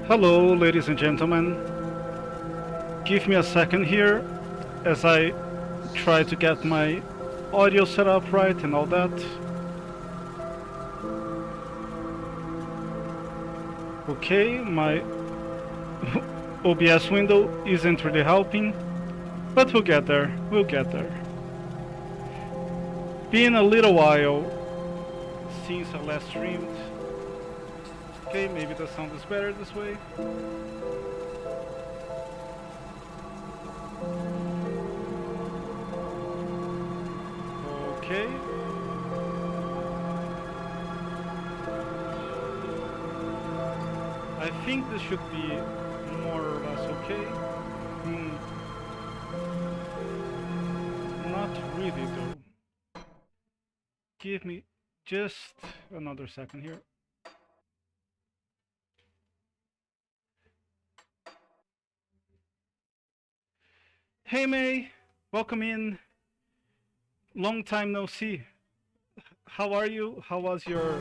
Hello, ladies and gentlemen. Give me a second here as I try to get my audio set up right and all that. Okay, my OBS window isn't really helping, but we'll get there. We'll get there. Been a little while since I last streamed. Okay, maybe the sound is better this way. Okay. I think this should be more or less okay. Not really though. Give me just another second here. Hey May, welcome in. Long time no see. How are you? How was your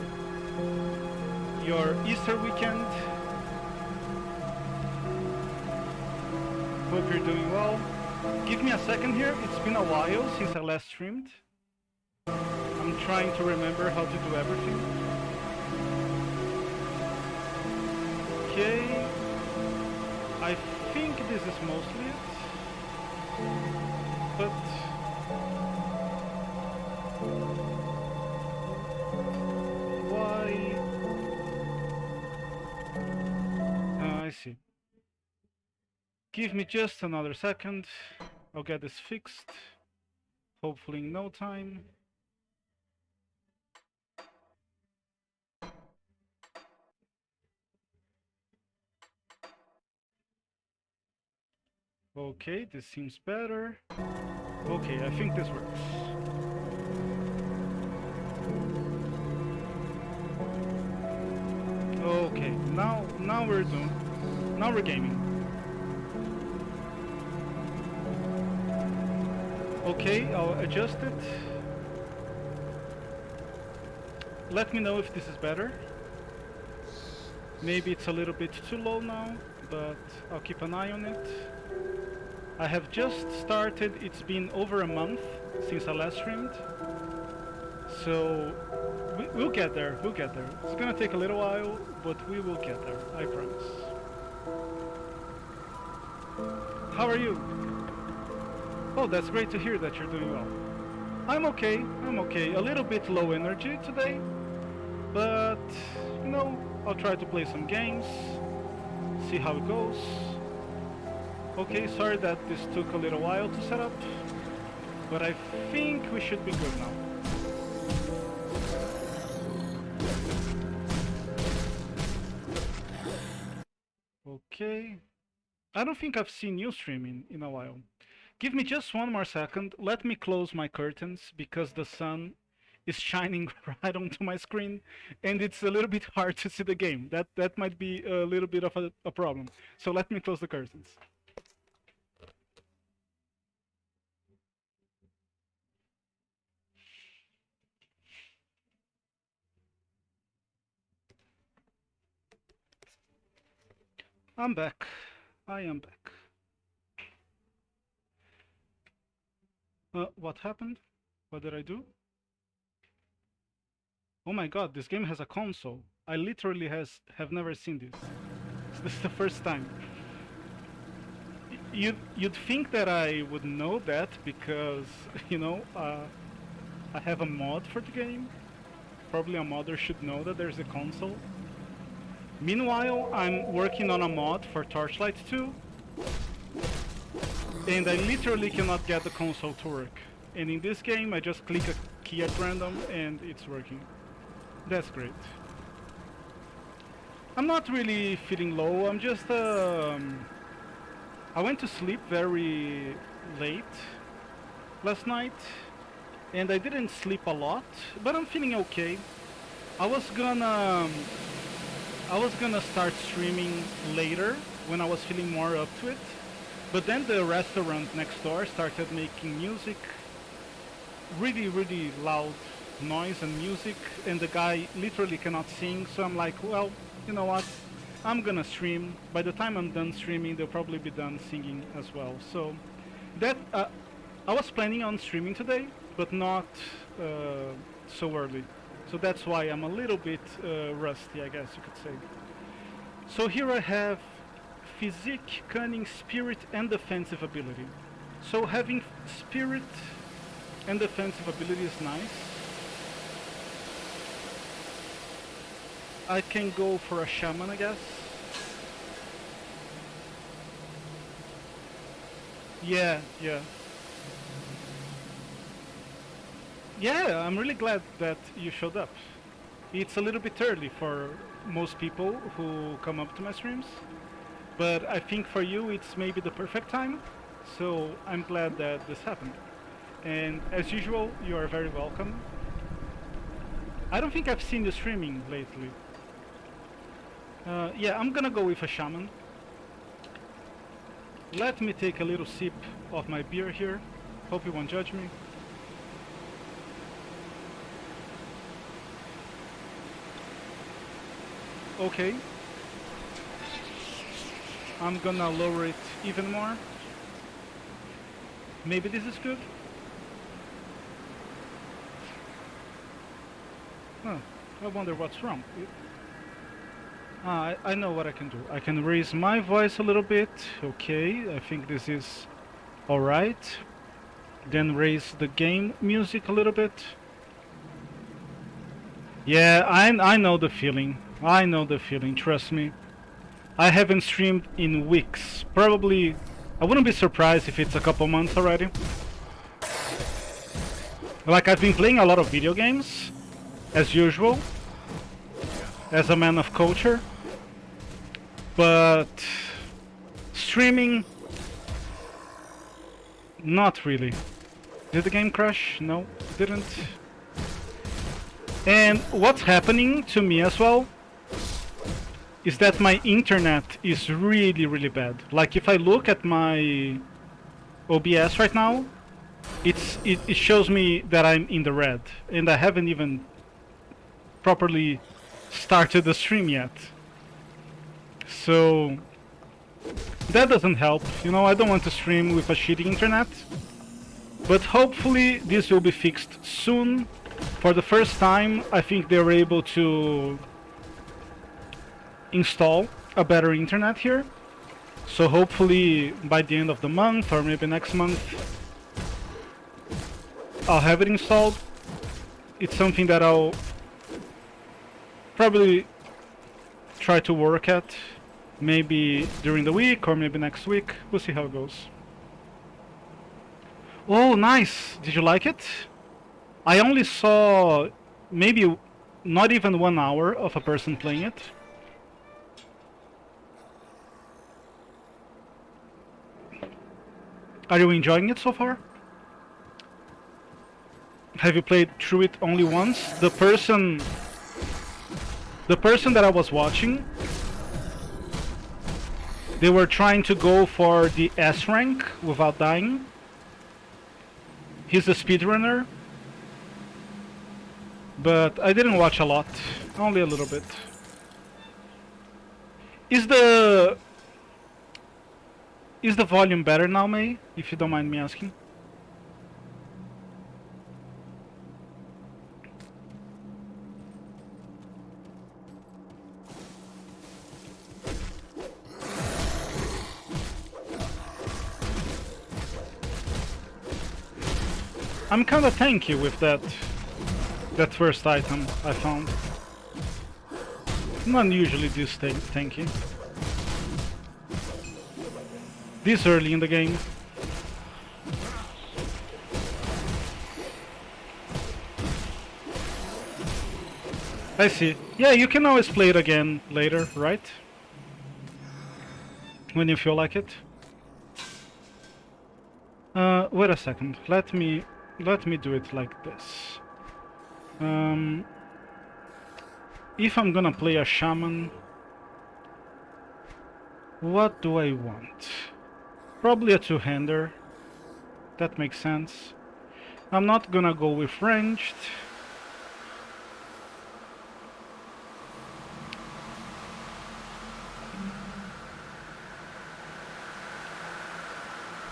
Easter weekend? Hope you're doing well. Give me a second here. It's been a while since I last streamed. I'm trying to remember how to do everything. Okay. I think this is mostly it. But why? I see. Give me just another second. I'll get this fixed. Hopefully in no time. Okay, this seems better. Okay, I think this works. Okay, now we're done. Now we're gaming. Okay, I'll adjust it. Let me know if this is better. Maybe it's a little bit too low now, but I'll keep an eye on it. I have just started. It's been over a month since I last streamed. So we'll get there. We'll get there. It's gonna take a little while, but we will get there. I promise. How are you? Oh, that's great to hear that you're doing well. I'm okay. I'm okay. A little bit low energy today, but you know, I'll try to play some games, see how it goes. Okay, sorry that this took a little while to set up, but I think we should be good now. Okay. I don't think I've seen you streaming in a while. Give me just one more second. Let me close my curtains because the sun is shining right onto my screen and it's a little bit hard to see the game. That might be a little bit of a problem. So let me close the curtains. I'm back. I am back. What happened? What did I do? Oh my god, this game has a console. I literally have never seen this. This is the first time. You'd think that I would know that because, you know, I have a mod for the game. Probably a modder should know that there's a console. Meanwhile, I'm working on a mod for Torchlight 2. And I literally cannot get the console to work. And in this game, I just click a key at random and it's working. That's great. I'm not really feeling low, I'm just... I went to sleep very late last night. And I didn't sleep a lot, but I'm feeling okay. I was gonna start streaming later when I was feeling more up to it. But then the restaurant next door started making music, really loud noise and music, and the guy literally cannot sing, so I'm like, well, you know what, I'm gonna stream. By the time I'm done streaming, they'll probably be done singing as well. So that I was planning on streaming today, but not so early. So that's why I'm a little bit rusty, I guess you could say. So here I have physique, cunning, spirit, and defensive ability. So having spirit and defensive ability is nice. I can go for a shaman, I guess. Yeah, yeah. Yeah, I'm really glad that you showed up. It's a little bit early for most people who come up to my streams, but I think for you it's maybe the perfect time, so I'm glad that this happened. And as usual, you are very welcome. I don't think I've seen you streaming lately. Yeah, I'm gonna go with a shaman. Let me take a little sip of my beer here. Hope you won't judge me. Okay. I'm gonna lower it even more. Maybe this is good. Huh. I wonder what's wrong. I know what I can do. I can raise my voice a little bit. Okay, I think this is alright. Then raise the game music a little bit. Yeah, I know the feeling. I know the feeling, trust me. I haven't streamed in weeks. Probably, I wouldn't be surprised if it's a couple months already. Like, I've been playing a lot of video games, as usual, as a man of culture. But streaming, not really. Did the game crash? No, didn't. And what's happening to me as well is that my internet is really bad. Like if I look at my OBS right now, it shows me that I'm in the red, and I haven't even properly started the stream yet. So that doesn't help. You know, I don't want to stream with a shitty internet. But hopefully this will be fixed soon. For the first time, I think they were able to install a better internet here. So hopefully by the end of the month or maybe next month, I'll have it installed. It's something that I'll probably try to work at. Maybe during the week or maybe next week. We'll see how it goes. Oh, nice! Did you like it? I only saw maybe not even 1 hour of a person playing it. Are you enjoying it so far? Have you played through it only once? The person that I was watching, they were trying to go for the S rank without dying. He's a speedrunner, but I didn't watch a lot, only a little bit. Is the volume better now, May? If you don't mind me asking. I'm kinda tanky with that first item I found. I'm not usually this tanky. This early in the game. I see. Yeah, you can always play it again later, right? When you feel like it. Wait a second. Let me do it like this. If I'm gonna play a shaman, what do I want? Probably a two-hander. That makes sense. I'm not gonna go with ranged.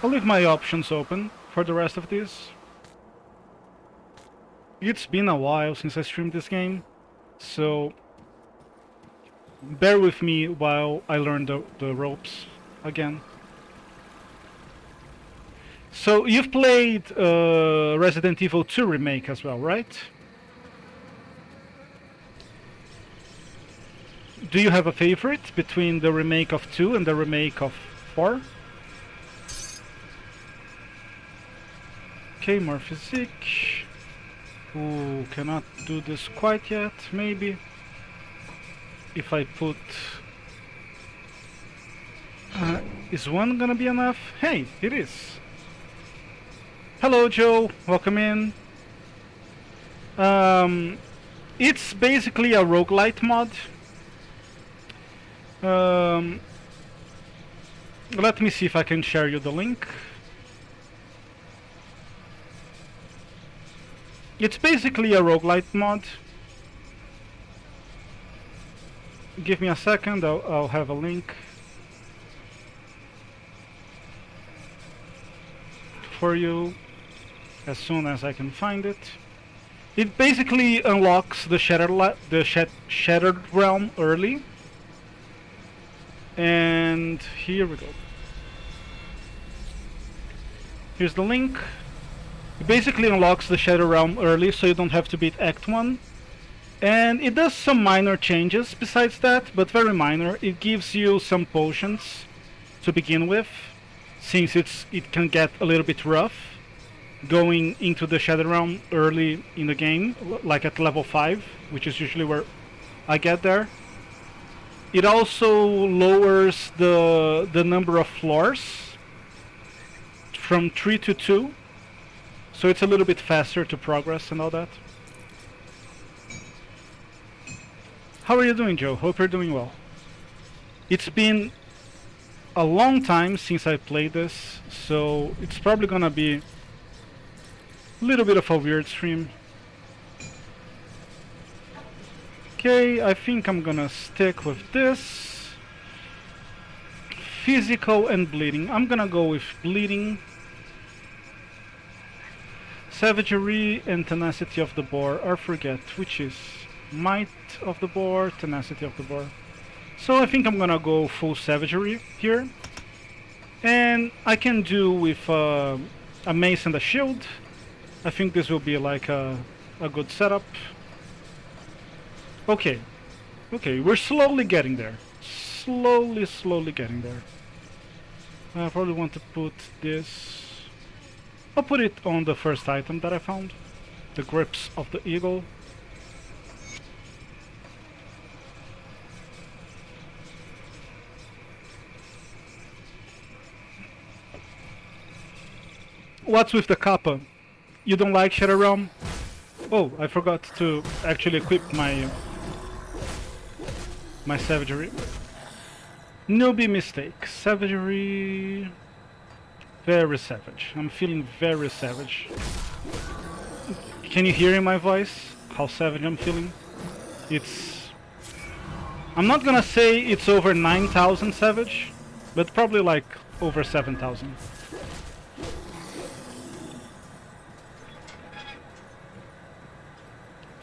I'll leave my options open for the rest of this. It's been a while since I streamed this game, so bear with me while I learn the ropes again. So you've played Resident Evil 2 Remake as well, right? Do you have a favorite between the remake of 2 and the remake of 4? Okay, more physique. Ooh, cannot do this quite yet, maybe. If I put... is one gonna be enough? Hey, it is. Hello, Joe. Welcome in. It's basically a roguelite mod. Let me see if I can share you the link. It's basically a roguelite mod. Give me a second, I'll have a link for you as soon as I can find it. It basically unlocks the Shattered Realm early. And here we go. Here's the link. It basically unlocks the Shattered Realm early, so you don't have to beat Act 1. And it does some minor changes besides that, but very minor. It gives you some potions to begin with, since it can get a little bit rough going into the Shattered Realm early in the game, like at level 5, which is usually where I get there. It also lowers the number of floors from 3 to 2, so it's a little bit faster to progress and all that. How are you doing, Joe? Hope you're doing well. It's been a long time since I played this, so it's probably gonna be a little bit of a weird stream. Okay, I think I'm gonna stick with this. Physical and bleeding. I'm gonna go with bleeding. Savagery and tenacity of the boar. I forget which is might of the boar, tenacity of the boar. So I think I'm gonna go full savagery here. And I can do with a mace and a shield. I think this will be like a good setup. Okay, we're slowly getting there. Slowly getting there. I probably want to put this... I'll put it on the first item that I found. The grips of the eagle. What's with the kappa? You don't like Shadow Realm? Oh, I forgot to actually equip my savagery. Newbie mistake. Savagery... Very savage. I'm feeling very savage. Can you hear in my voice how savage I'm feeling? It's... I'm not gonna say it's over 9,000 savage, but probably like over 7,000.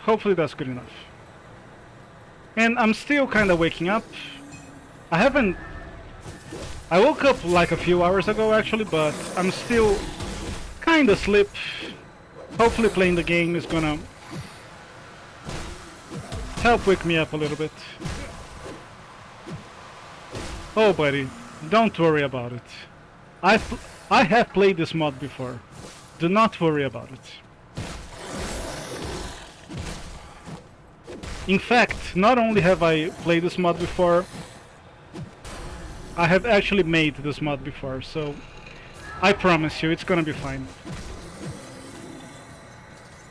Hopefully that's good enough. And I'm still kind of waking up. I woke up like a few hours ago actually, but I'm still kind of asleep. Hopefully playing the game is gonna help wake me up a little bit. Oh buddy, don't worry about it. I have played this mod before. Do not worry about it. In fact, not only have I played this mod before, I have actually made this mod before, so I promise you it's gonna be fine.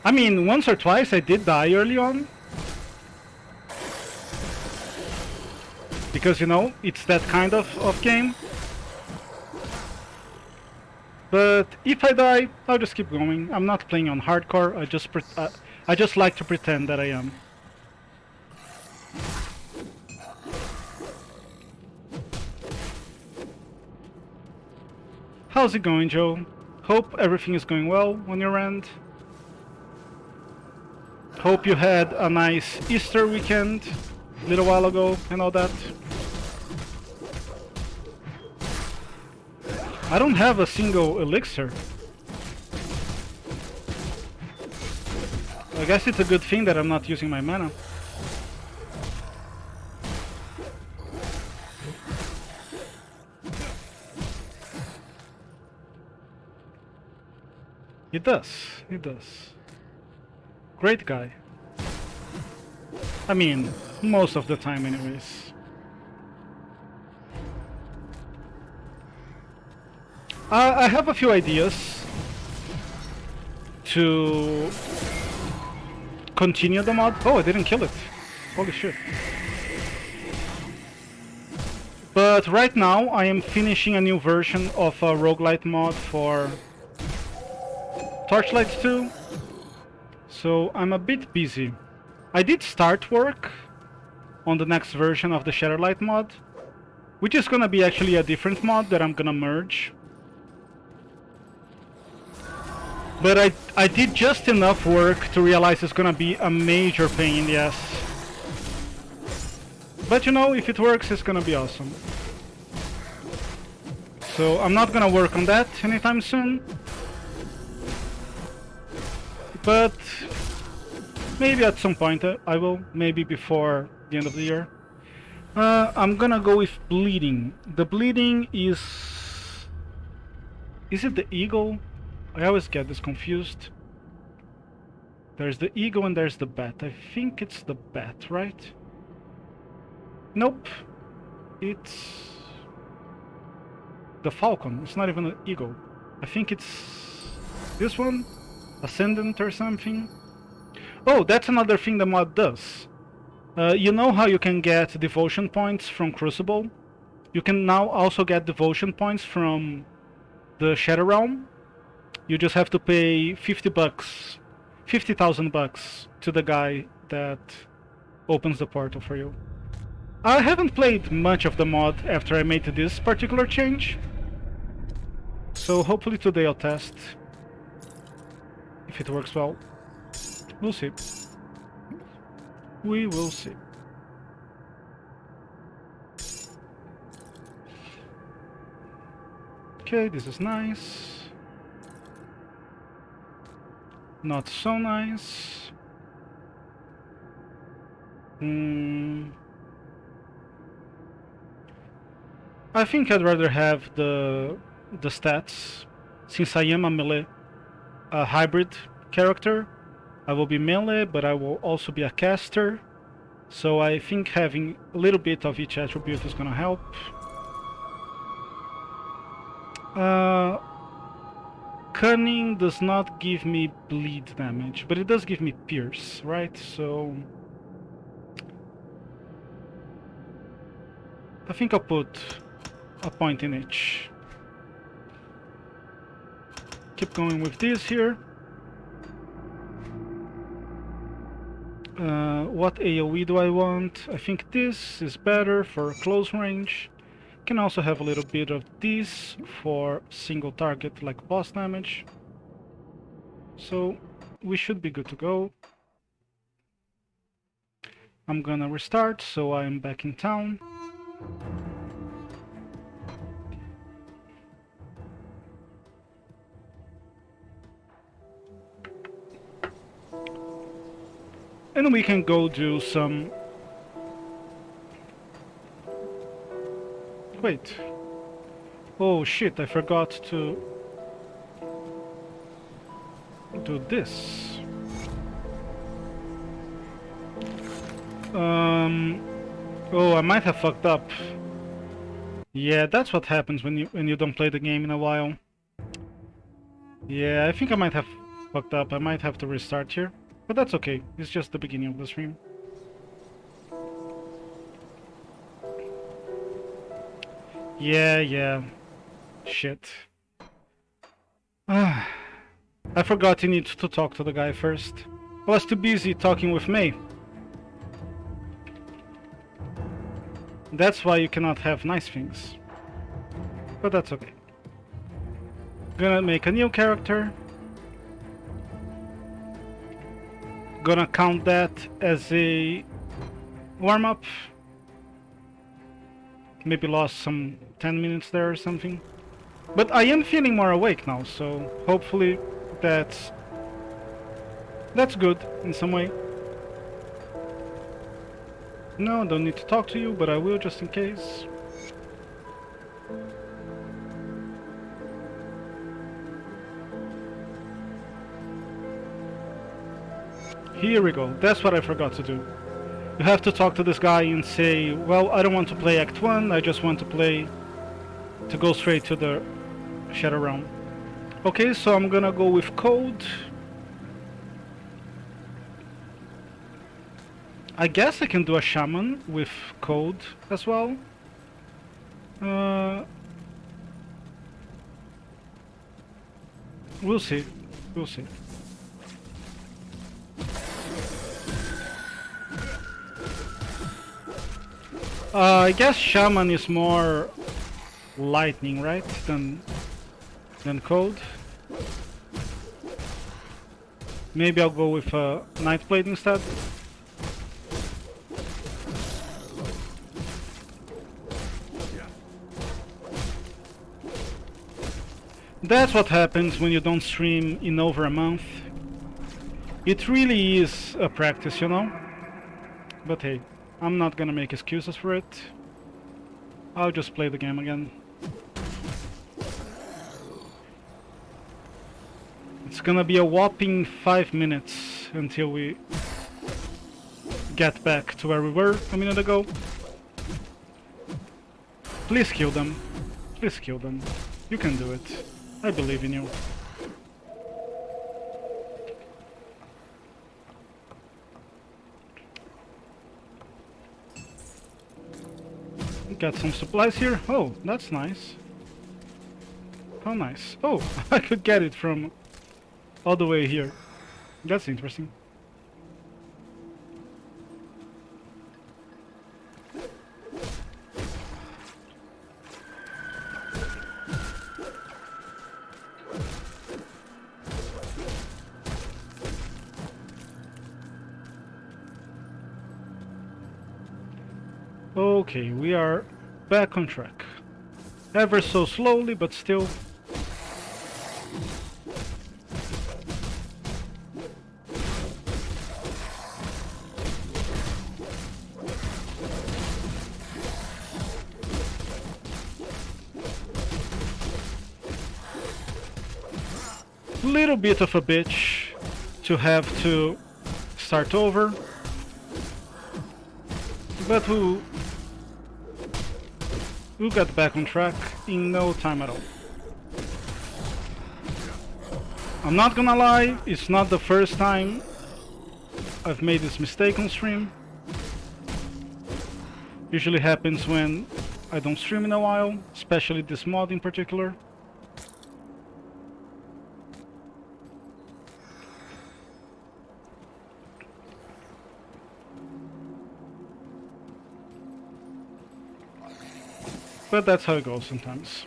I mean, once or twice I did die early on. Because, you know, it's that kind of game. But if I die, I'll just keep going. I'm not playing on hardcore, I just like to pretend that I am. How's it going, Joe? Hope everything is going well on your end. Hope you had a nice Easter weekend a little while ago and all that. I don't have a single elixir. I guess it's a good thing that I'm not using my mana. He does, he does. Great guy. I mean, most of the time anyways. I have a few ideas to continue the mod. Oh, I didn't kill it. Holy shit. But right now I am finishing a new version of a roguelite mod for Torchlight 2. So I'm a bit busy. I did start work on the next version of the Shatteredlite mod, which is gonna be actually a different mod that I'm gonna merge. But I did just enough work to realize it's gonna be a major pain in the ass. But you know, if it works, it's gonna be awesome. So I'm not gonna work on that anytime soon. But maybe at some point I will, maybe before the end of the year. I'm gonna go with bleeding. The bleeding is it the eagle? I always get this confused. There's the eagle and there's the bat. I think it's the bat, right? Nope. It's the falcon. It's not even an eagle. I think it's this one? Ascendant or something? Oh, that's another thing the mod does. You know how you can get devotion points from Crucible? You can now also get devotion points from the Shadow Realm. You just have to pay 50 bucks, 50,000 bucks to the guy that opens the portal for you. I haven't played much of the mod after I made this particular change. So hopefully today I'll test if it works well. We'll see. We will see. Okay, this is nice. Not so nice. I think I'd rather have the stats, since I am a hybrid character. I will be melee, but I will also be a caster. So I think having a little bit of each attribute is gonna help. Cunning does not give me bleed damage, but it does give me pierce, right? So I think I'll put a point in each. Keep going with this here. What AoE do I want? I think this is better for close range. Can also have a little bit of this for single target like boss damage. So we should be good to go. I'm gonna restart so I'm back in town. And we can go do some... Wait. Oh shit, I forgot to do this. Oh, I might have fucked up. Yeah, that's what happens when you don't play the game in a while. Yeah, I think I might have fucked up. I might have to restart here. But that's okay. It's just the beginning of the stream. Yeah. Shit. I forgot you need to talk to the guy first. I was too busy talking with May. That's why you cannot have nice things. But that's okay. Gonna make a new character. Gonna count that as a warm-up. Maybe lost some 10 minutes there or something. But I am feeling more awake now, so hopefully that's good in some way. No, don't need to talk to you, but I will just in case. Here we go. That's what I forgot to do. You have to talk to this guy and say, well, I don't want to play Act 1, I just want to go straight to the Shadow Realm. Okay, so I'm gonna go with code. I guess I can do a shaman with code as well. We'll see. We'll see. I guess shaman is more lightning, right? Than code. Maybe I'll go with nightblade instead. That's what happens when you don't stream in over a month. It really is a practice, you know? But hey, I'm not gonna make excuses for it. I'll just play the game again. It's gonna be a whopping 5 minutes until we get back to where we were a minute ago. Please kill them. Please kill them. You can do it. I believe in you. Got some supplies here. Oh, that's nice. How nice. Oh, I could get it from all the way here. That's interesting. Okay, we are back on track. Ever so slowly, but still. Little bit of a bitch to have to start over, but we'll get back on track in no time at all. I'm not gonna lie, it's not the first time I've made this mistake on stream. Usually happens when I don't stream in a while, especially this mod in particular. But that's how it goes sometimes.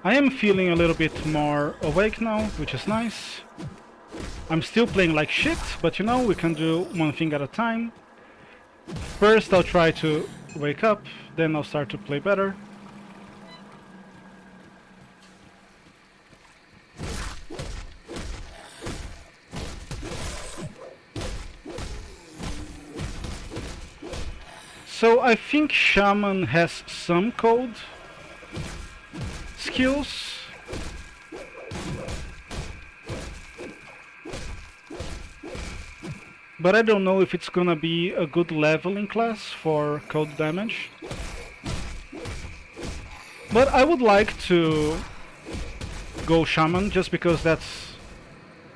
I am feeling a little bit more awake now, which is nice. I'm still playing like shit, but you know, we can do one thing at a time. First I'll try to wake up, then I'll start to play better. So I think Shaman has some code skills. But I don't know if it's gonna be a good leveling class for code damage. But I would like to go Shaman just because that's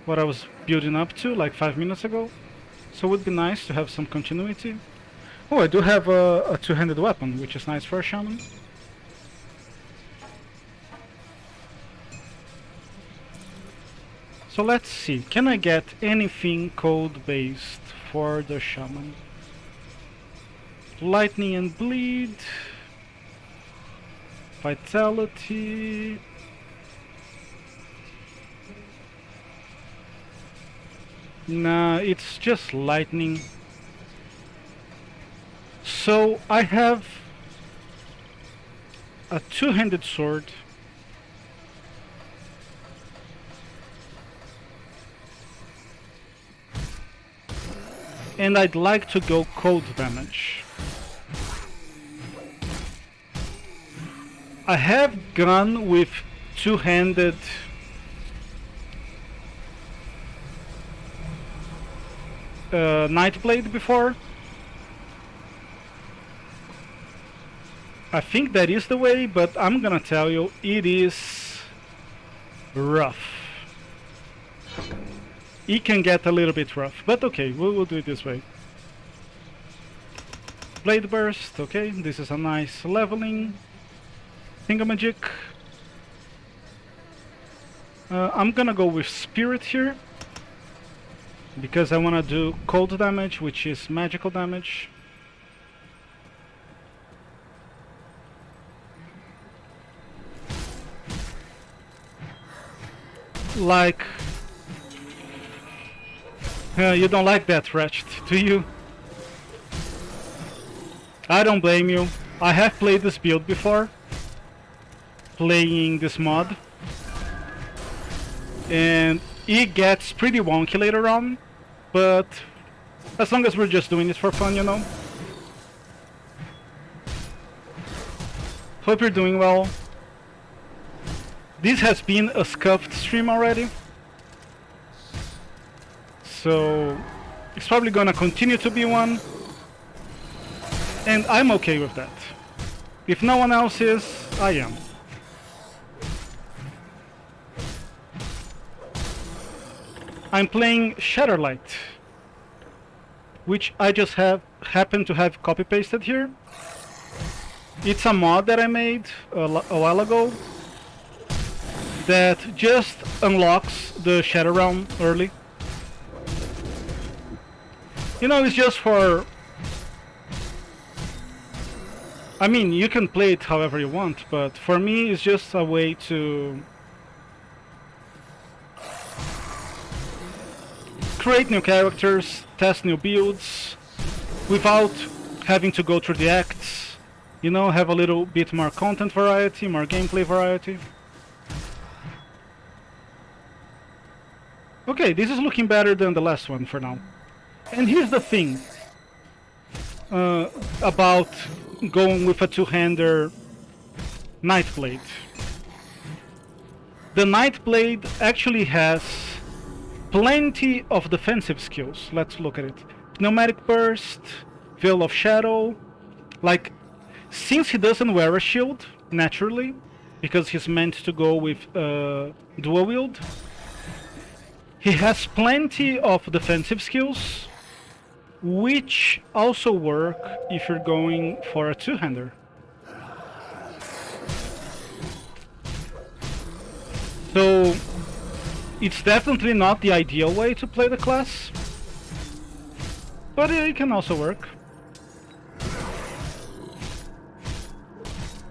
what I was building up to like 5 minutes ago. So it would be nice to have some continuity. Oh, I do have a two-handed weapon, which is nice for a shaman. So let's see, can I get anything code-based for the shaman? Lightning and bleed. Vitality. Nah, it's just lightning. So I have a two-handed sword. And I'd like to go cold damage. I have gone with two-handed nightblade before. I think that is the way, but I'm gonna tell you, it is rough. It can get a little bit rough, but okay, we'll do it this way. Blade burst, okay, this is a nice leveling thingamajig. I'm gonna go with spirit here, because I wanna do cold damage, which is magical damage. Like, you don't like that, Wretched, do you? I don't blame you. I have played this build before, playing this mod, and it gets pretty wonky later on, but as long as we're just doing it for fun, you know. Hope you're doing well. This has been a scuffed stream already, so it's probably gonna continue to be one, and I'm okay with that. If no one else is, I am. I'm playing Shatteredlite, which I just happen to have copy-pasted here. It's a mod that I made a while ago that just unlocks the Shadow Realm early. You know, it's just for... I mean, you can play it however you want, but for me it's just a way to create new characters, test new builds, without having to go through the acts. You know, have a little bit more content variety, more gameplay variety. Okay, this is looking better than the last one for now. And here's the thing about going with a two-hander nightblade. The nightblade actually has plenty of defensive skills. Let's look at it. Pneumatic burst, veil of shadow. Like, since he doesn't wear a shield naturally, because he's meant to go with dual wield, he has plenty of defensive skills, which also work if you're going for a two-hander. So it's definitely not the ideal way to play the class, but it can also work.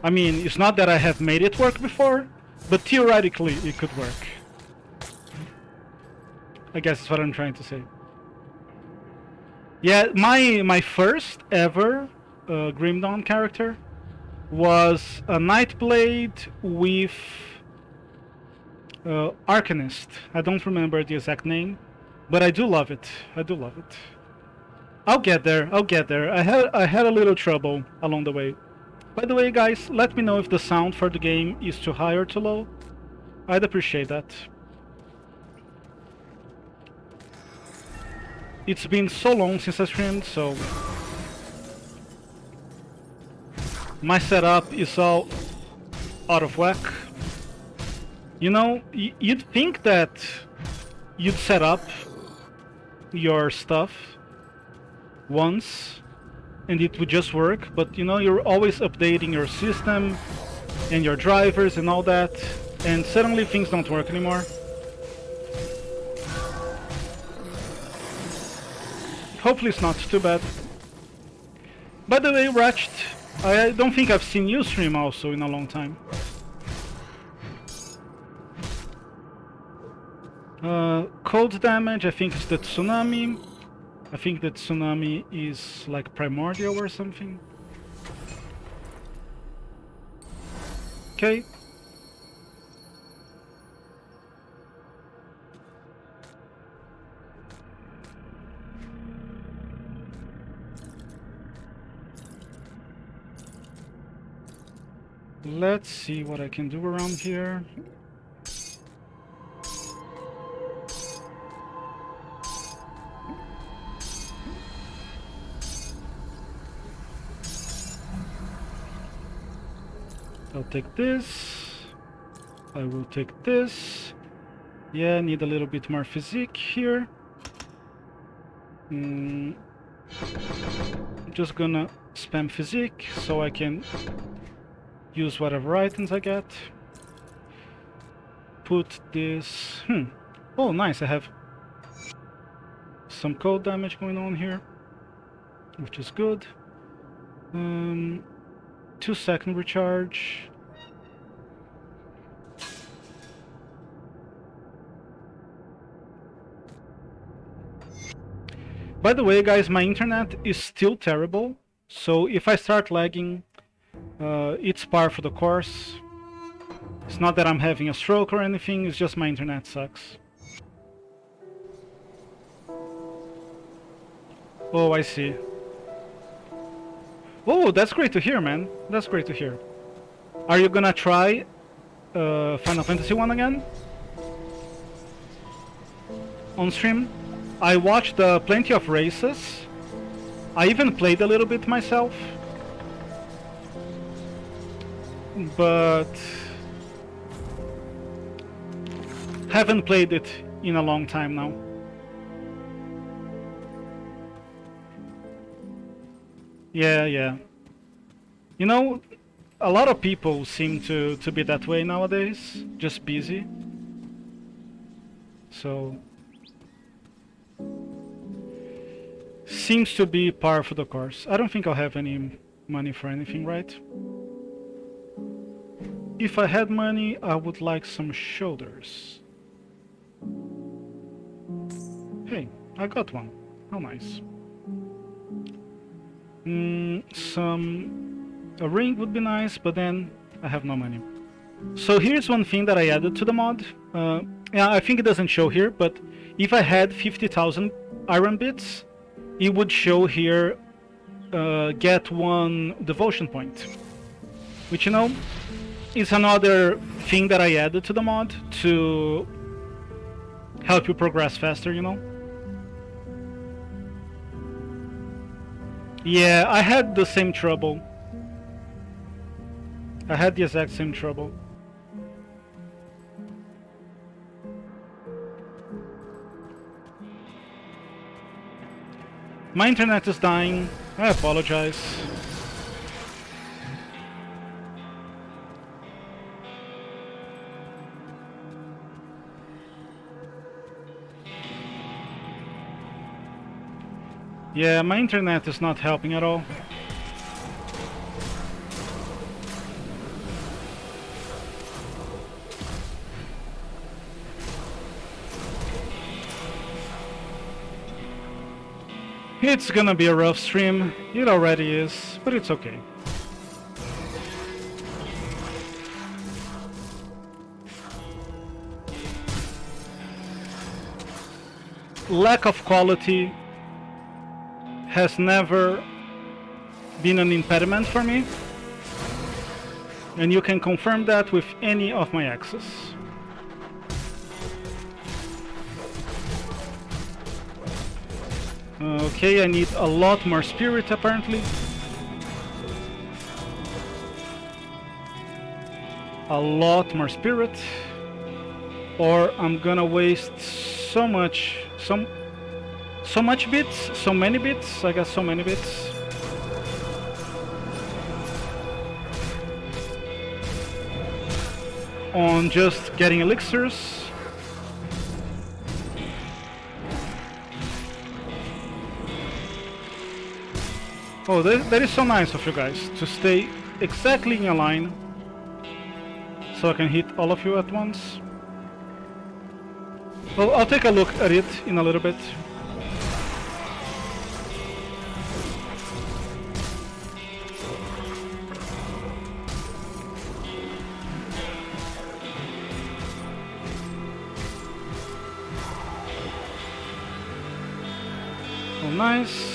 I mean, it's not that I have made it work before, but theoretically it could work. I guess that's what I'm trying to say. Yeah, my first ever Grim Dawn character was a Nightblade with Arcanist. I don't remember the exact name, but I do love it. I do love it. I'll get there. I'll get there. I had a little trouble along the way. By the way, guys, let me know if the sound for the game is too high or too low. I'd appreciate that. It's been so long since I streamed, so my setup is all out of whack. You know, you'd think that you'd set up your stuff once and it would just work, but you know, you're always updating your system and your drivers and all that, and suddenly things don't work anymore. Hopefully it's not too bad. By the way, Ratchet, I don't think I've seen you stream also in a long time. Cold damage, I think it's the tsunami. I think the tsunami is like primordial or something. Okay. Let's see what I can do around here. I'll take this. I will take this. Yeah, need a little bit more physique here. Just gonna spam physique so I can use whatever items I get. Put this... Oh, nice, I have some cold damage going on here, which is good. 2-second recharge. By the way, guys, my internet is still terrible, so if I start lagging, it's par for the course. It's not that I'm having a stroke or anything, it's just my internet sucks. Oh, I see. Oh, that's great to hear, man. That's great to hear. Are you gonna try Final Fantasy 1 again? On stream? I watched plenty of races. I even played a little bit myself. But haven't played it in a long time now. Yeah. You know, a lot of people seem to be that way nowadays, just busy. So seems to be par for the course. I don't think I'll have any money for anything, right? If I had money, I would like some shoulders. Hey, I got one. How nice. A ring would be nice, but then I have no money. So here's one thing that I added to the mod. Yeah, I think it doesn't show here, but if I had 50,000 iron bits, it would show here, get 1 devotion point. Which, you know, is another thing that I added to the mod to help you progress faster, you know? Yeah, I had the same trouble. I had the exact same trouble. My internet is dying. I apologize. Yeah, my internet is not helping at all. It's gonna be a rough stream. It already is, but it's okay. Lack of quality has never been an impediment for me, and you can confirm that with any of my access. Okay, I need a lot more spirit apparently. A lot more spirit, or I'm gonna waste so many bits, I guess so many bits. On just getting elixirs. Oh, that is so nice of you guys to stay exactly in a line so I can hit all of you at once. Well, I'll take a look at it in a little bit. Oh, nice.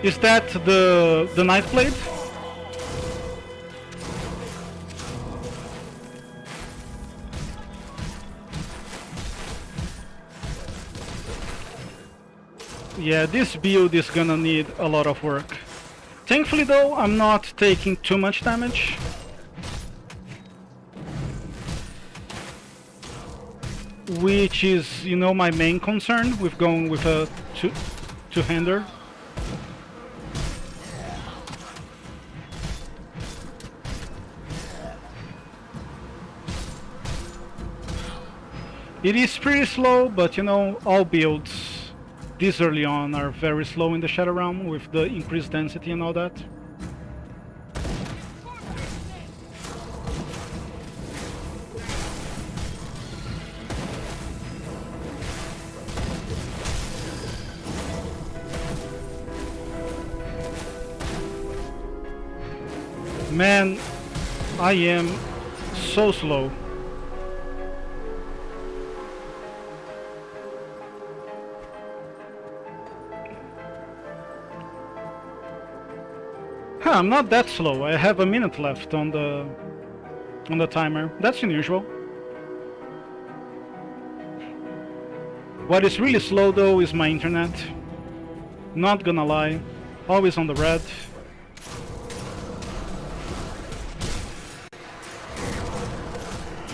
Is that the nightblade? Yeah, this build is gonna need a lot of work. Thankfully though, I'm not taking too much damage. Which is, you know, my main concern with going with a two-hander. It is pretty slow, but you know, all builds this early on are very slow in the Shadow Realm with the increased density and all that. Man, I am so slow. Huh, I'm not that slow. I have a minute left on the timer. That's unusual. What is really slow though is my internet. Not gonna lie. Always on the red.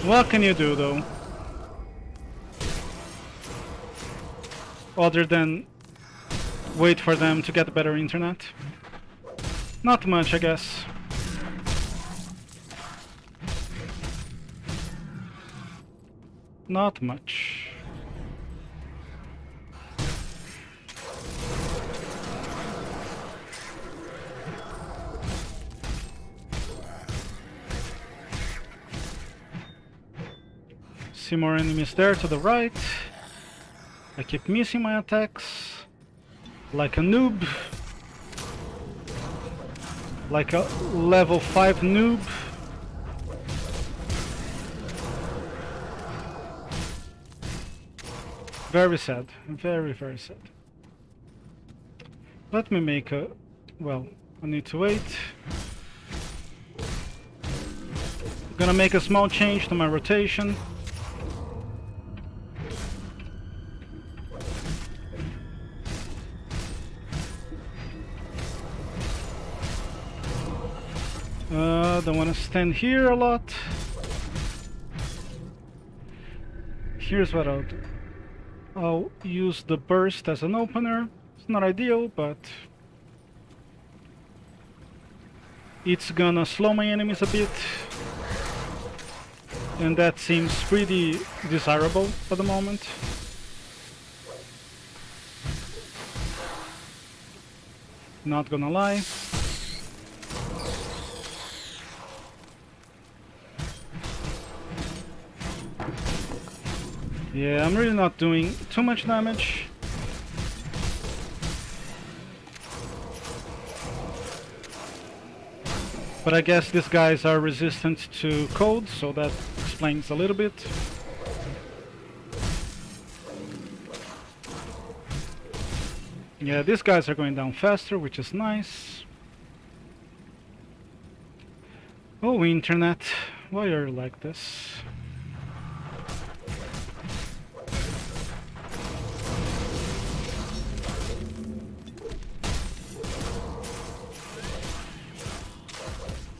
What can you do though? Other than wait for them to get better internet? Not much, I guess. Not much. See more enemies there to the right. I keep missing my attacks. Like a noob. Like a level 5 noob. Very sad. Very, very sad. Let me make a... well, I need to wait. I'm gonna make a small change to my rotation. Don't want to stand here a lot. Here's what I'll do. I'll use the burst as an opener. It's not ideal, but it's gonna slow my enemies a bit. And that seems pretty desirable at the moment. Not gonna lie. Yeah, I'm really not doing too much damage. But I guess these guys are resistant to cold, so that explains a little bit. Yeah, these guys are going down faster, which is nice. Oh, internet, why are you like this?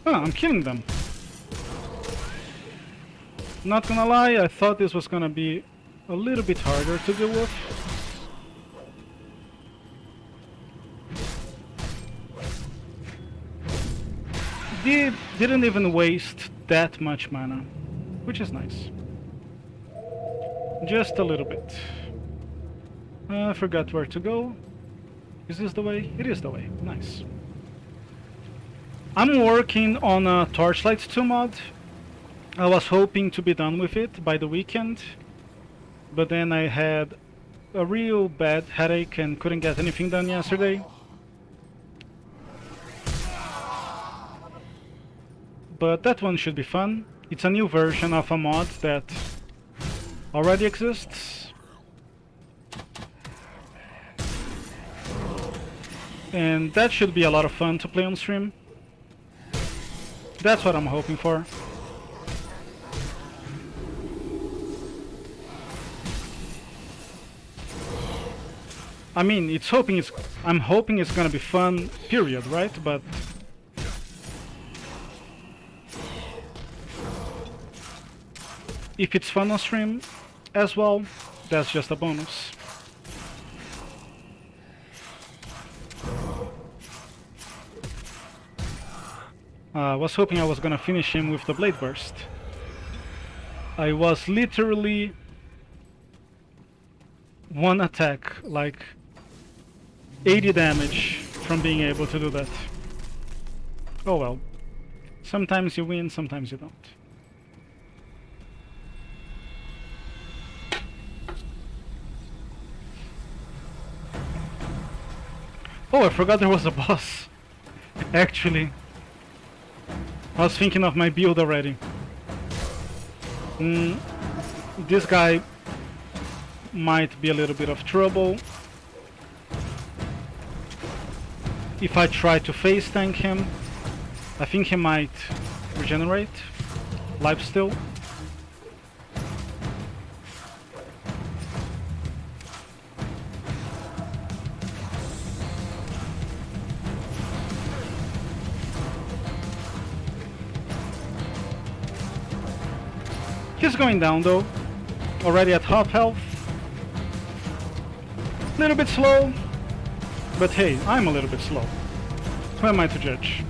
Oh, I'm killing them. Not gonna lie, I thought this was gonna be a little bit harder to deal with. Didn't even waste that much mana, which is nice. Just a little bit. I forgot where to go. Is this the way? It is the way. Nice. I'm working on a Torchlight 2 mod. I was hoping to be done with it by the weekend, but then I had a real bad headache and couldn't get anything done yesterday. But that one should be fun. It's a new version of a mod that already exists. And that should be a lot of fun to play on stream. That's what I'm hoping for. I mean, I'm hoping it's gonna be fun, period, right? But if it's fun on stream as well, that's just a bonus. I was hoping I was gonna finish him with the Blade Burst. I was literally one attack, like 80 damage from being able to do that. Oh well. Sometimes you win, sometimes you don't. Oh, I forgot there was a boss. Actually, I was thinking of my build already. This guy might be a little bit of trouble if I try to face tank him. I think he might regenerate life steal. He's going down though, already at half health. Little bit slow, but hey, I'm a little bit slow. Who am I to judge?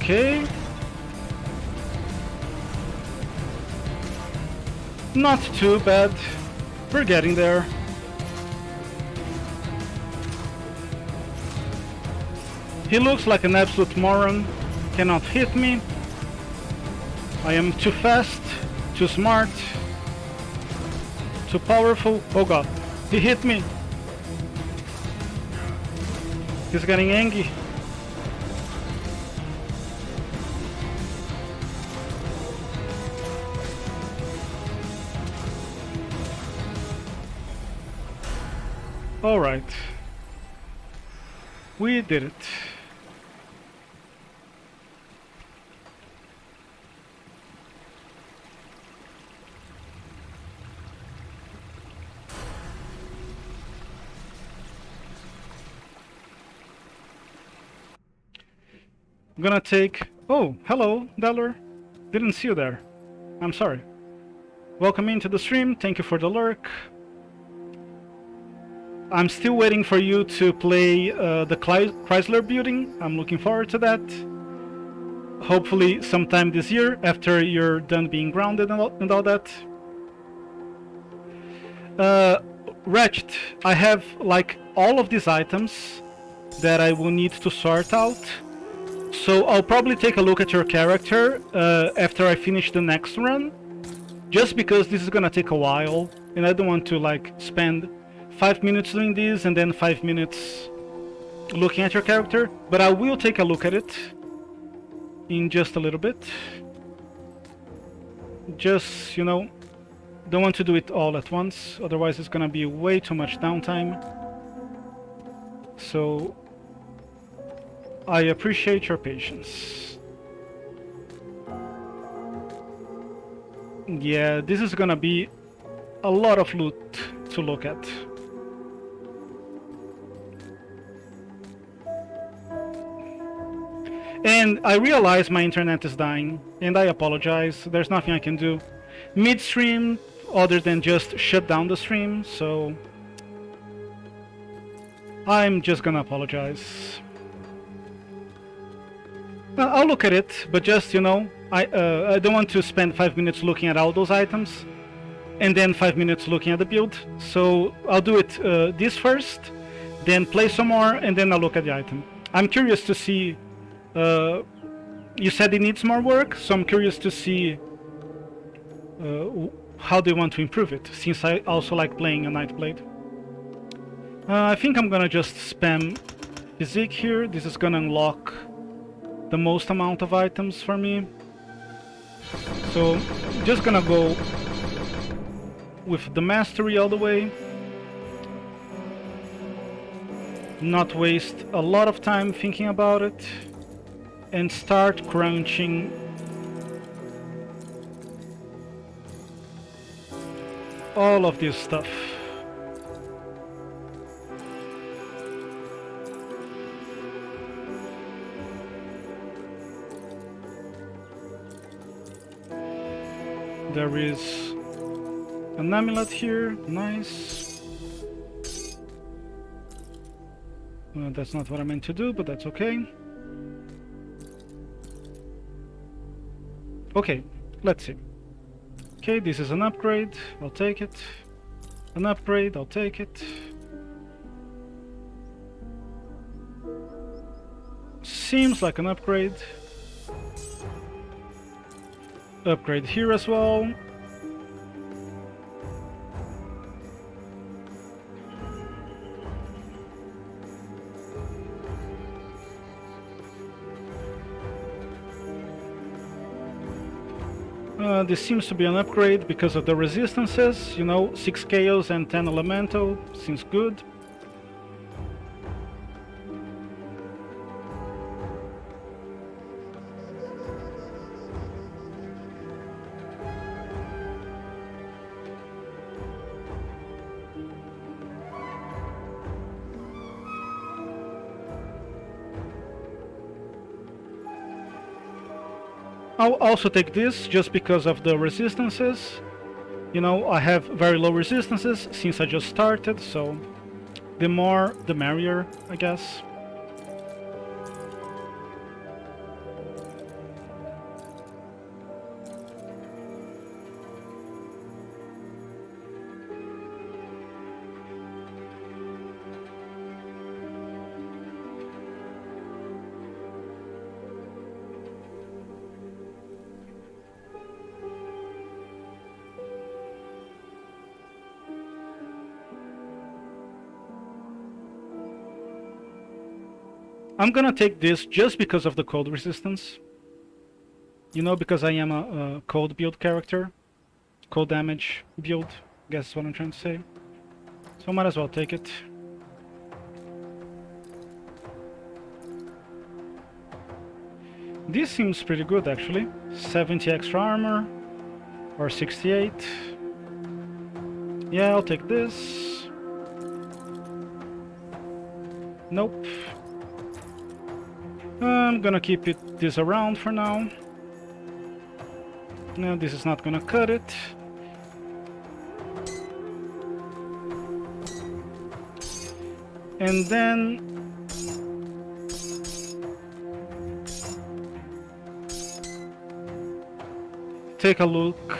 Okay. Not too bad. We're getting there. He looks like an absolute moron. Cannot hit me. I am too fast, too smart, too powerful. Oh god, he hit me. He's getting angry. Alright. We did it. I'm gonna take... Oh, hello, Delor. Didn't see you there. I'm sorry. Welcome into the stream. Thank you for the lurk. I'm still waiting for you to play the Chrysler building. I'm looking forward to that. Hopefully sometime this year, after you're done being grounded and all that. Ratchet, I have like all of these items that I will need to sort out. So I'll probably take a look at your character after I finish the next run. Just because this is gonna take a while, and I don't want to like spend 5 minutes doing this and then 5 minutes looking at your character, but I will take a look at it in just a little bit. Just, you know, don't want to do it all at once, otherwise it's gonna be way too much downtime. So I appreciate your patience. Yeah, this is gonna be a lot of loot to look at. And I realize my internet is dying, and I apologize. There's nothing I can do midstream other than just shut down the stream, so I'm just gonna apologize. I'll look at it, but just, you know, I don't want to spend 5 minutes looking at all those items and then 5 minutes looking at the build. So I'll do it this first, then play some more, and then I'll look at the item. I'm curious to see. You said it needs more work, so I'm curious to see how they want to improve it, since I also like playing a nightblade. I think I'm gonna just spam physique here. This is gonna unlock the most amount of items for me. So just gonna go with the mastery all the way. Not waste a lot of time thinking about it. And start crunching all of this stuff. There is an amulet here, nice. That's not what I meant to do, but that's okay. Okay, let's see. Okay, this is an upgrade, I'll take it. An upgrade, I'll take it. Seems like an upgrade. Upgrade here as well. This seems to be an upgrade because of the resistances, you know, 6 chaos and 10 elemental, seems good. I'll also take this just because of the resistances. You know, I have very low resistances since I just started, so the more the merrier, I guess. I'm gonna take this just because of the cold resistance. You know, because I am a cold build character. Cold damage build, I guess is what I'm trying to say. So I might as well take it. This seems pretty good actually. 70 extra armor, or 68. Yeah, I'll take this. Nope. I'm gonna keep this around for now. No, this is not gonna cut it. And then take a look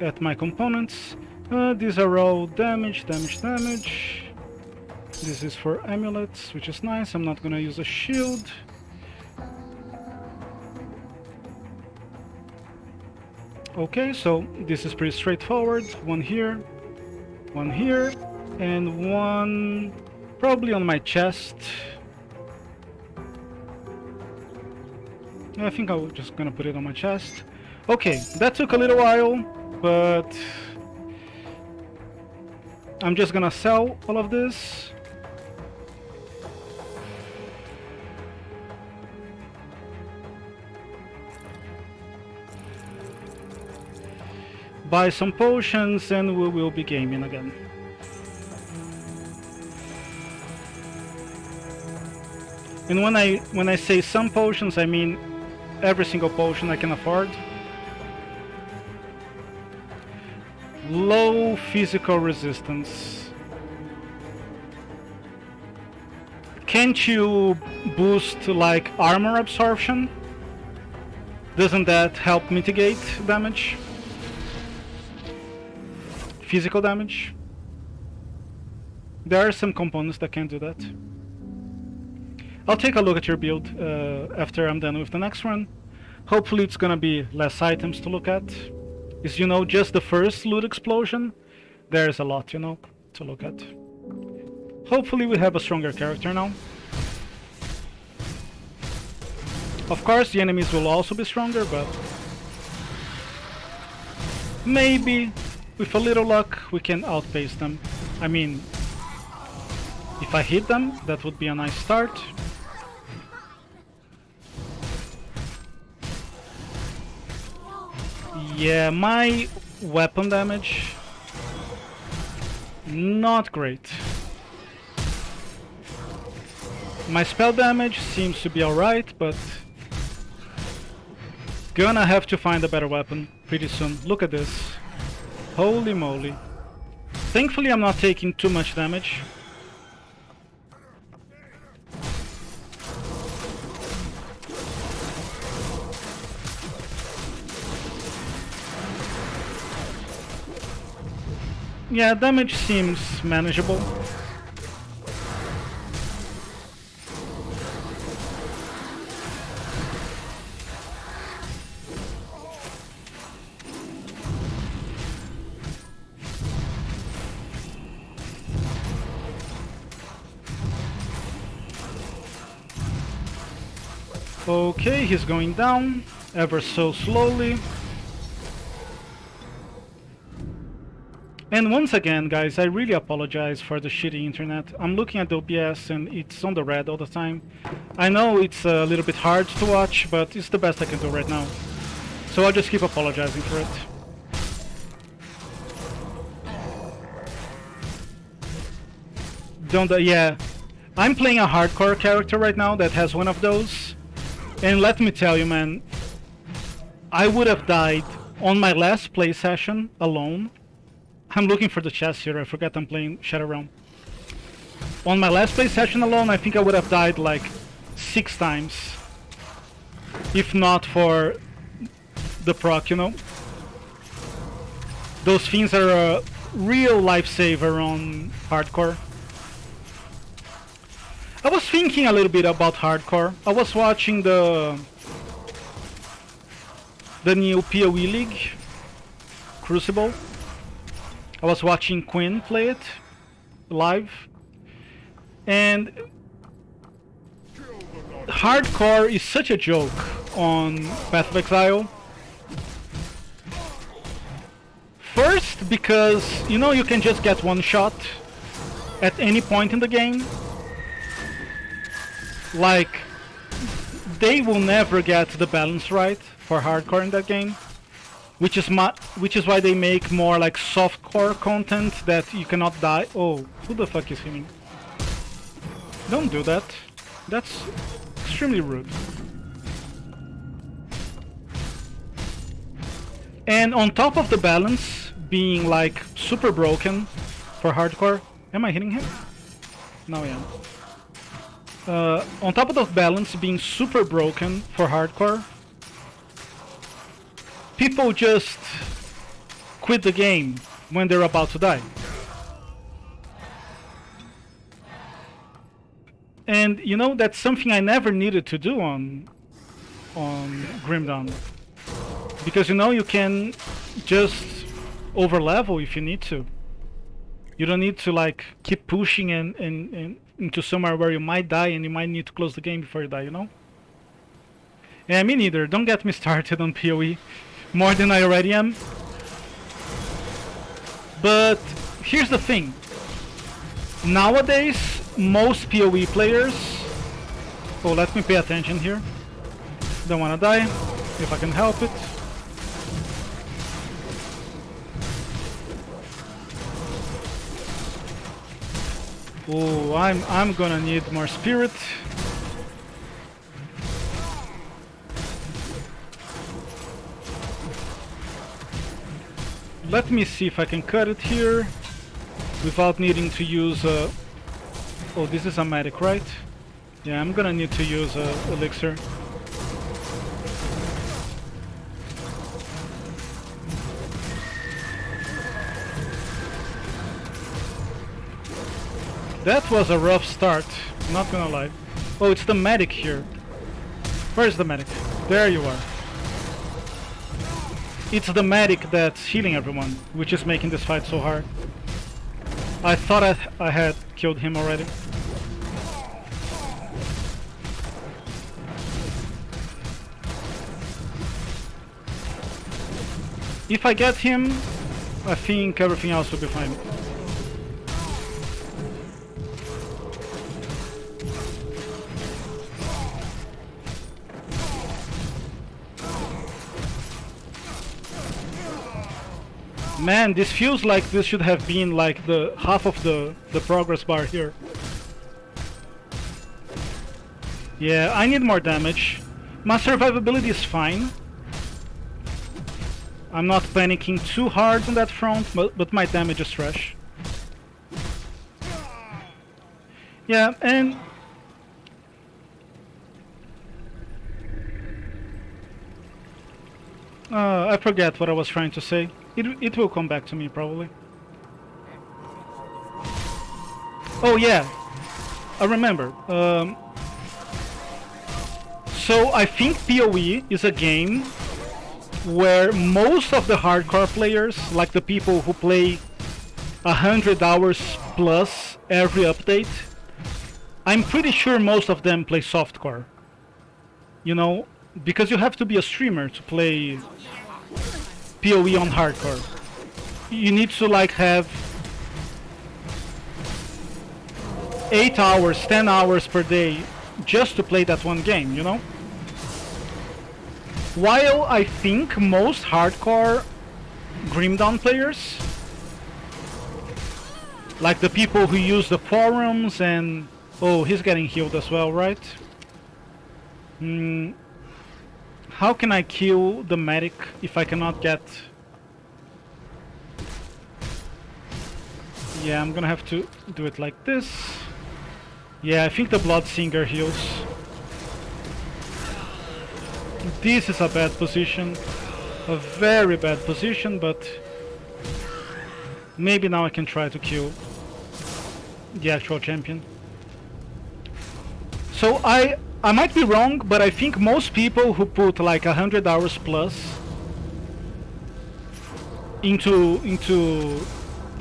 at my components. These are all damage. This is for amulets, which is nice. I'm not gonna use a shield. Okay, so this is pretty straightforward. One here, and one probably on my chest. I think I'm just gonna put it on my chest. Okay, that took a little while, but I'm just gonna sell all of this. buy some potions, and we will be gaming again. And when I say some potions, I mean every single potion I can afford. Low physical resistance. Can't you boost like armor absorption? Doesn't that help mitigate damage? Physical damage? There are some components that can do that. I'll take a look at your build after I'm done with the next one. Hopefully it's gonna be less items to look at. Is, you know, just the first loot explosion. There's a lot, you know, to look at. Hopefully we have a stronger character now. Of course the enemies will also be stronger, but maybe with a little luck we can outpace them. I mean, if I hit them, that would be a nice start. Yeah, my weapon damage, not great. My spell damage seems to be alright, but gonna have to find a better weapon pretty soon. Look at this. Holy moly. Thankfully I'm not taking too much damage. Yeah, damage seems manageable. Okay, he's going down, ever so slowly. And once again, guys, I really apologize for the shitty internet. I'm looking at the OBS and it's on the red all the time. I know it's a little bit hard to watch, but it's the best I can do right now. So I'll just keep apologizing for it. Yeah, I'm playing a hardcore character right now that has one of those. And let me tell you, man, I would have died on my last play session alone. I'm looking for the chest here, I forgot I'm playing Shatteredlite. On my last play session alone, I think I would have died like 6 times. If not for the proc, you know? Those things are a real lifesaver on hardcore. I was thinking a little bit about hardcore. I was watching the new PoE League, Crucible. I was watching Quinn play it live, and hardcore is such a joke on Path of Exile. First, because you know you can just get one shot at any point in the game. Like, they will never get the balance right for hardcore in that game. Which is why they make more like softcore content that you cannot die. Oh, who the fuck is hitting? Don't do that. That's extremely rude. And on top of the balance being like super broken for hardcore. Am I hitting him? No, I am. On top of the balance being super broken for hardcore, people just quit the game when they're about to die. And you know, that's something I never needed to do on Grim Dawn. Because you know, you can just overlevel if you need to. You don't need to like keep pushing and into somewhere where you might die and you might need to close the game before you die, you know? Yeah, me neither. Don't get me started on PoE. More than I already am. But here's the thing. Nowadays, most PoE players... Oh, let me pay attention here. Don't wanna die, if I can help it. Oh, I'm gonna need more spirit. Let me see if I can cut it here without needing to use oh, this is a medic, right? Yeah, I'm gonna need to use elixir. That was a rough start, not gonna lie. Oh, it's the medic here. Where's the medic? There you are. It's the medic that's healing everyone, which is making this fight so hard. I thought I had killed him already. If I get him, I think everything else will be fine. Man, this feels like this should have been like the half of the progress bar here. Yeah, I need more damage. My survivability is fine. I'm not panicking too hard on that front, but my damage is trash. Yeah, and I forget what I was trying to say. It will come back to me probably. Oh yeah, I remember. So I think PoE is a game where most of the hardcore players, like the people who play 100 hours plus every update, I'm pretty sure most of them play softcore. You know, because you have to be a streamer to play PoE on hardcore. You need to like have 8 hours, 10 hours per day just to play that one game, you know? While I think most hardcore Grim Dawn players, like the people who use the forums and... Oh, he's getting healed as well, right? How can I kill the medic if I cannot get... Yeah, I'm gonna have to do it like this. Yeah, I think the Bloodsinger heals. This is a bad position. A very bad position, but... Maybe now I can try to kill the actual champion. So I might be wrong, but I think most people who put like 100 hours plus into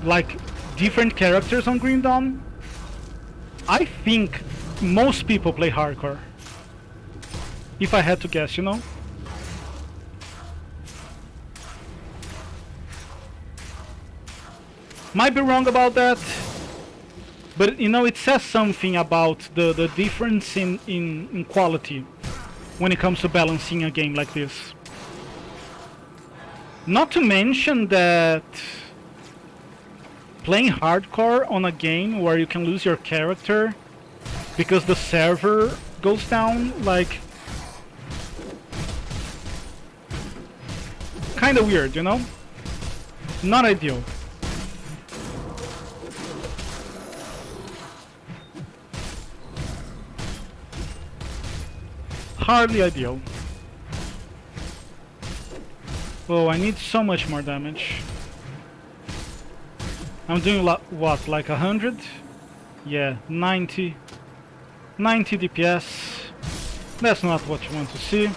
like different characters on Green Dawn, I think most people play hardcore. If I had to guess, you know? Might be wrong about that. But you know, it says something about the difference in quality when it comes to balancing a game like this. Not to mention that playing hardcore on a game where you can lose your character because the server goes down, like... Kinda weird, you know? Not ideal. Hardly ideal. Oh, I need so much more damage. I'm doing what, like 100? Yeah, 90 DPS. That's not what you want to see.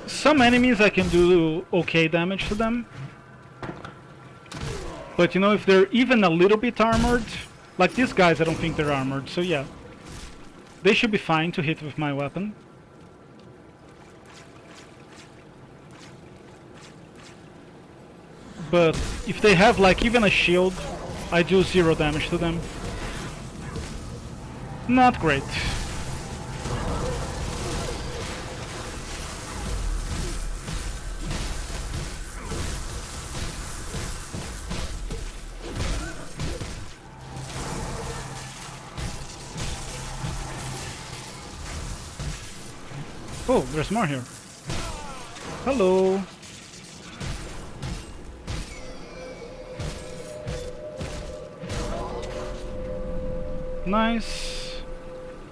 Some enemies I can do okay damage to them, but you know, if they're even a little bit armored, like these guys I don't think they're armored, so yeah, they should be fine to hit with my weapon. But if they have like even a shield, I do 0 damage to them. Not great. Oh, there's more here. Hello. Nice.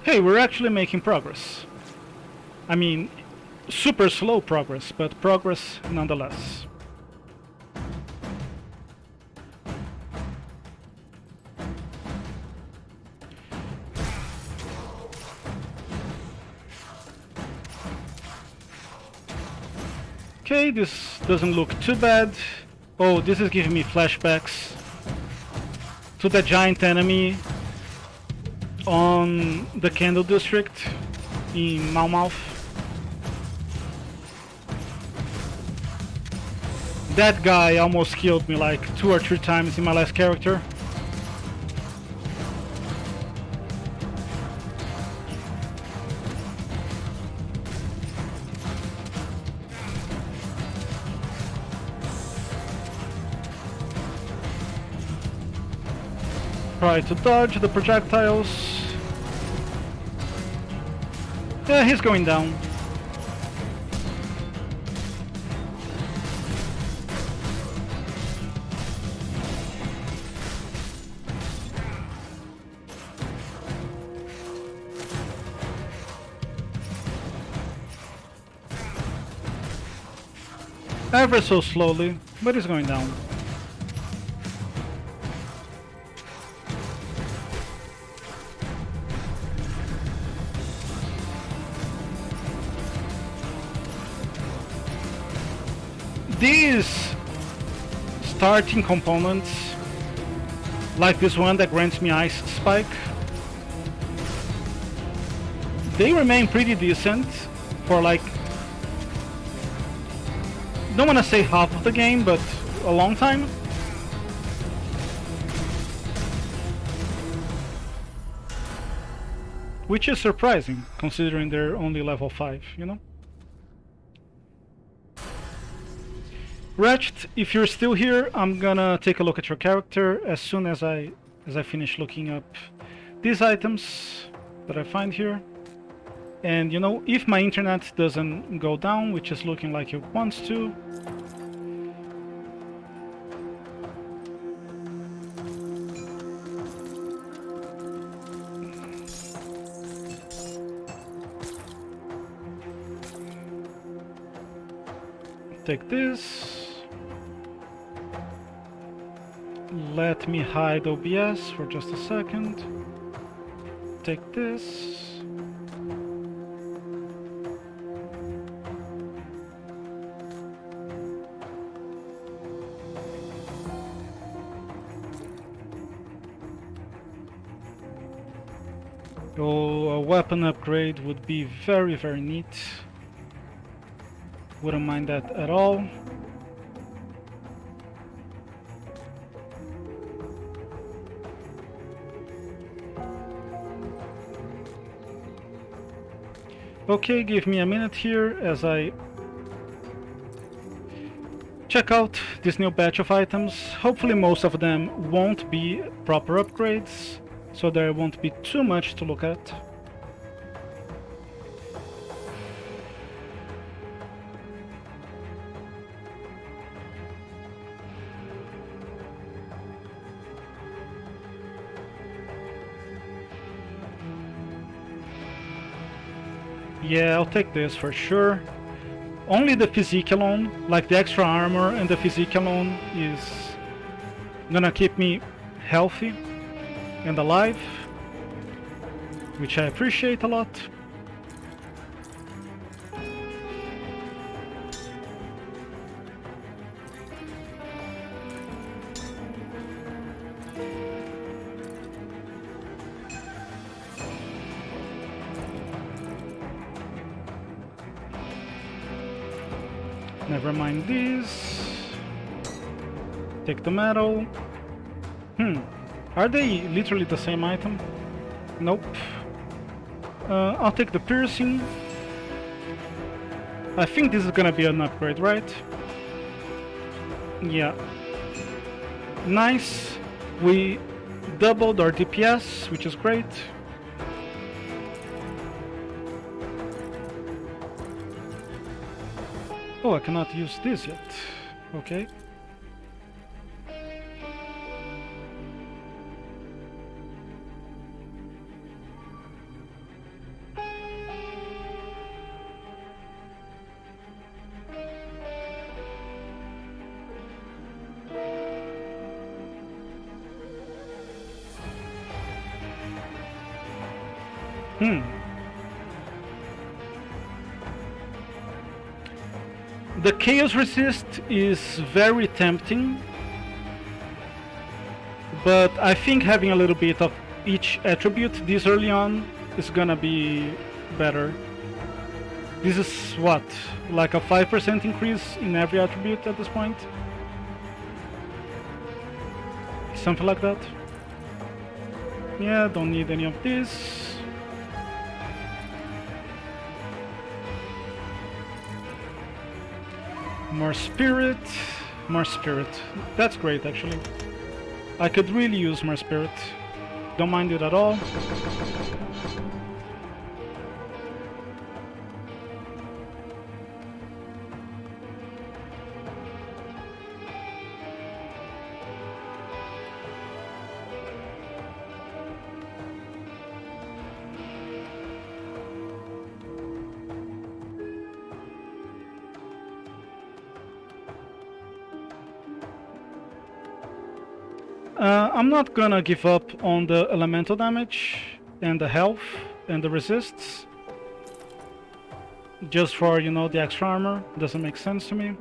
Hey, we're actually making progress. I mean, super slow progress, but progress nonetheless. Okay, this doesn't look too bad. Oh, this is giving me flashbacks to the giant enemy on the Candle District in Malmouth. That guy almost killed me like 2 or 3 times in my last character. Try to dodge the projectiles. Yeah, he's going down. Ever so slowly, but he's going down. These starting components, like this one that grants me Ice Spike, they remain pretty decent for like, don't want to say half of the game, but a long time. Which is surprising, considering they're only level 5, you know? Ratchet, if you're still here, I'm gonna take a look at your character as soon as I finish looking up these items that I find here. And you know, if my internet doesn't go down, which is looking like it wants to, take this. Let me hide OBS for just a second. Take this. Oh, a weapon upgrade would be very, very neat. Wouldn't mind that at all. Okay, give me a minute here as I check out this new batch of items. Hopefully most of them won't be proper upgrades, so there won't be too much to look at. Yeah, I'll take this for sure. Only the physique alone, like the extra armor and the physique alone, is gonna keep me healthy and alive, which I appreciate a lot. Never mind these. Take the metal. Are they literally the same item? Nope. I'll take the piercing. I think this is gonna be an upgrade, right? Yeah. Nice. We doubled our DPS, which is great. Oh, I cannot use this yet. Okay. The Chaos Resist is very tempting, but I think having a little bit of each attribute this early on is gonna be better. This is what? Like a 5% increase in every attribute at this point? Something like that. Yeah, don't need any of this. More spirit. More spirit. That's great, actually. I could really use more spirit. Don't mind it at all. I'm not gonna give up on the elemental damage and the health and the resists. Just for, you know, the extra armor. Doesn't make sense to me.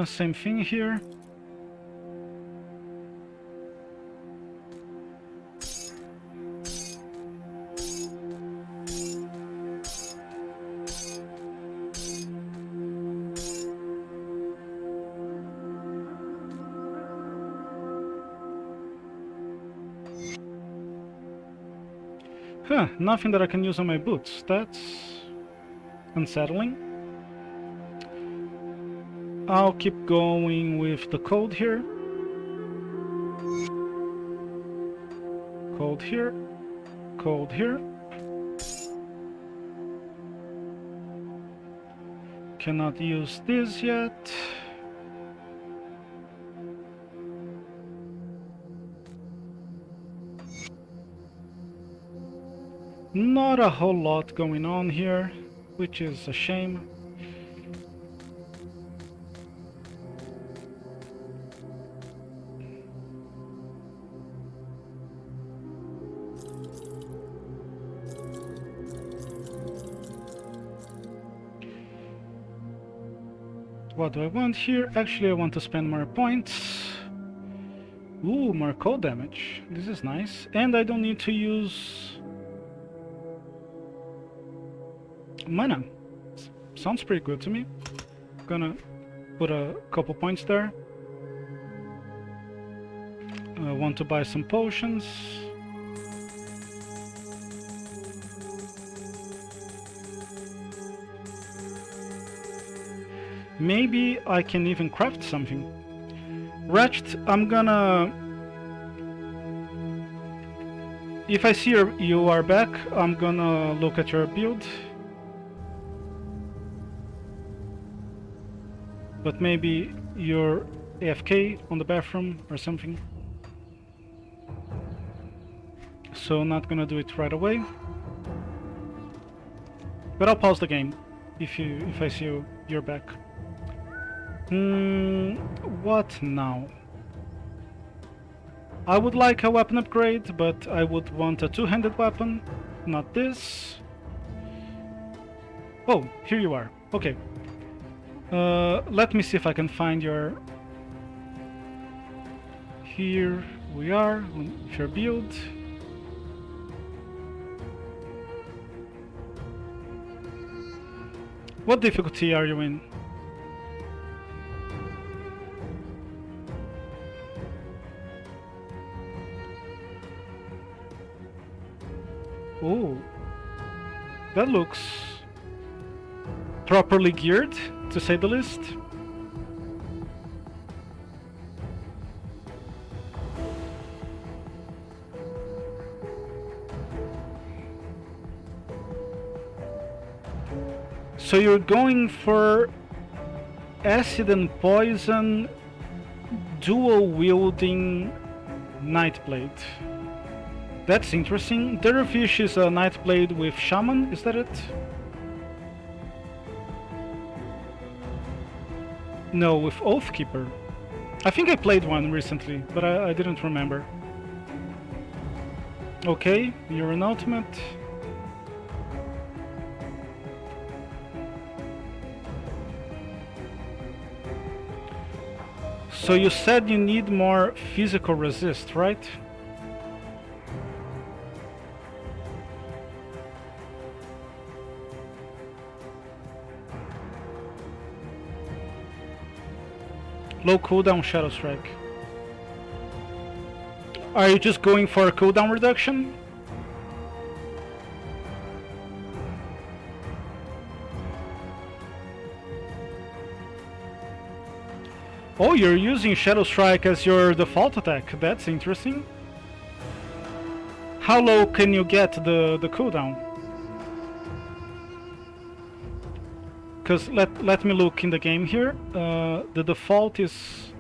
Same thing here. Huh, nothing that I can use on my boots. That's unsettling. I'll keep going with the cold here. Cold here. Cold here. Cannot use this yet. Not a whole lot going on here, which is a shame. What do I want here? Actually, I want to spend more points. Ooh, more cold damage. This is nice. And I don't need to use mana. Sounds pretty good to me. Gonna put a couple points there. I want to buy some potions. Maybe I can even craft something. Ratchet, I'm gonna... If I see you are back, I'm gonna look at your build. But maybe you're AFK on the bathroom or something. So not gonna do it right away. But I'll pause the game if I see you're back. What now? I would like a weapon upgrade, but I would want a two-handed weapon, not this. Oh, here you are. Okay. Let me see if I can find your... Here we are, with your build. What difficulty are you in? Oh, that looks properly geared, to say the least. So you're going for acid and poison, dual wielding nightblade. That's interesting. Dervish is a nightblade with shaman, is that it? No, with Oathkeeper. I think I played one recently, but I didn't remember. Okay, you're an ultimate. So you said you need more physical resist, right? Low cooldown Shadow Strike. Are you just going for a cooldown reduction? Oh, you're using Shadow Strike as your default attack. That's interesting. How low can you get the cooldown? Because let me look in the game here. The default is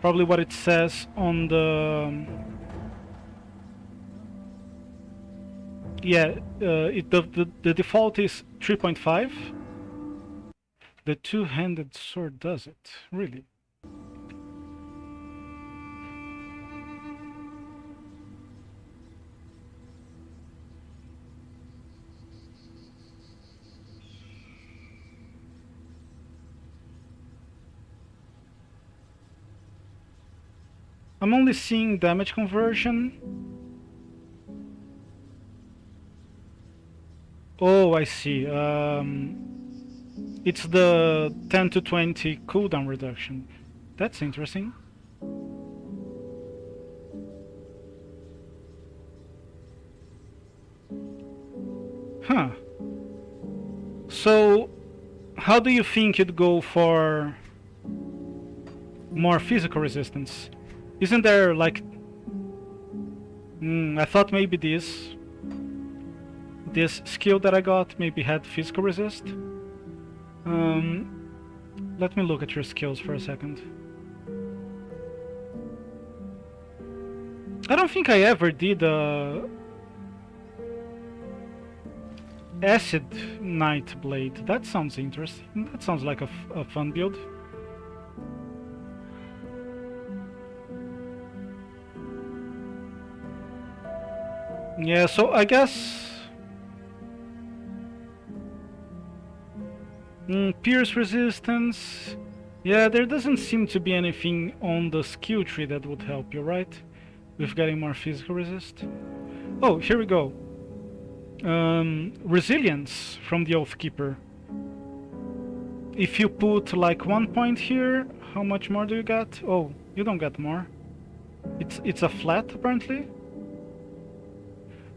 probably what it says on the... Yeah, the default is 3.5. The two-handed sword does it, really. I'm only seeing damage conversion. Oh, I see. It's the 10 to 20 cooldown reduction. That's interesting. Huh. So, how do you think you'd go for more physical resistance? Isn't there like... I thought maybe this skill that I got maybe had physical resist. Let me look at your skills for a second. I don't think I ever did acid nightblade. That sounds interesting. That sounds like a fun build. Yeah, so I guess... pierce resistance... Yeah, there doesn't seem to be anything on the skill tree that would help you, right? With getting more physical resist. Oh, here we go. Resilience from the Oathkeeper. If you put like 1 point here, how much more do you get? Oh, you don't get more. It's a flat apparently.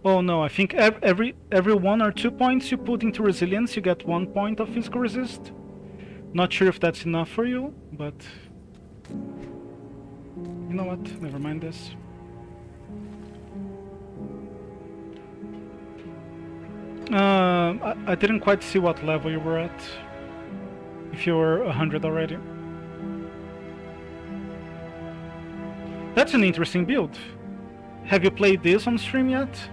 Oh no, I think every 1 or 2 points you put into resilience, you get 1 point of physical resist. Not sure if that's enough for you, but you know what? Never mind this. I didn't quite see what level you were at. If you were 100 already. That's an interesting build. Have you played this on stream yet?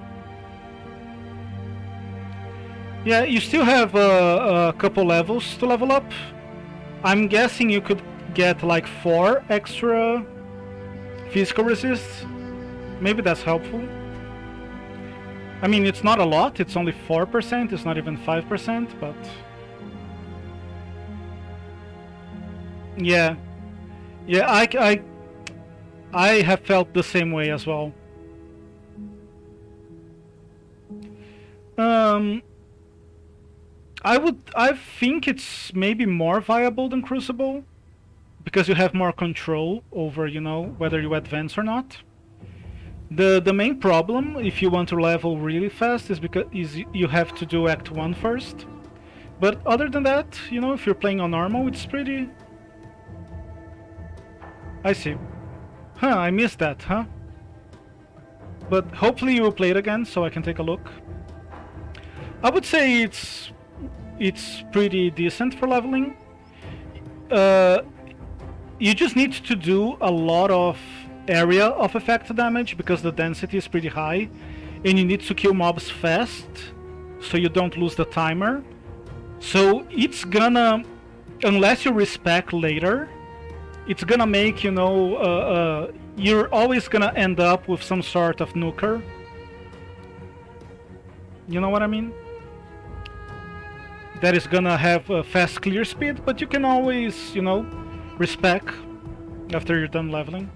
Yeah, you still have a couple levels to level up. I'm guessing you could get like 4 extra physical resists. Maybe that's helpful. I mean, it's not a lot, it's only 4%, it's not even 5%, but... Yeah. Yeah, I have felt the same way as well. I think it's maybe more viable than Crucible because you have more control over, whether you advance or not. The main problem if you want to level really fast is because you have to do Act 1 first. But other than that, if you're playing on normal, it's pretty... I see. Huh, I missed that, huh? But hopefully you will play it again so I can take a look. I would say it's pretty decent for leveling. You just need to do a lot of area of effect damage because the density is pretty high, and you need to kill mobs fast so you don't lose the timer. So it's gonna, unless you respec later, it's gonna make, you're always gonna end up with some sort of nuker. You know what I mean? That is gonna have a fast clear speed, but you can always, respec after you're done leveling.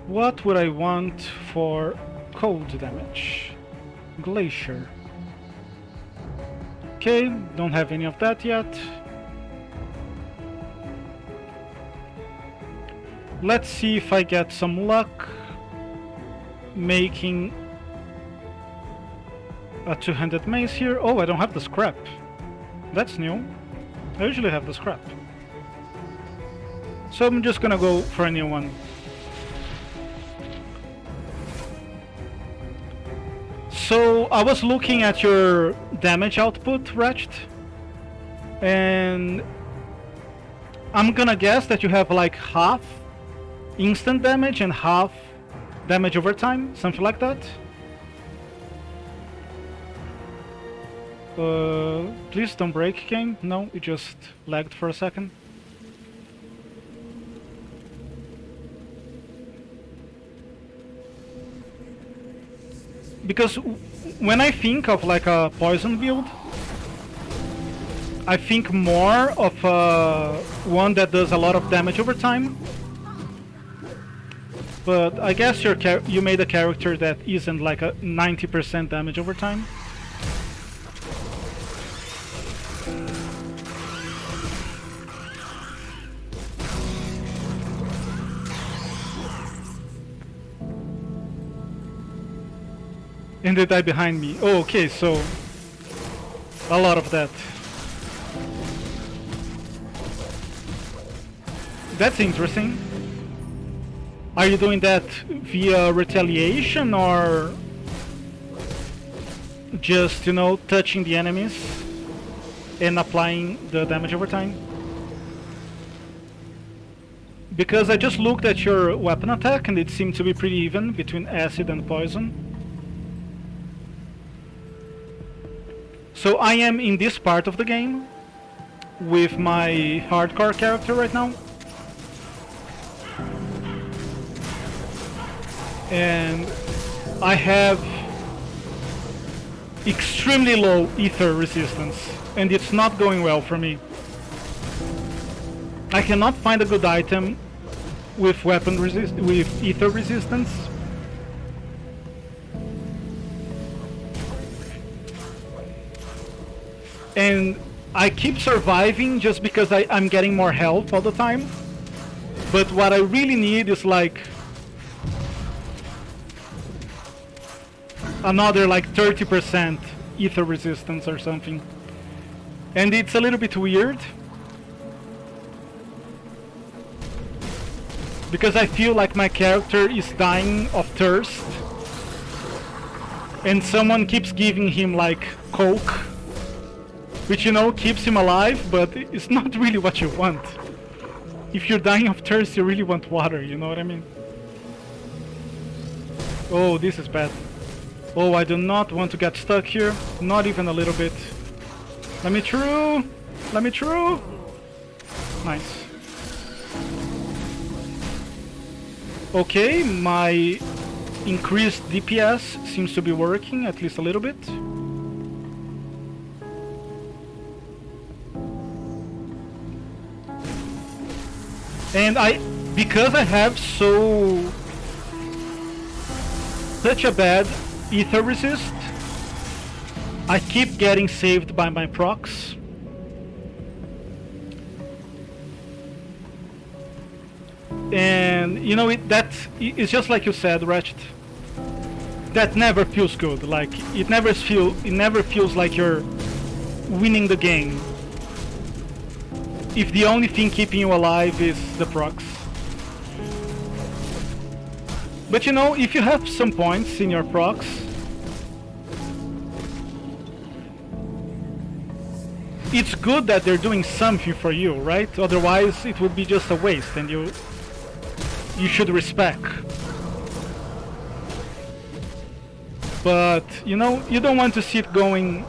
What would I want for cold damage? Glacier. Okay, don't have any of that yet. Let's see if I get some luck making a two-handed mace here. Oh, I don't have the scrap. That's new. I usually have the scrap. So I'm just gonna go for a new one. So I was looking at your damage output, Wretched, and I'm gonna guess that you have like half instant damage and half damage over time, something like that. Please don't break, game. No, it just lagged for a second. Because when I think of like a poison build, I think more of one that does a lot of damage over time. But I guess you made a character that isn't like a 90% damage over time. And they die behind me. Oh, okay, so a lot of that. That's interesting. Are you doing that via retaliation or just, touching the enemies and applying the damage over time? Because I just looked at your weapon attack and it seemed to be pretty even between acid and poison. So I am in this part of the game with my hardcore character right now. And I have extremely low ether resistance, and it's not going well for me. I cannot find a good item with with ether resistance. And I keep surviving just because I'm getting more health all the time. But what I really need is like another like 30% ether resistance or something. And it's a little bit weird because I feel like my character is dying of thirst and someone keeps giving him like coke, which keeps him alive, but it's not really what you want. If you're dying of thirst, you really want water, you know what I mean? Oh, this is bad. Oh, I do not want to get stuck here. Not even a little bit. Let me through! Let me through! Nice. Okay, my increased DPS seems to be working, at least a little bit. And because I have such a bad ether resist, I keep getting saved by my procs. And you know, it's just like you said, Ratchet. That never feels good. Like it never feels like you're winning the game if the only thing keeping you alive is the procs. But you know, if you have some points in your procs, it's good that they're doing something for you, right? Otherwise it would be just a waste, and you should respect. But you know, you don't want to see it going.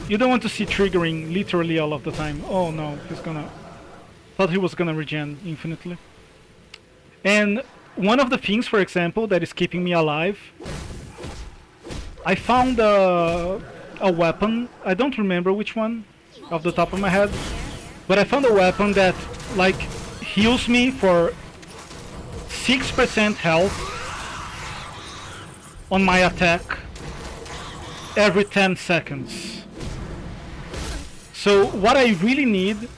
You don't want to see triggering literally all of the time. Oh no, he's gonna... Thought he was gonna regen infinitely. And one of the things, for example, that is keeping me alive, I found a weapon. I don't remember which one off the top of my head, but I found a weapon that like heals me for 6% health on my attack every 10 seconds. So what I really need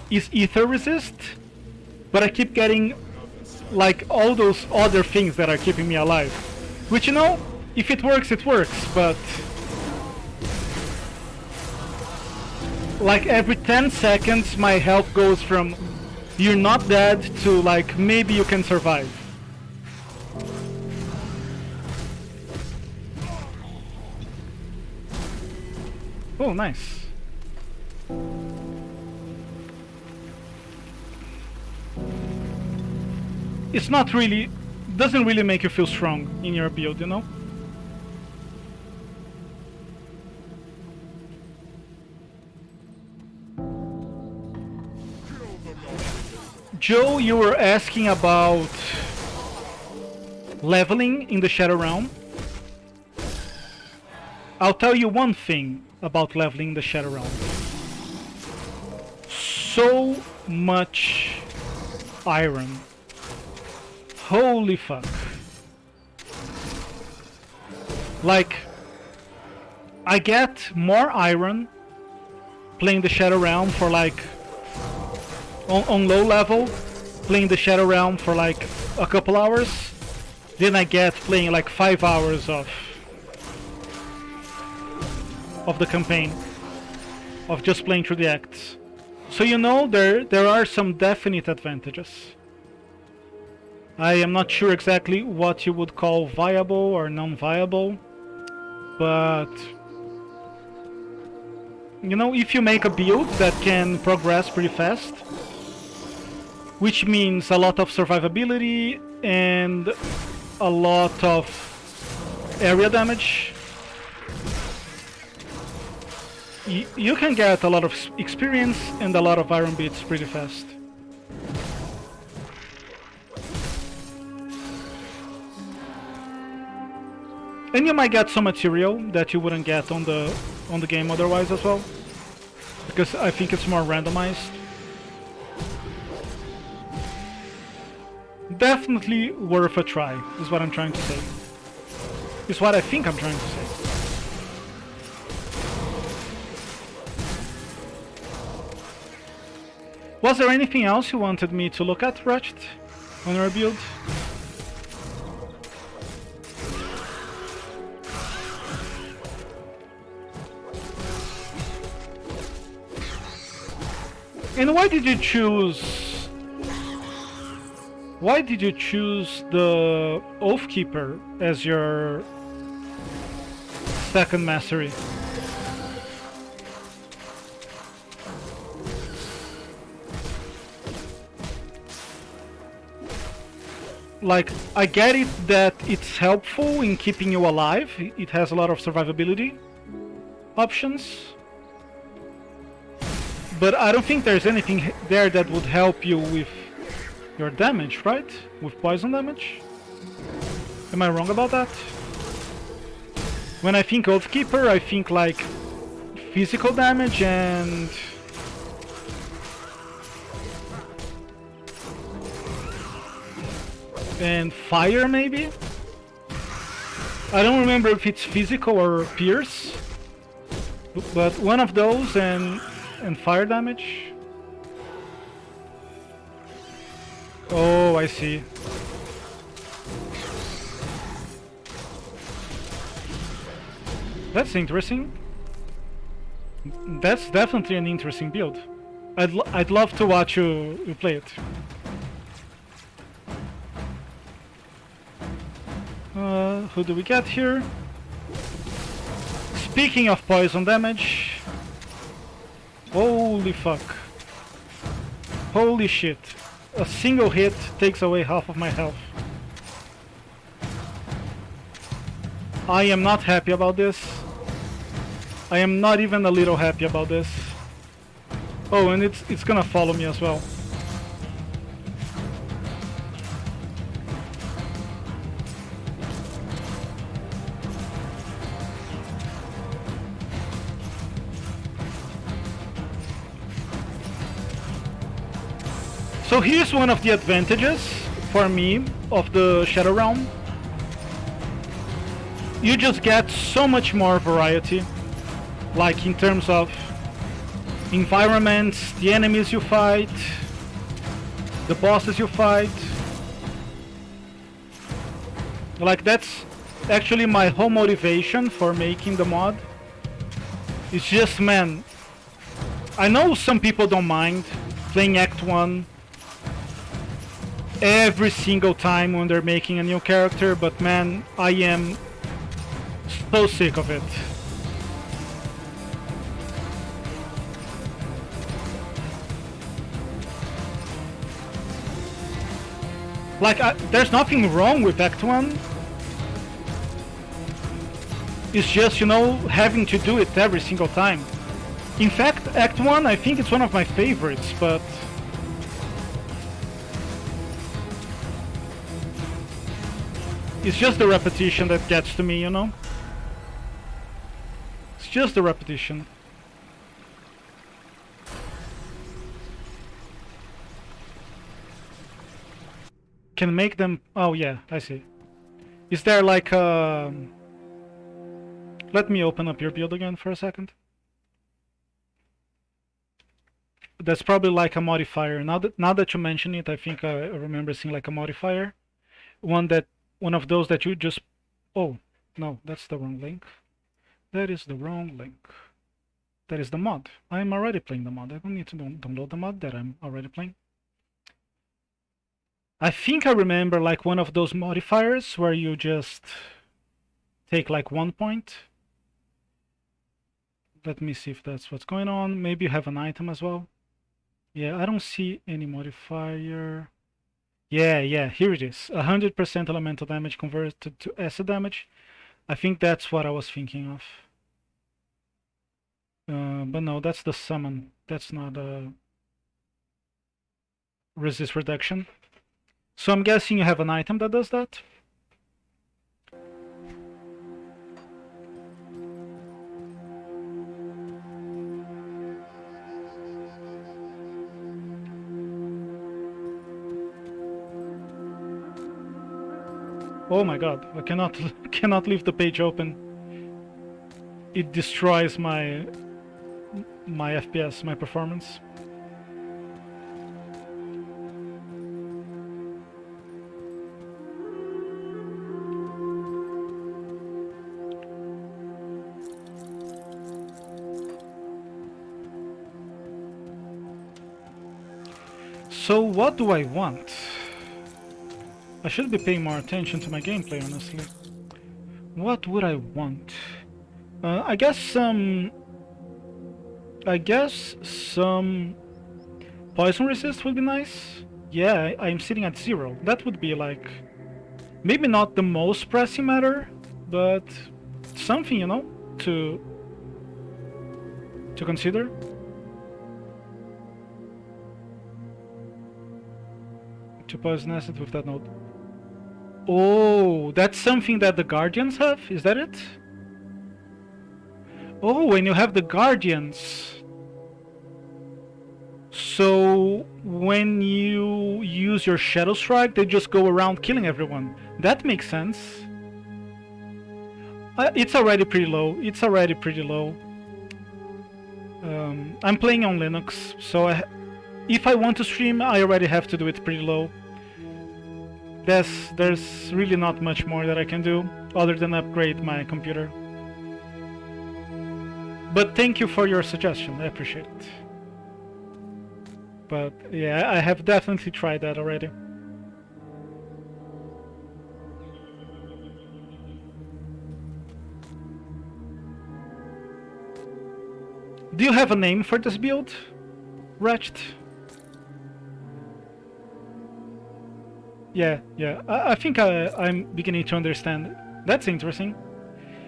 is ether resist, but I keep getting like all those other things that are keeping me alive. Which, you know, if it works, it works, but like every 10 seconds my health goes from you're not dead to like maybe you can survive. Oh, nice. It's not really, doesn't really make you feel strong in your build, you know? Joe, you were asking about leveling in the Shadow Realm. I'll tell you one thing about leveling in the Shadow Realm. So much iron. Holy fuck. Like, I get more iron playing the Shadow Realm for like on low level, playing the Shadow Realm for like a couple hours, then I get playing like 5 hours of the campaign, of just playing through the acts. So you know, there are some definite advantages. I am not sure exactly what you would call viable or non-viable, but you know, if you make a build that can progress pretty fast, which means a lot of survivability and a lot of area damage, you can get a lot of experience and a lot of iron bits pretty fast. And you might get some material that you wouldn't get on the game otherwise as well, because I think it's more randomized. Definitely worth a try, is what I'm trying to say. Is what I think I'm trying to say. Was there anything else you wanted me to look at, Ratchet, on your build? And why did you choose the Oathkeeper as your second mastery? Like, I get it that it's helpful in keeping you alive. It has a lot of survivability options. But I don't think there's anything there that would help you with your damage, right? With poison damage? Am I wrong about that? When I think Oathkeeper, I think like physical damage and and fire maybe? I don't remember if it's physical or pierce, but one of those and fire damage. Oh, I see. That's interesting. That's definitely an interesting build. I'd love to watch you play it. Who do we get here? Speaking of poison damage... Holy fuck. Holy shit. A single hit takes away half of my health. I am not happy about this. I am not even a little happy about this. Oh, and it's gonna follow me as well. So here's one of the advantages for me of the Shadow Realm. You just get so much more variety, like in terms of environments, the enemies you fight, the bosses you fight. Like that's actually my whole motivation for making the mod. It's just, man, I know some people don't mind playing Act 1 every single time when they're making a new character, but man, I am so sick of it. Like, there's nothing wrong with Act 1. It's just, you know, having to do it every single time. In fact, Act 1, I think it's one of my favorites, but... it's just the repetition that gets to me, you know? It's just the repetition. Can make them... oh yeah, I see. Is there like a... let me open up your build again for a second. That's probably like a modifier. Now that you mention it, I think I remember seeing like a modifier. One of those that you just... oh, no, that's the wrong link. That is the wrong link. That is the mod. I'm already playing the mod. I don't need to download the mod that I'm already playing. I think I remember like one of those modifiers where you just take like 1 point. Let me see if that's what's going on. Maybe you have an item as well. Yeah, I don't see any modifier. Yeah, here it is. 100% elemental damage converted to acid damage. I think that's what I was thinking of. But no, that's the summon. That's not a resist reduction. So I'm guessing you have an item that does that. Oh my god, I cannot leave the page open. It destroys my FPS, my performance. So what do I want? I should be paying more attention to my gameplay, honestly. What would I want? I guess some poison resist would be nice. Yeah, I'm sitting at 0. That would be like maybe not the most pressing matter, but something, you know, to consider. To poison acid with that node. Oh, that's something that the Guardians have? Is that it? Oh, when you have the Guardians. So, when you use your Shadow Strike, they just go around killing everyone. That makes sense. It's already pretty low. It's already pretty low. I'm playing on Linux, so if I want to stream, I already have to do it pretty low. There's really not much more that I can do other than upgrade my computer. But thank you for your suggestion, I appreciate it. But yeah, I have definitely tried that already. Do you have a name for this build, Wretched? Yeah, I think I'm beginning to understand. That's interesting.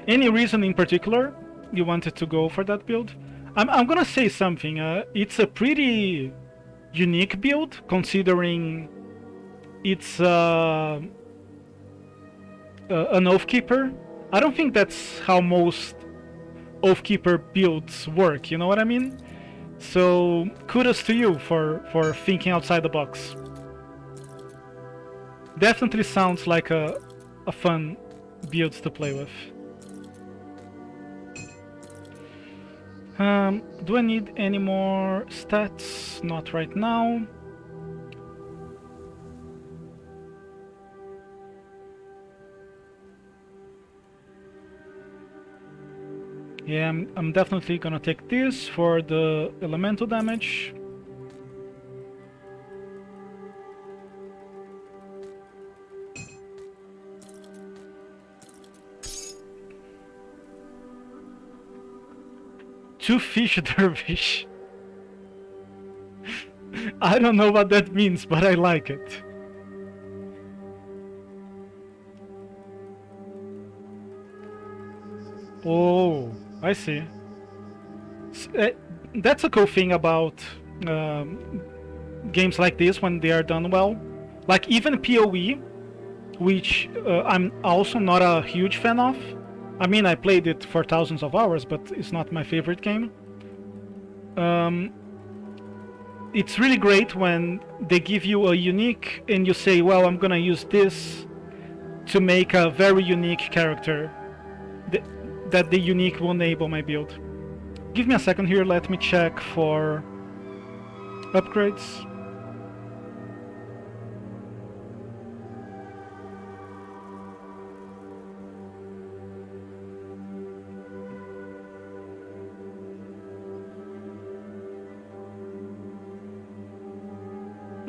Any reason in particular you wanted to go for that build? I'm gonna say something. It's a pretty unique build, considering it's an Oathkeeper. I don't think that's how most Oathkeeper builds work, you know what I mean? So kudos to you for thinking outside the box. Definitely sounds like a fun build to play with. Do I need any more stats? Not right now. Yeah, I'm definitely gonna take this for the elemental damage. Two fish dervish. I don't know what that means, but I like it. Oh, I see. That's a cool thing about games like this when they are done well. Like even PoE, which I'm also not a huge fan of. I mean, I played it for thousands of hours, but it's not my favorite game. It's really great when they give you a unique and you say, well, I'm gonna use this to make a very unique character. That the unique will enable my build. Give me a second here, let me check for upgrades.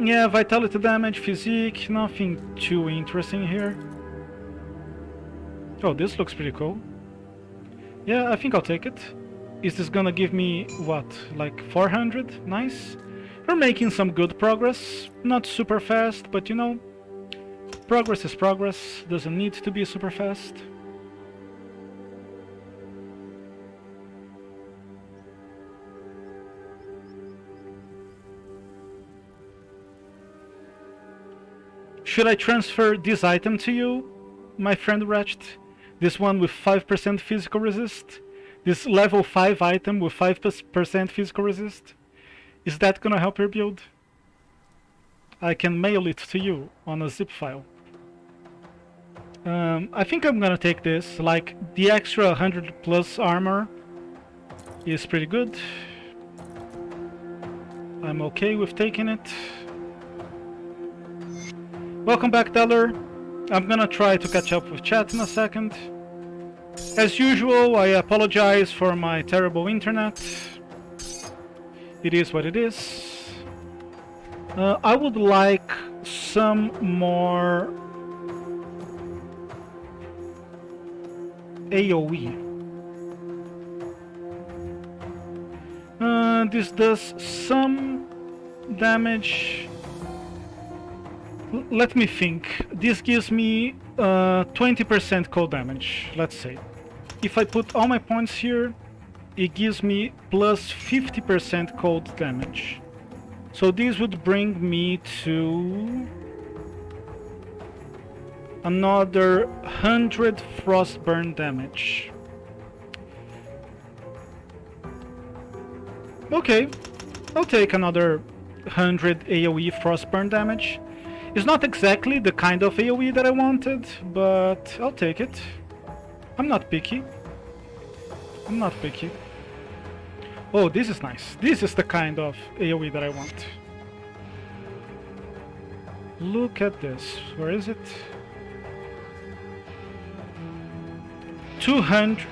Yeah, vitality damage, physique, nothing too interesting here. Oh, this looks pretty cool. Yeah, I think I'll take it. Is this gonna give me, what, like 400? Nice. We're making some good progress. Not super fast, but you know, progress is progress. Doesn't need to be super fast. Should I transfer this item to you, my friend Wretched? This one with 5% physical resist? This level 5 item with 5% physical resist? Is that gonna help your build? I can mail it to you on a zip file. I think I'm gonna take this. Like, the extra 100 plus armor is pretty good. I'm okay with taking it. Welcome back, Teller. I'm gonna try to catch up with chat in a second. As usual, I apologize for my terrible internet. It is what it is. I would like some more AoE. This does some damage. Let me think. This gives me 20% cold damage, let's say. If I put all my points here, it gives me plus 50% cold damage. So this would bring me to another 100 frostburn damage. Okay, I'll take another 200 AoE frostburn damage. It's not exactly the kind of AoE that I wanted, but I'll take it. I'm not picky. I'm not picky. Oh, this is nice. This is the kind of AoE that I want. Look at this. Where is it? 200...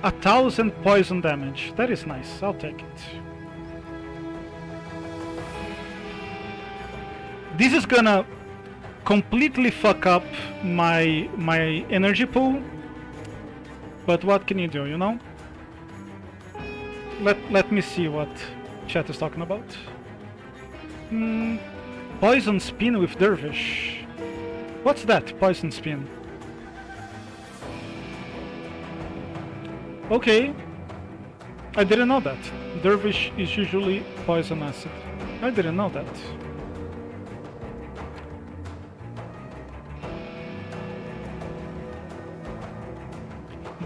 1000 poison damage. That is nice. I'll take it. This is gonna completely fuck up my energy pool. But what can you do, you know? Let me see what chat is talking about. Poison spin with Dervish. What's that? Poison spin. Okay. I didn't know that. Dervish is usually poison acid. I didn't know that.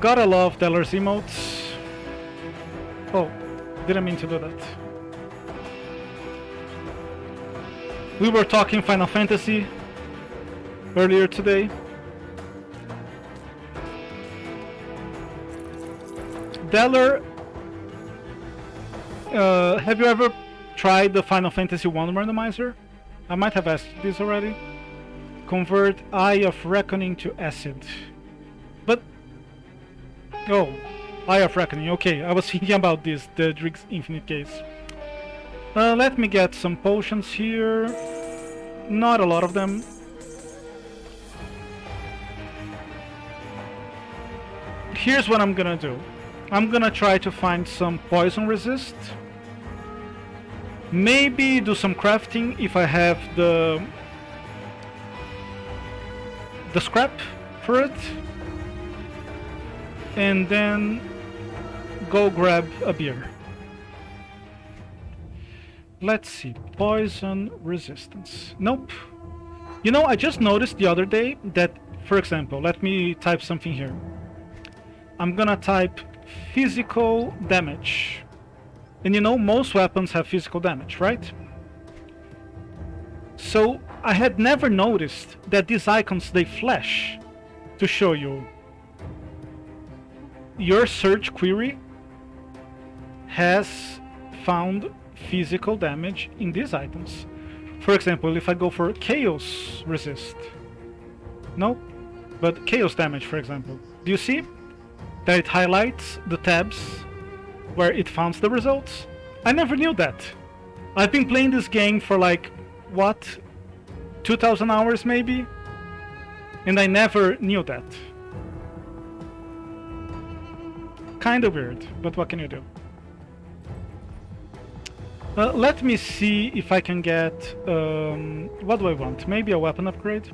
Gotta love Dellar's emotes. Oh, didn't mean to do that. We were talking Final Fantasy earlier today. Dellar, have you ever tried the Final Fantasy 1 randomizer? I might have asked this already. Convert Eye of Reckoning to acid. But... oh, Eye of Reckoning, okay, I was thinking about this, the Driggs Infinite case. Let me get some potions here. Not a lot of them. Here's what I'm gonna do. I'm gonna try to find some poison resist. Maybe do some crafting if I have the scrap for it. And then go grab a beer. Let's see, poison resistance. Nope. You know, I just noticed the other day that, for example, let me type something here. I'm gonna type physical damage. And you know, most weapons have physical damage, right? So I had never noticed that these icons, they flash to show you your search query has found physical damage in these items. For example, if I go for chaos resist, no, but chaos damage, for example, do you see that it highlights the tabs where it found the results? I never knew that. I've been playing this game for like, what, 2,000 hours maybe, and I never knew that. Kinda weird, but what can you do? Let me see if I can get... what do I want? Maybe a weapon upgrade?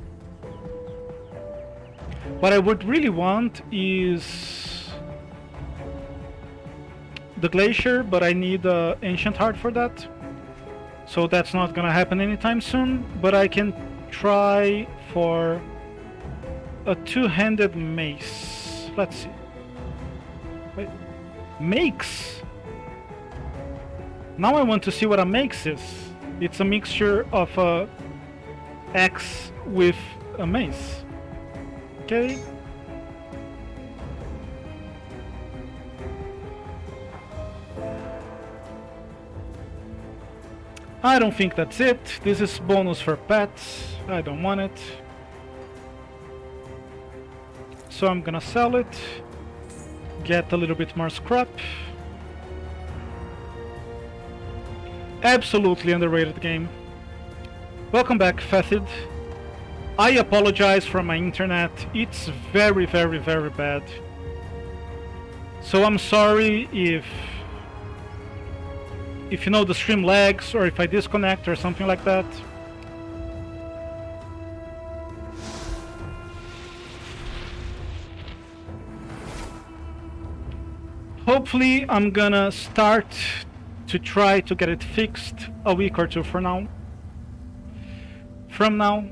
What I would really want is... the Glacier, but I need Ancient Heart for that. So that's not gonna happen anytime soon, but I can try for a two-handed mace. Let's see. Wait. Makes? Now I want to see what a makes is. It's a mixture of a axe with a mace. Okay. I don't think that's it. This is bonus for pets. I don't want it. So I'm gonna sell it. Get a little bit more scrap. Absolutely underrated game. Welcome back, Fethid. I apologize for my internet. It's very, very, very bad. So I'm sorry if you know the stream lags or if I disconnect or something like that. Hopefully I'm gonna start to try to get it fixed a week or two from now.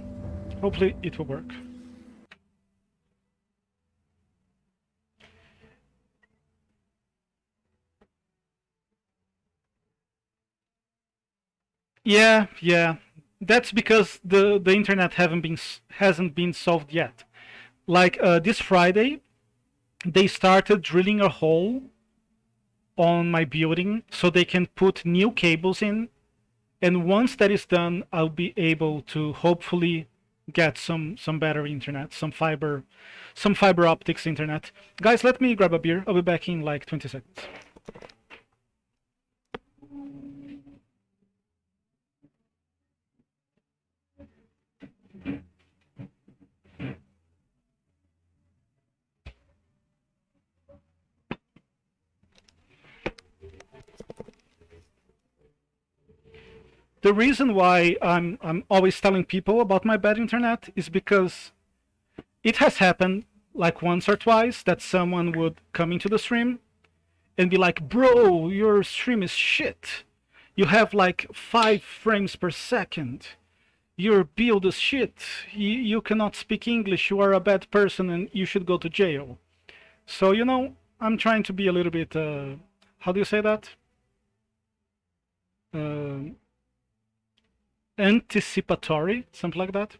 Hopefully it will work. Yeah, yeah. That's because the internet hasn't been solved yet. Like this Friday, they started drilling a hole on my building so they can put new cables in, and once that is done, I'll be able to hopefully get some better internet, some fiber optics internet. Guys, let me grab a beer. I'll be back in like 20 seconds. The reason why I'm always telling people about my bad internet is because it has happened like once or twice that someone would come into the stream and be like, "Bro, your stream is shit. You have like 5 frames per second. Your build is shit. You cannot speak English. You are a bad person and you should go to jail." So I'm trying to be a little bit. How do you say that? Uh, Anticipatory, something like that.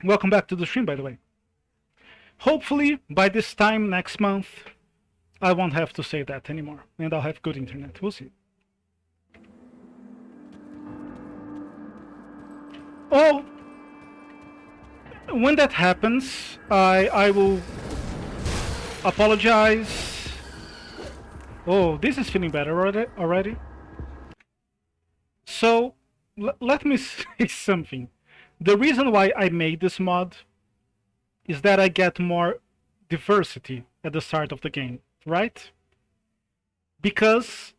Welcome back to the stream, by the way. Hopefully, by this time next month, I won't have to say that anymore, and I'll have good internet. We'll see. Oh, when that happens, I will apologize. Oh, this is feeling better already. So, let me say something. The reason why I made this mod is that I get more diversity at the start of the game, right? Because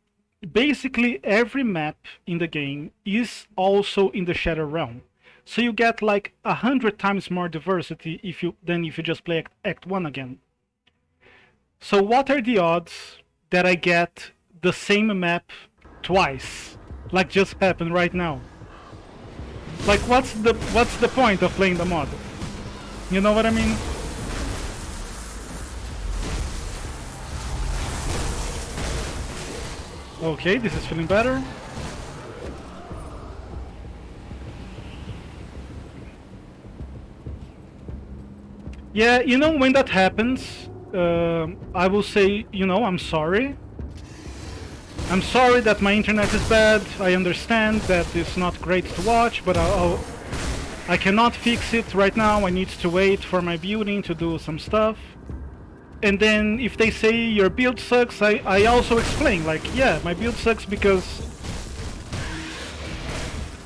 basically every map in the game is also in the Shadow Realm. So you get like 100 times more diversity than if you just play Act 1 again. So what are the odds that I get the same map twice, like just happened right now? Like what's the point of playing the mod? You know what I mean? Okay, this is feeling better. Yeah, when that happens, I will say, I'm sorry. I'm sorry that my internet is bad. I understand that it's not great to watch, but I cannot fix it right now. I need to wait for my building to do some stuff. And then if they say your build sucks, I also explain, like, yeah, my build sucks because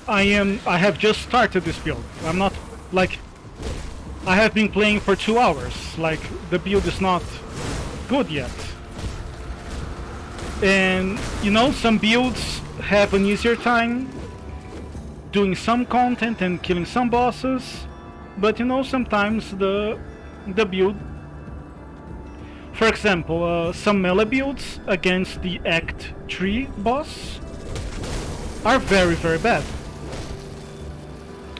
I have just started this build. I'm not, like, I have been playing for 2 hours. Like, the build is not good yet. And, some builds have an easier time doing some content and killing some bosses. But, sometimes the build... For example, some melee builds against the Act 3 boss are very, very bad.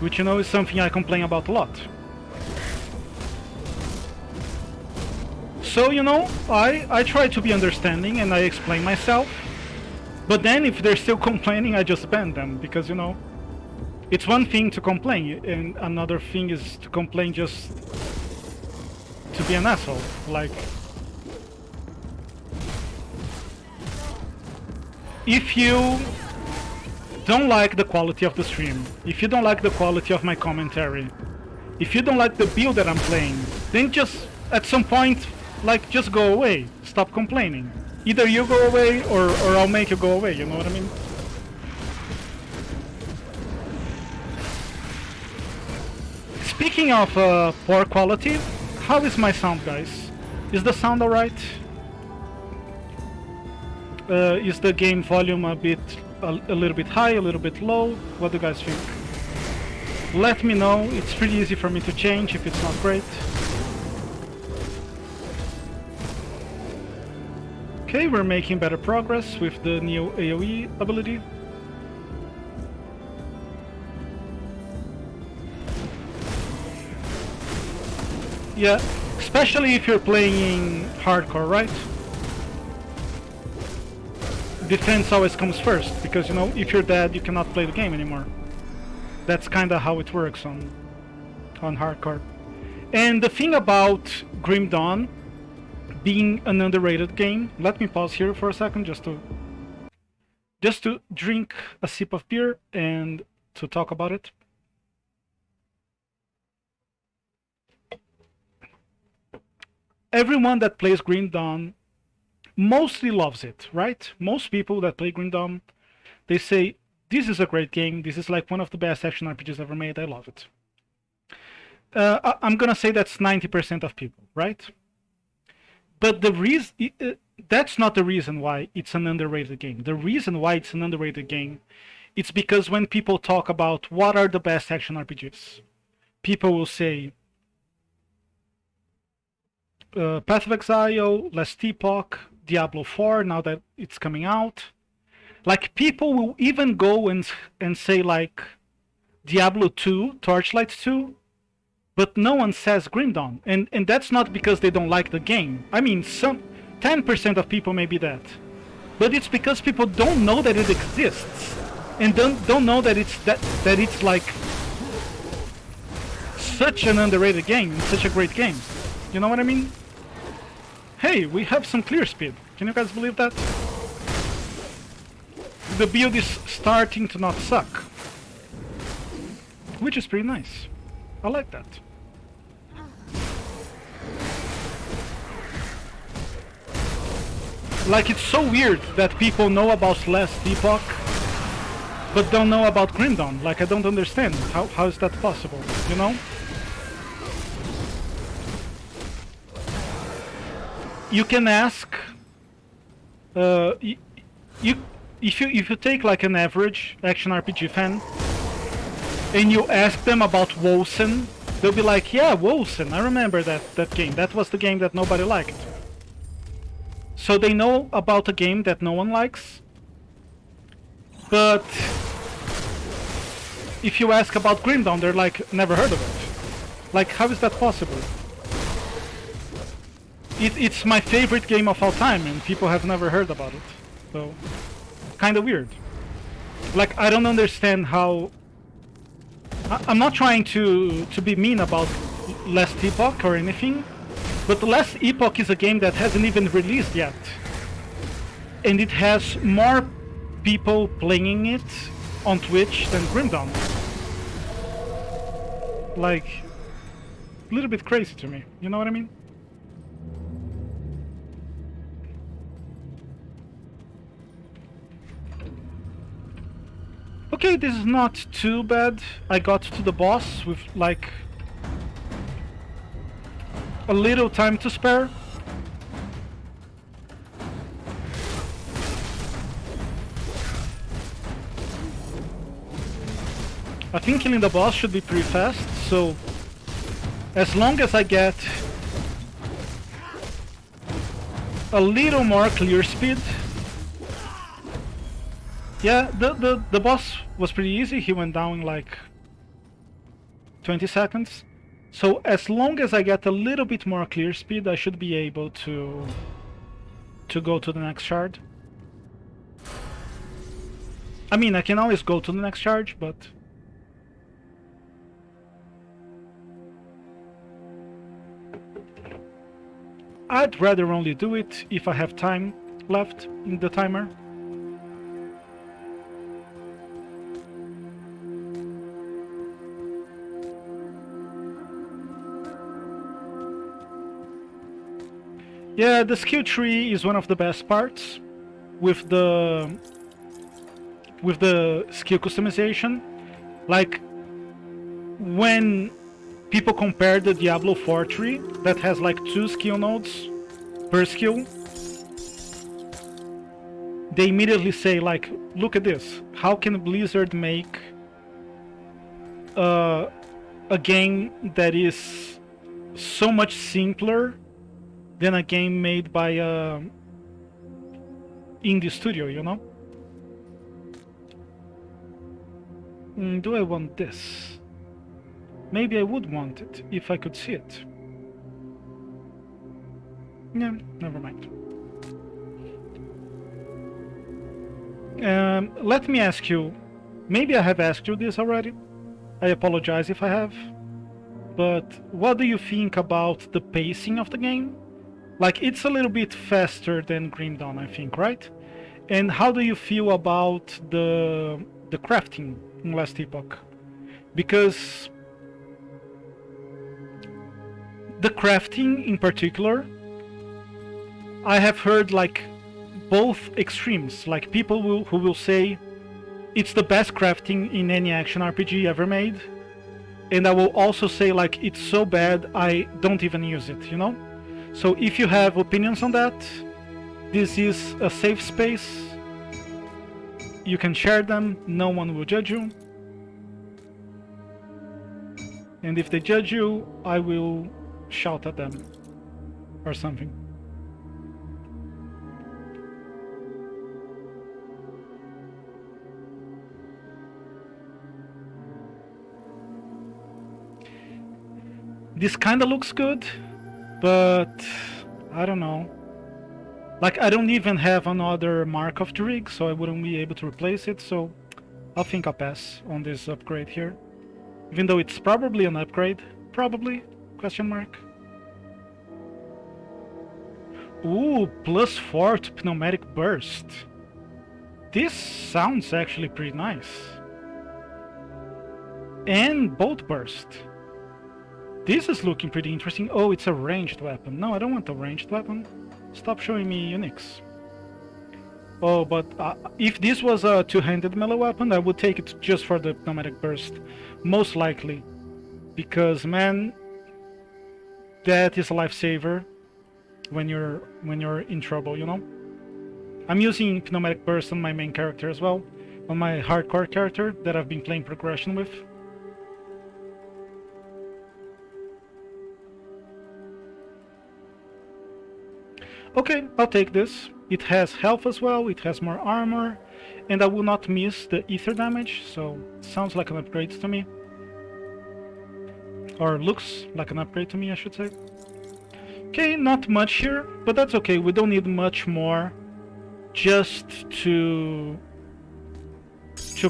Which, is something I complain about a lot. So, I try to be understanding and I explain myself. But then if they're still complaining, I just ban them. Because, it's one thing to complain and another thing is to complain just to be an asshole. Like, if you don't like the quality of the stream, if you don't like the quality of my commentary, if you don't like the build that I'm playing, then just at some point, like, just go away. Stop complaining. Either you go away or I'll make you go away, you know what I mean? Speaking of poor quality, how is my sound, guys? Is the sound alright? Is the game volume a little bit high, a little bit low? What do you guys think? Let me know. It's pretty easy for me to change if it's not great. Okay, we're making better progress with the new AoE ability. Yeah, especially if you're playing hardcore, right? defense always comes first, because you know, if you're dead, you cannot play the game anymore. That's kind of how it works on hardcore. And the thing about Grim Dawn being an underrated game, let me pause here for a second just to drink a sip of beer and to talk about it. Everyone that plays Grim Dawn mostly loves it, right? Most people that play Grim Dawn, they say, this is a great game, this is like one of the best action RPGs ever made, I love it. I'm gonna say that's 90% of people, right? But the reason, that's not the reason why it's an underrated game. The reason why it's an underrated game, it's because when people talk about what are the best action RPGs, people will say Path of Exile, Last Epoch, Diablo 4, now that it's coming out. Like, people will even go and say, like, Diablo 2, Torchlight 2, but no one says Grim Dawn. And that's not because they don't like the game. I mean, 10% of people may be that. But it's because people don't know that it exists. And don't know that it's like such an underrated game, such a great game. You know what I mean? Hey, we have some clear speed. Can you guys believe that? The build is starting to not suck. Which is pretty nice. I like that. Like, it's so weird that people know about Last Epoch, but don't know about Grim Dawn. Like, I don't understand. How is that possible, you know? You can ask... if you take like an average action RPG fan and you ask them about Wolcen, they'll be like, yeah, Wolcen, I remember that game. That was the game that nobody liked. So they know about a game that no one likes, but if you ask about Grim Dawn, they're like, never heard of it. Like, how is that possible? It's my favorite game of all time and people have never heard about it. So, kind of weird. Like, I don't understand how... I'm not trying to be mean about Last Epoch or anything, but the Last Epoch is a game that hasn't even released yet. And it has more people playing it on Twitch than Grim Dawn. Like, a little bit crazy to me, you know what I mean? Okay, this is not too bad. I got to the boss with like a little time to spare. I think killing the boss should be pretty fast, so as long as I get a little more clear speed. Yeah, the boss was pretty easy. He went down in like 20 seconds. So as long as I get a little bit more clear speed, I should be able to go to the next shard. I mean, I can always go to the next shard, but... I'd rather only do it if I have time left in the timer. Yeah, the skill tree is one of the best parts with the skill customization. Like, when people compare the Diablo 4 tree that has like 2 skill nodes per skill, they immediately say like, look at this, how can Blizzard make a game that is so much simpler than a game made by a indie studio, you know? Do I want this? Maybe I would want it if I could see it. Yeah, never mind. Let me ask you, maybe I have asked you this already. I apologize if I have. But what do you think about the pacing of the game? Like, it's a little bit faster than Grim Dawn, I think, right? And how do you feel about the crafting in Last Epoch? Because the crafting in particular, I have heard like both extremes. Like people who will say it's the best crafting in any action RPG ever made, and I will also say like it's so bad I don't even use it, you know? So if you have opinions on that, this is a safe space. You can share them, no one will judge you. And if they judge you, I will shout at them or something. This kinda looks good, but I don't know. Like, I don't even have another mark of the rig, so I wouldn't be able to replace it, so I think I'll pass on this upgrade here. Even though it's probably an upgrade. Probably? Question mark. Ooh, +4 to pneumatic burst. This sounds actually pretty nice. And bolt burst. This is looking pretty interesting. Oh, it's a ranged weapon. No, I don't want a ranged weapon. Stop showing me Unix. Oh, but if this was a two-handed melee weapon, I would take it just for the pneumatic burst. Most likely. Because, man, that is a lifesaver when you're in trouble, you know? I'm using pneumatic burst on my main character as well. On my hardcore character that I've been playing progression with. Okay, I'll take this. It has health as well, it has more armor, and I will not miss the ether damage, so sounds like an upgrade to me. Or looks like an upgrade to me, I should say. Okay, not much here, but that's okay, we don't need much more just to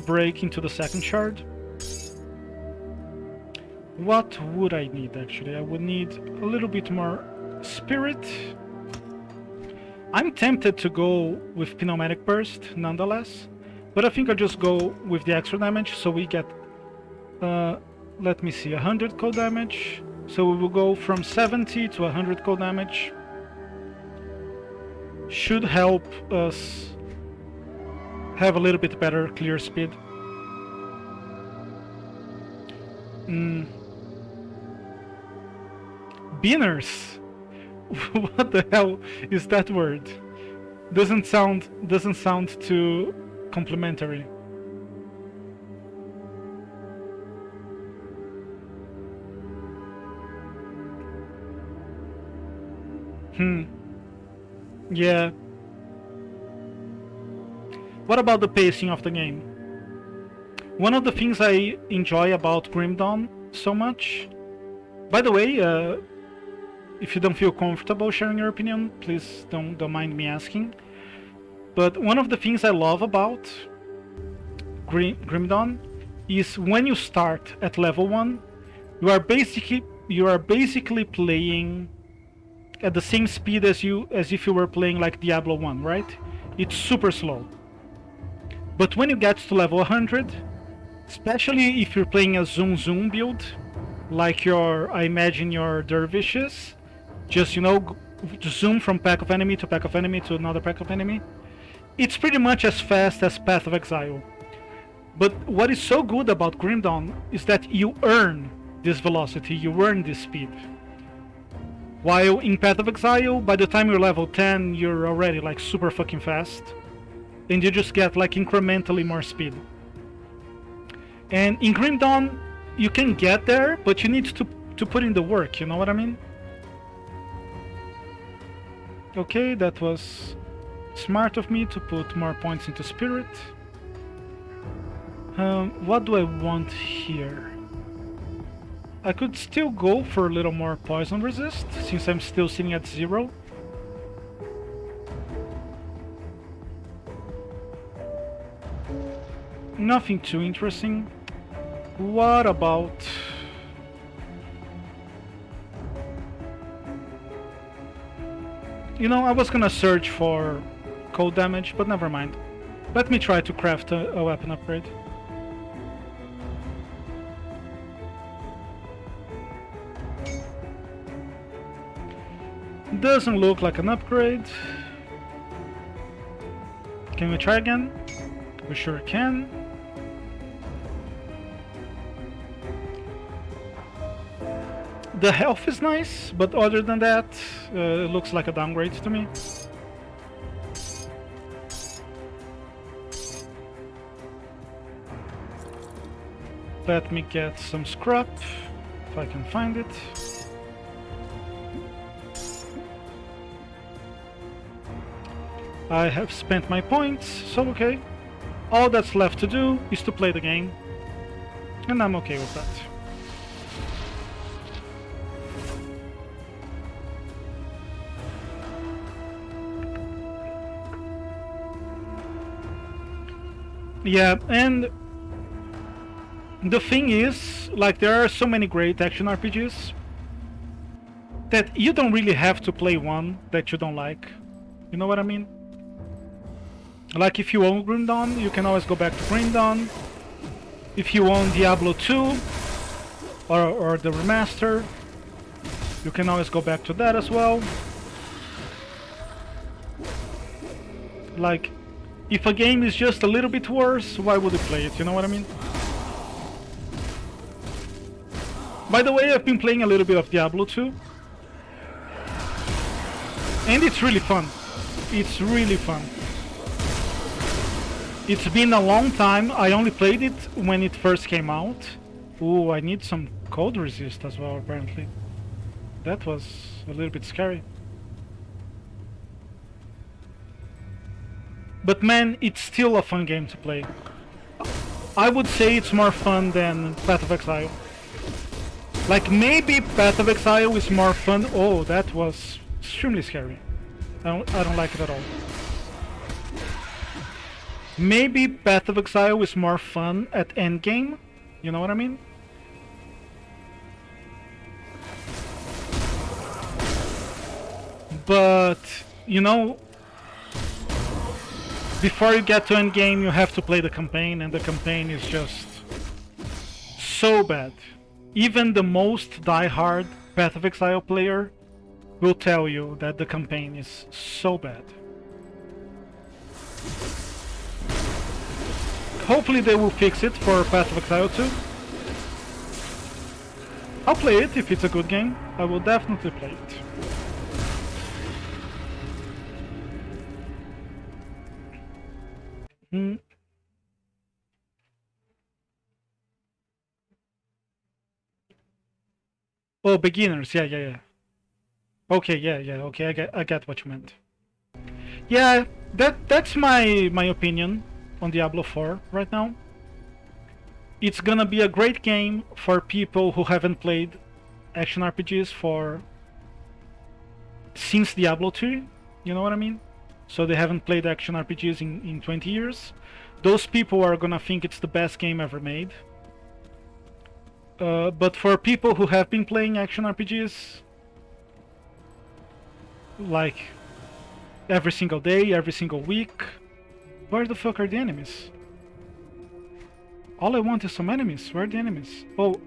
break into the second shard. What would I need actually? I would need a little bit more spirit. I'm tempted to go with Pneumatic Burst, nonetheless, but I think I'll just go with the extra damage, so we get, let me see, 100 cold damage, so we will go from 70 to 100 cold damage. Should help us have a little bit better clear speed. Beaners! What the hell is that word? Doesn't sound too complimentary. Yeah. What about the pacing of the game? One of the things I enjoy about Grim Dawn so much... By the way, if you don't feel comfortable sharing your opinion, please don't mind me asking. But one of the things I love about Grim Dawn is when you start at level 1, you are basically playing at the same speed as if you were playing like Diablo 1, right? It's super slow. But when you get to level 100, especially if you're playing a zoom build, like I imagine your dervishes, just, you know, zoom from pack of enemy to pack of enemy to another pack of enemy. It's pretty much as fast as Path of Exile. But what is so good about Grim Dawn is that you earn this velocity, you earn this speed. While in Path of Exile, by the time you're level 10, you're already like super fucking fast. And you just get like incrementally more speed. And in Grim Dawn, you can get there, but you need to put in the work, you know what I mean? Okay, that was smart of me to put more points into spirit. What do I want here? I could still go for a little more poison resist, since I'm still sitting at 0. Nothing too interesting. What about... You know, I was gonna search for cold damage, but never mind. Let me try to craft a weapon upgrade. Doesn't look like an upgrade. Can we try again? We sure can. The health is nice, but other than that, it looks like a downgrade to me. Let me get some scrap, if I can find it. I have spent my points, so okay. All that's left to do is to play the game, and I'm okay with that. Yeah, and the thing is, like, there are so many great action RPGs that you don't really have to play one that you don't like. You know what I mean? Like, if you own Grim Dawn, you can always go back to Grim Dawn. If you own Diablo 2 or the remaster, you can always go back to that as well. Like, if a game is just a little bit worse, why would you play it? You know what I mean? By the way, I've been playing a little bit of Diablo 2. And it's really fun. It's really fun. It's been a long time. I only played it when it first came out. Ooh, I need some cold resist as well, apparently. That was a little bit scary. But man, it's still a fun game to play. I would say it's more fun than Path of Exile. Like, maybe Path of Exile is more fun. Oh, that was extremely scary. I don't like it at all. Maybe Path of Exile is more fun at endgame. You know what I mean? But, you know, before you get to endgame, you have to play the campaign, and the campaign is just so bad. Even the most die-hard Path of Exile player will tell you that the campaign is so bad. Hopefully they will fix it for Path of Exile 2. I'll play it if it's a good game. I will definitely play it. Oh, beginners. Yeah. Okay, yeah. Okay, I get what you meant. Yeah, that's my opinion on Diablo 4 right now. It's gonna be a great game for people who haven't played action RPGs since Diablo 2, you know what I mean? So they haven't played action RPGs in 20 years. Those people are gonna think it's the best game ever made. But for people who have been playing action RPGs, like, every single day, every single week, where the fuck are the enemies? All I want is some enemies. Where are the enemies? Oh,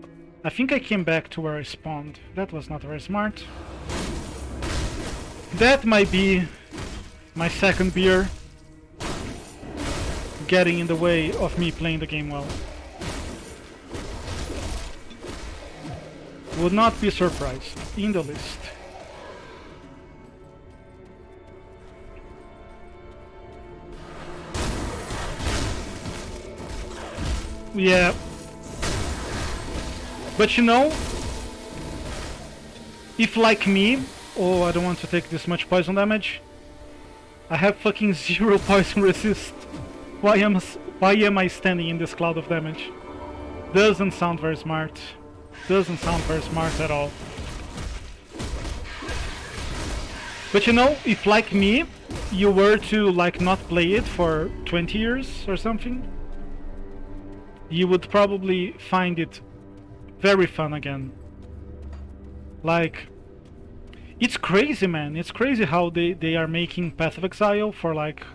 I think I came back to where I spawned. That was not very smart. That might be my second beer getting in the way of me playing the game well. Would not be surprised in the least. Yeah. But you know, if like me, oh, I don't want to take this much poison damage. I have fucking 0 poison resist. Why am I standing in this cloud of damage? Doesn't sound very smart. Doesn't sound very smart at all. But you know, if like me, you were to like not play it for 20 years or something, you would probably find it very fun again. Like, it's crazy, man. It's crazy how they are making Path of Exile for like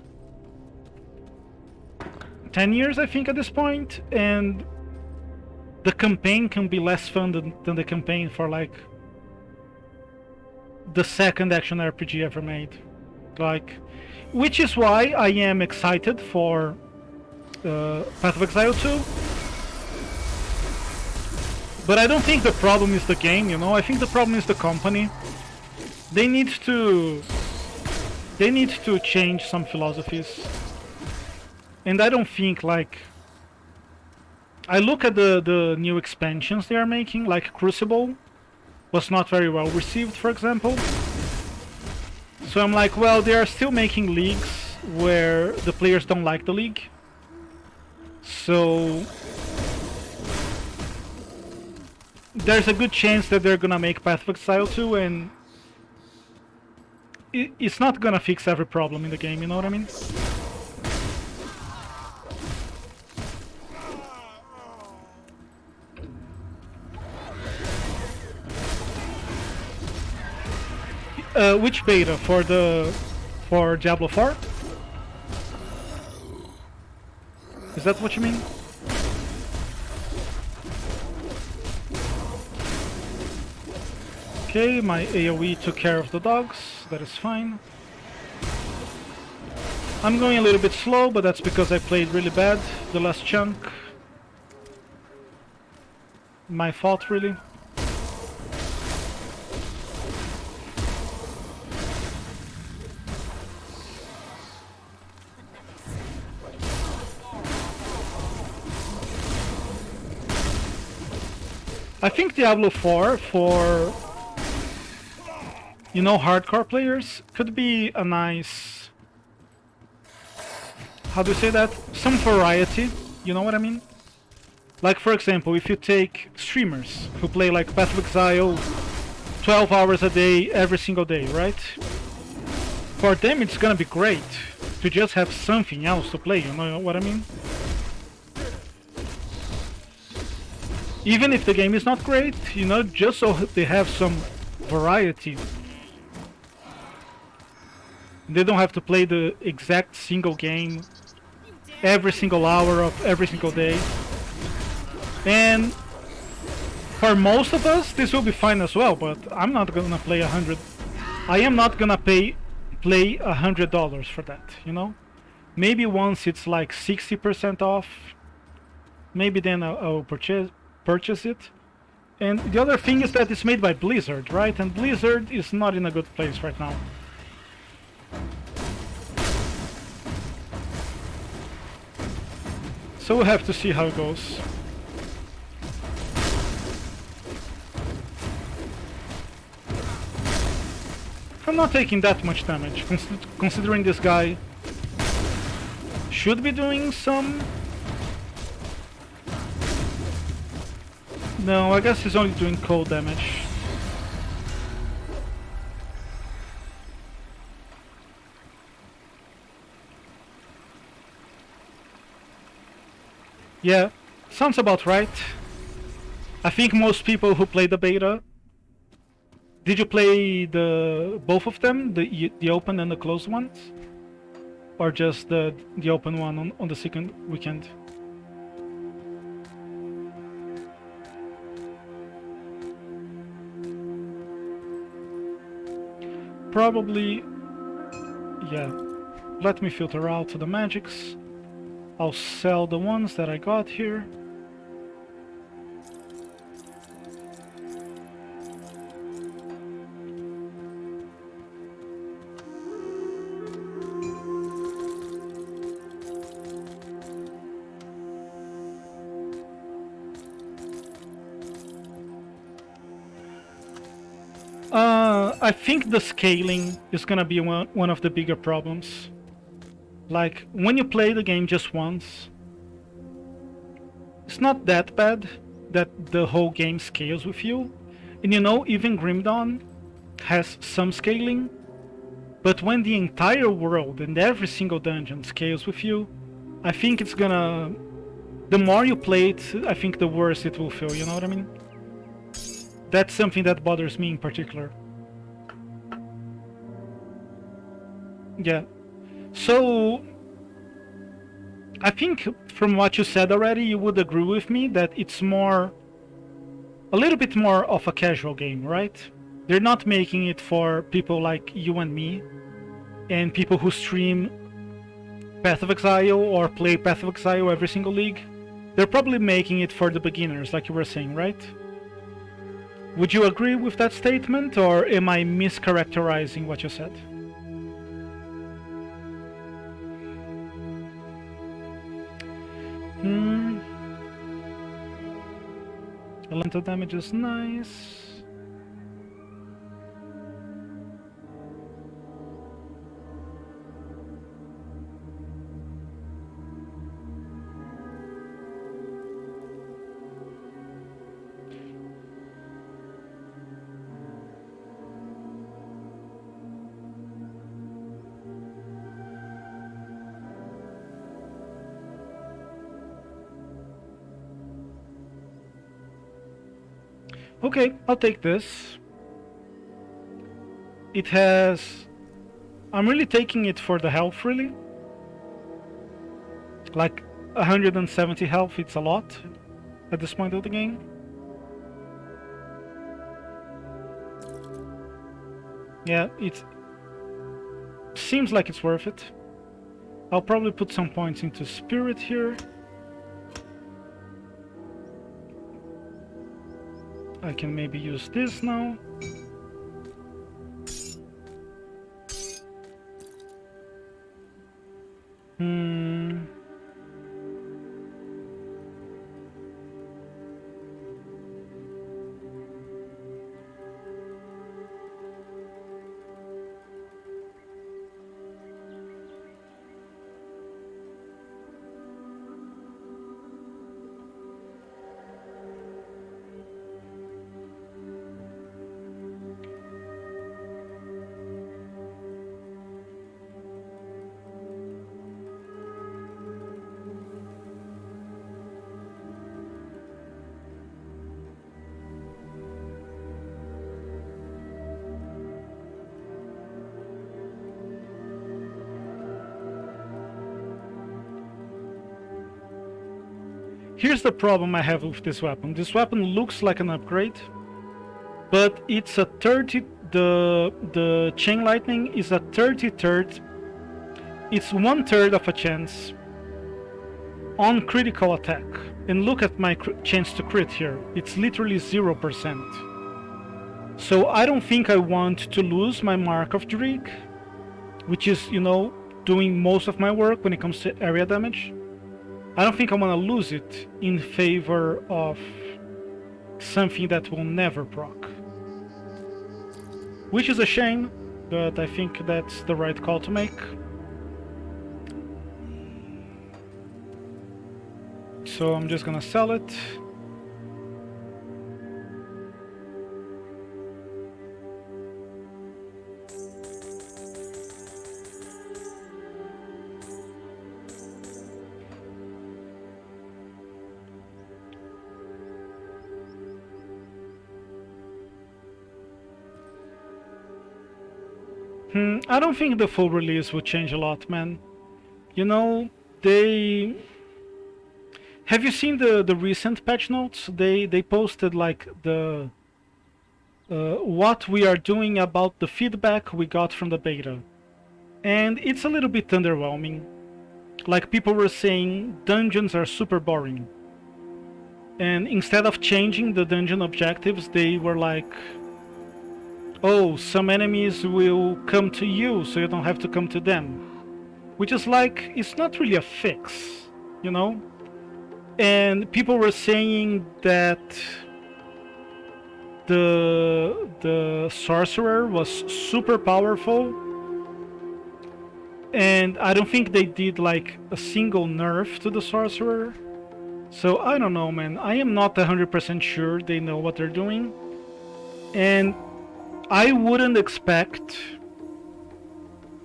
10 years, I think, at this point, and the campaign can be less fun than the campaign for like the second action RPG ever made. Like, which is why I am excited for Path of Exile 2. But I don't think the problem is the game, you know. I think the problem is the company. They need to change some philosophies. And I don't think, like, I look at the new expansions they are making, like Crucible was not very well received, for example. So I'm like, well, they are still making leagues where the players don't like the league. So there's a good chance that they're gonna make Path of Exile 2, and it's not gonna fix every problem in the game, you know what I mean? Which beta? For Diablo 4? Is that what you mean? Okay, my AoE took care of the dogs, that is fine. I'm going a little bit slow, but that's because I played really bad the last chunk. My fault, really. I think Diablo 4 for, you know, hardcore players could be a nice, how do you say that? Some variety, you know what I mean? Like, for example, if you take streamers who play like Path of Exile 12 hours a day every single day, right? For them it's gonna be great to just have something else to play, you know what I mean? Even if the game is not great, you know, just so they have some variety. They don't have to play the exact single game every single hour of every single day. And for most of us, this will be fine as well, but I'm not gonna play I am not gonna play $100 for that, you know? Maybe once it's like 60% off, maybe then I'll purchase it. And the other thing is that it's made by Blizzard, right? And Blizzard is not in a good place right now. So we'll have to see how it goes. I'm not taking that much damage, considering this guy should be doing some. No, I guess he's only doing cold damage. Yeah, sounds about right. I think most people who play the beta. Did you play both of them, the open and the closed ones, or just the open one on the second weekend? Probably, yeah. Let me filter out the magics. I'll sell the ones that I got here. I think the scaling is gonna be one of the bigger problems. Like, when you play the game just once, it's not that bad that the whole game scales with you. And you know, even Grim Dawn has some scaling, but when the entire world and every single dungeon scales with you, I think it's gonna the more you play it, I think the worse it will feel, you know what I mean? That's something that bothers me in particular. Yeah. So, I think from what you said already, you would agree with me that it's a little bit more of a casual game, right? They're not making it for people like you and me, and people who stream Path of Exile or play Path of Exile every single league. They're probably making it for the beginners, like you were saying, right? Would you agree with that statement, or am I mischaracterizing what you said? Elemental damage is nice. Okay, I'll take this. It has... I'm really taking it for the health, really. Like, 170 health, it's a lot at this point of the game. Yeah, it seems like it's worth it. I'll probably put some points into spirit here. I can maybe use this now. Here's the problem I have with this weapon. This weapon looks like an upgrade, but it's a 30... The chain lightning is a 33rd. It's 1/3 of a chance on critical attack. And look at my chance to crit here. It's literally 0%. So I don't think I want to lose my Mark of Drake, which is, you know, doing most of my work when it comes to area damage. I don't think I want to lose it in favor of something that will never proc. Which is a shame, but I think that's the right call to make. So I'm just gonna sell it. I don't think the full release would change a lot, man. You know, they... Have you seen the recent patch notes? They posted like the... what we are doing about the feedback we got from the beta. And it's a little bit underwhelming. Like, people were saying dungeons are super boring. And instead of changing the dungeon objectives, they were like... Oh, some enemies will come to you, so you don't have to come to them. Which is like, it's not really a fix, you know? And people were saying that the sorcerer was super powerful. And I don't think they did like a single nerf to the sorcerer. So I don't know, man. I am not 100% sure they know what they're doing. And I wouldn't expect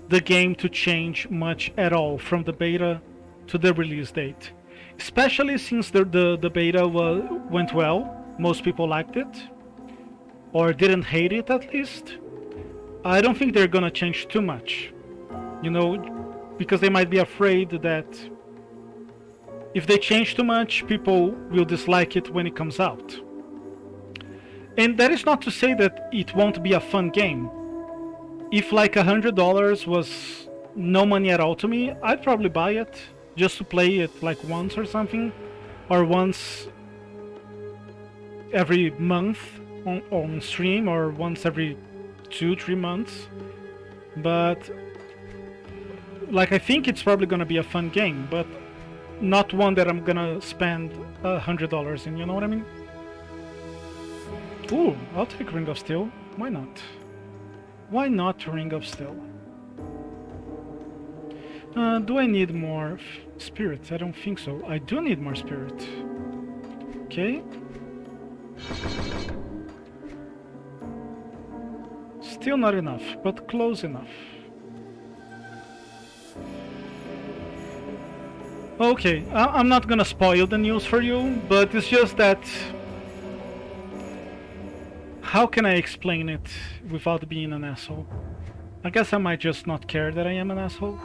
the game to change much at all from the beta to the release date. especially since the beta went well. Most people liked it, or didn't hate it at least. I don't think they're gonna change too much, you know, because they might be afraid that if they change too much, people will dislike it when it comes out. And that is not to say that it won't be a fun game. If like $100 was no money at all to me, I'd probably buy it just to play it like once or something, or once every month on stream, or once every 2-3 months. But like, I think it's probably gonna be a fun game, but not one that I'm gonna spend $100 in, you know what I mean? Ooh, I'll take Ring of Steel. Why not? Why not Ring of Steel? Do I need more spirit? I don't think so. I do need more spirit. Okay. Still not enough, but close enough. Okay, I'm not gonna spoil the news for you, but it's just that... How can I explain it without being an asshole? I guess I might just not care that I am an asshole.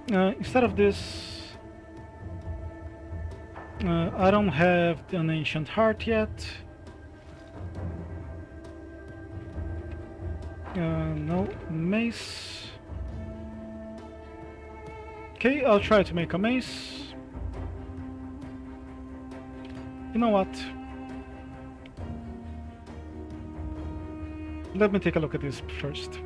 Instead of this... I don't have an Ancient Heart yet. No, Mace. Okay, I'll try to make a mace. You know what? Let me take a look at this first.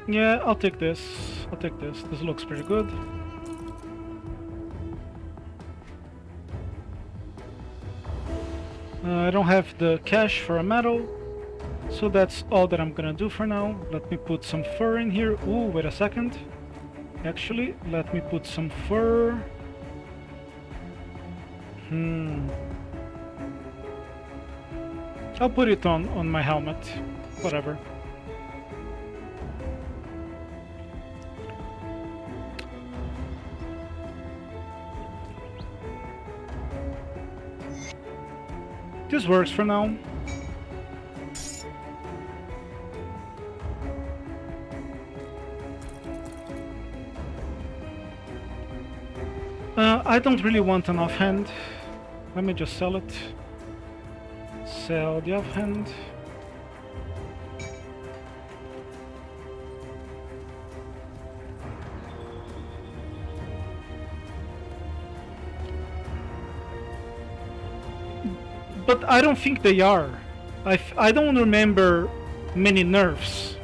Yeah, I'll take this. I'll take this. This looks pretty good. I don't have the cash for a medal, so that's all that I'm gonna do for now. Let me put some fur in here. Ooh, wait a second. Actually, let me put some fur. I'll put it on my helmet. Whatever. This works for now. I don't really want an offhand. Let me just sell it. Sell the offhand. But I don't think they are. I don't remember many nerfs.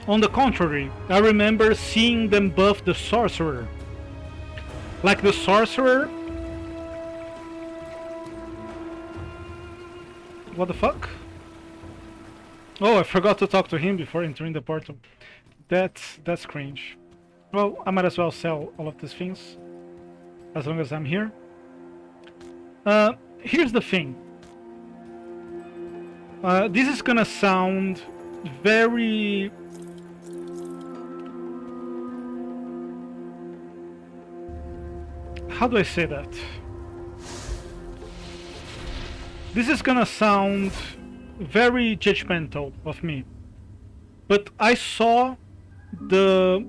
On the contrary, I remember seeing them buff the Sorcerer. Like the Sorcerer... What the fuck? Oh, I forgot to talk to him before entering the portal. That's cringe. Well, I might as well sell all of these things, as long as I'm here. Here's the thing. This is gonna sound very... How do I say that? This is gonna sound very judgmental of me. But I saw the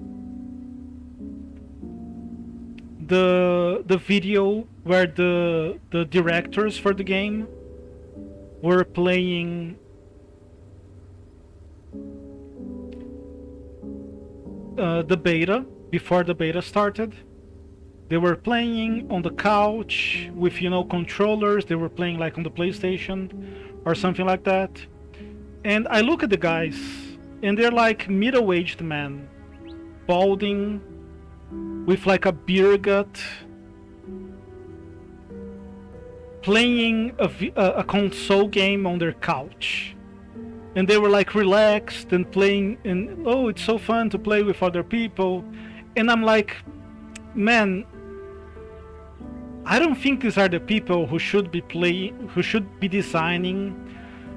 video where the directors for the game were playing the beta before the beta started. They were playing on the couch with, you know, controllers. They were playing like on the PlayStation or something like that. And I look at the guys and they're like middle-aged men, balding, with like a beer gut, playing a console game on their couch, and they were like relaxed and playing, and oh, it's so fun to play with other people. And I'm like, man, I don't think these are the people who should be designing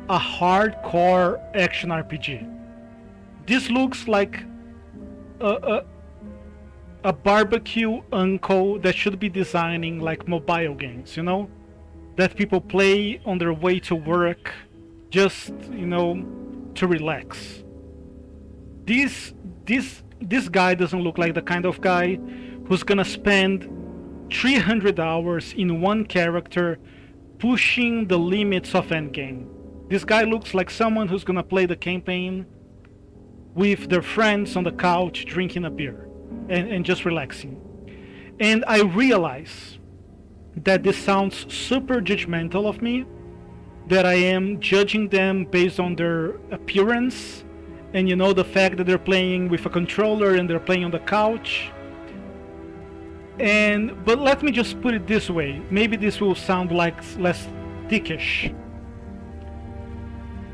a hardcore action RPG. This looks like a barbecue uncle that should be designing like mobile games, you know, that people play on their way to work, just, you know, to relax. This guy doesn't look like the kind of guy who's gonna spend 300 hours in one character pushing the limits of endgame. This guy looks like someone who's gonna play the campaign with their friends on the couch drinking a beer and just relaxing. And I realize that this sounds super judgmental of me, that I am judging them based on their appearance and, you know, the fact that they're playing with a controller and they're playing on the couch. But let me just put it this way, maybe this will sound like less dickish.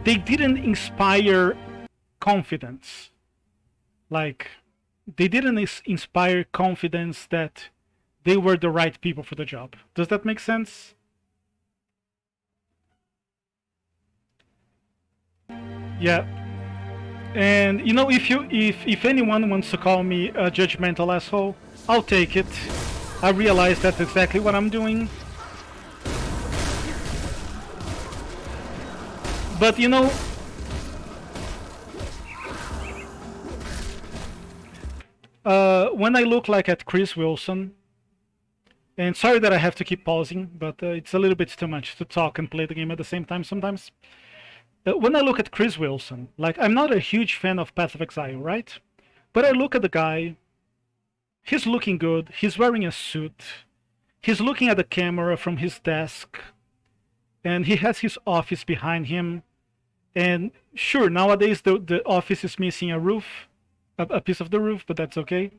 They didn't inspire confidence. Like, they didn't inspire confidence that they were the right people for the job. Does that make sense? Yeah. And you know, if anyone wants to call me a judgmental asshole, I'll take it. I realize that's exactly what I'm doing. But you know, when I look like at Chris Wilson, and sorry that I have to keep pausing, but it's a little bit too much to talk and play the game at the same time sometimes. When I look at Chris Wilson, like, I'm not a huge fan of Path of Exile, right? But I look at the guy, he's looking good, he's wearing a suit, he's looking at the camera from his desk, and he has his office behind him. And sure, nowadays the office is missing a roof, a piece of the roof, but that's okay.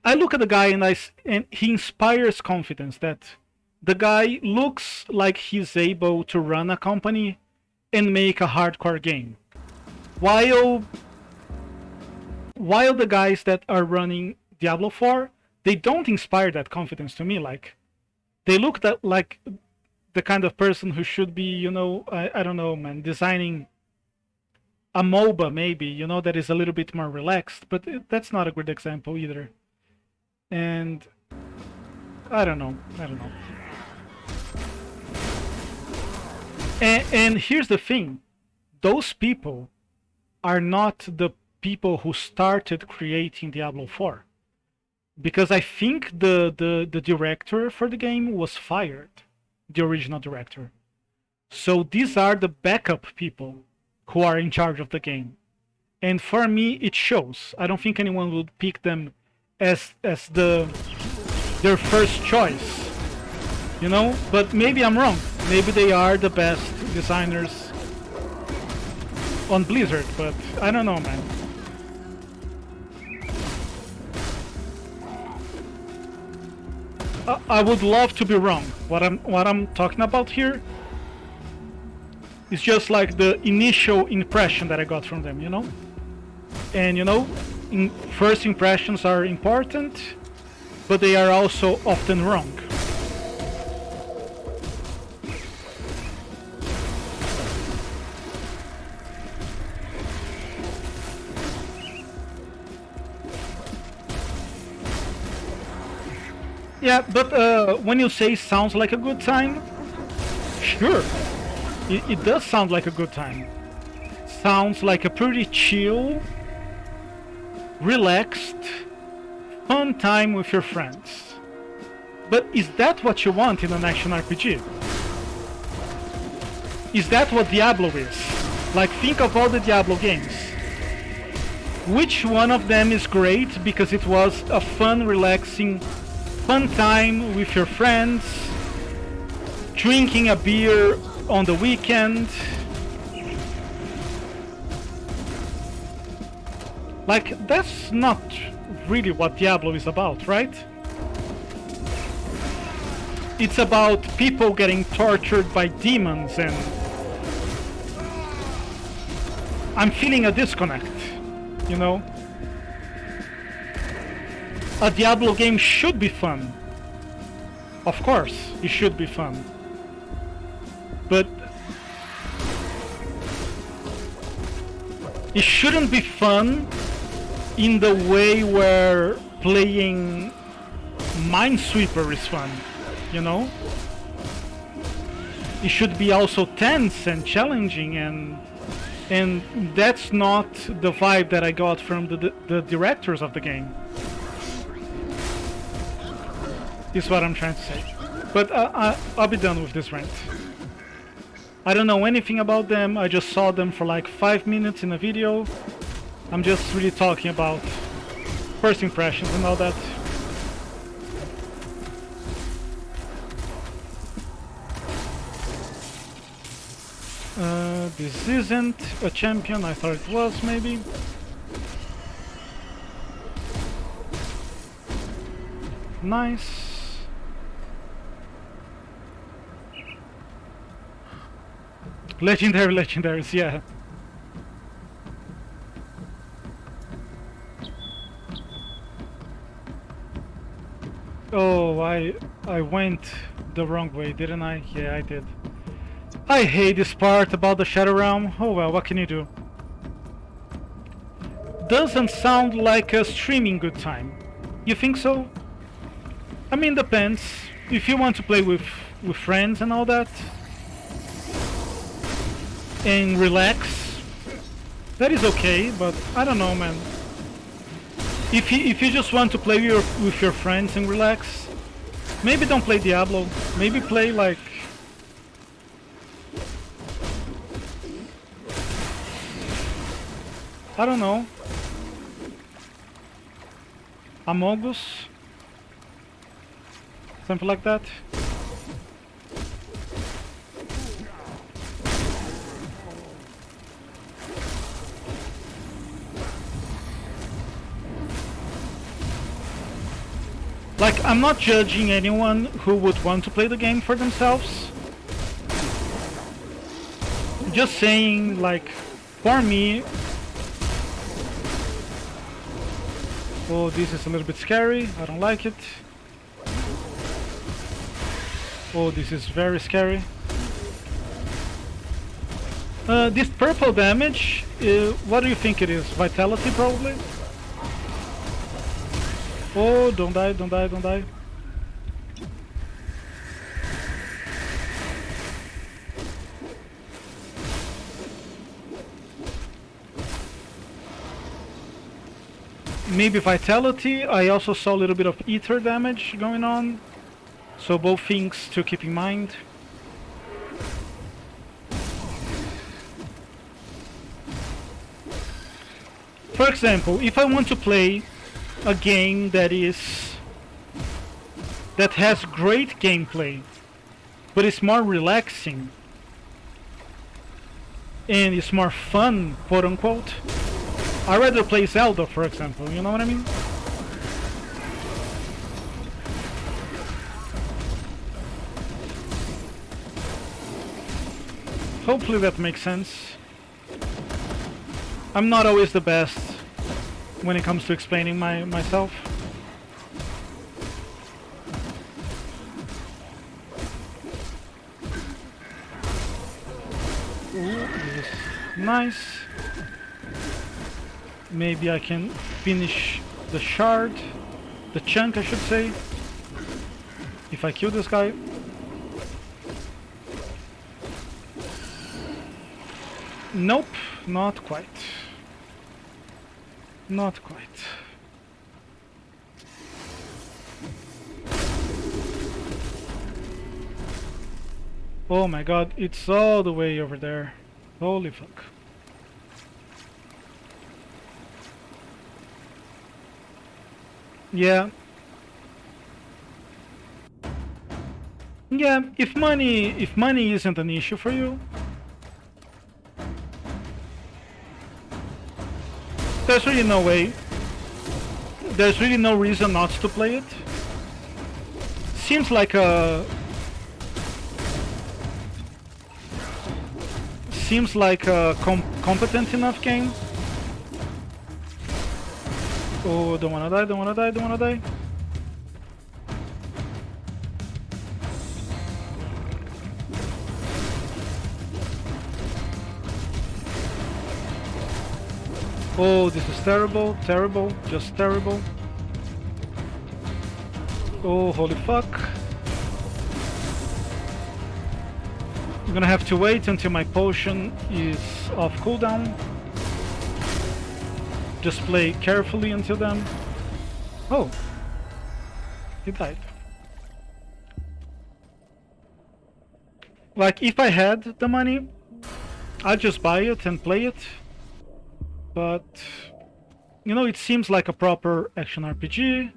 I look at the guy and he inspires confidence, that the guy looks like he's able to run a company and make a hardcore game. While the guys that are running Diablo 4, they don't inspire that confidence to me. Like, they look like the kind of person who should be, you know, I don't know, man, designing a MOBA maybe, you know, that is a little bit more relaxed, but that's not a good example either. And I don't know. And here's the thing, those people are not the people who started creating Diablo 4. Because I think the director for the game was fired, the original director. So these are the backup people who are in charge of the game. And for me, it shows. I don't think anyone would pick them as their first choice, you know? But maybe I'm wrong. Maybe they are the best designers on Blizzard, but I don't know, man. I would love to be wrong. What I'm talking about here is just like the initial impression that I got from them, you know? And you know, first impressions are important, but they are also often wrong. Yeah, but when you say sounds like a good time, sure, it does sound like a good time. Sounds like a pretty chill, relaxed, fun time with your friends. But is that what you want in an action RPG? Is that what Diablo is? Like, think of all the Diablo games. Which one of them is great because it was a fun, relaxing, fun time with your friends, drinking a beer on the weekend? Like, that's not really what Diablo is about, right? it's about people getting tortured by demons, and I'm feeling a disconnect, you know? A Diablo game should be fun. Of course, it should be fun. But it shouldn't be fun in the way where playing Minesweeper is fun, you know? It should be also tense and challenging, and that's not the vibe that I got from the directors of the game. Is what I'm trying to say. But I'll be done with this rant. I don't know anything about them. I just saw them for like 5 minutes in a video. I'm just really talking about first impressions and all that. This isn't a champion. I thought it was, maybe. Nice. Legendaries, yeah. Oh, I went the wrong way, didn't I? Yeah, I did. I hate this part about the Shadow Realm. Oh well, what can you do? Doesn't sound like a streaming good time. You think so? I mean, depends. If you want to play with friends and all that, and relax, that is okay, but I don't know, man. If you just want to play with your friends and relax, maybe don't play Diablo. Maybe play like I don't know, Among Us, something like that. Like, I'm not judging anyone who would want to play the game for themselves. Just saying, like, for me... Oh, this is a little bit scary. I don't like it. Oh, this is very scary. This purple damage, what do you think it is? Vitality, probably? Oh, don't die, don't die, don't die. Maybe vitality. I also saw a little bit of ether damage going on. So both things to keep in mind. For example, if I want to play a game that has great gameplay, but it's more relaxing and it's more fun, quote unquote, I'd rather play Zelda, for example, you know what I mean? Hopefully that makes sense. I'm not always the best when it comes to explaining myself. Ooh, this is nice. Maybe I can finish the shard, the chunk I should say, if I kill this guy. Nope, not quite. Not quite. Oh my god, it's all the way over there. Holy fuck. Yeah. Yeah, if money isn't an issue for you, there's really no way. There's really no reason not to play it. Seems like a seems like a competent enough game. Oh, don't wanna die, don't wanna die, don't wanna die. Oh, this is terrible, terrible, just terrible. Oh, holy fuck. I'm gonna have to wait until my potion is off cooldown. Just play carefully until then. Oh, he died. Like, if I had the money, I'd just buy it and play it. But, you know, it seems like a proper action RPG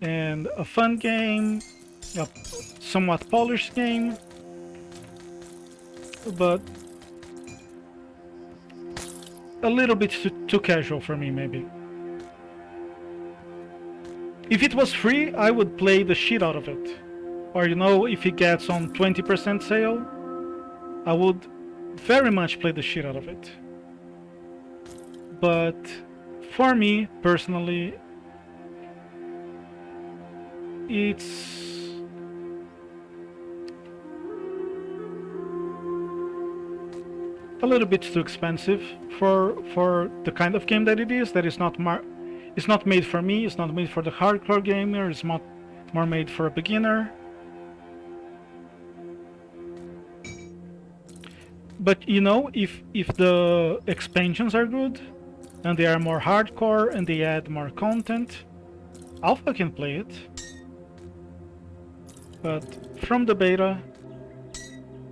and a fun game, a somewhat polished game, but a little bit too casual for me, maybe. If it was free, I would play the shit out of it. Or, you know, if it gets on 20% sale, I would very much play the shit out of it. But for me, personally, it's a little bit too expensive for the kind of game that it is. That is not it's not made for me. It's not made for the hardcore gamer. It's not more made for a beginner. But you know, if the expansions are good and they are more hardcore and they add more content, I'll fucking play it. But from the beta,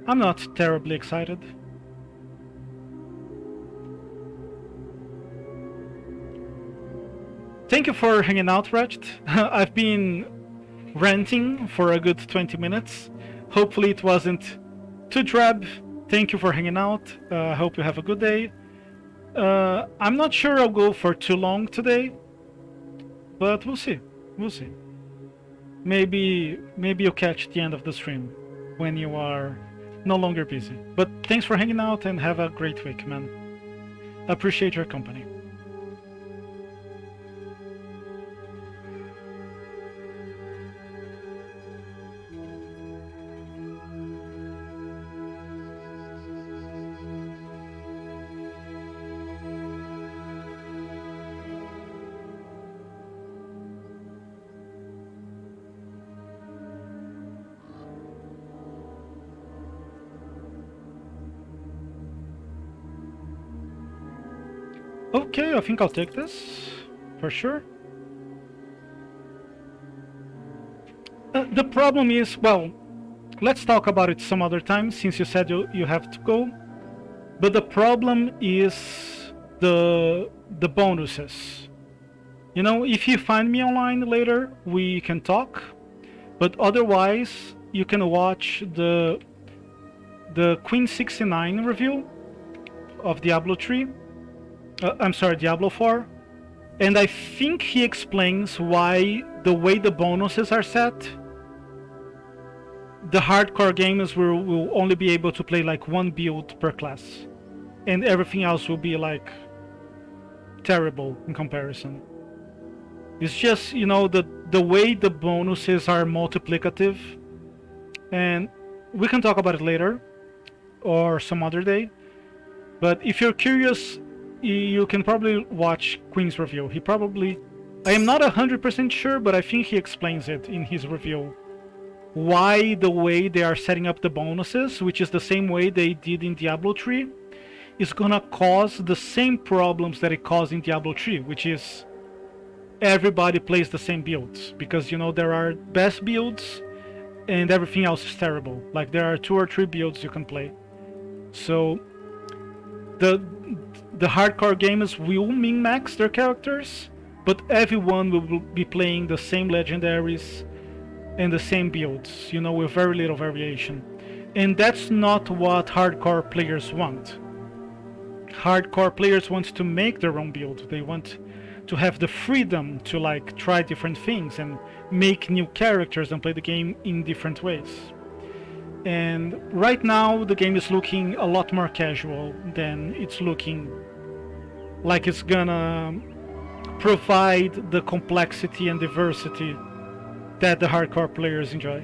I'm not terribly excited. Thank you for hanging out, Ratchet. I've been ranting for a good 20 minutes. Hopefully it wasn't too drab. Thank you for hanging out. I hope you have a good day. I'm not sure I'll go for too long today, but we'll see. We'll see. Maybe you'll catch the end of the stream when you are no longer busy. But thanks for hanging out and have a great week, man. Appreciate your company. Okay, I think I'll take this, for sure. The problem is, well, let's talk about it some other time, since you said you have to go. But the problem is the bonuses. You know, if you find me online later, we can talk. But otherwise, you can watch the Queen 69 review of Diablo 3. I'm sorry, Diablo 4. And I think he explains why the way the bonuses are set, the hardcore gamers will only be able to play like one build per class. And everything else will be like terrible in comparison. It's just, you know, the way the bonuses are multiplicative. And we can talk about it later or some other day. But if you're curious, you can probably watch Queen's review. He probably... I am not 100% sure, but I think he explains it in his review. Why the way they are setting up the bonuses, which is the same way they did in Diablo 3, is gonna cause the same problems that it caused in Diablo 3, which is everybody plays the same builds. Because, you know, there are best builds and everything else is terrible. Like, there are 2 or 3 builds you can play. So the hardcore gamers will min-max their characters, but everyone will be playing the same legendaries and the same builds, you know, with very little variation. And that's not what hardcore players want. Hardcore players want to make their own build. They want to have the freedom to like try different things and make new characters and play the game in different ways. And right now the game is looking a lot more casual than it's looking like it's gonna provide the complexity and diversity that the hardcore players enjoy.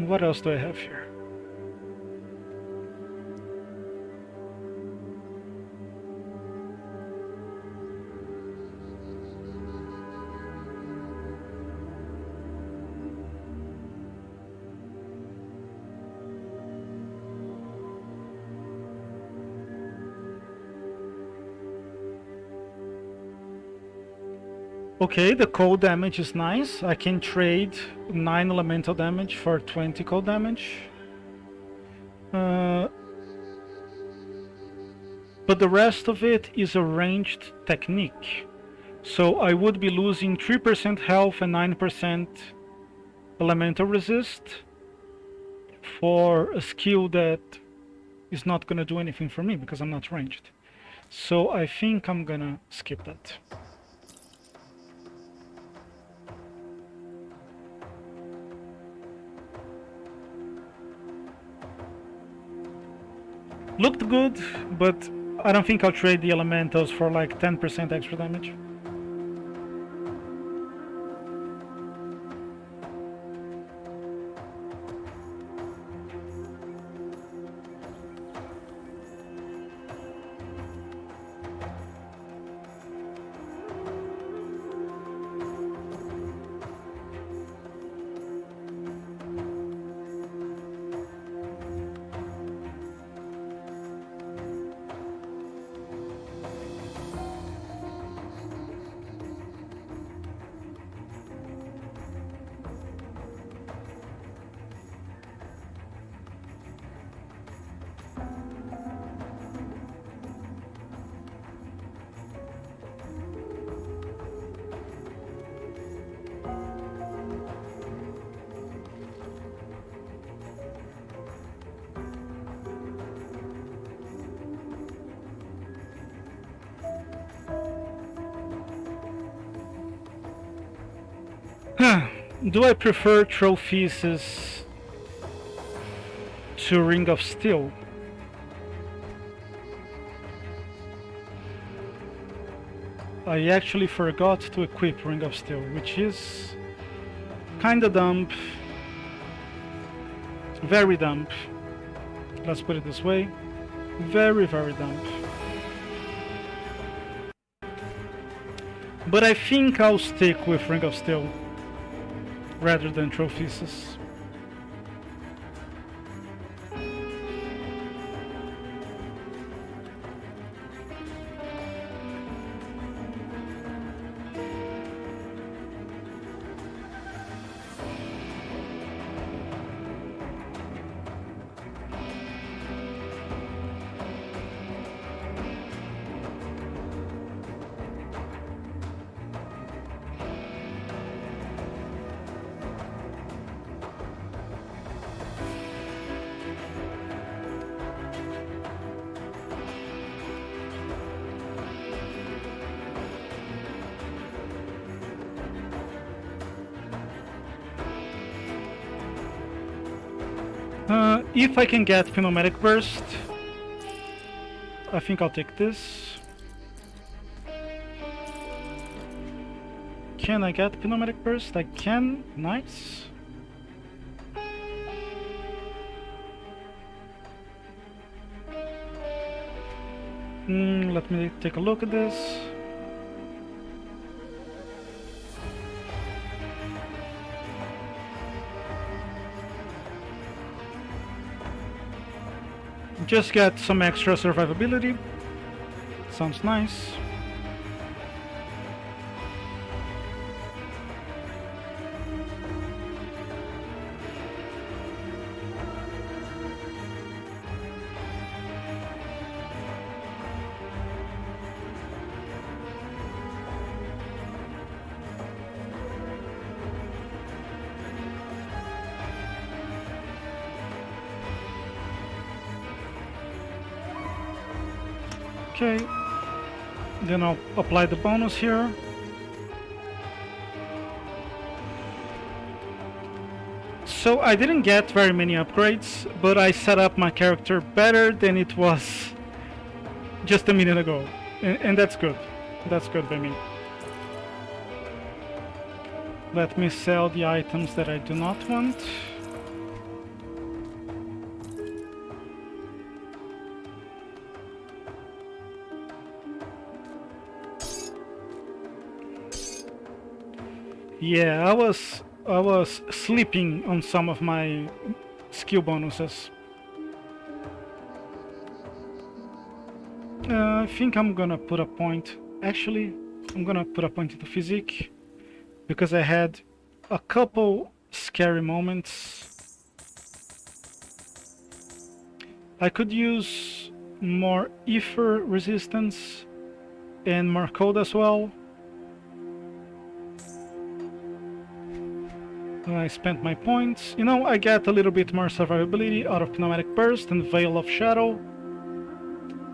What else do I have here? Okay, the cold damage is nice. I can trade 9 elemental damage for 20 cold damage. But the rest of it is a ranged technique. So I would be losing 3% health and 9% elemental resist for a skill that is not gonna do anything for me because I'm not ranged. So I think I'm gonna skip that. Looked good, but I don't think I'll trade the elementals for like 10% extra damage. Do I prefer trophies to Ring of Steel? I actually forgot to equip Ring of Steel, which is kinda dumb. Very dumb. Let's put it this way. Very, very dumb. But I think I'll stick with Ring of Steel rather than trophies. If I can get Pneumatic Burst, I think I'll take this. Can I get Pneumatic Burst? I can. Nice. Let me take a look at this. Just get some extra survivability. Sounds nice. Okay, then I'll apply the bonus here. So I didn't get very many upgrades, but I set up my character better than it was just a minute ago. And that's good. That's good by me. Let me sell the items that I do not want. Yeah, I was sleeping on some of my skill bonuses. I think I'm gonna put a point. Actually, I'm gonna put a point into physique because I had a couple scary moments. I could use more ether resistance and more cold as well. I spent my points. You know, I get a little bit more survivability out of Pneumatic Burst and Veil of Shadow,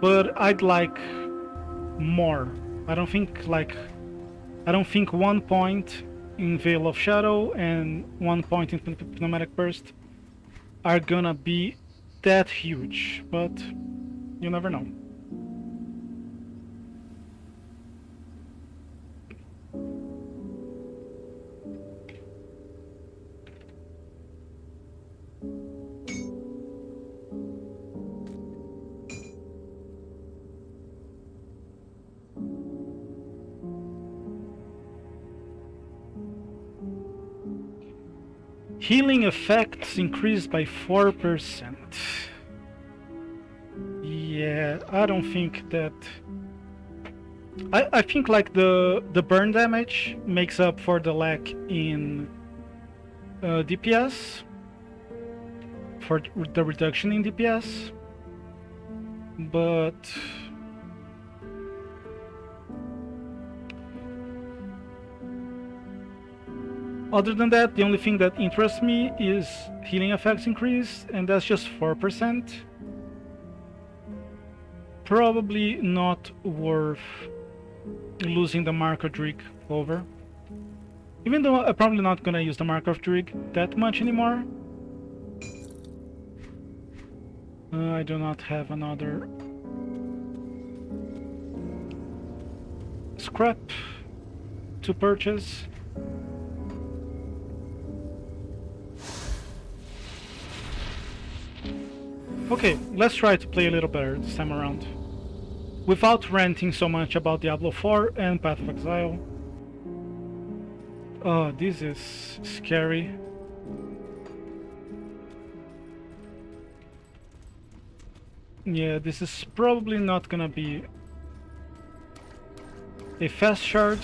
but I'd like more. I don't think 1 point in Veil of Shadow and 1 point in Pneumatic Burst are gonna be that huge, but you never know. Healing effects increased by 4%. Yeah, I don't think that... I think like the burn damage makes up for the lack in DPS, for the reduction in DPS, but other than that, the only thing that interests me is healing effects increase, and that's just 4%. Probably not worth losing the Mark of Druid over. Even though I'm probably not gonna use the Mark of Druid that much anymore. I do not have another scrap to purchase. Okay, let's try to play a little better this time around, without ranting so much about Diablo 4 and Path of Exile. Oh, this is scary. Yeah, this is probably not gonna be a fast shard.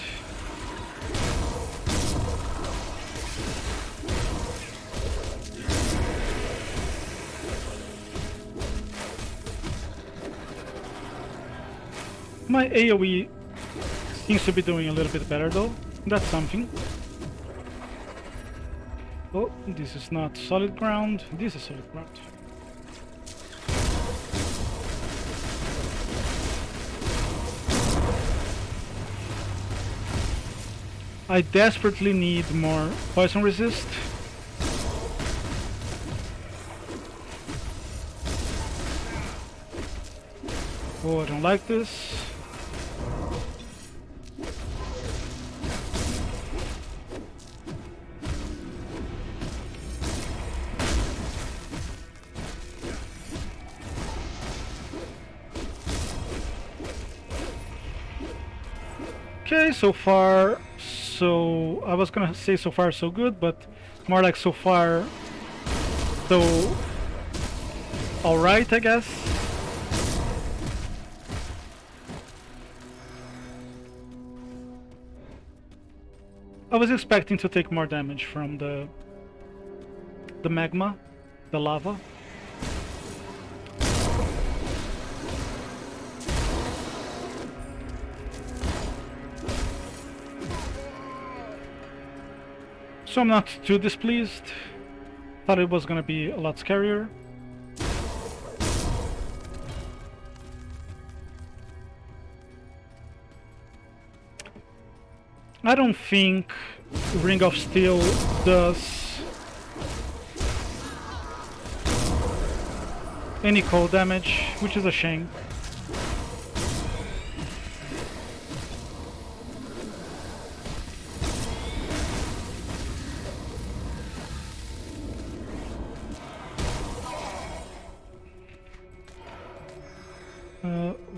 My AoE seems to be doing a little bit better though. That's something. Oh, this is not solid ground. This is solid ground. I desperately need more poison resist. Oh, I don't like this. Okay, so far, so I was gonna say so far so good, but more like so far so alright, I guess. I was expecting to take more damage from the magma, the lava. So I'm not too displeased. Thought it was gonna be a lot scarier. I don't think Ring of Steel does any cold damage, which is a shame.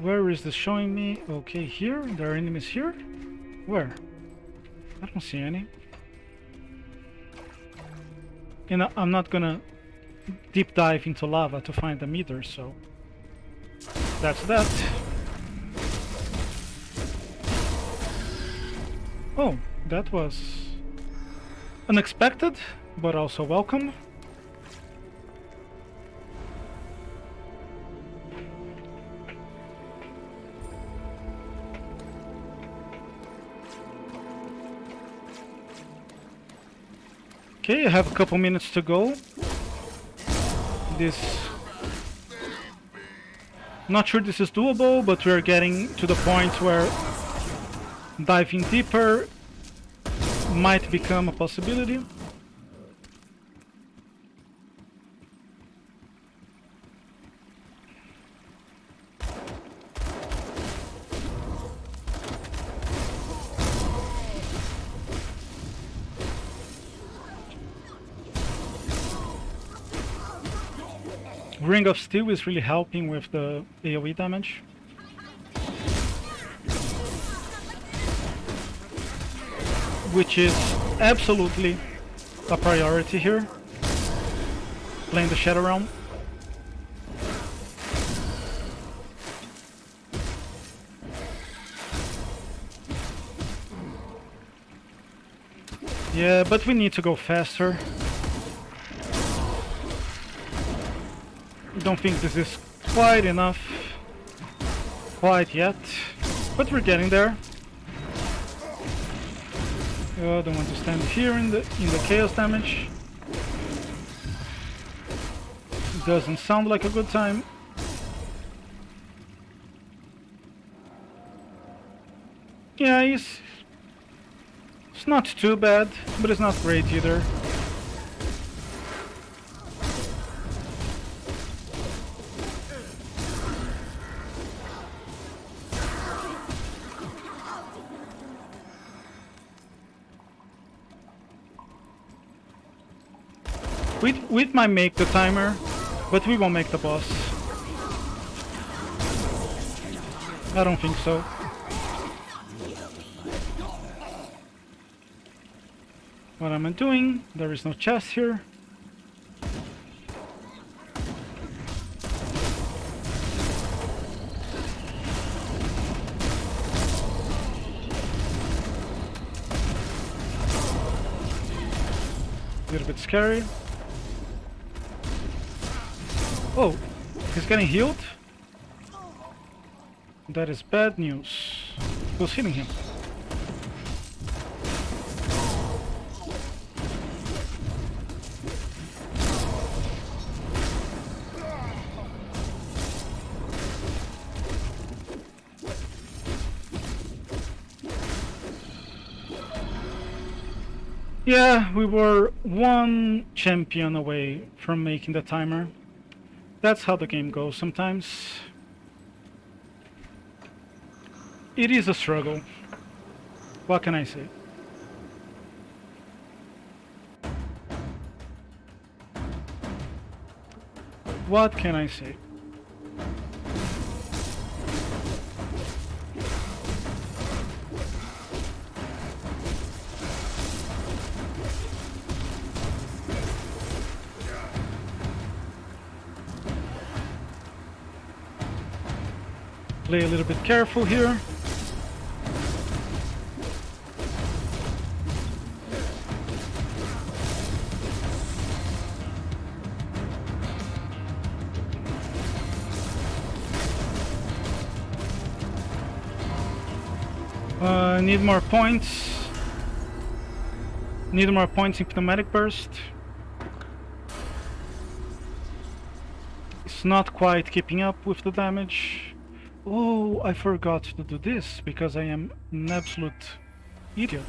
Where is this showing me? Okay, here? There are enemies here? Where? I don't see any. And I'm not gonna deep dive into lava to find them either, so that's that. Oh, that was unexpected, but also welcome. Okay, I have a couple minutes to go. Not sure this is doable, but we're getting to the point where diving deeper might become a possibility. Ring of Steel is really helping with the AoE damage. Which is absolutely a priority here. Playing the Shadow Realm. Yeah, but we need to go faster. Don't think this is quite enough quite yet, but we're getting there. Don't want to stand here in the chaos damage. Doesn't sound like a good time. Yeah, it's not too bad, but it's not great either. We might make the timer, but we won't make the boss. I don't think so. What am I doing? There is no chest here. A little bit scary. Oh, he's getting healed? That is bad news. Who's hitting him? Yeah, we were one champion away from making the timer. That's how the game goes sometimes. It is a struggle. What can I say? What can I say? Play a little bit careful here. Need more points. Need more points in Pneumatic Burst. It's not quite keeping up with the damage. Oh, I forgot to do this because I am an absolute idiot.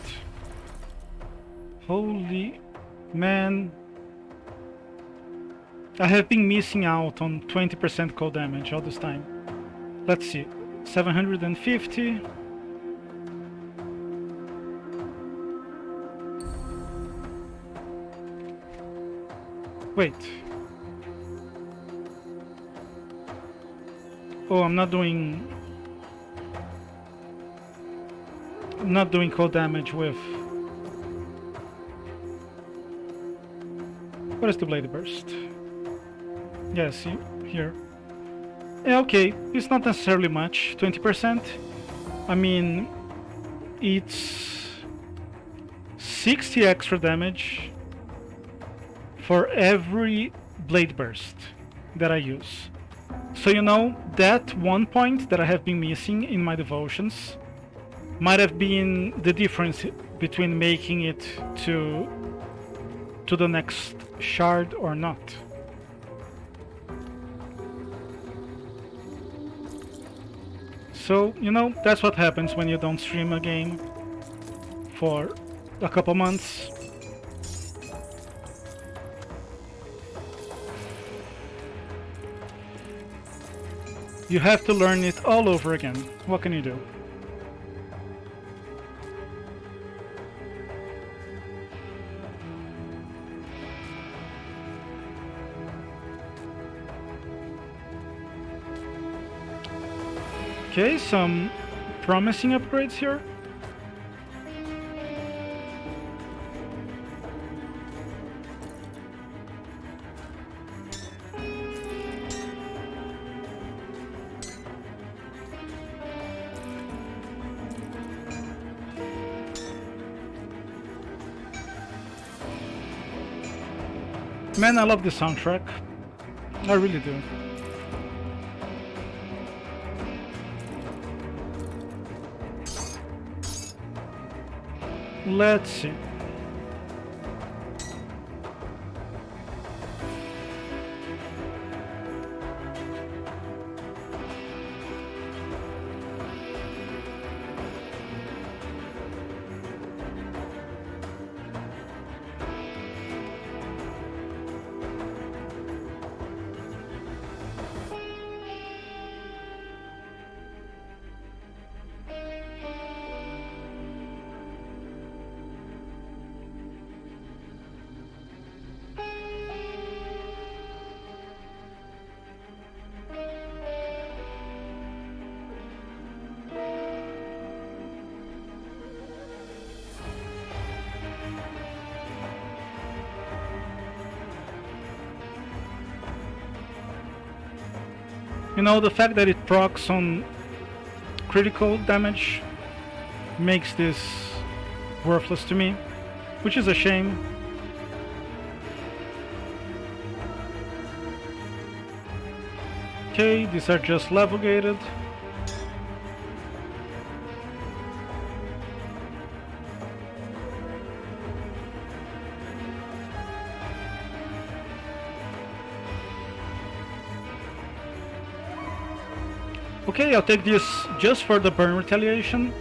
Holy man. I have been missing out on 20% cold damage all this time. Let's see. 750. Wait. Oh, I'm not doing cold damage with... What is the blade burst? Yeah, see, here. Yeah, okay, it's not necessarily much, 20%. I mean, it's 60 extra damage for every blade burst that I use. So you know, that 1 point that I have been missing in my devotions might have been the difference between making it to the next shard or not. So, you know, that's what happens when you don't stream a game for a couple months. You have to learn it all over again. What can you do? Okay, some promising upgrades here. Man, I love the soundtrack. I really do. Let's see. You know, the fact that it procs on critical damage makes this worthless to me, which is a shame. Okay, these are just level gated. Okay, I'll take this just for the burn retaliation.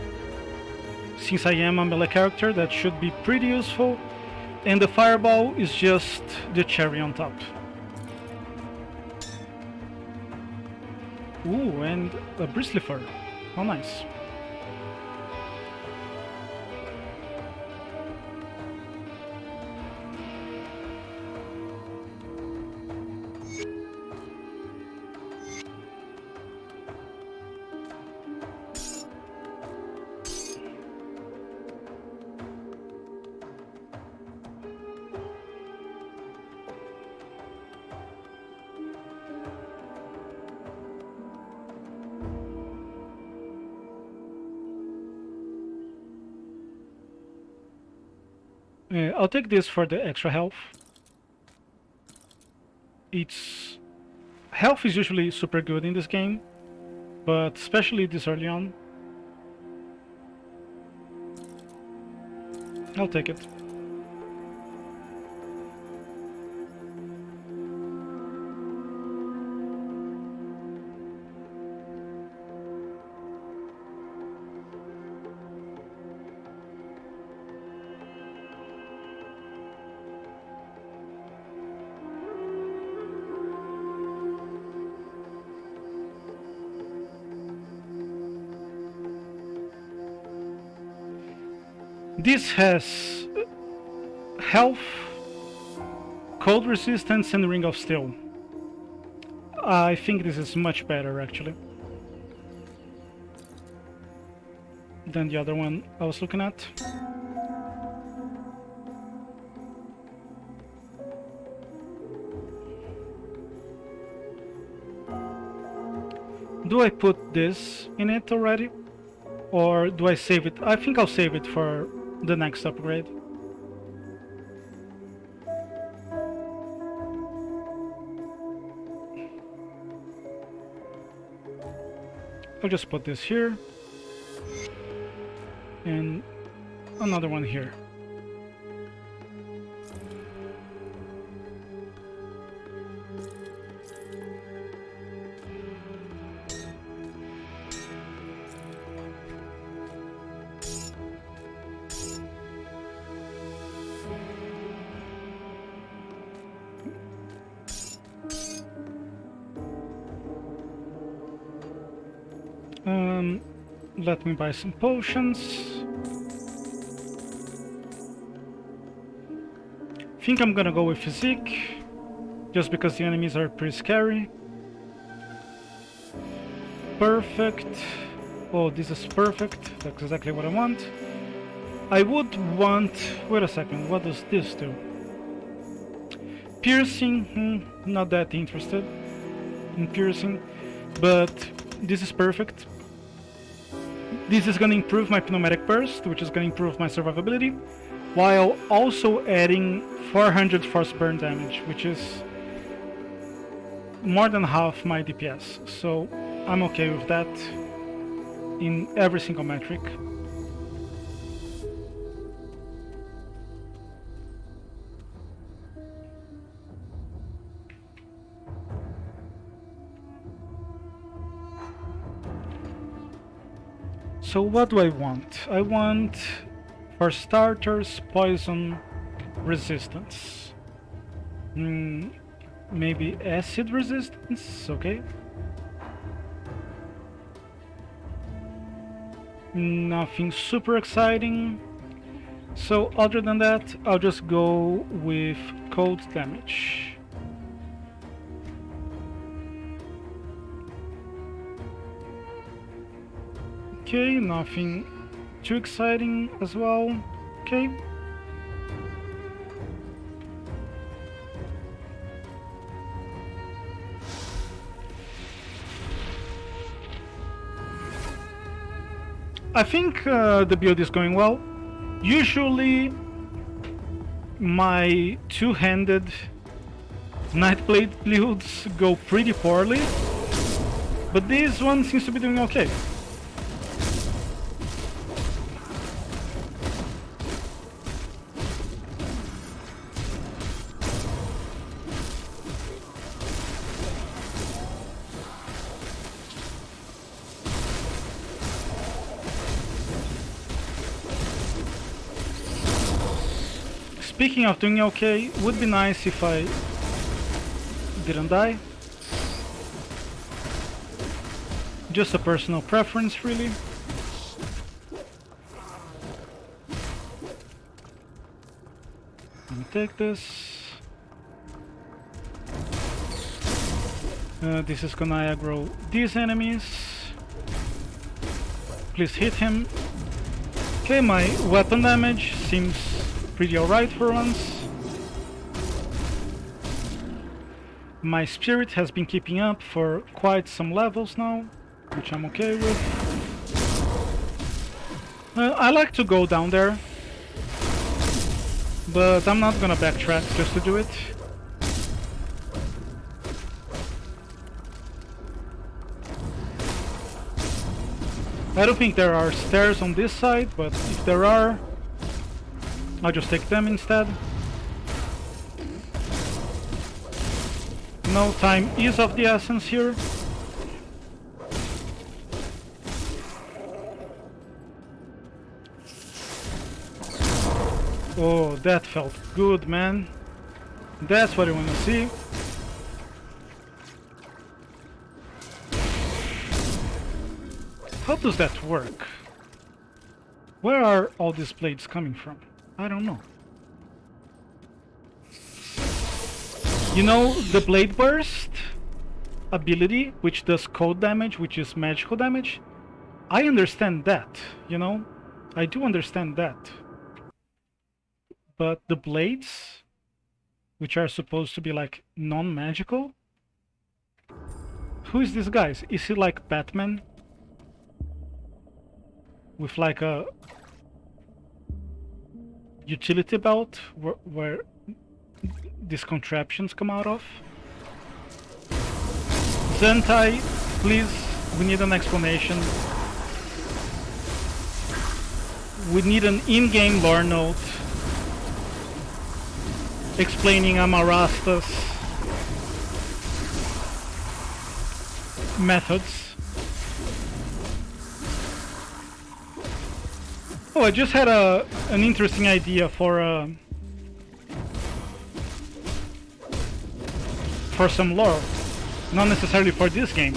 Since I am a melee character, that should be pretty useful. And the fireball is just the cherry on top. Ooh, and a bristly fur. How nice. I'll take this for the extra health. Its health is usually super good in this game, but especially this early on. I'll take it. This has health, cold resistance, and ring of steel. I think this is much better actually than the other one I was looking at. Do I put this in it already? Or do I save it? I think I'll save it for the next upgrade. I'll just put this here. And another one here. Let me buy some potions. Think I'm gonna go with physique, just because the enemies are pretty scary. Perfect. Oh, this is perfect. That's exactly what I want. I would want... Wait a second, what does this do? Piercing, not that interested in piercing, but this is perfect. This is going to improve my pneumatic burst, which is going to improve my survivability, while also adding 400 force burn damage, which is more than half my DPS. So I'm okay with that in every single metric. So what do I want? I want, for starters, poison resistance. Maybe acid resistance, okay. Nothing super exciting. So other than that, I'll just go with cold damage. Okay, nothing too exciting as well. Okay. I think the build is going well. Usually my two-handed nightblade builds go pretty poorly, but this one seems to be doing okay. Speaking of doing okay, would be nice if I didn't die. Just a personal preference, really. Let me take this. This is gonna aggro these enemies. Please hit him. Okay, my weapon damage seems pretty alright for once. My spirit has been keeping up for quite some levels now, which I'm okay with. I like to go down there, but I'm not gonna backtrack just to do it. I don't think there are stairs on this side, but if there are, I'll just take them instead. No, time is of the essence here. Oh, that felt good, man. That's what I want to see. How does that work? Where are all these blades coming from? I don't know. You know, the Blade Burst ability, which does cold damage, which is magical damage, I understand that, you know? I do understand that. But the blades, which are supposed to be like non-magical, who is this guy? Is he like Batman? With like a utility belt where these contraptions come out of? Zentai, please, we need an explanation. We need an in-game lore note explaining Amarasta's methods. Oh, I just had an interesting idea for some lore. Not necessarily for this game.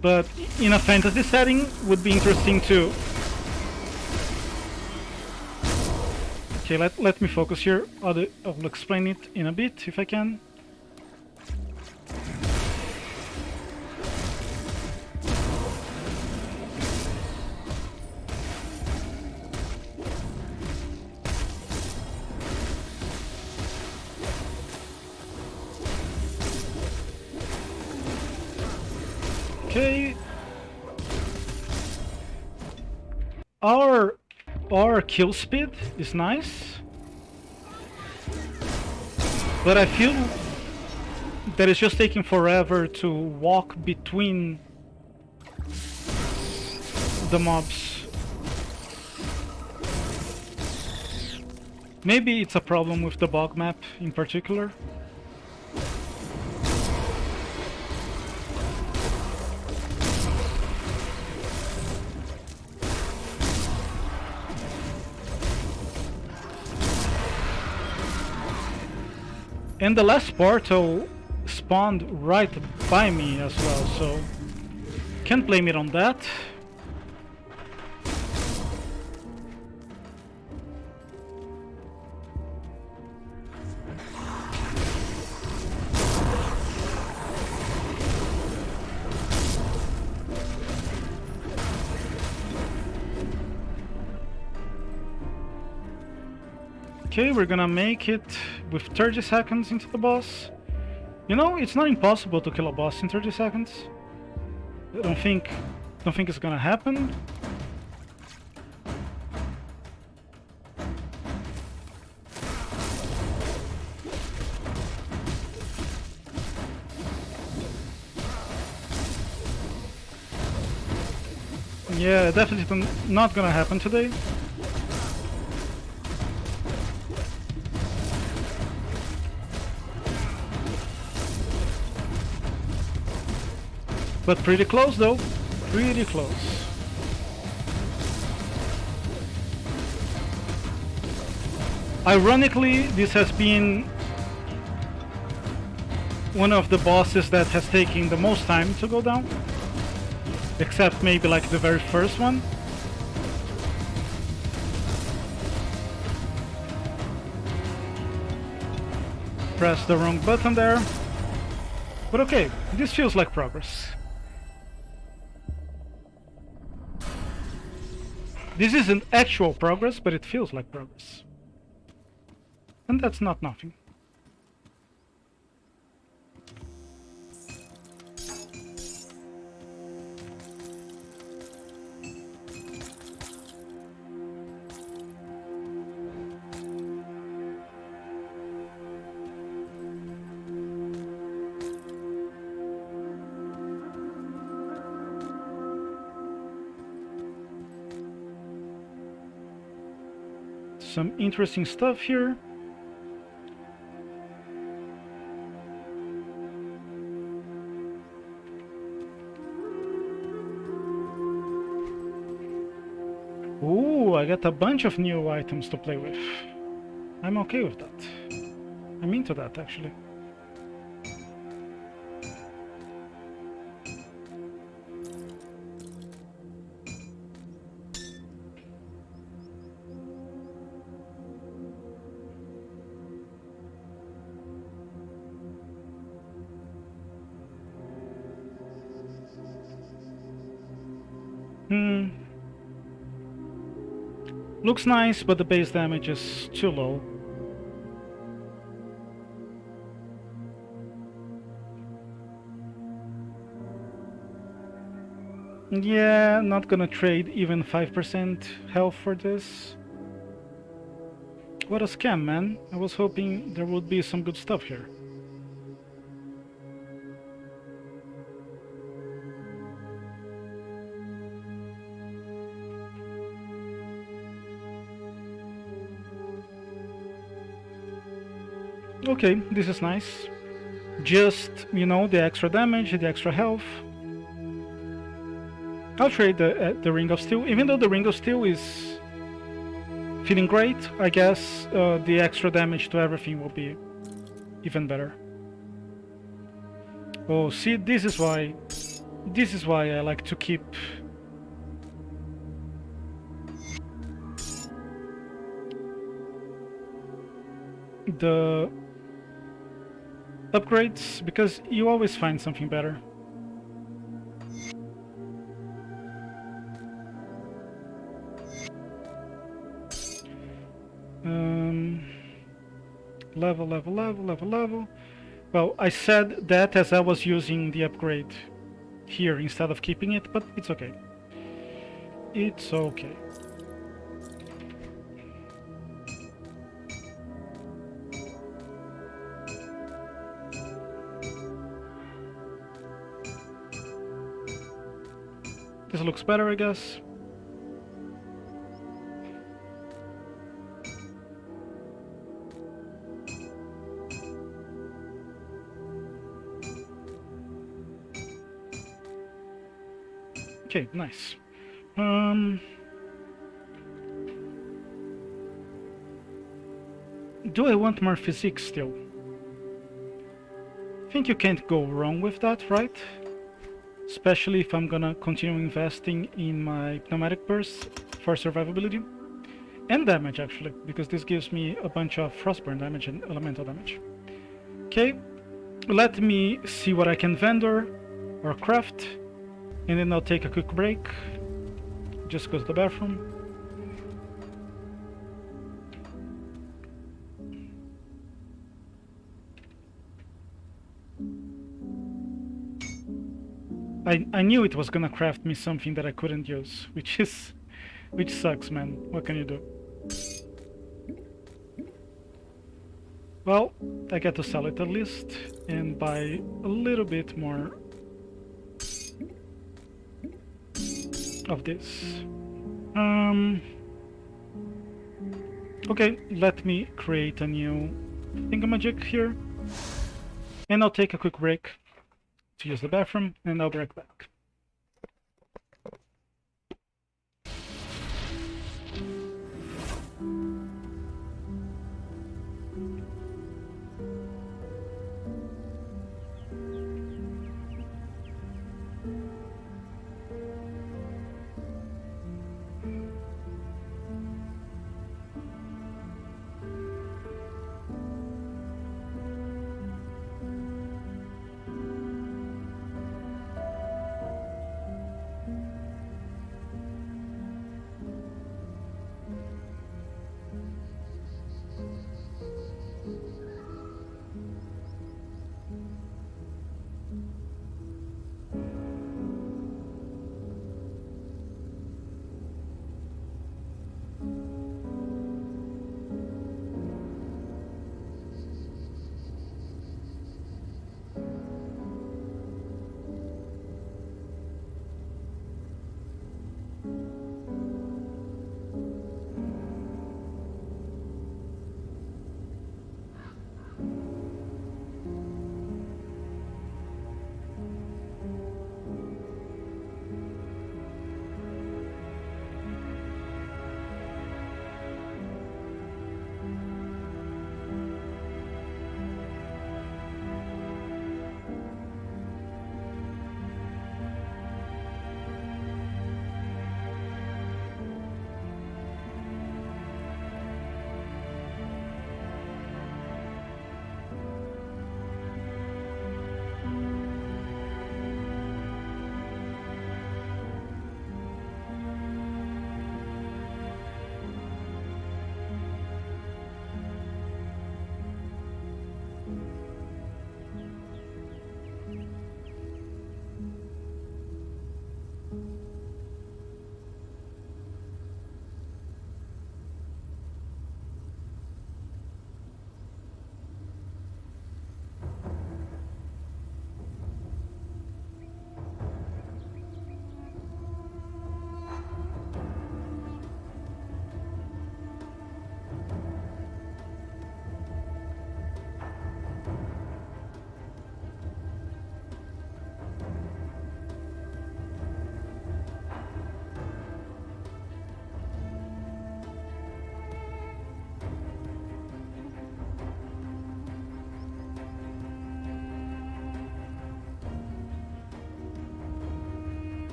But in a fantasy setting would be interesting too. Okay, let me focus here. I'll explain it in a bit if I can. Okay. Our kill speed is nice, but I feel that it's just taking forever to walk between the mobs. Maybe it's a problem with the bog map in particular. And the last portal spawned right by me as well, so can't blame it on that. Okay, we're gonna make it with 30 seconds into the boss. You know, it's not impossible to kill a boss in 30 seconds. I don't think it's gonna happen. Yeah, definitely not gonna happen today. But pretty close though, pretty close. Ironically, this has been one of the bosses that has taken the most time to go down. Except maybe like the very first one. Press the wrong button there. But okay, this feels like progress. This isn't actual progress, but it feels like progress. And that's not nothing. Some interesting stuff here. Ooh, I got a bunch of new items to play with. I'm okay with that. I'm into that, actually. Hmm. Looks nice, but the base damage is too low. Yeah, not gonna trade even 5% health for this. What a scam, man. I was hoping there would be some good stuff here. Okay, this is nice. Just, you know, the extra damage, the extra health. I'll trade the Ring of Steel, even though the Ring of Steel is feeling great. I guess the extra damage to everything will be even better. Oh, see, this is why I like to keep the upgrades, because you always find something better. Level. Well, I said that as I was using the upgrade here instead of keeping it, but it's okay. It's okay. This looks better, I guess. Okay, nice. Do I want more physique still? I think you can't go wrong with that, right? Especially if I'm gonna continue investing in my pneumatic burst for survivability. And damage, actually, because this gives me a bunch of frostburn damage and elemental damage. Okay, let me see what I can vendor or craft, and then I'll take a quick break. Just go to the bathroom. I knew it was gonna craft me something that I couldn't use, which sucks, man. What can you do? Well, I get to sell it at least and buy a little bit more of this. Okay, let me create a new thingamajig here, and I'll take a quick break to use the bathroom, and I'll be right back.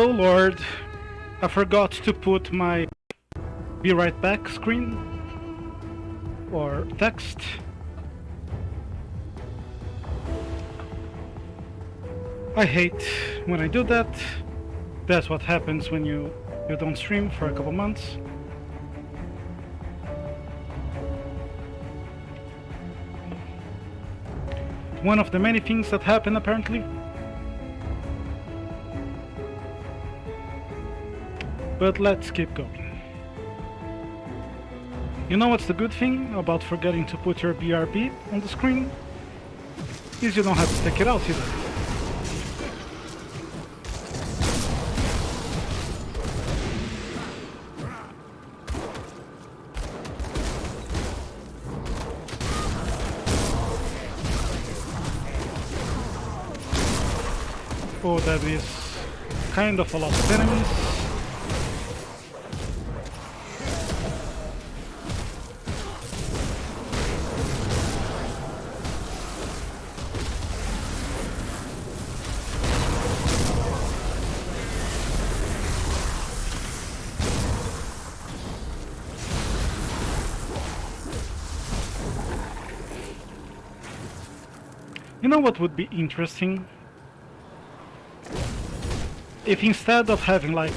Oh lord, I forgot to put my be right back screen or text. I hate when I do that. That's what happens when you don't stream for a couple months. One of the many things that happen apparently. But let's keep going. You know what's the good thing about forgetting to put your BRB on the screen? Is you don't have to take it out either. Oh, that is kind of a lot of enemies. You know what would be interesting? If instead of having like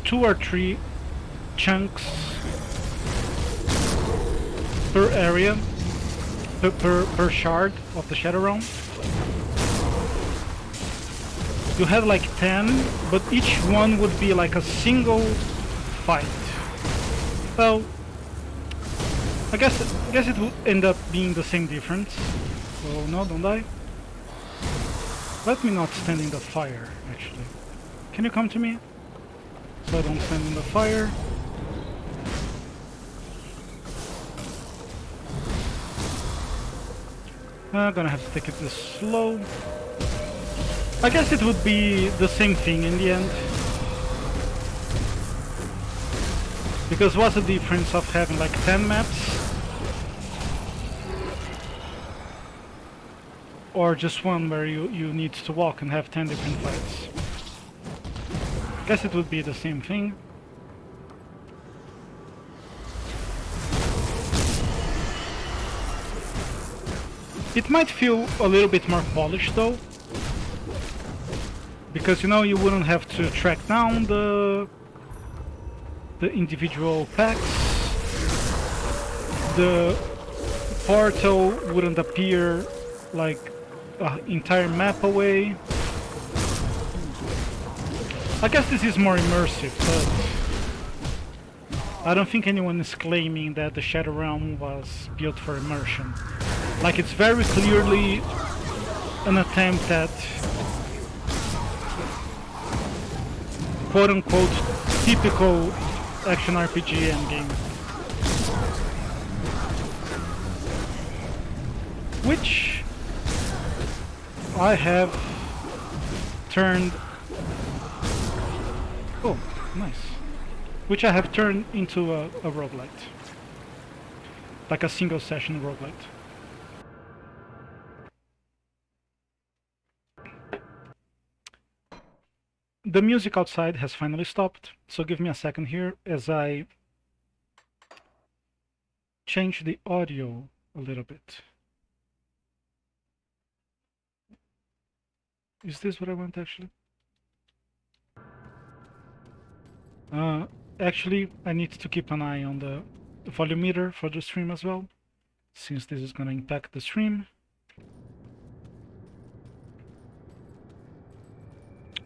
two or three chunks per area, per shard of the Shadow Realm, you have like 10, but each one would be like a single fight. Well, I guess it would end up being the same difference. Oh no, don't die. Let me not stand in the fire, actually. Can you come to me? So I don't stand in the fire. I'm gonna have to take it this slow. I guess it would be the same thing in the end. Because what's the difference of having like 10 maps? Or just one where you need to walk and have 10 different fights. Guess it would be the same thing. It might feel a little bit more polished though. Because you know you wouldn't have to track down the individual packs. The portal wouldn't appear like entire map away. I guess this is more immersive, but I don't think anyone is claiming that the Shadow Realm was built for immersion. Like, it's very clearly an attempt at quote-unquote typical action RPG endgame. Which I have turned... Oh, nice. Which I have turned into a roguelite. Like a single session roguelite. The music outside has finally stopped, so give me a second here as I change the audio a little bit. Is this what I want actually? Actually, I need to keep an eye on the volume meter for the stream as well, since this is going to impact the stream.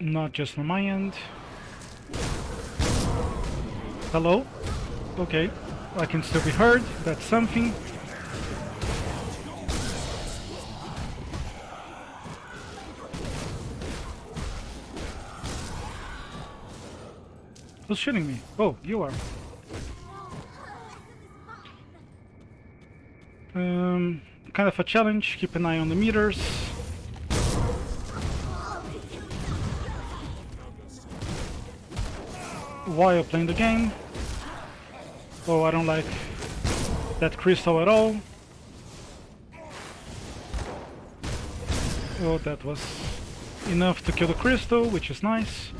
Not just on my end. Hello? Okay, I can still be heard, that's something. Who's shooting me? Oh, you are. Kind of a challenge, keep an eye on the meters. While playing the game. Oh, I don't like that crystal at all. Oh, that was enough to kill the crystal, which is nice.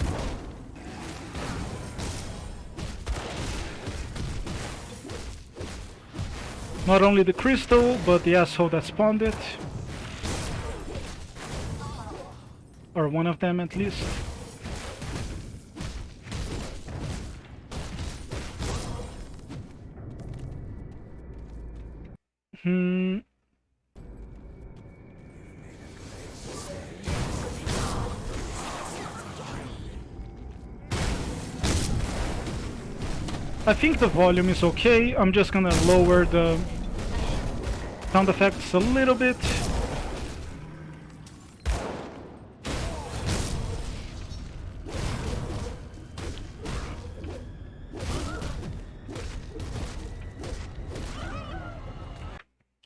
Not only the crystal, but the asshole that spawned it. Or one of them at least. I think the volume is okay. I'm just gonna lower the sound effects a little bit.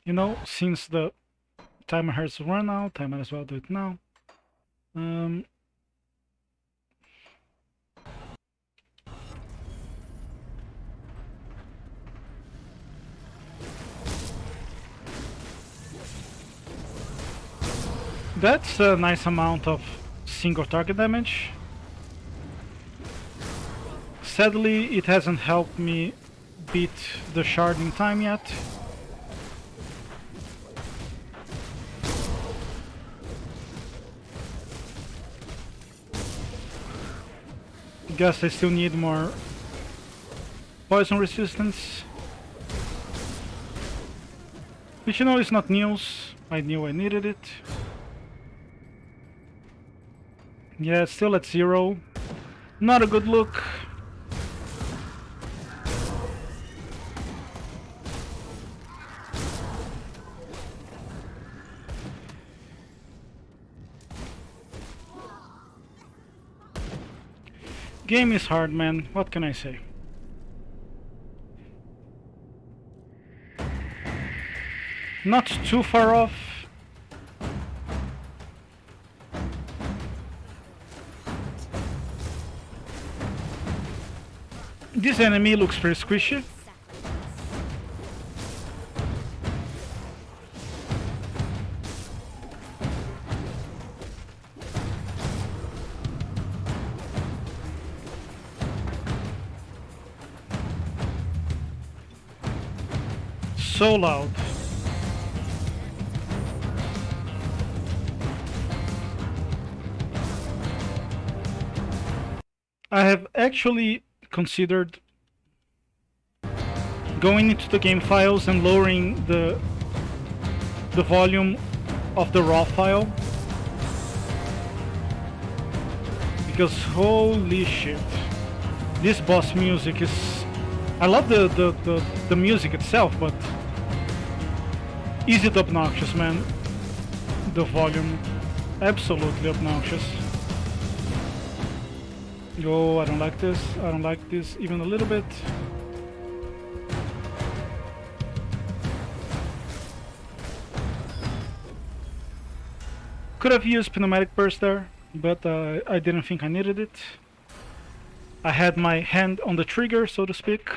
You know, since the timer has run out, I might as well do it now. That's a nice amount of single target damage. Sadly, it hasn't helped me beat the shard in time yet. Guess I still need more poison resistance. Which, you know, is not news. I knew I needed it. Yeah, it's still at 0. Not a good look. Game is hard, man. What can I say? Not too far off. This enemy looks pretty squishy. So loud. I have actually considered going into the game files and lowering the volume of the raw file, because holy shit, this boss music is... I love the music itself, but is it obnoxious, man? The volume, absolutely obnoxious. Oh, I don't like this. I don't like this even a little bit. Could have used pneumatic burst there, but I didn't think I needed it. I had my hand on the trigger, so to speak,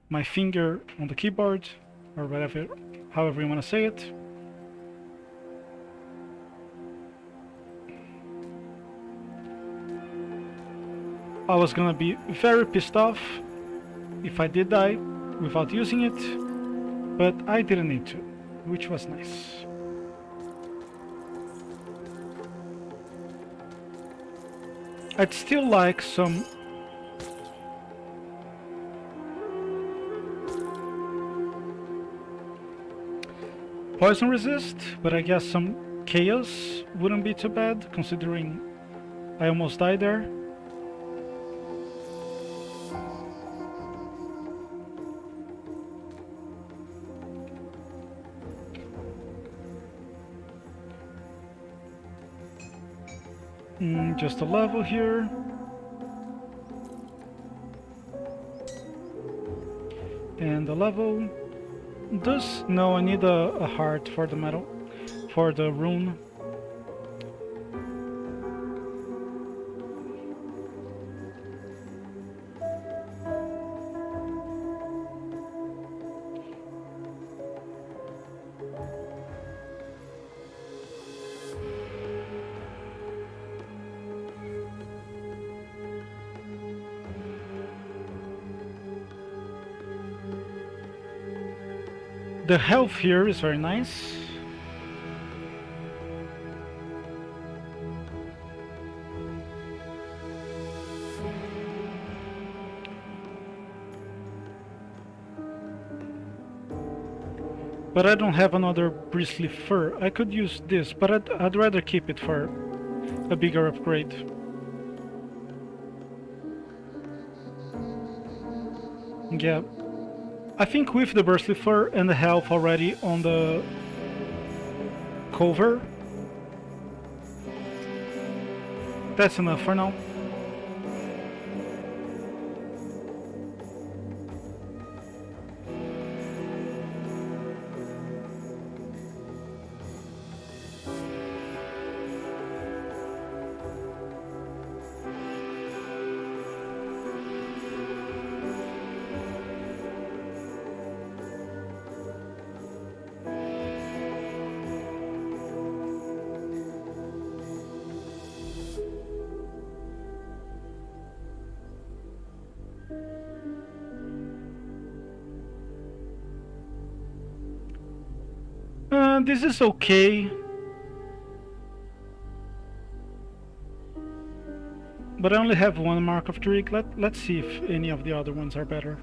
my finger on the keyboard, or whatever, however you want to say it. I was gonna be very pissed off if I did die without using it, but I didn't need to, which was nice. I'd still like some poison resist, but I guess some chaos wouldn't be too bad, considering I almost died there. Just a level here. And a level. Does... no, I need a heart for the metal, for the rune. The health here is very nice. But I don't have another bristly fur. I could use this, but I'd rather keep it for a bigger upgrade. Yeah. I think with the bristly fur and the health already on the cover, that's enough for now. This is okay. But I only have one mark of Druid. Let's see if any of the other ones are better.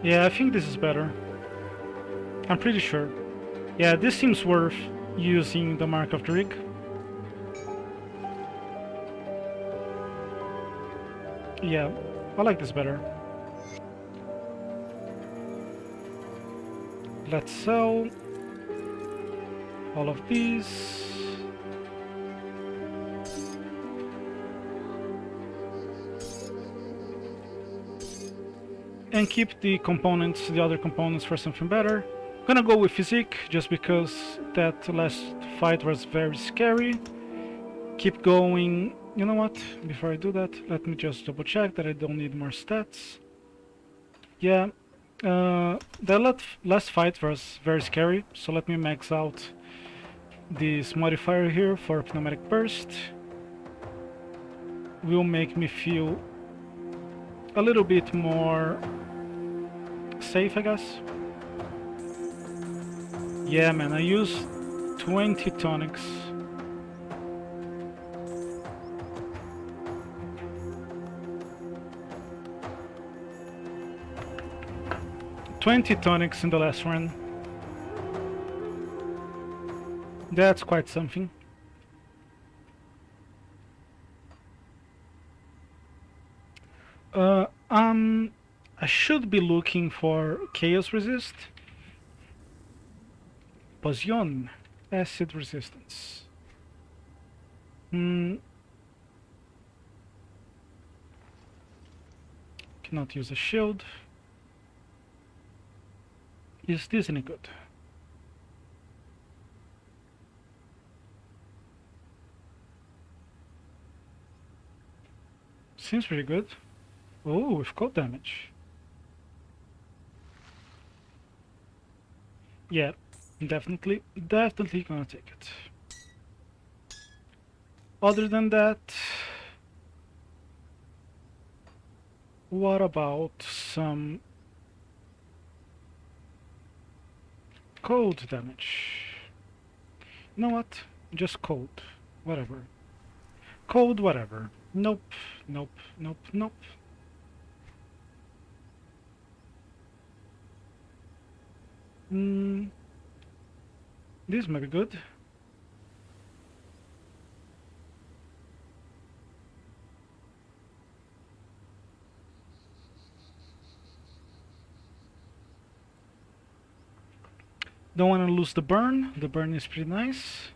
Yeah, I think this is better. I'm pretty sure. Yeah, this seems worth using the Mark of the Rig. Yeah, I like this better. Let's sell all of these. And keep the components, the other components, for something better. Gonna go with physique, just because that last fight was very scary. Keep going. You know what? Before I do that, let me just double check that I don't need more stats. Yeah, the last fight was very scary, so let me max out this modifier here for pneumatic burst. Will make me feel a little bit more safe, I guess. Yeah, man, I use 20 tonics. In the last run. That's quite something. I should be looking for chaos resist. Poison, acid resistance. Cannot use a shield. Is this any good? Seems pretty good. Oh, with cold damage. Yeah, definitely gonna take it. Other than that, what about some cold damage? You know what? Just cold. Whatever. Cold, whatever. Nope. This might be good. Don't want to lose the burn. The burn is pretty nice.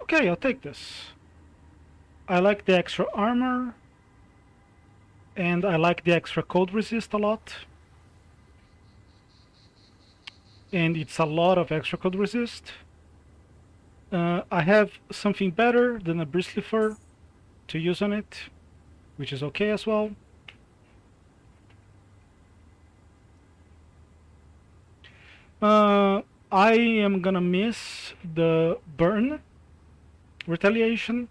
Okay, I'll take this. I like the extra armor, and I like the extra cold resist a lot. And it's a lot of extra cold resist. I have something better than a bristly fur to use on it, which is okay as well. I am gonna miss the burn retaliation,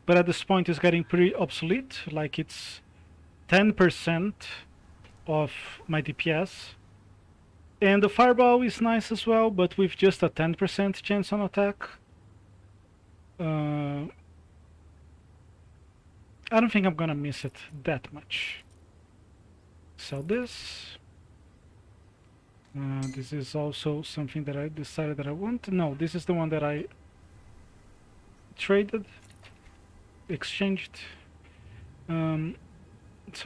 but at this point it's getting pretty obsolete. Like it's 10% of my DPS. And the fireball is nice as well, but with just a 10% chance on attack. I don't think I'm gonna miss it that much. Sell this. This is also something that I decided that I want. No, this is the one that I traded, exchanged. So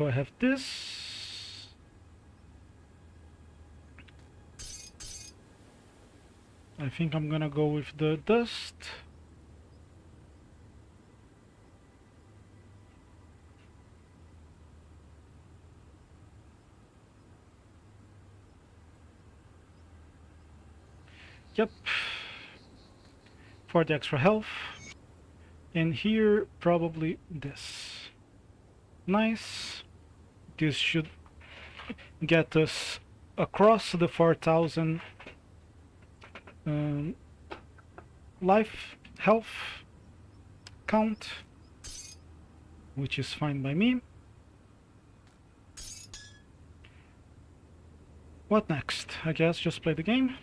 I have this. I think I'm gonna go with the dust. Yep. For the extra health. And here, probably this. Nice. This should get us across the 4,000 life, health count, which is fine by me. What next? I guess just play the game.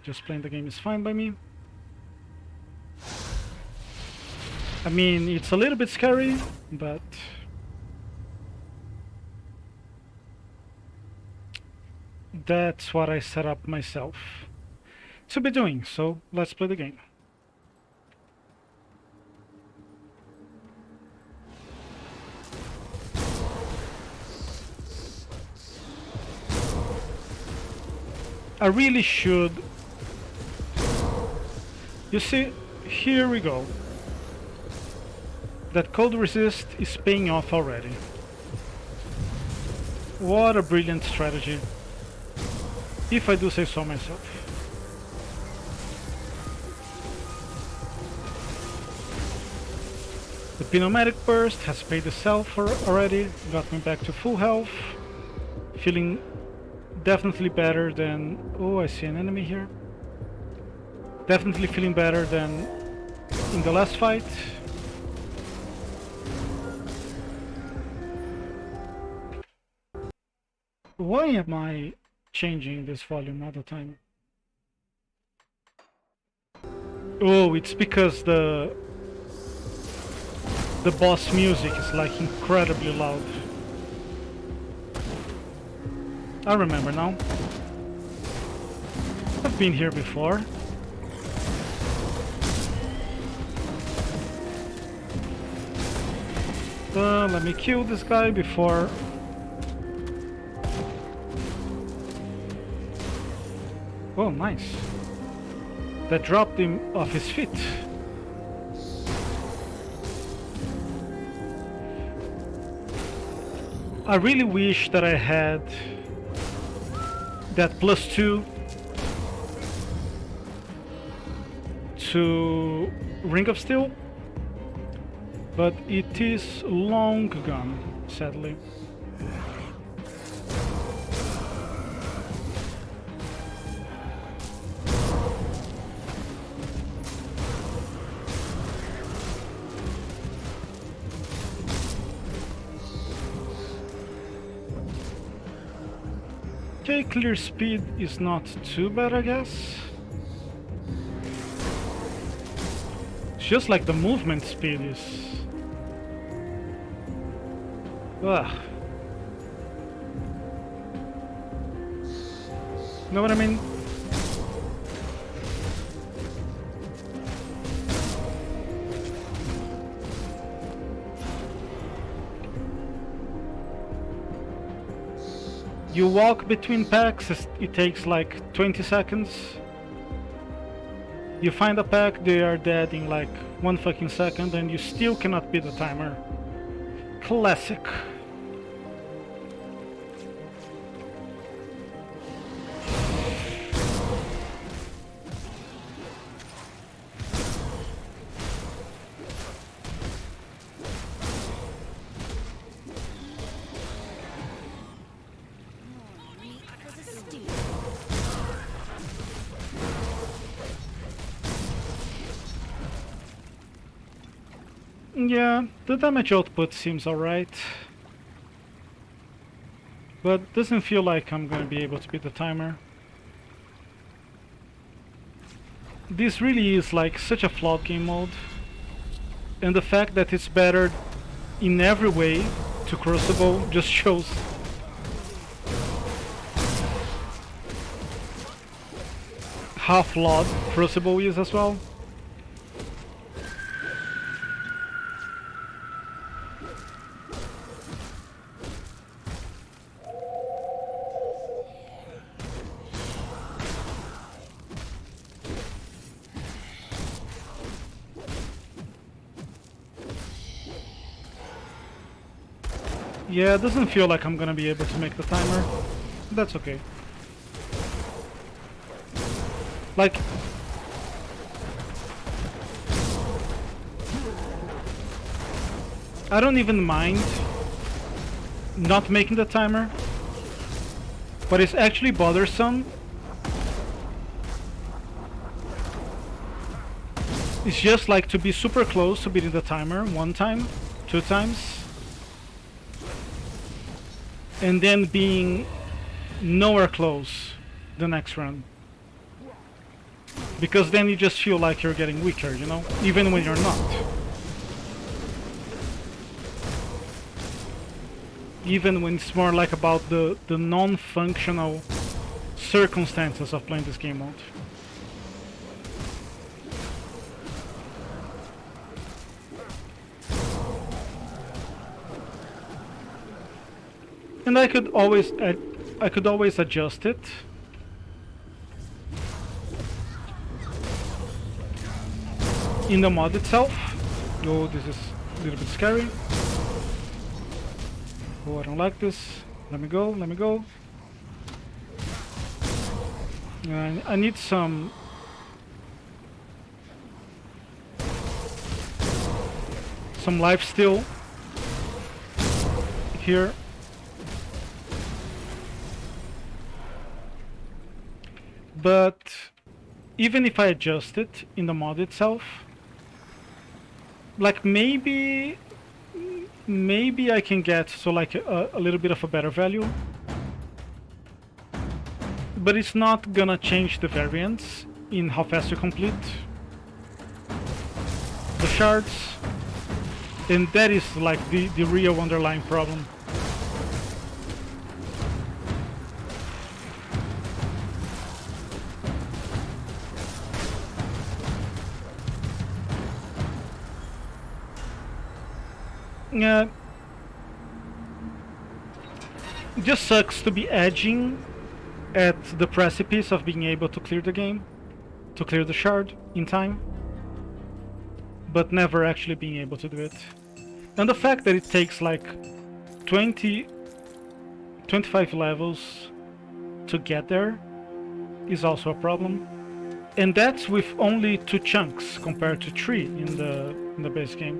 Just playing the game is fine by me. I mean, it's a little bit scary, but that's what I set up myself to be doing, so let's play the game. I really should. You see, here we go. That cold resist is paying off already. What a brilliant strategy, if I do say so myself. The pneumatic burst has paid itself already, got me back to full health, feeling definitely better than... Oh, I see an enemy here. Definitely feeling better than in the last fight. Why am I changing this volume all the time? Oh, it's because the boss music is like incredibly loud. I remember now. I've been here before. Let me kill this guy before... Oh, nice. That dropped him off his feet. I really wish that I had that +2 to Ring of Steel, but it is long gone, sadly. Okay, clear speed is not too bad, I guess. just like the movement speed is... Ugh. Know what I mean? You walk between packs, it takes like 20 seconds. You find a pack, they are dead in like 1 fucking second, and you still cannot beat the timer. Classic. Yeah, the damage output seems alright. But doesn't feel like I'm gonna be able to beat the timer. This really is like such a flawed game mode. And the fact that it's better in every way to Crucible just shows how flawed Crucible is as well. Yeah, it doesn't feel like I'm gonna be able to make the timer. That's okay. Like... I don't even mind not making the timer, but it's actually bothersome. It's just like to be super close to beating the timer 1 time, 2 times, and then being nowhere close the next run. Because then you just feel like you're getting weaker, you know? Even when you're not. Even when it's more like about the non-functional circumstances of playing this game mode. And I could always adjust it. In the mod itself. Oh, this is a little bit scary. Oh, I don't like this. Let me go, let me go. I need some life steal here. But even if I adjust it in the mod itself, like maybe I can get like a little bit of a better value, but it's not gonna change the variance in how fast you complete the shards, and that is like the real underlying problem. It just sucks to be edging at the precipice of being able to clear the game, to clear the shard in time, but never actually being able to do it. And the fact that it takes like 25 levels to get there is also a problem. And that's with only 2 chunks compared to 3 in the base game.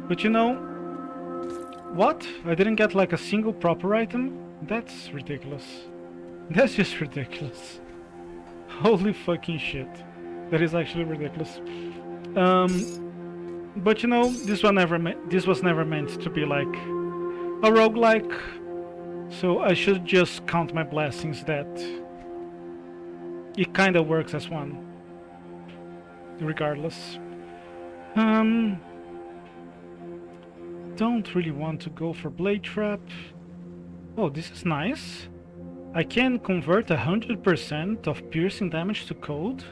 But you know, what? I didn't get like a single proper item? That's ridiculous. That's just ridiculous. Holy fucking shit. That is actually ridiculous. But you know, this was never meant to be like a roguelike, so I should just count my blessings that it kinda works as one. regardless. Don't really want to go for blade trap. Oh, this is nice. I can convert 100% of piercing damage to cold,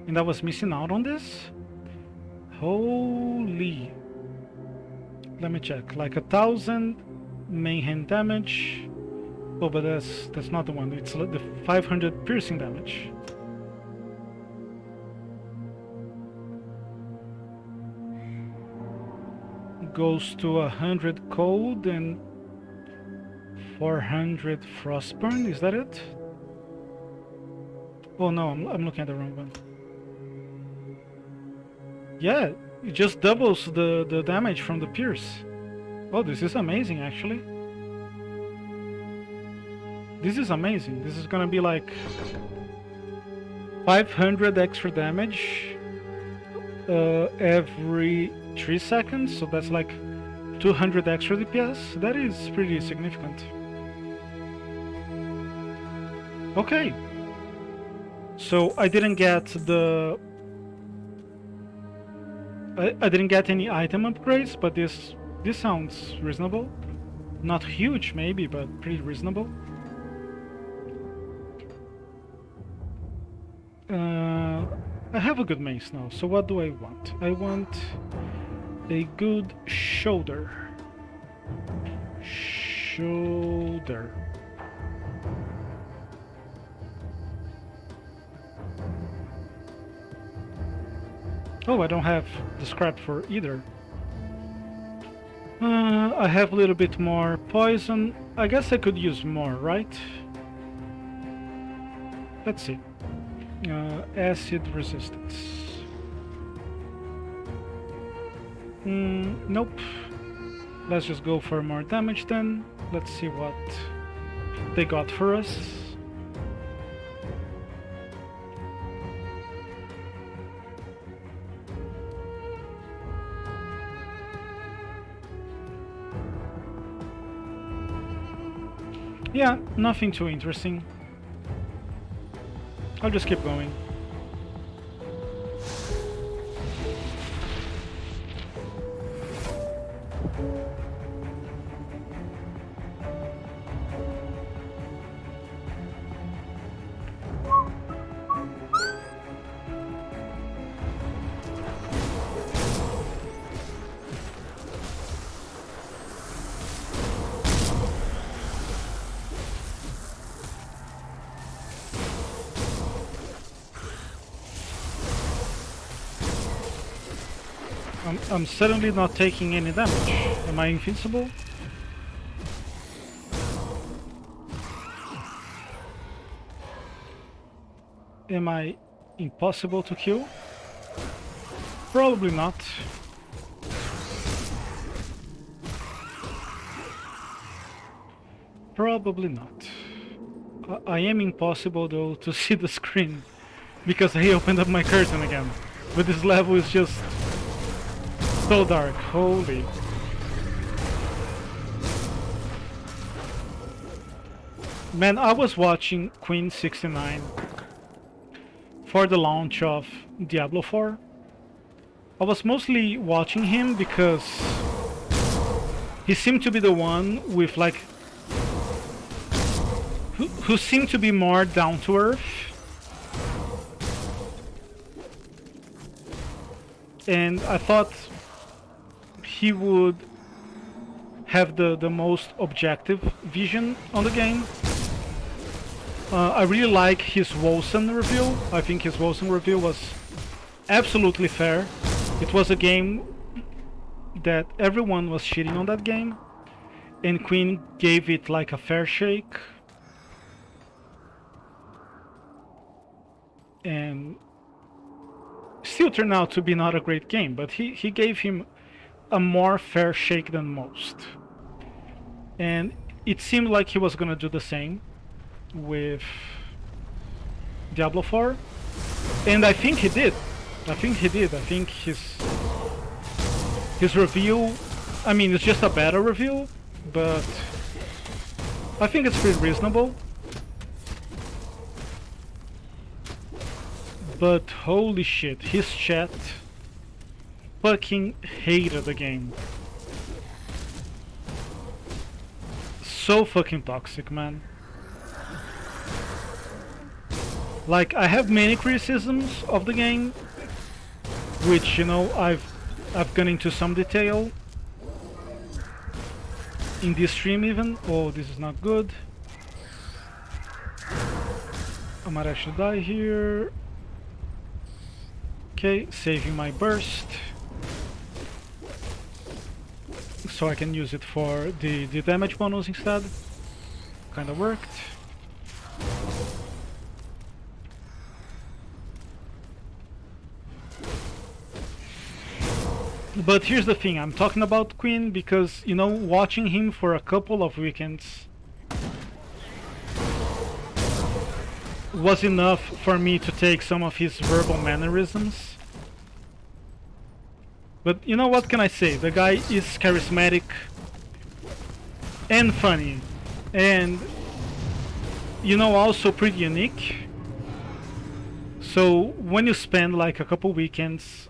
and I was missing out on this. Holy. Let me check. Like 1,000 main hand damage. Oh, but that's not the one. It's the 500 piercing damage. Goes to 100 cold and 400 frostburn. Is that it? Oh no, I'm looking at the wrong one. Yeah, it just doubles the damage from the pierce. Oh, this is amazing actually. This is amazing. This is gonna be like 500 extra damage every 3 seconds, so that's like 200 extra DPS. That is pretty significant. Okay. So I didn't get the... I didn't get any item upgrades, but this sounds reasonable. Not huge maybe, but pretty reasonable. I have a good mace now, so what do I want? I want a good shoulder. Shoulder. Oh, I don't have the scrap for either. I have a little bit more poison. I guess I could use more, right? Let's see. Acid resistance. Nope. Let's just go for more damage then. Let's see what they got for us. Yeah, nothing too interesting. I'll just keep going. I'm suddenly not taking any damage. Am I invincible? Am I impossible to kill? Probably not. Probably not. I am impossible though to see the screen because I opened up my curtain again. But this level is just so dark. Holy. Man, I was watching Queen 69 for the launch of Diablo 4. I was mostly watching him because he seemed to be the one with like who seemed to be more down to earth. And I thought he would have the most objective vision on the game. I really like his Wilson reveal. I think his Wilson reveal was absolutely fair. It was a game that everyone was cheating on that game, and Queen gave it like a fair shake. And still turned out to be not a great game, but he gave him a more fair shake than most. And it seemed like he was gonna do the same with Diablo 4. And I think he did. I think his reveal, I mean, it's just a better reveal, but I think it's pretty reasonable. But holy shit, his chat fucking hated the game. So fucking toxic, man. Like, I have many criticisms of the game, which, you know, I've gone into some detail in this stream even. Oh, this is not good. I might actually die here. Okay, saving my burst, so I can use it for the damage bonus instead. Kinda worked. But here's the thing, I'm talking about Queen because, you know, watching him for a couple of weekends was enough for me to take some of his verbal mannerisms. But you know, what can I say? The guy is charismatic and funny, and, you know, also pretty unique. So when you spend like a couple weekends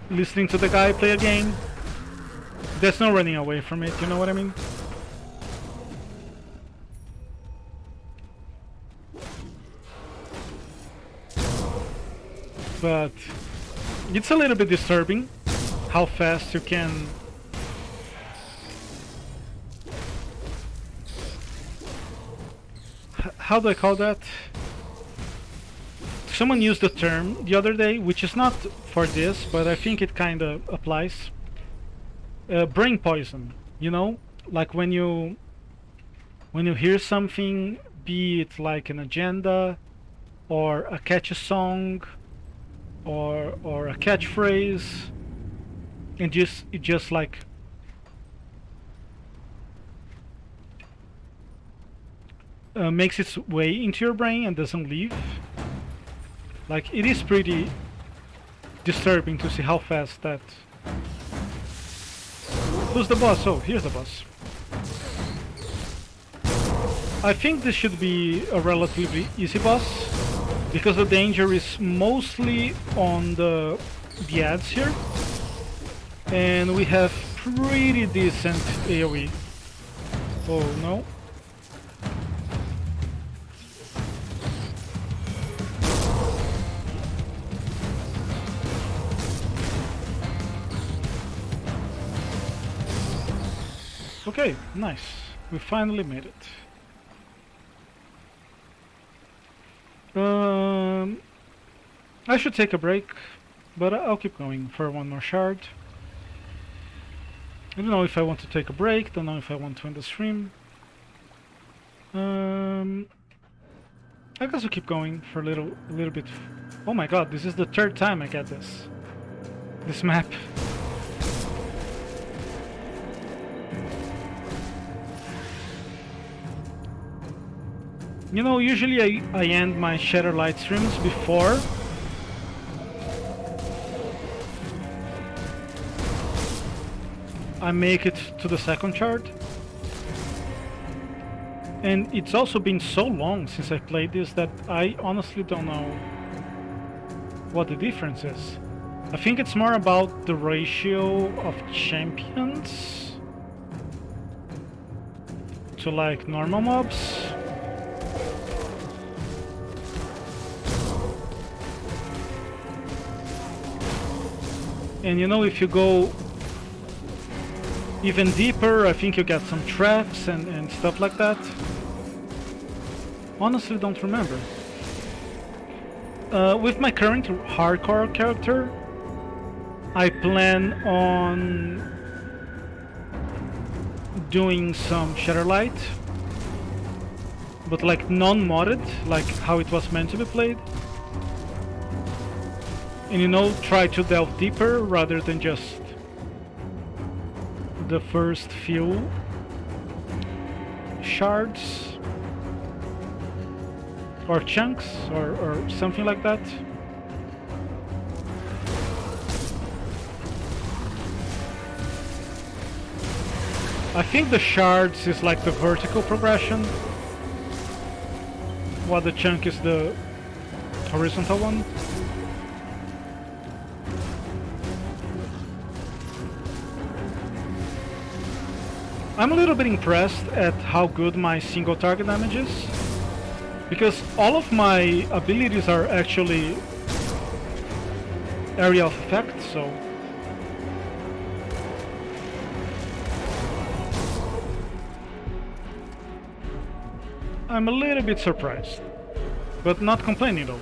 listening to the guy play a game, there's no running away from it, you know what I mean? But it's a little bit disturbing how fast you can how do I call that? Someone used the term the other day, which is not for this, but I think it kinda applies. Brain poison, you know? Like when you hear something, be it like an agenda or a catchy song or a catchphrase, and it just like makes its way into your brain and doesn't leave. Like, it is pretty disturbing to see how fast that... Who's the boss? Oh, here's the boss. I think this should be a relatively easy boss, because the danger is mostly on the ads here, and we have pretty decent AoE. Oh no. Okay, nice. We finally made it. I should take a break, but I'll keep going for one more shard. I don't know if I want to take a break, don't know if I want to end the stream. I guess I'll keep going for a little bit. Oh my god, this is the third time I get this map. You know, usually I end my Shatteredlite streams before I make it to the second chart. And it's also been so long since I played this that I honestly don't know what the difference is. I think it's more about the ratio of champions to like normal mobs. And you know, if you go even deeper, I think you get some traps and stuff like that. Honestly, don't remember. With my current hardcore character, I plan on doing some Shatteredlite, but like non-modded, like how it was meant to be played. And you know, try to delve deeper rather than just the first few shards or chunks or something like that. I think the shards is like the vertical progression, while the chunk is the horizontal one. I'm a little bit impressed at how good my single target damage is, because all of my abilities are actually area of effect, so I'm a little bit surprised, but not complaining though.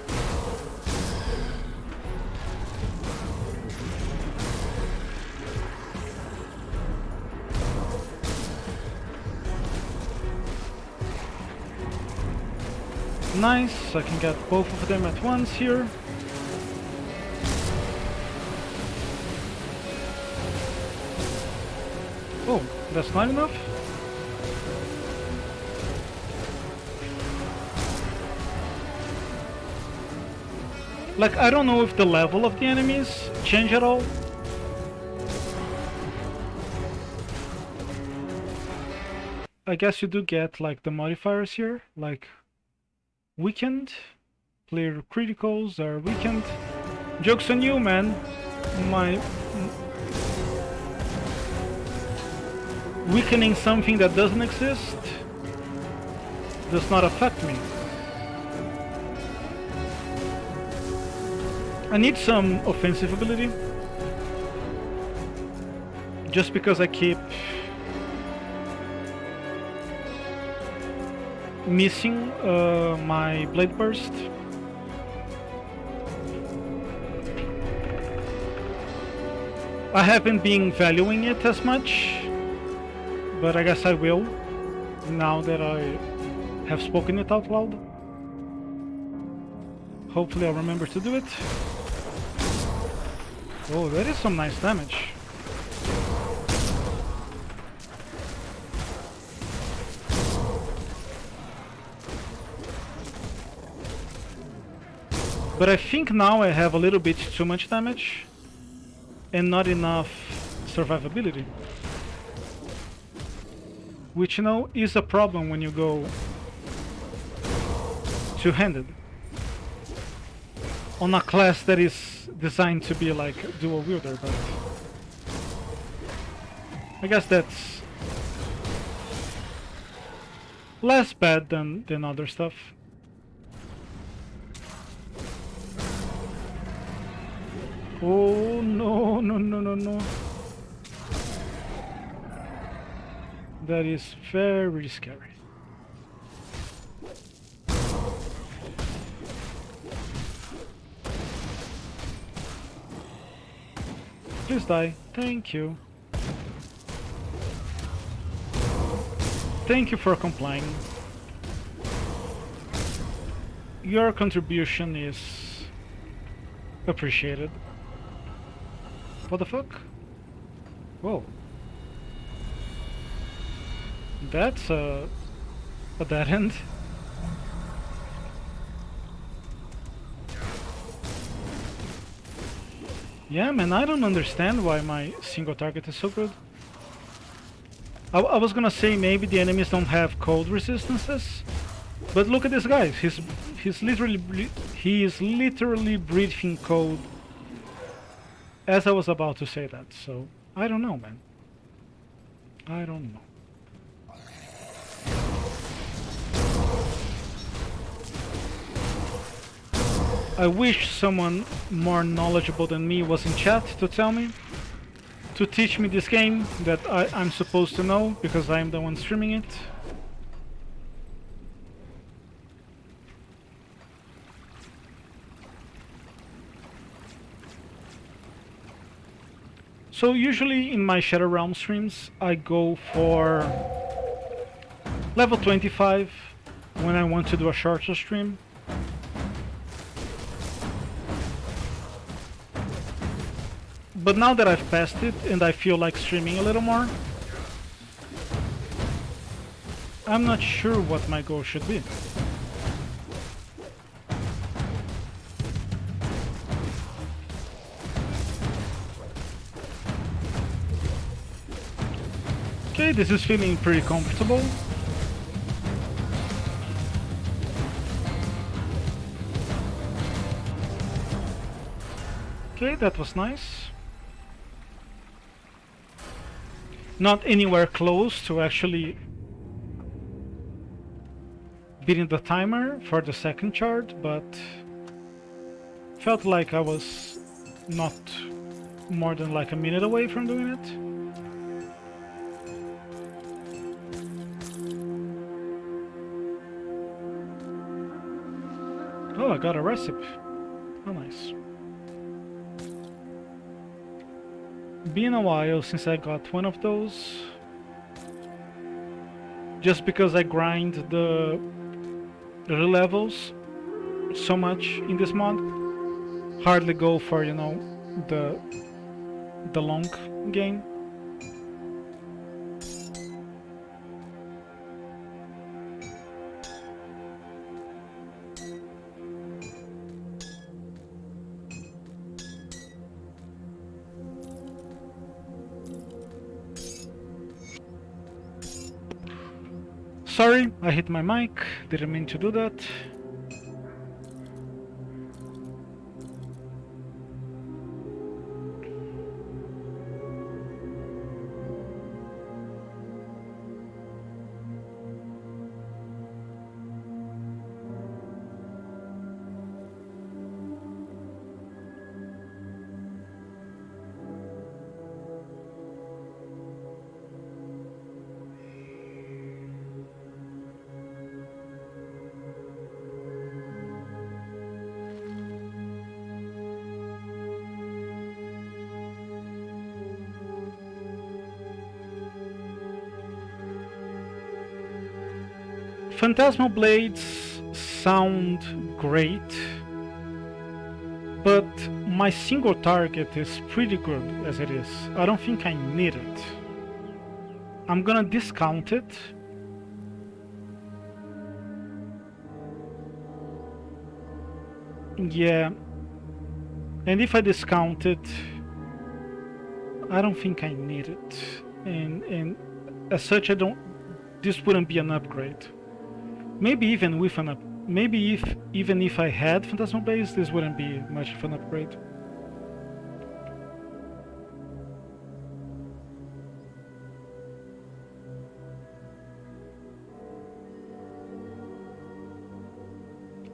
Nice, I can get both of them at once here. Oh, that's not enough? Like, I don't know if the level of the enemies change at all. I guess you do get, like, the modifiers here, like weakened, player criticals are weakened. Joke's on you, man. My weakening something that doesn't exist does not affect me. I need some offensive ability, just because I keep missing my blade burst. I haven't been valuing it as much, but I guess I will now that I have spoken it out loud. Hopefully I'll remember to do it. Oh, that is some nice damage. But I think now I have a little bit too much damage and not enough survivability. Which, you know, is a problem when you go two-handed on a class that is designed to be like dual wielder, but I guess that's less bad than other stuff. Oh no, no, no, no, no. That is very scary. Please die. Thank you. Thank you for complying. Your contribution is appreciated. What the fuck? Whoa. That's a dead end. Yeah, man, I don't understand why my single target is so good. I was gonna say maybe the enemies don't have cold resistances, but look at this guy. He's literally breathing cold. As I was about to say that, so I don't know, man. I don't know. I wish someone more knowledgeable than me was in chat to tell me, to teach me this game that I'm supposed to know, because I'm the one streaming it. So usually in my Shadow Realm streams, I go for level 25 when I want to do a shorter stream. But now that I've passed it and I feel like streaming a little more, I'm not sure what my goal should be. Okay, this is feeling pretty comfortable. Okay, that was nice. Not anywhere close to actually beating the timer for the second chart, but felt like I was not more than like a minute away from doing it. Oh, I got a recipe. Oh, nice. Been a while since I got one of those. Just because I grind the levels so much in this mod. Hardly go for, you know, the long game. Sorry, I hit my mic. Didn't mean to do that. Phantasmal blades sound great, but my single target is pretty good as it is. I don't think I need it. I'm gonna discount it. Yeah, and if I discount it, I don't think I need it. And as such, I don't. This wouldn't be an upgrade. Maybe even with an up. Maybe even if I had Phantasmal Blades, this wouldn't be much of an upgrade.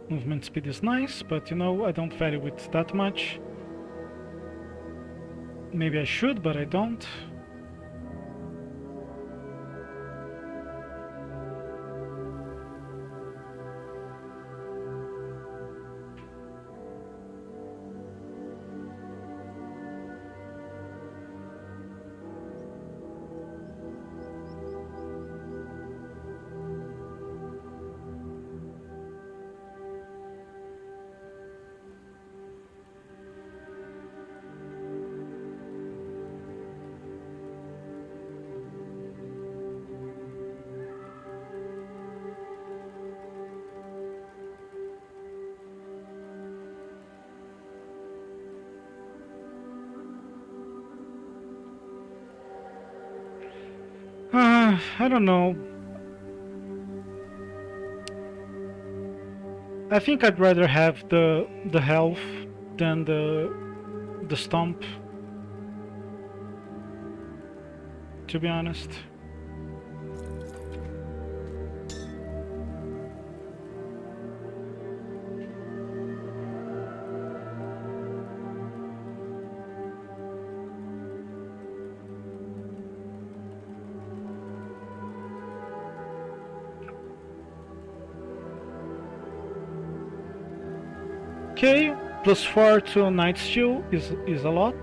Movement speed is nice, but you know, I don't value it that much. Maybe I should, but I don't. I don't know. I think I'd rather have the health than the stomp, to be honest. Okay, +4 to Night Steal is a lot.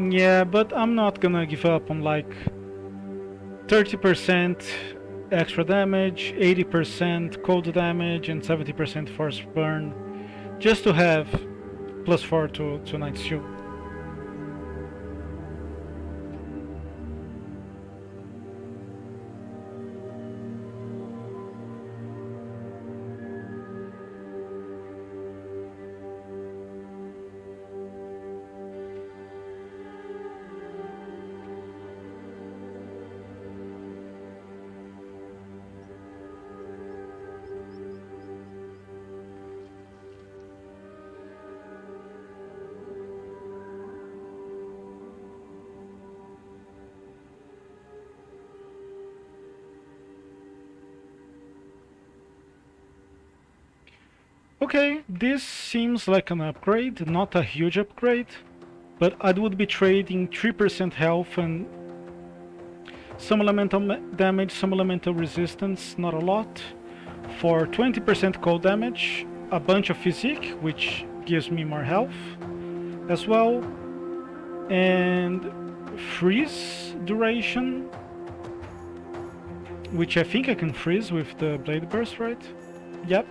Yeah, but I'm not gonna give up on like 30% extra damage, 80% cold damage, and 70% force burn, just to have +4 to Night Steal. Okay, this seems like an upgrade, not a huge upgrade, but I would be trading 3% health and some elemental damage, some elemental resistance, not a lot, for 20% cold damage, a bunch of physique, which gives me more health as well, and freeze duration, which I think I can freeze with the blade burst, right? Yep.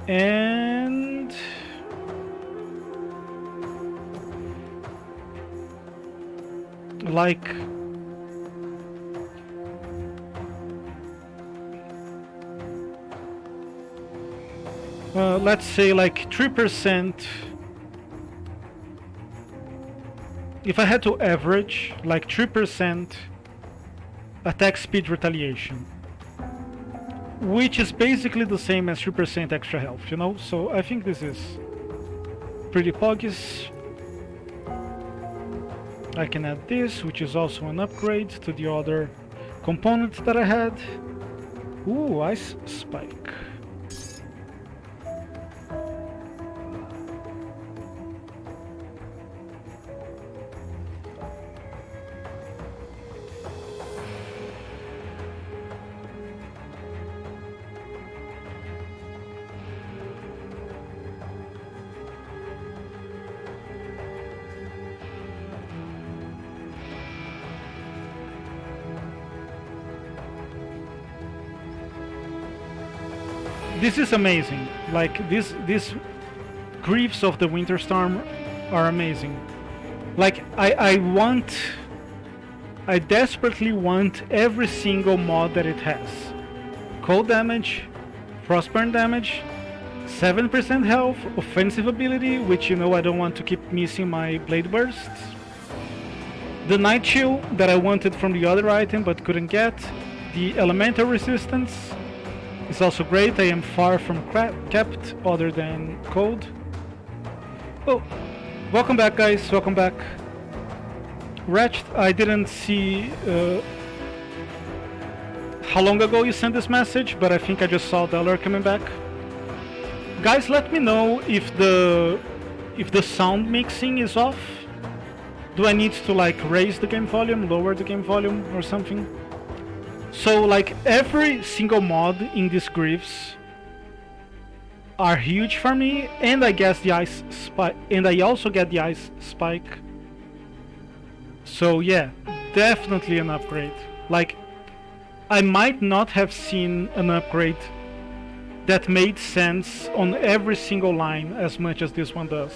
And like let's say like 3%. If I had to average like 3% attack speed retaliation, which is basically the same as 3% extra health, you know? So I think this is pretty poggies. I can add this, which is also an upgrade to the other components that I had. Ooh, ice spike. This is amazing. Like these griefs of the winter storm are amazing. Like I desperately want every single mod that it has. Cold damage, frostburn damage, 7% health, offensive ability, which you know I don't want to keep missing my blade bursts. The night chill that I wanted from the other item but couldn't get. The elemental resistance. It's also great. I am far from kept other than cold. Oh, welcome back, guys. Welcome back. Wretched, I didn't see how long ago you sent this message, but I think I just saw the alert coming back. Guys, let me know if the sound mixing is off. Do I need to like raise the game volume, lower the game volume, or something? So like every single mod in these griefs are huge for me, and I guess the ice spike, and I also get the ice spike. So yeah, definitely an upgrade. Like I might not have seen an upgrade that made sense on every single line as much as this one does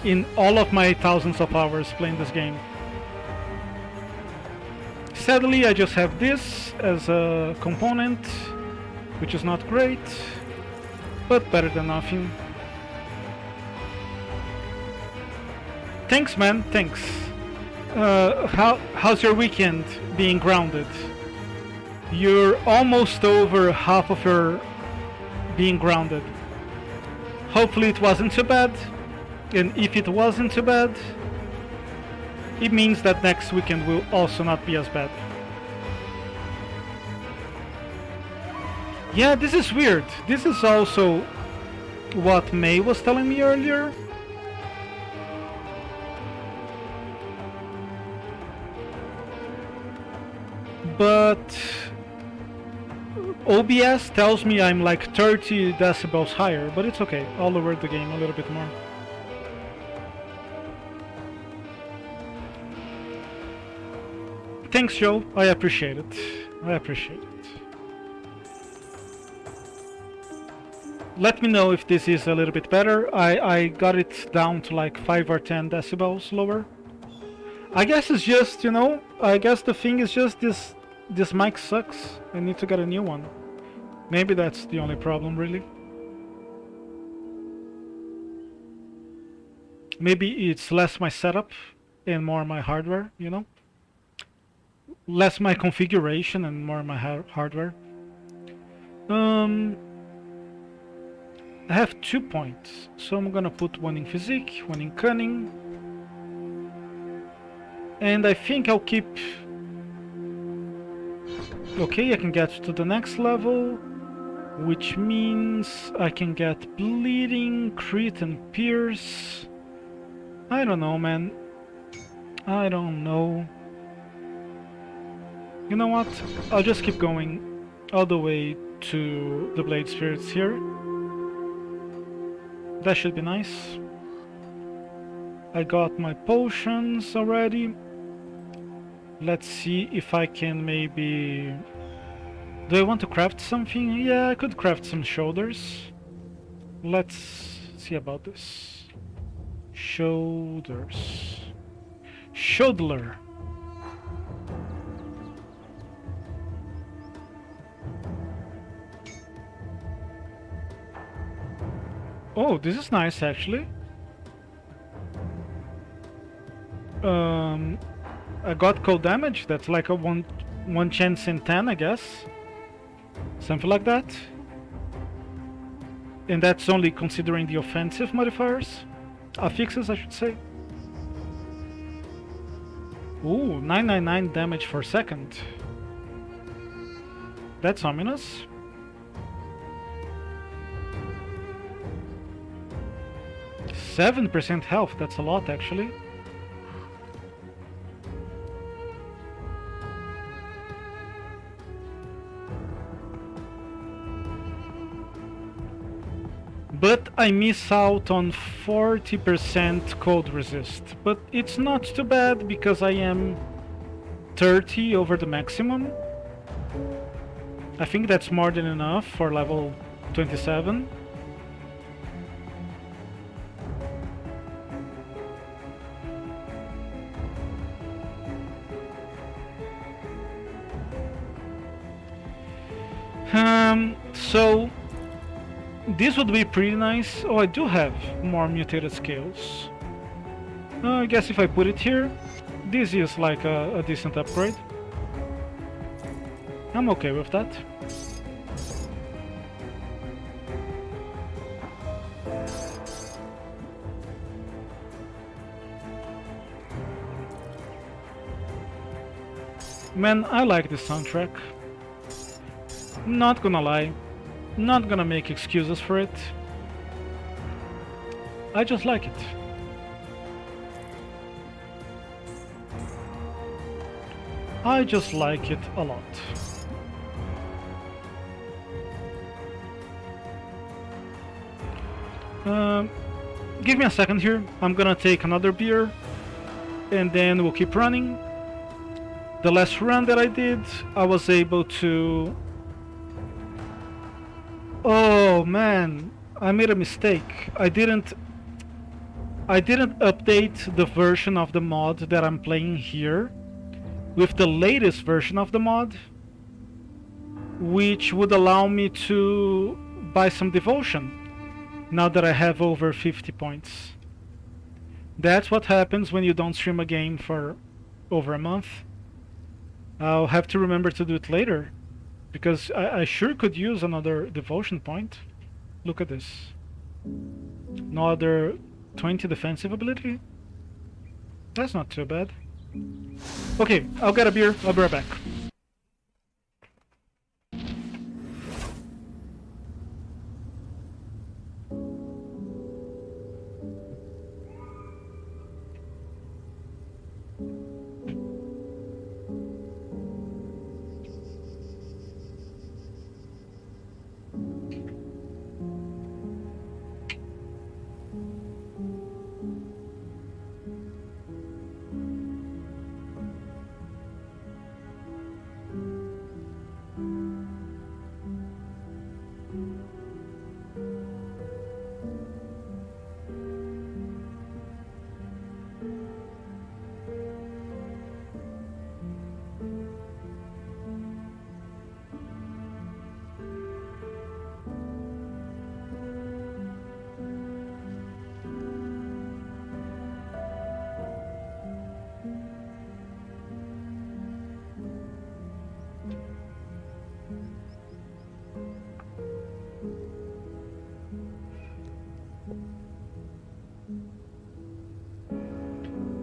in all of my thousands of hours playing this game. Sadly, I just have this as a component, which is not great, but better than nothing. Thanks, man, thanks. How's your weekend being grounded? You're almost over half of your being grounded. Hopefully it wasn't too bad, and if it wasn't too bad, it means that next weekend will also not be as bad. Yeah, this is weird. This is also what May was telling me earlier. But OBS tells me I'm like 30 decibels higher, but it's okay. I'll lower the game a little bit more. Thanks, Joe. I appreciate it. I appreciate it. Let me know if this is a little bit better. I got it down to like 5 or 10 decibels lower. I guess it's just, you know, I guess the thing is just this mic sucks. I need to get a new one. Maybe that's the only problem, really. Maybe it's less my setup and more my hardware, you know? Less my configuration and more my hardware. I have 2 points, so I'm gonna put one in physique, one in cunning, and I think I'll keep. Okay, I can get to the next level which means I can get bleeding, crit, and pierce. I don't know, man. I don't know. You know what? I'll just keep going all the way to the Blade Spirits here. That should be nice. I got my potions already. Let's see if I can maybe... Do I want to craft something? Yeah, I could craft some shoulders. Let's see about this. Shoulders. Shoulder. Oh, this is nice actually. I got cold damage. That's like a one chance in 10, I guess. Something like that. And that's only considering the offensive modifiers. Affixes, I should say. Ooh, 999 damage per second. That's ominous. %7 health, that's a lot actually. But I miss out on 40% cold resist. But it's not too bad because I am 30 over the maximum. I think that's more than enough for level 27. So this would be pretty nice. Oh, I do have more mutated scales. I guess if I put it here, this is like a decent upgrade. I'm okay with that. Man, I like this soundtrack. Not gonna lie. Not gonna make excuses for it. I just like it. I just like it a lot. Give me a second here. I'm gonna take another beer and then we'll keep running. The last run that I did, I was able to... Oh man, I made a mistake. I didn't update the version of the mod that I'm playing here with the latest version of the mod, which would allow me to buy some devotion now that I have over 50 points. That's what happens when you don't stream a game for over a month. I'll have to remember to do it later, because I sure could use another devotion point. Look at this. Another 20 defensive ability. That's not too bad. Okay, I'll get a beer. I'll be right back.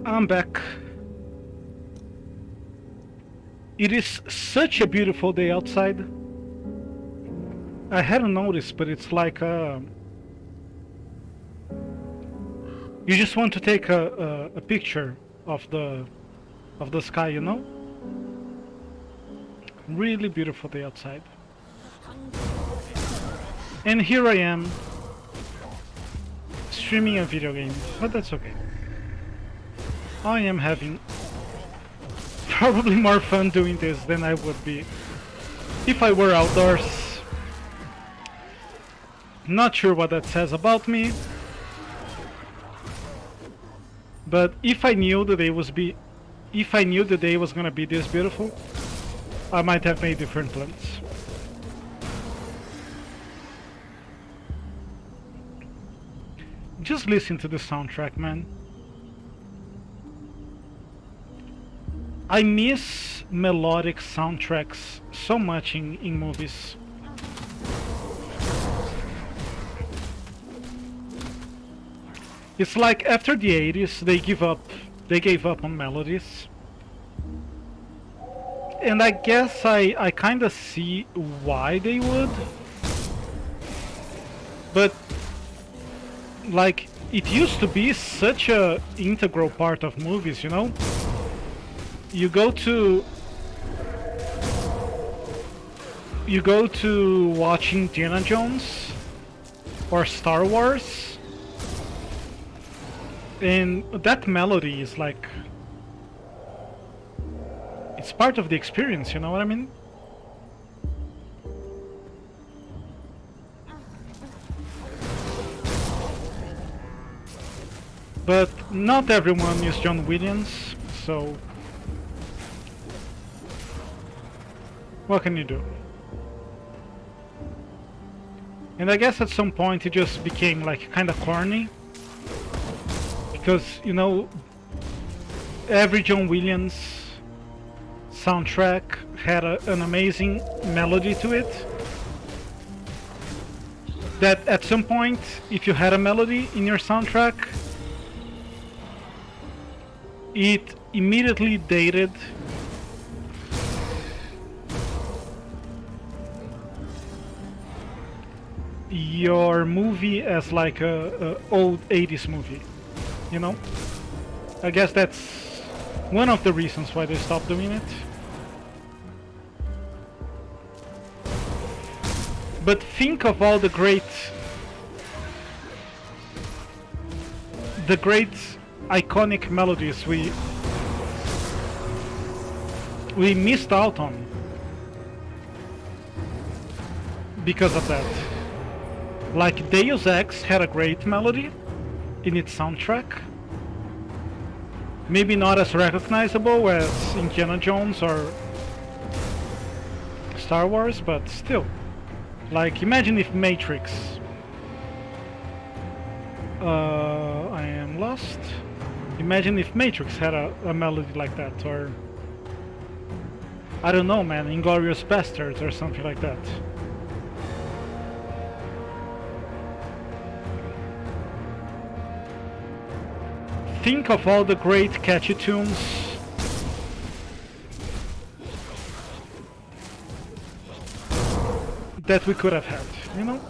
I'm back. It is such a beautiful day outside. I hadn't noticed, but it's like you just want to take a picture of the sky, you know? Really beautiful day outside. And here I am streaming a video game, but that's okay. I am having probably more fun doing this than I would be if I were outdoors. Not sure what that says about me, but if I knew the day was gonna be this beautiful, I might have made different plans. Just listen to the soundtrack, man. I miss melodic soundtracks so much in movies. It's like after the 80s they gave up on melodies. And I guess I kinda see why they would. But like, it used to be such a integral part of movies, you know? You go to watch Indiana Jones or Star Wars, and that melody is like, it's part of the experience, you know what I mean? But not everyone is John Williams, so what can you do? And I guess at some point it just became like kind of corny, because, you know, every John Williams soundtrack had an amazing melody to it, that at some point, if you had a melody in your soundtrack, it immediately dated your movie as like a old 80s movie, you know? I guess that's one of the reasons why they stopped doing it. But think of all the great iconic melodies we missed out on because of that. Like Deus Ex had a great melody in its soundtrack. Maybe not as recognizable as Indiana Jones or Star Wars, but still. Like, imagine if Matrix... I am lost. Imagine if Matrix had a melody like that, or... I don't know, man, Inglourious Bastards or something like that. Think of all the great catchy tunes that we could have had, you know?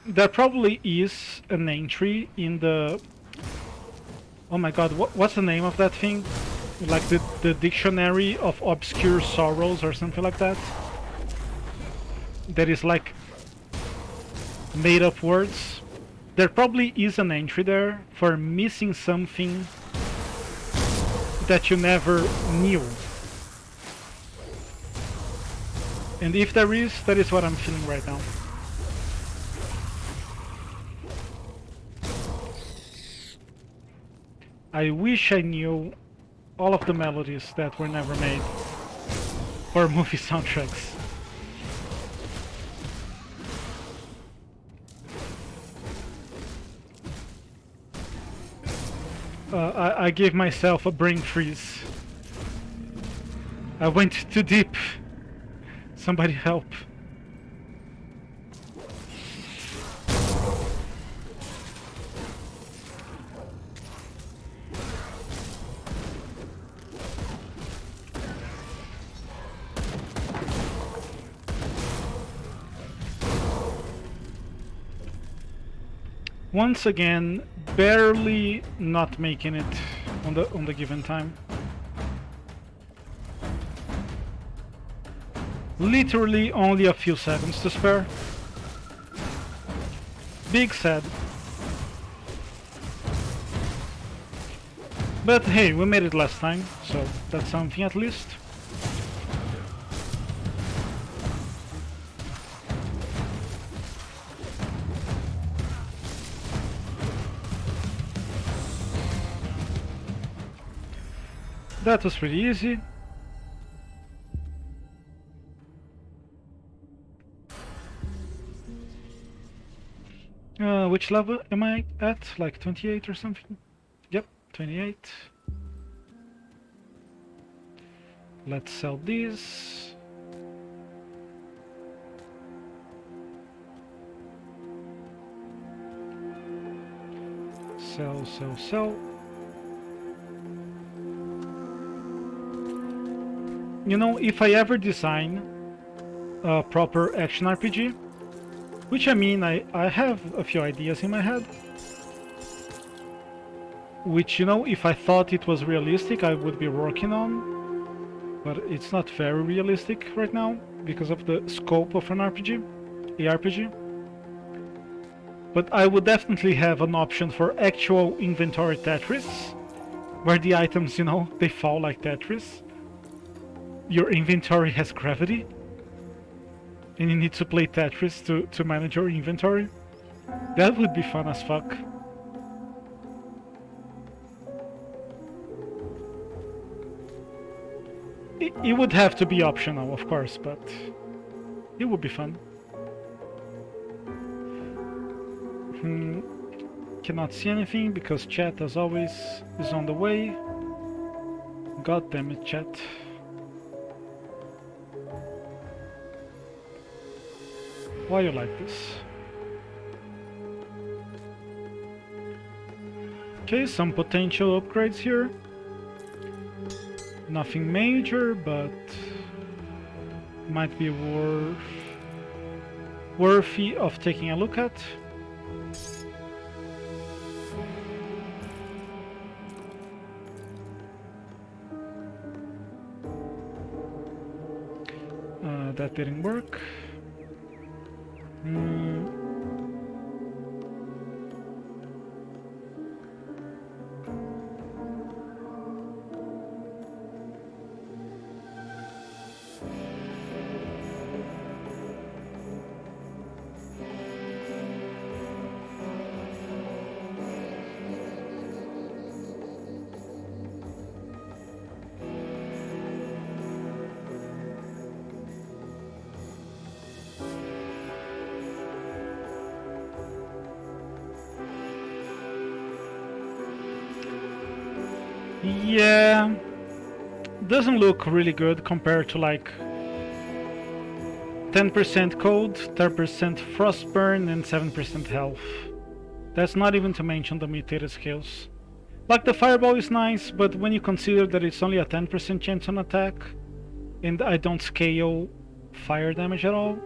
There probably is an entry in the... Oh my god, what's the name of that thing? Like the Dictionary of Obscure Sorrows or something like that? That is like made up words. There probably is an entry there for missing something that you never knew. And if there is, that is what I'm feeling right now. I wish I knew all of the melodies that were never made for movie soundtracks. I gave myself a brain freeze. I went too deep. Somebody help. Once again, barely not making it on the given time. Literally only a few seconds to spare. Big sad. But hey, we made it last time, so that's something at least. That was pretty easy. Which level am I at? Like 28 or something? Yep, 28. Let's sell these. Sell, sell, sell. You know, if I ever design a proper action RPG, which I mean, I have a few ideas in my head, which, you know, if I thought it was realistic, I would be working on, but it's not very realistic right now because of the scope of an RPG, ARPG. But I would definitely have an option for actual inventory Tetris, where the items, you know, they fall like Tetris. Your inventory has gravity, and you need to play Tetris to manage your inventory. That would be fun as fuck. It would have to be optional, of course, but it would be fun. Cannot see anything because chat, as always, is on the way. God damn it, chat. Why you like this? Okay, some potential upgrades here. Nothing major, but might be worthy of taking a look at. That didn't work. Yeah, doesn't look really good compared to like 10% cold, 30% frostburn, and 7% health. That's not even to mention the mutated skills. Like the fireball is nice, but when you consider that it's only a 10% chance on attack, and I don't scale fire damage at all,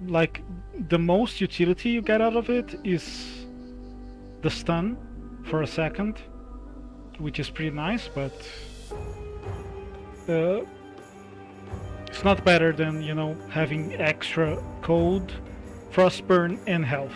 like the most utility you get out of it is the stun for a second, which is pretty nice, but it's not better than, you know, having extra cold, frostburn, and health.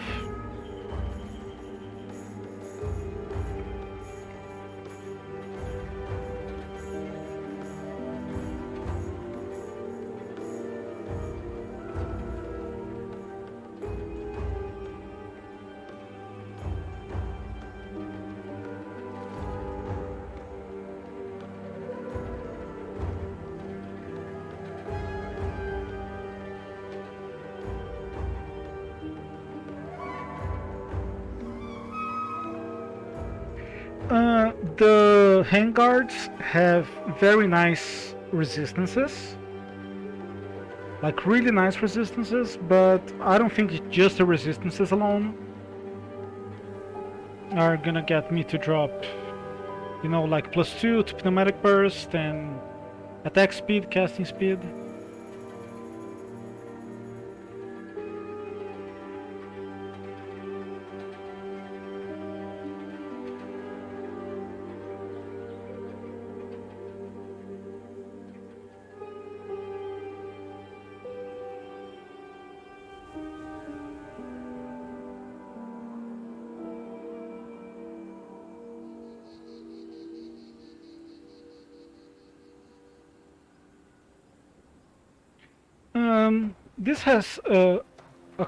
The handguards have very nice resistances, like really nice resistances, but I don't think just the resistances alone are gonna get me to drop, you know, like +2 to pneumatic burst and attack speed, casting speed. This has a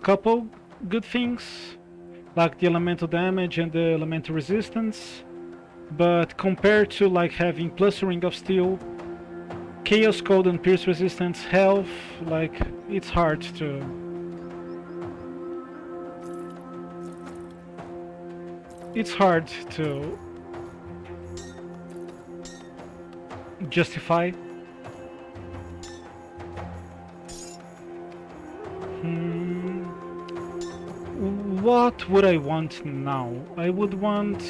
couple good things, like the elemental damage and the elemental resistance, but compared to like having plus ring of steel, chaos code and pierce resistance, health, like it's hard to justify. What would I want now? I would want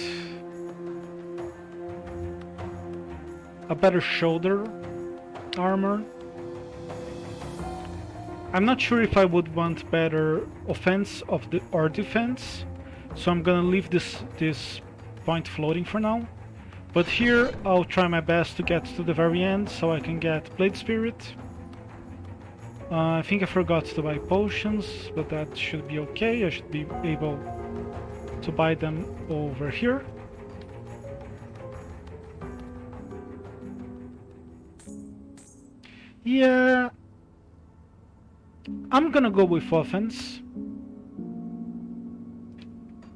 a better shoulder armor. I'm not sure if I would want better offense or defense, so I'm gonna leave this point floating for now. But here I'll try my best to get to the very end so I can get Blade Spirit. I think I forgot to buy potions, but that should be okay. I should be able to buy them over here. Yeah, I'm gonna go with offense.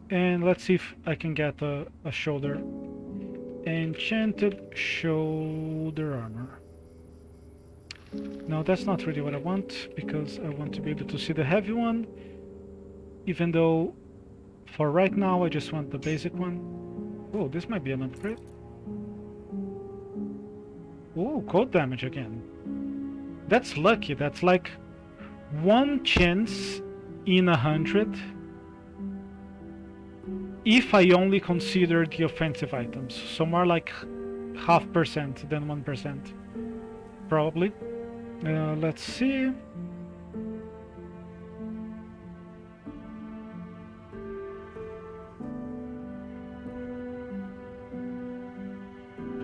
And let's see if I can get a shoulder. Enchanted shoulder armor. No, that's not really what I want, because I want to be able to see the heavy one, even though for right now I just want the basic one. Oh, this might be an upgrade. Oh, cold damage again. That's lucky. That's like 1 chance in 100 if I only consider the offensive items. So more like 0.5% than 1%. Probably. Let's see.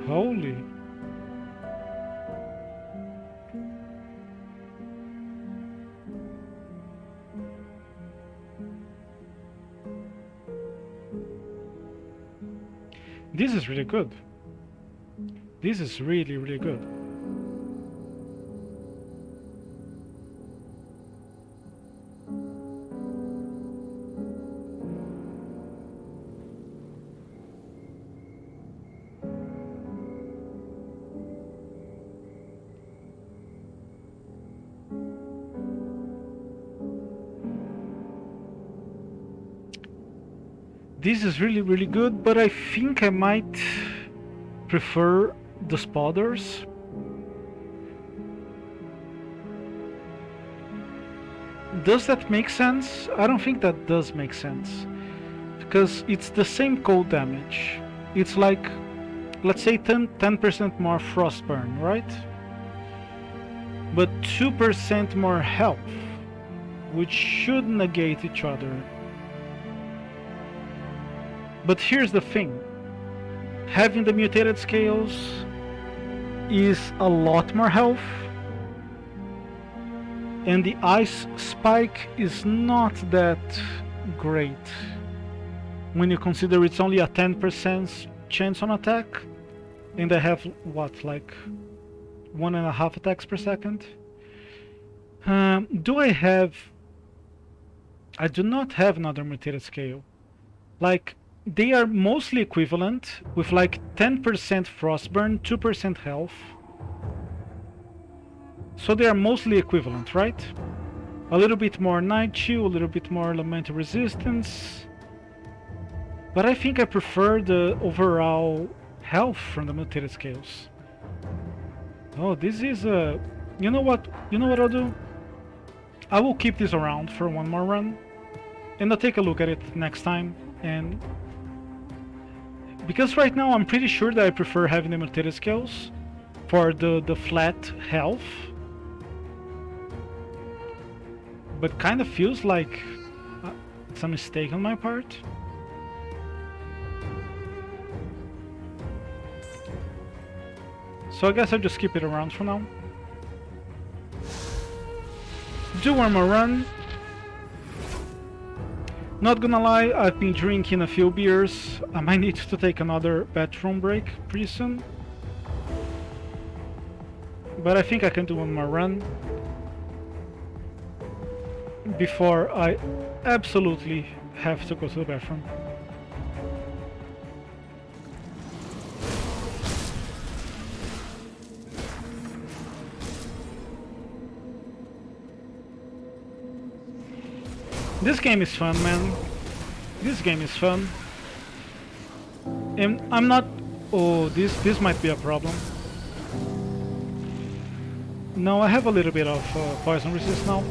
Holy. This is really good. This is really, really good. This is really, really good, but I think I might prefer the spotters. Does that make sense? I don't think that does make sense, because it's the same cold damage. It's like, let's say 10% more frostburn, right? But 2% more health, which should negate each other. But here's the thing, having the mutated scales is a lot more health, and the ice spike is not that great when you consider it's only a 10% chance on attack, and I have what, like 1.5 attacks per second. Do I have... I do not have another mutated scale. Like, they are mostly equivalent, with like 10% frostburn, 2% health. So they are mostly equivalent, right? A little bit more night chill, a little bit more elemental resistance. But I think I prefer the overall health from the mutated scales. Oh, this is a... You know what I'll do? I will keep this around for one more run, and I'll take a look at it next time. And because right now I'm pretty sure that I prefer having the mutated scales for the flat health, but kind of feels like it's a mistake on my part. So I guess I'll just keep it around for now. Do one more run. Not gonna lie, I've been drinking a few beers. I might need to take another bathroom break pretty soon. But I think I can do one more run. before I absolutely have to go to the bathroom. This game is fun, man. This game is fun. And I'm not... Oh, this might be a problem. No, I have a little bit of poison resist now,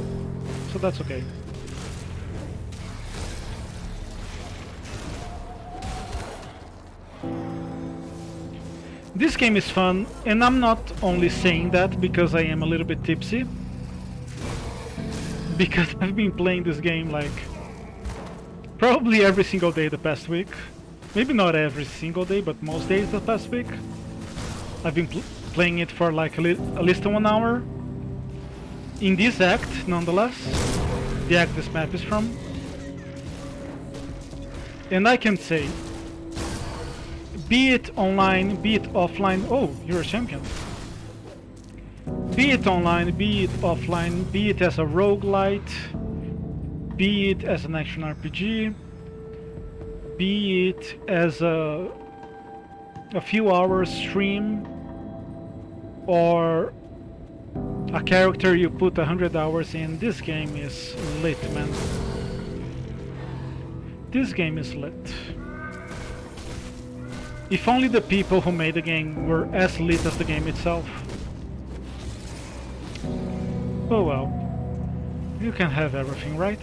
so that's okay. This game is fun, and I'm not only saying that because I am a little bit tipsy. Because I've been playing this game like probably every single day the past week. Maybe not every single day, but most days the past week. I've been playing it for like at least 1 hour. In this act, nonetheless. The act this map is from. And I can say, be it online, be it offline. Oh, you're a champion. Be it online, be it offline, be it as a roguelite, be it as an action RPG, be it as a few hours stream, or a character you put 100 hours in. This game is lit, man. This game is lit. If only the people who made the game were as lit as the game itself. Oh well, you can have everything, right?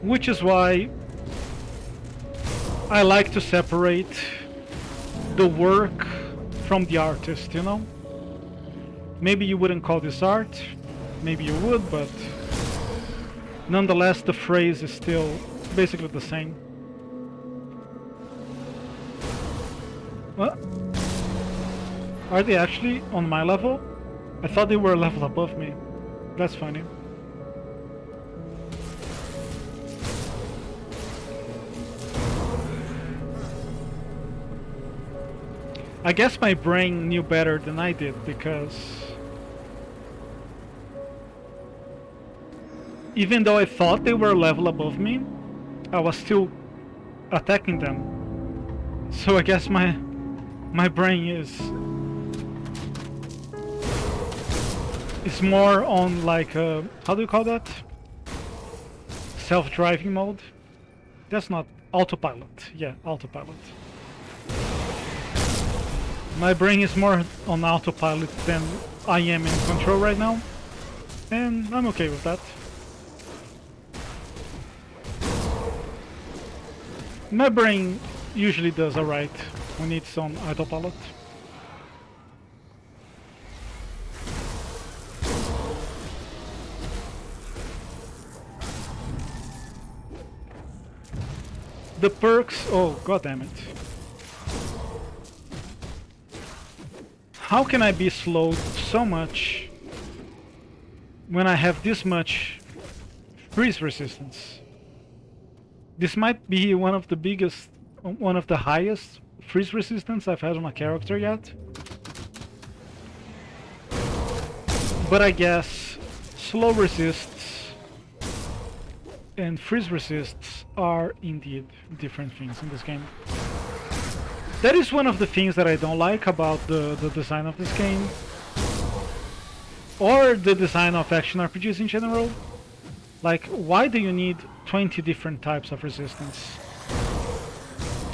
Which is why I like to separate the work from the artist, you know? Maybe you wouldn't call this art, maybe you would, but nonetheless the phrase is still basically the same. What? Are they actually on my level? I thought they were a level above me. That's funny. I guess my brain knew better than I did, because even though I thought they were a level above me, I was still attacking them. So I guess my brain is more on like how do you call that? Self-driving mode? That's not autopilot. Yeah, autopilot. My brain is more on autopilot than I am in control right now, and I'm okay with that. My brain usually does alright when it's on autopilot. The perks, oh god damn it. How can I be slowed so much when I have this much freeze resistance? This might be one of the highest freeze resistance I've had on a character yet. But I guess slow resists and freeze resists are indeed different things in this game. That is one of the things that I don't like about the design of this game, or the design of action RPGs in general. Like, why do you need 20 different types of resistance?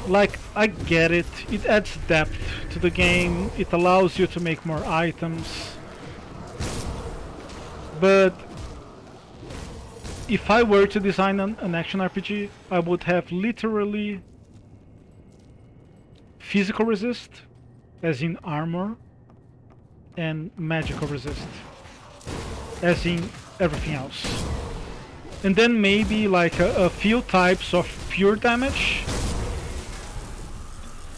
Like, I get it, it adds depth to the game, it allows you to make more items, but if I were to design an action RPG, I would have literally physical resist, as in armor, and magical resist, as in everything else. And then maybe like a few types of pure damage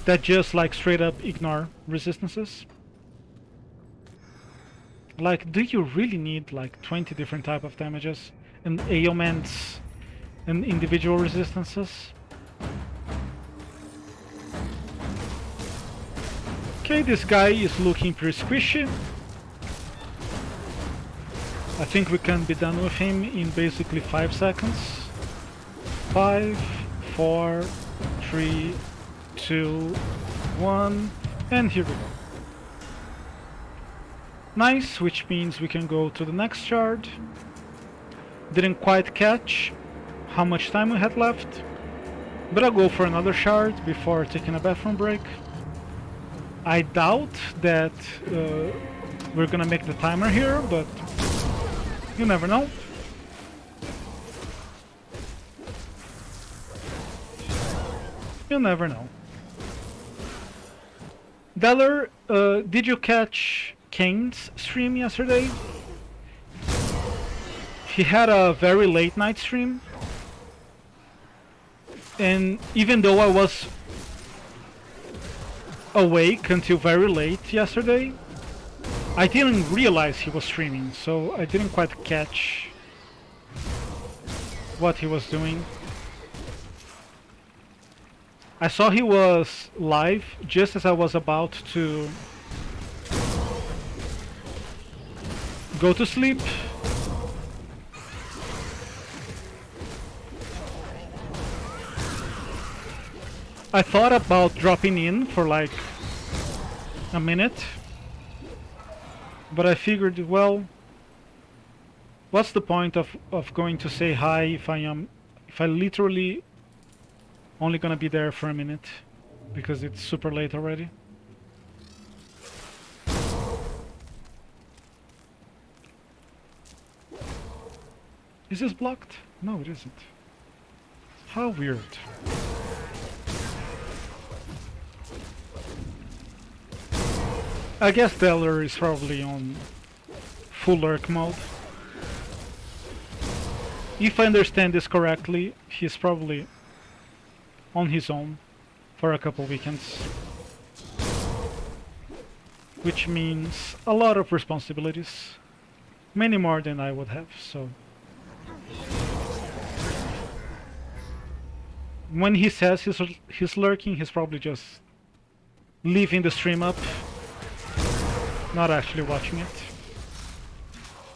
that just like straight up ignore resistances. Like, do you really need like 20 different type of damages and ailments and individual resistances? Okay, this guy is looking pretty squishy. I think we can be done with him in basically 5 seconds. 5, 4, 3, 2, 1, and here we go. Nice, which means we can go to the next shard. Didn't quite catch how much time we had left, but I'll go for another shard before taking a bathroom break. I doubt that we're gonna make the timer here, but you never know. You never know. Deller, did you catch Kane's stream yesterday? He had a very late night stream, and even though I was awake until very late yesterday, I didn't realize he was streaming, so I didn't quite catch what he was doing. I saw he was live just as I was about to go to sleep. I thought about dropping in for like a minute, but I figured, well, what's the point of going to say hi if I literally only gonna be there for a minute, because it's super late already. Is this blocked? No, it isn't. How weird. I guess Deller is probably on full lurk mode. If I understand this correctly, he's probably on his own for a couple weekends. Which means a lot of responsibilities. Many more than I would have, so... When he says he's lurking, he's probably just leaving the stream up, not actually watching it.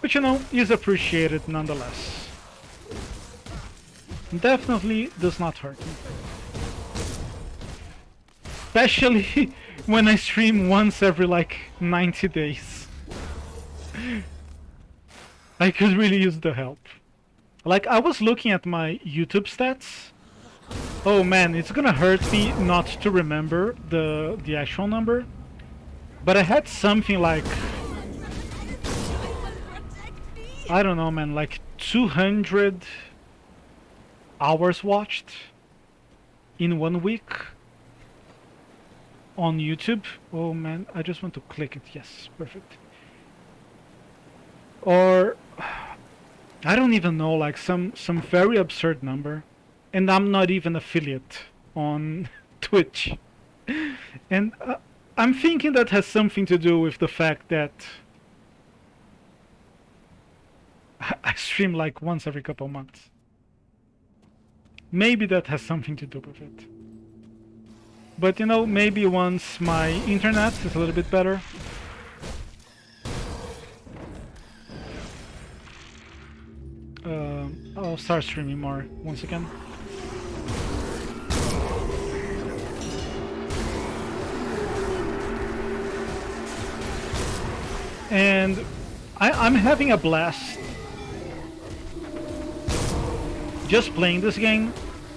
Which, you know, is appreciated nonetheless. Definitely does not hurt me. Especially when I stream once every like 90 days. I could really use the help. Like, I was looking at my YouTube stats. Oh man, it's gonna hurt me not to remember the actual number. But I had something like, I don't know man, like 200 hours watched in 1 week on YouTube. Oh man, I just want to click it. Yes, perfect. Or I don't even know, like some very absurd number, and I'm not even affiliate on Twitch. And I'm thinking that has something to do with the fact that I stream like once every couple months. Maybe that has something to do with it. But you know, maybe once my internet is a little bit better, I'll start streaming more once again. And I'm having a blast just playing this game.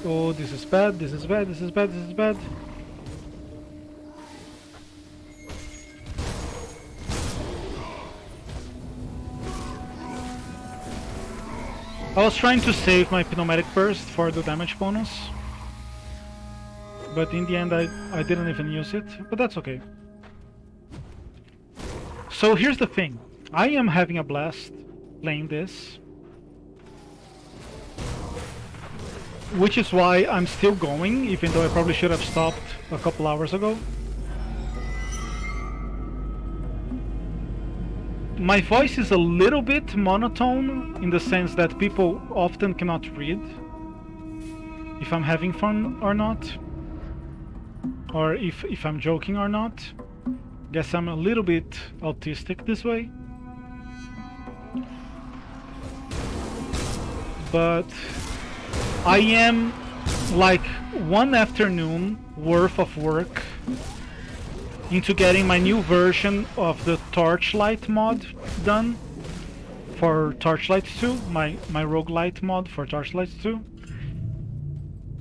Oh, this is bad, this is bad, this is bad, this is bad. I was trying to save my pneumatic burst for the damage bonus, but in the end I didn't even use it, but that's okay. So here's the thing, I am having a blast playing this, which is why I'm still going, even though I probably should have stopped a couple hours ago. My voice is a little bit monotone in the sense that people often cannot read if I'm having fun or not, or if I'm joking or not. Guess I'm a little bit autistic this way. But I am like one afternoon worth of work into getting my new version of the Torchlight mod done for Torchlight 2, my roguelite mod for Torchlight 2.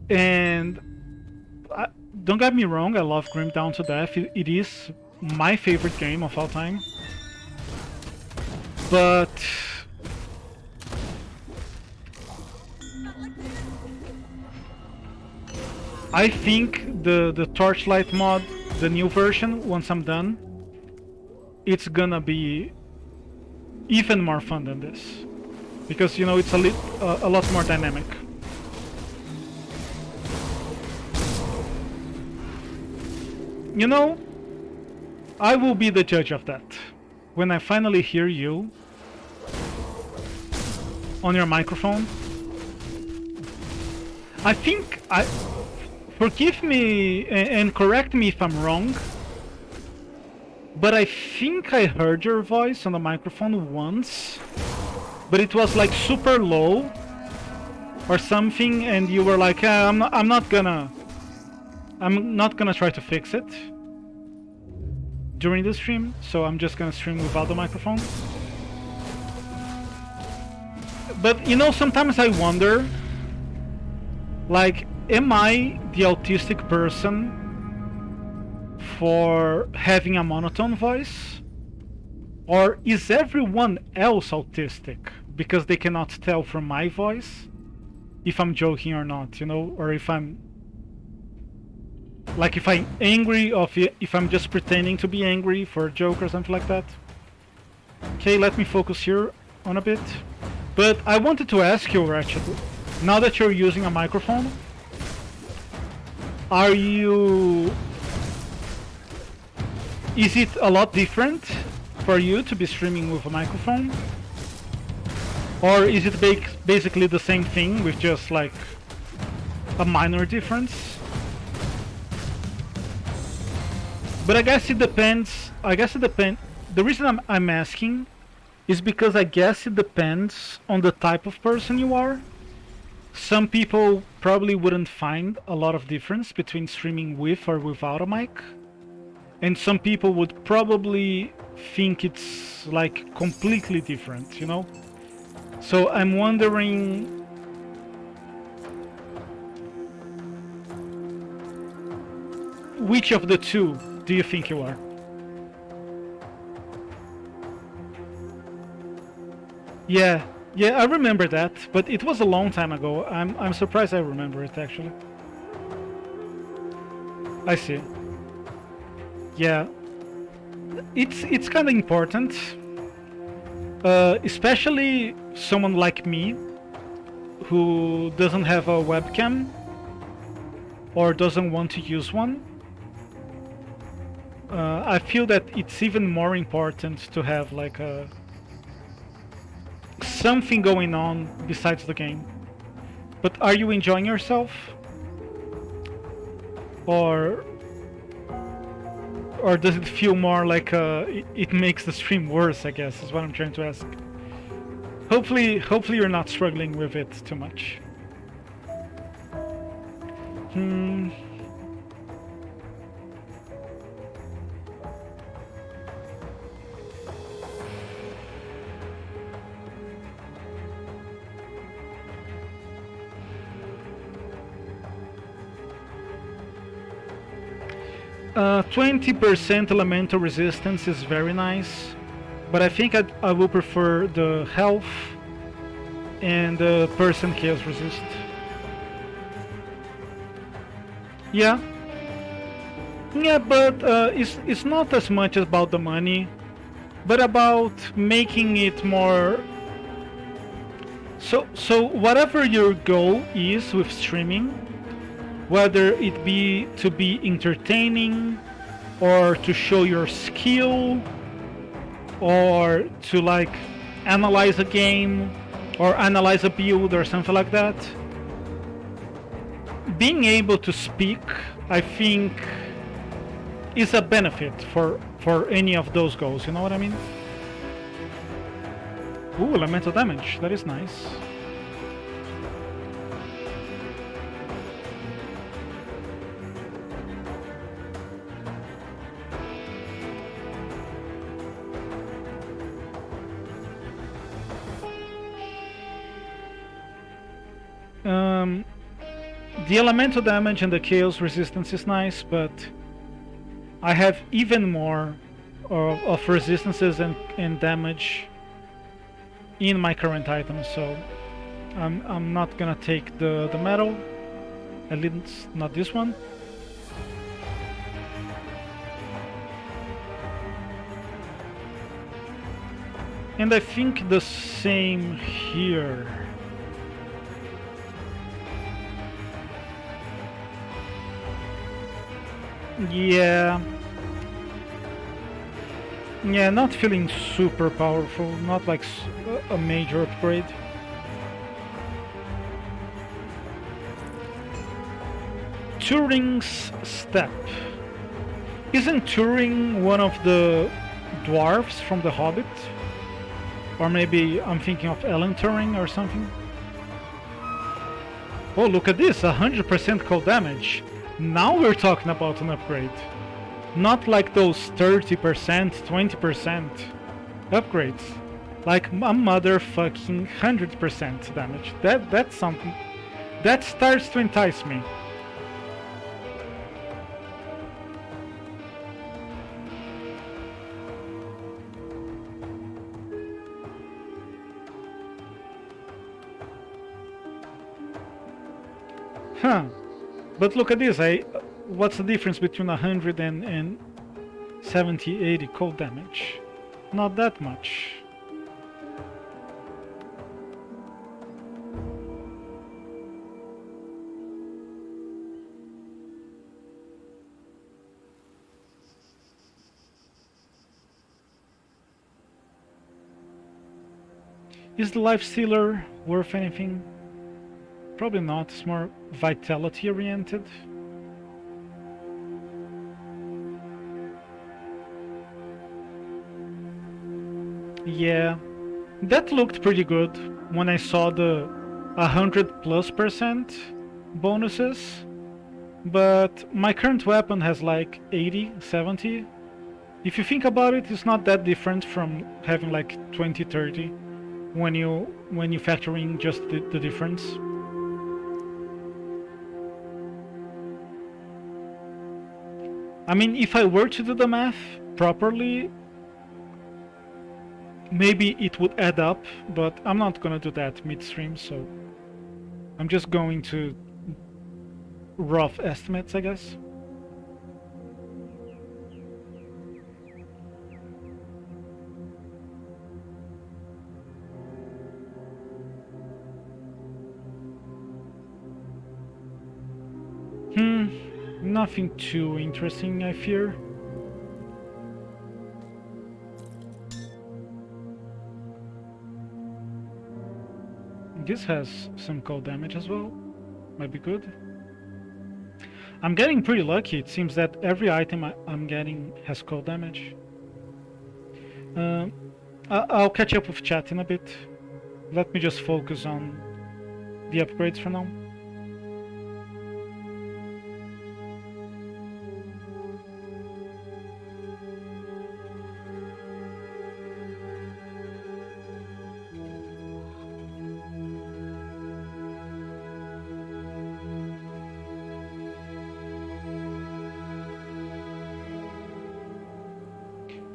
And don't get me wrong, I love Grim Down to Death. It is my favorite game of all time. But I think the Torchlight mod, the new version, once I'm done, it's gonna be even more fun than this, because you know it's a lot more dynamic. You know, I will be the judge of that when I finally hear you on your microphone. I think forgive me and correct me if I'm wrong, but I think I heard your voice on the microphone once, but it was like super low or something, and you were like, I'm not gonna try to fix it during the stream, so I'm just gonna stream without the microphone. But you know, sometimes I wonder, like, am I the autistic person for having a monotone voice? Or is everyone else autistic because they cannot tell from my voice if I'm joking or not, you know? Or if I'm angry, or if I'm just pretending to be angry for a joke or something like that. Okay, let me focus here on a bit. But I wanted to ask you, Ratchet, now that you're using a microphone, is it a lot different for you to be streaming with a microphone? Or is it basically the same thing with just like a minor difference? But I guess it depends. The reason I'm asking is because I guess it depends on the type of person you are. Some people probably wouldn't find a lot of difference between streaming with or without a mic. And some people would probably think it's like completely different, you know? So I'm wondering, which of the two do you think you are? Yeah, I remember that, but it was a long time ago. I'm surprised I remember it actually. I see. Yeah, it's kind of important, especially someone like me who doesn't have a webcam or doesn't want to use one. I feel that it's even more important to have like something going on besides the game. But are you enjoying yourself? Or does it feel more like it makes the stream worse, I guess, is what I'm trying to ask. Hopefully you're not struggling with it too much. 20% elemental resistance is very nice, but I think I will prefer the health and the person chaos resist. Yeah, but it's not as much about the money, but about making it more. So whatever your goal is with streaming, whether it be to be entertaining or to show your skill or to like analyze a game or analyze a build or something like that, being able to speak, I think, is a benefit for for any of those goals, you know what I mean? Ooh, elemental damage, that is nice. The elemental damage and the chaos resistance is nice, but I have even more of resistances and damage in my current items, so I'm not gonna take the metal, at least not this one. And I think the same here. Yeah, not feeling super powerful, not like a major upgrade. Turing's Step. Isn't Turing one of the dwarves from The Hobbit? Or maybe I'm thinking of Alan Turing or something? Oh, look at this, 100% cold damage. Now we're talking about an upgrade. Not like those 30%, 20% upgrades. Like a motherfucking 100% damage. That's something that starts to entice me. Huh. But look at this, what's the difference between 100 and 70, 80 cold damage? Not that much. Is the life stealer worth anything? Probably not, it's more vitality oriented. Yeah, that looked pretty good when I saw the 100+% bonuses, but my current weapon has like 80, 70. If you think about it, it's not that different from having like 20, 30 when you factor in just the difference. I mean, if I were to do the math properly, maybe it would add up, but I'm not gonna do that midstream, so I'm just going to rough estimates, I guess. Nothing too interesting, I fear. This has some cold damage as well. Might be good. I'm getting pretty lucky. It seems that every item I'm getting has cold damage. I'll catch up with chat in a bit. Let me just focus on the upgrades for now.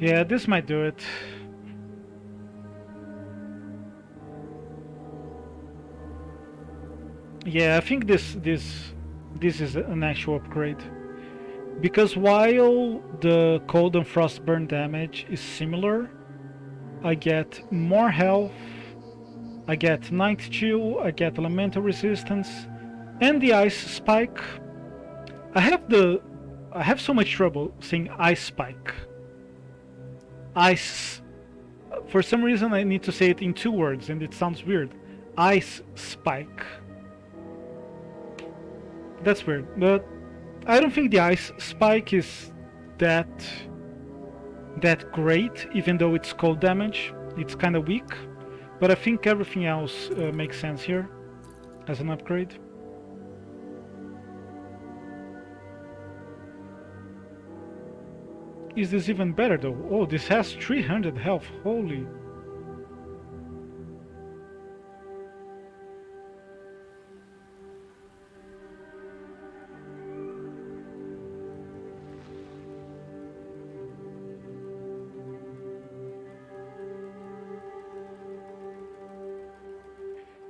Yeah, this might do it. Yeah, I think this is an actual upgrade. Because while the cold and frost burn damage is similar, I get more health, I get night chill, I get elemental resistance, and the ice spike. I have so much trouble saying ice spike. Ice. For some reason I need to say it in 2 words and it sounds weird. Ice spike. That's weird, but I don't think the ice spike is that that great, even though it's cold damage. It's kind of weak, but I think everything else makes sense here as an upgrade. Is this even better though? Oh, this has 300 health, holy.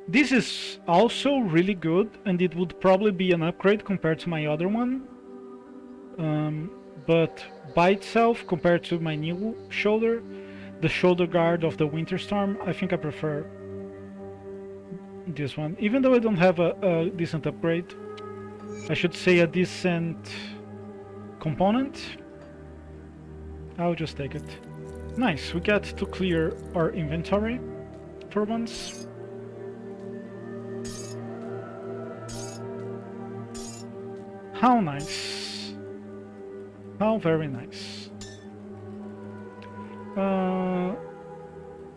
This is also really good, and it would probably be an upgrade compared to my other one. But by itself, compared to my new shoulder, the shoulder guard of the Winter Storm, I think I prefer this one. Even though I don't have a decent upgrade, I should say a decent component, I'll just take it. Nice, we get to clear our inventory for once. How nice. How very nice.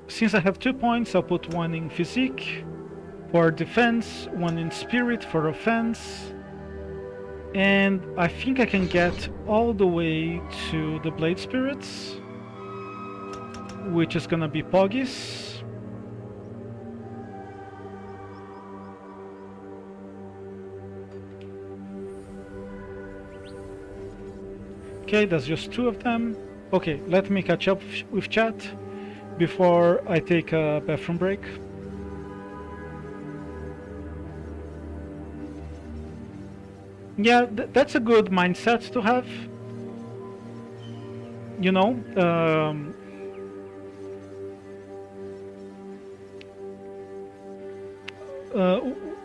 Since I have 2 points, I'll put 1 in physique for defense, 1 in spirit for offense, and I think I can get all the way to the blade spirits, which is gonna be Poggies. Okay, that's just 2 of them. Okay, let me catch up with chat before I take a bathroom break. Yeah, that's a good mindset to have. You know,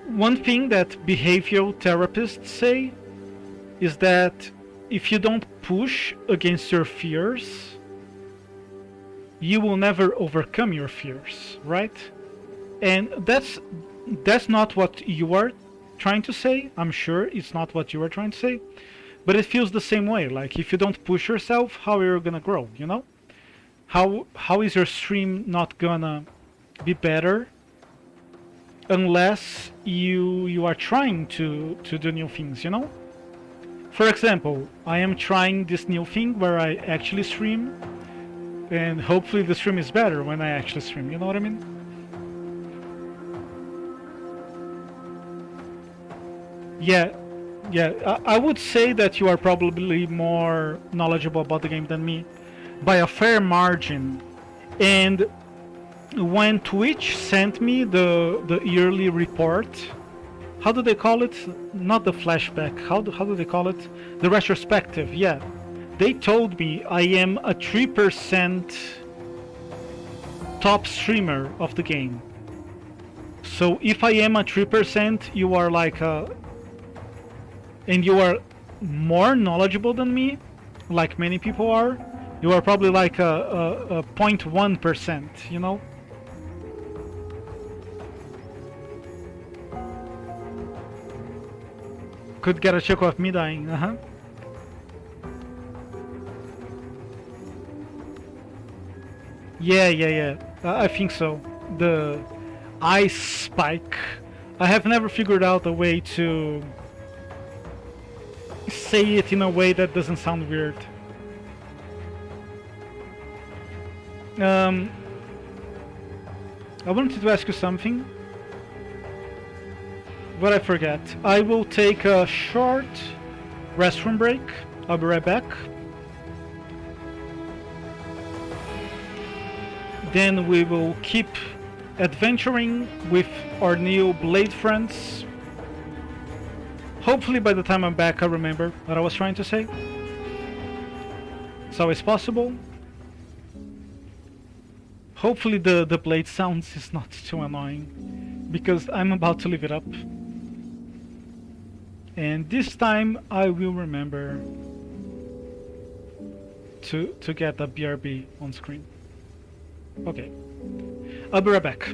one thing that behavioral therapists say is that if you don't push against your fears, you will never overcome your fears, right? And that's not what you are trying to say. I'm sure it's not what you are trying to say, but it feels the same way. Like, if you don't push yourself, how are you gonna grow, you know? How is your stream not gonna be better unless you are trying to do new things, you know? For example, I am trying this new thing where I actually stream, and hopefully the stream is better when I actually stream, you know what I mean? Yeah, I would say that you are probably more knowledgeable about the game than me, by a fair margin. And when Twitch sent me the yearly report, how do they call it? Not the flashback. How do they call it? The retrospective. Yeah, they told me I am a 3% top streamer of the game. So if I am a 3%, you are like a, and you are more knowledgeable than me, like many people are. You are probably like a 0.1%, you know? Could get a check of me dying, Yeah. I think so. The ice spike. I have never figured out a way to say it in a way that doesn't sound weird. I wanted to ask you something, but I forget. I will take a short restroom break. I'll be right back. Then we will keep adventuring with our new blade friends. Hopefully by the time I'm back I remember what I was trying to say. It's always possible. Hopefully the blade sounds is not too annoying, because I'm about to leave it up. And this time I will remember to get a BRB on screen. Okay, I'll be right back.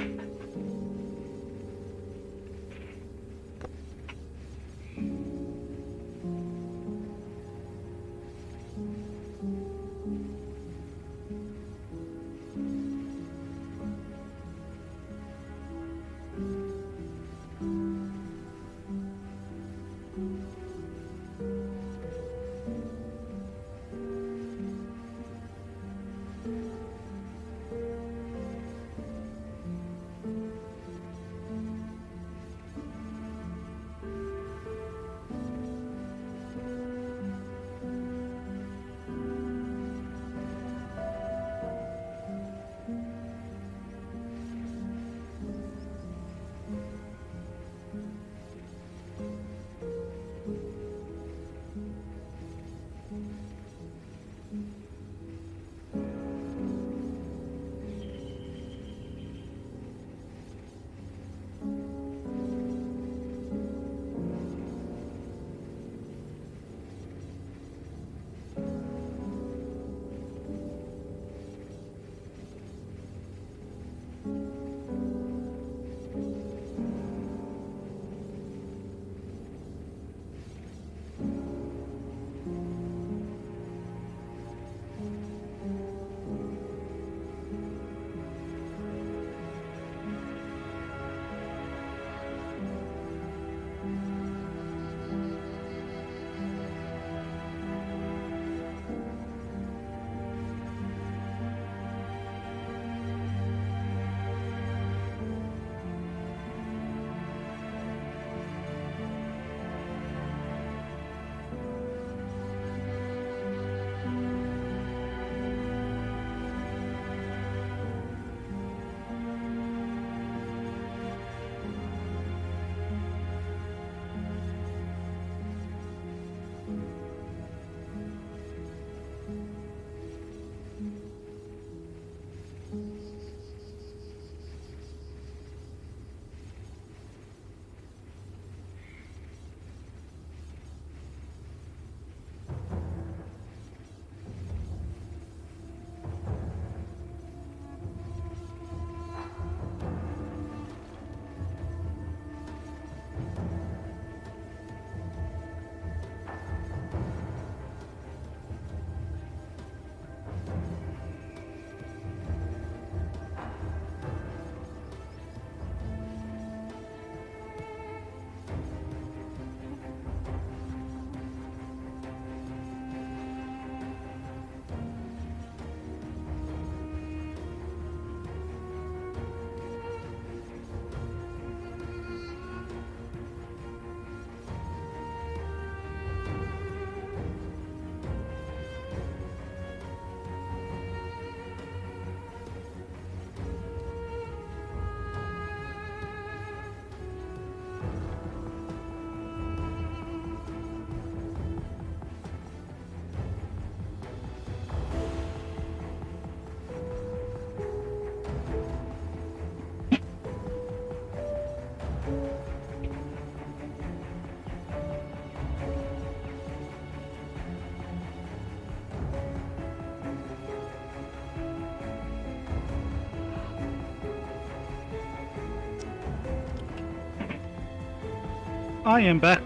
I am back.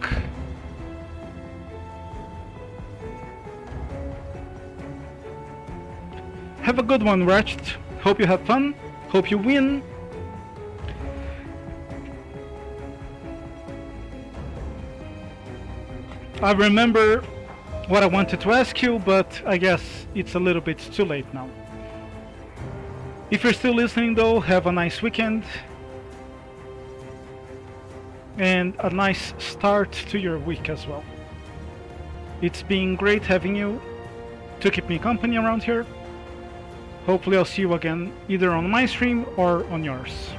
Have a good one, Ratchet. Hope you have fun. Hope you win. I remember what I wanted to ask you, but I guess it's a little bit too late now. If you're still listening though, have a nice weekend. And a nice start to your week as well. It's been great having you to keep me company around here. Hopefully I'll see you again either on my stream or on yours.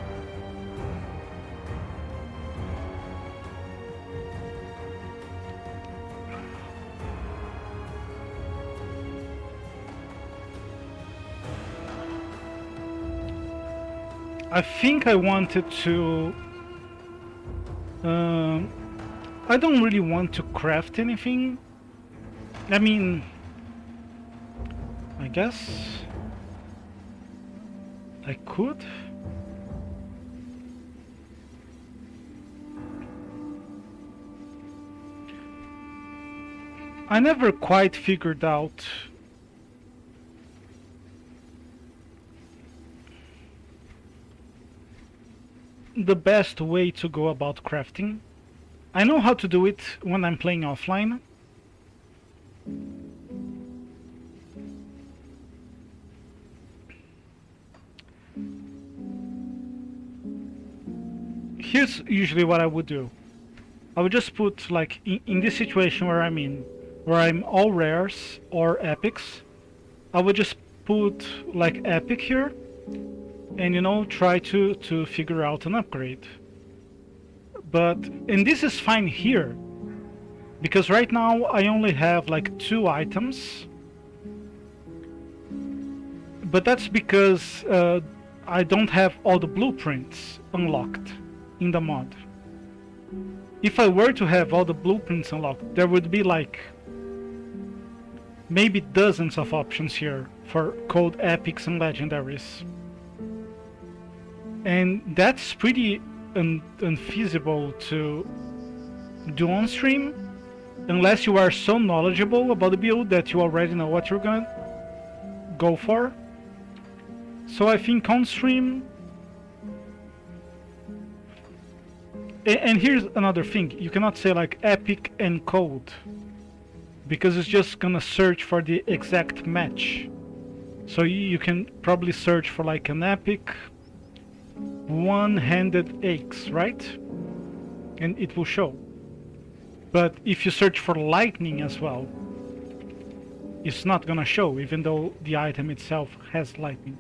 I think I wanted to... I don't really want to craft anything. I mean, I guess I could. I never quite figured out the best way to go about crafting. I know how to do it when I'm playing offline. Here's usually what I would do. I would just put, like, in this situation where I'm in, where I'm all rares or epics, I would just put like epic here and, you know, try to figure out an upgrade. But, and this is fine here, because right now I only have like 2 items, but that's because I don't have all the blueprints unlocked in the mod. If I were to have all the blueprints unlocked, there would be like maybe dozens of options here for cold epics and legendaries. And that's pretty unfeasible to do on stream unless you are so knowledgeable about the build that you already know what you're gonna go for. So I think on stream... And here's another thing, you cannot say like epic and cold, because it's just gonna search for the exact match. So you can probably search for like an epic one-handed axe, right? And it will show. But if you search for lightning as well, it's not gonna show, even though the item itself has lightning.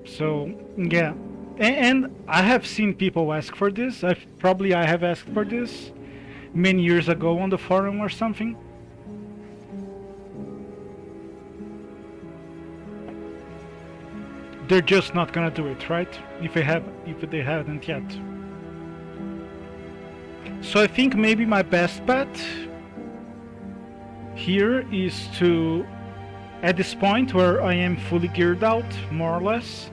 So yeah, and I have seen people ask for this. I have asked for this many years ago on the forum or something. they're just not gonna do it, right? If they haven't yet. So I think maybe my best bet here is to, at this point where I am fully geared out, more or less,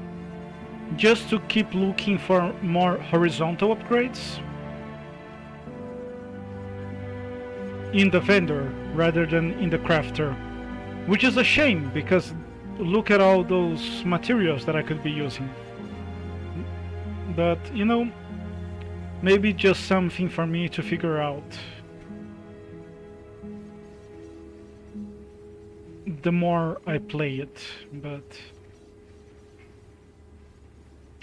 just to keep looking for more horizontal upgrades in the vendor rather than in the crafter, which is a shame because look at all those materials that I could be using. But you know, maybe just something for me to figure out the more I play it. But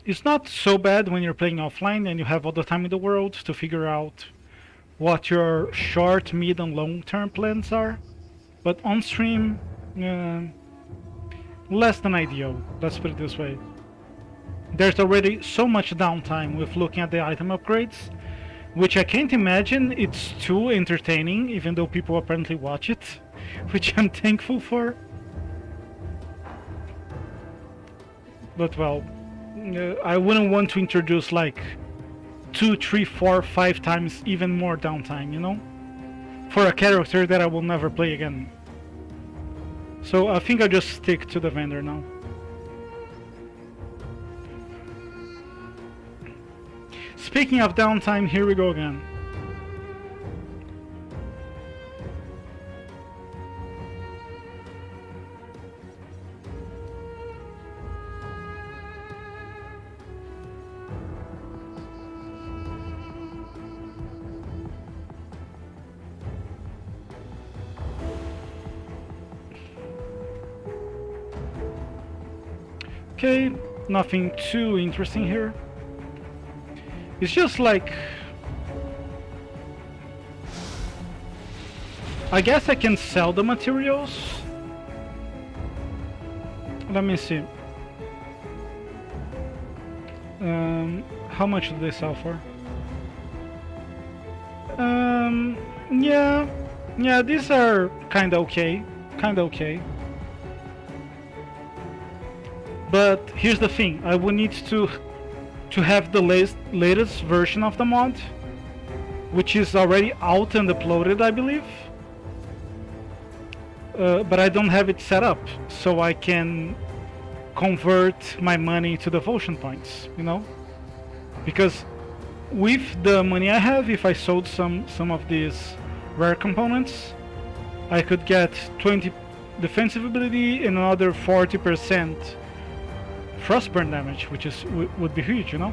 it's not so bad when you're playing offline and you have all the time in the world to figure out what your short, mid and long term plans are. But on stream, less than ideal, let's put it this way. There's already so much downtime with looking at the item upgrades, which I can't imagine it's too entertaining, even though people apparently watch it, which I'm thankful for. But well, I wouldn't want to introduce like 2, 3, 4, 5 times even more downtime, you know? For a character that I will never play again. So I think I'll just stick to the vendor now. Speaking of downtime, here we go again. Okay, nothing too interesting here. It's just like, I guess I can sell the materials. Let me see. How much do they sell for? Yeah, these are kinda okay. But here's the thing, I would need to have the latest version of the mod, which is already out and uploaded, I believe. But I don't have it set up, so I can convert my money to devotion points, you know? Because with the money I have, if I sold some of these rare components, I could get 20 defensive ability and another 40% frostburn damage, which would be huge, you know?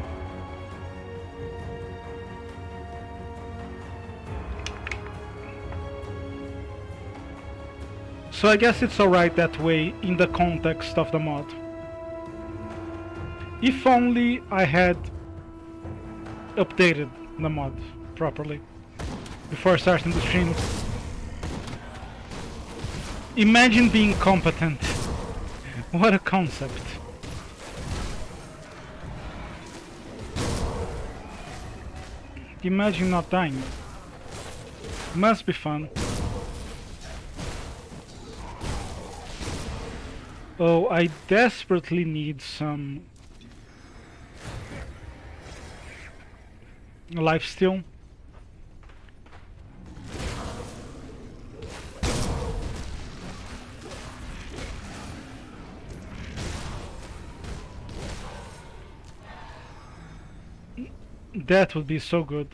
So I guess it's alright that way in the context of the mod. If only I had updated the mod properly before starting the stream. Imagine being competent. What a concept. Imagine not dying. Must be fun. Oh, I desperately need some lifesteal. That would be so good.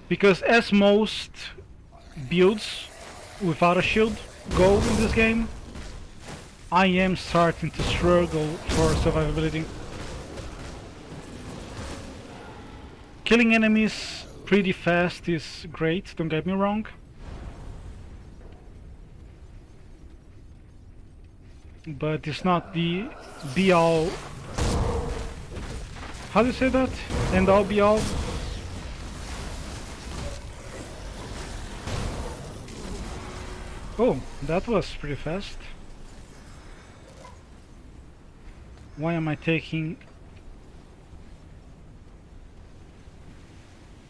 Because as most builds without a shield go in this game, I am starting to struggle for survivability. Killing enemies pretty fast is great, don't get me wrong. But it's not the be all. How do you say that? End all be all? Oh, that was pretty fast. Why am I taking...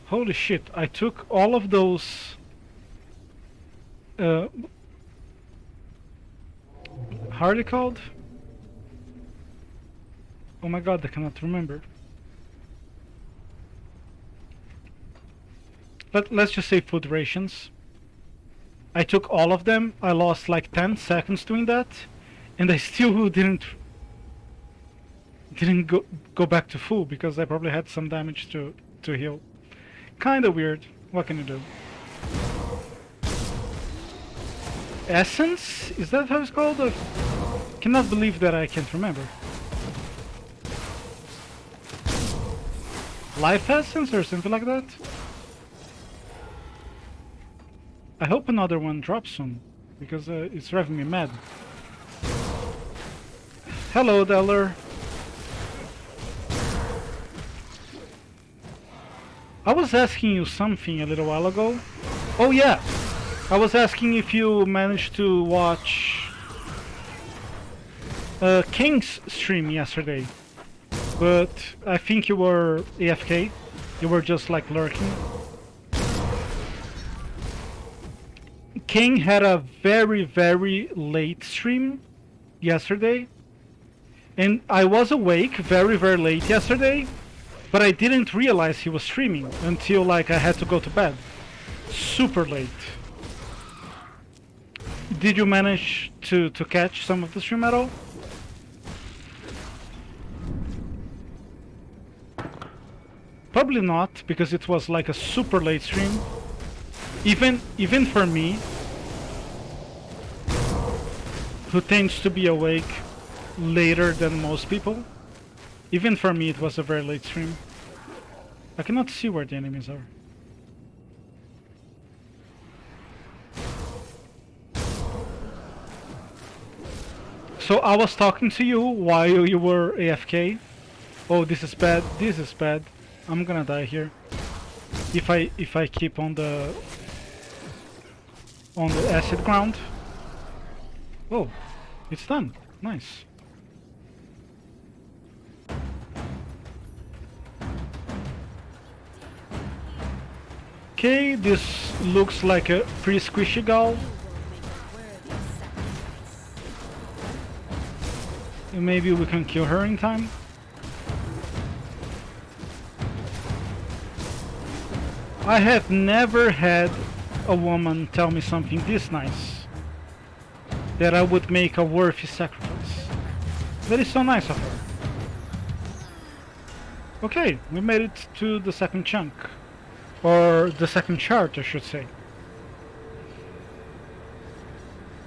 Holy shit, I took all of those How are they called? Oh my god, I cannot remember. Let's just say food rations. I took all of them. I lost like 10 seconds doing that, and I still didn't go back to full because I probably had some damage to heal. Kinda weird. What can you do? Essence? Is that how it's called? I cannot believe that I can't remember. Life essence or something like that? I hope another one drops soon, because it's driving me mad. Hello, Deller. I was asking you something a little while ago. Oh yeah! I was asking if you managed to watch King's stream yesterday. But I think you were AFK. You were just like lurking. King had a very, very late stream yesterday. And I was awake very, very late yesterday. But I didn't realize he was streaming until like I had to go to bed. Super late. Did you manage to catch some of the stream at all? Probably not, because it was like a super late stream. Even for me, who tends to be awake later than most people, even for me it was a very late stream. I cannot see where the enemies are. So I was talking to you while you were AFK. Oh, this is bad. This is bad. I'm gonna die here. If I keep on the acid ground. Oh, it's done. Nice. Okay, this looks like a pretty squishy gal. Maybe we can kill her in time. I have never had a woman tell me something this nice. That I would make a worthy sacrifice. That is so nice of her. Okay, we made it to the second chunk. Or the second chart, I should say.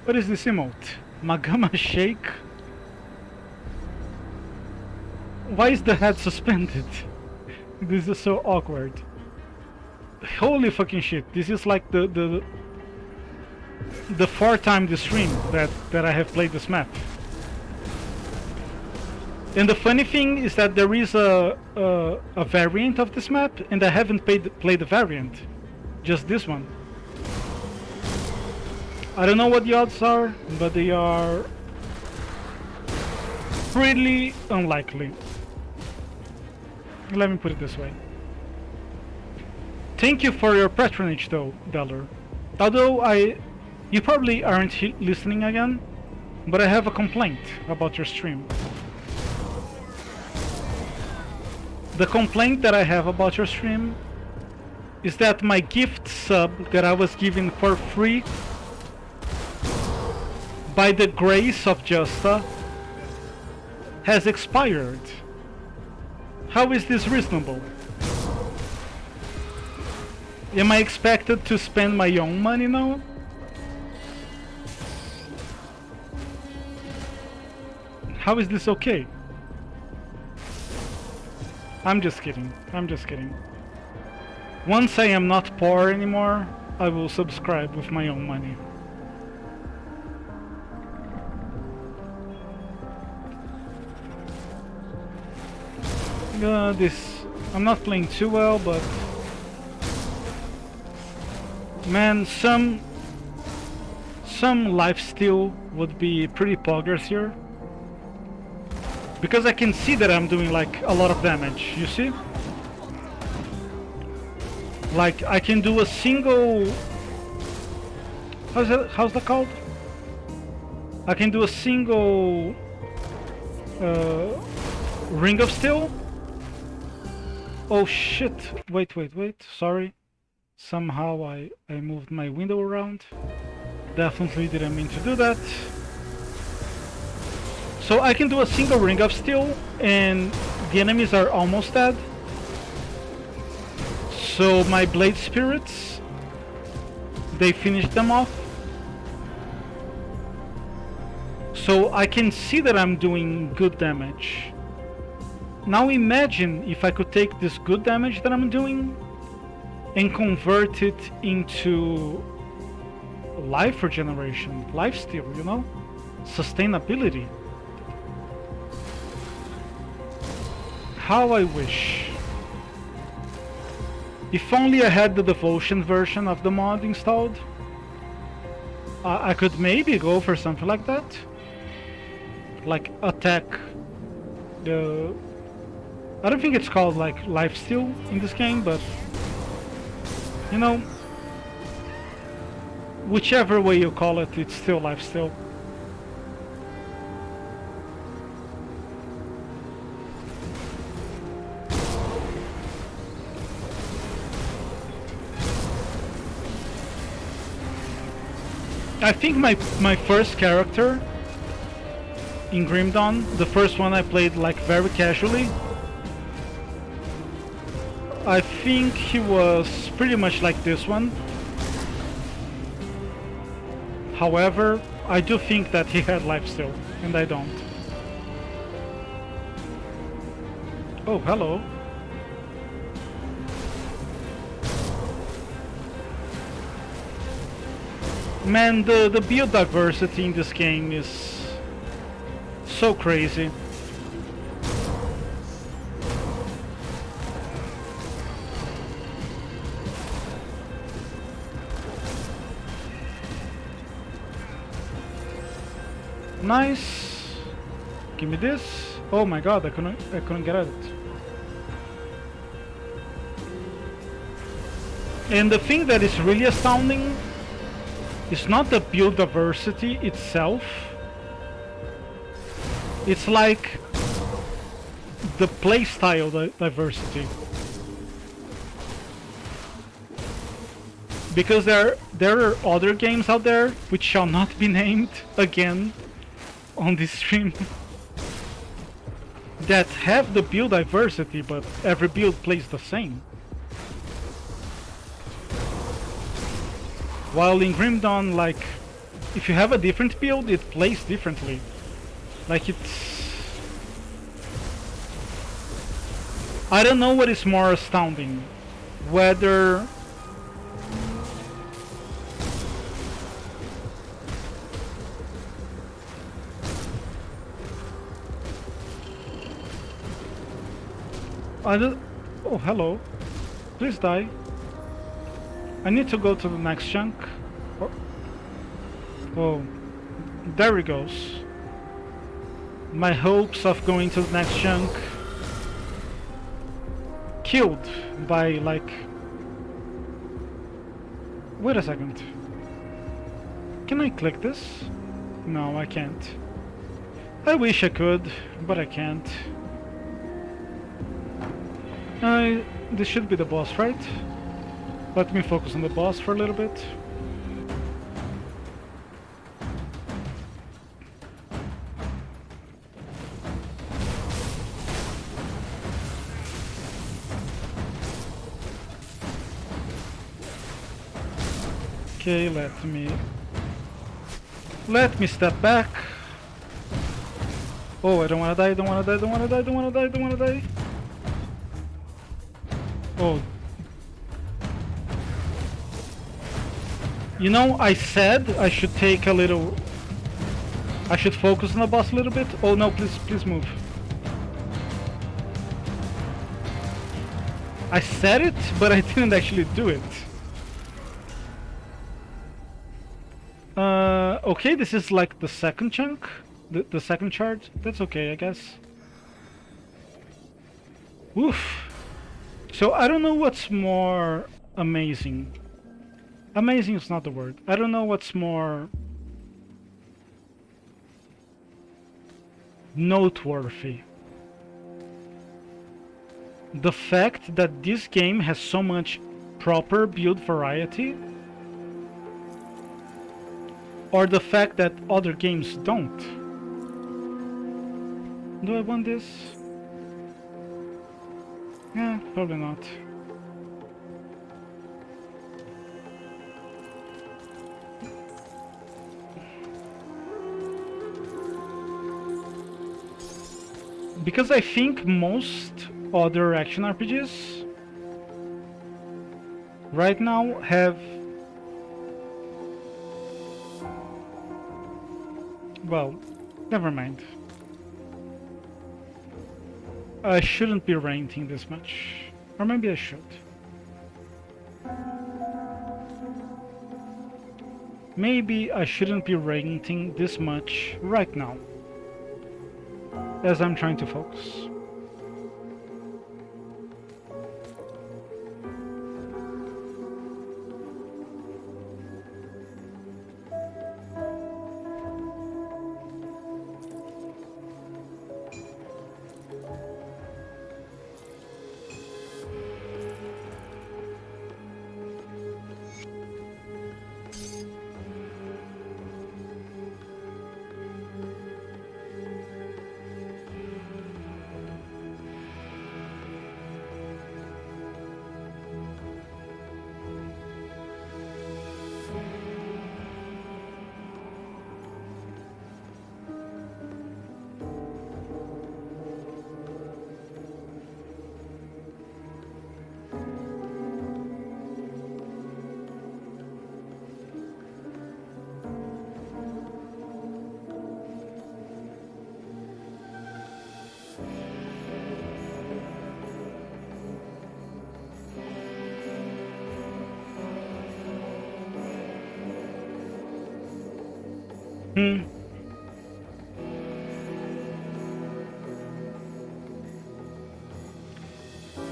What is this emote? Magama Shake? Why is the head suspended? This is so awkward. Holy fucking shit, this is like the fourth time this stream that I have played this map. And the funny thing is that there is a variant of this map, and I haven't played the variant. Just this one. I don't know what the odds are, but they are pretty unlikely. Let me put it this way. Thank you for your patronage though, Deller. Although you probably aren't listening again, but I have a complaint about your stream. The complaint that I have about your stream is that my gift sub that I was given for free by the grace of Justa has expired. How is this reasonable? Am I expected to spend my own money now? How is this okay? I'm just kidding. I'm just kidding. Once I am not poor anymore, I will subscribe with my own money. I'm not playing too well, but man, some lifesteal would be pretty poggers here. Because I can see that I'm doing like a lot of damage, you see? Like I can do a single... How's that called? I can do a single ring of steel. Oh shit, wait, sorry. Somehow I moved my window around. Definitely didn't mean to do that. So I can do a single ring of steel and the enemies are almost dead. So my blade spirits, they finish them off. So I can see that I'm doing good damage. Now imagine if I could take this good damage that I'm doing and convert it into life regeneration, lifesteal, you know? Sustainability. How I wish. If only I had the devotion version of the mod installed. I could maybe go for something like that. Like attack the... I don't think it's called like lifesteal in this game, but you know, whichever way you call it, it's still lifesteal. I think my first character in Grim Dawn, the first one I played like very casually, I think he was pretty much like this one. However, I do think that he had lifesteal, and I don't. Oh, hello. Man, the build diversity in this game is so crazy. Nice. Give me this. Oh my god, I couldn't get at it. And the thing that is really astounding is not the build diversity itself. It's like the playstyle diversity. Because there are other games out there which shall not be named again on this stream that have the build diversity, but every build plays the same. While in Grim Dawn, like, if you have a different build, it plays differently. Like, it's... I don't know what is more astounding. Whether... Oh, hello. Please die. I need to go to the next chunk. Oh, there he goes. My hopes of going to the next chunk killed by like... Wait a second. Can I click this? No, I can't. I wish I could, but I can't. This should be the boss, right? Let me focus on the boss for a little bit. Okay, let me step back. Oh, I don't wanna die, don't wanna die, don't wanna die, don't wanna die, don't wanna die. Oh. You know, I said I should take a little... I should focus on the boss a little bit. Oh no, please move. I said it, but I didn't actually do it. Okay, this is like the second chunk. The second charge. That's okay, I guess. Oof. So I don't know what's more amazing. Amazing is not the word. I don't know what's more noteworthy. The fact that this game has so much proper build variety, or the fact that other games don't. Do I want this? Yeah, probably not. Because I think most other action RPGs right now have, well, never mind. I shouldn't be ranting this much, or maybe I should. Maybe I shouldn't be ranting this much right now, as I'm trying to focus.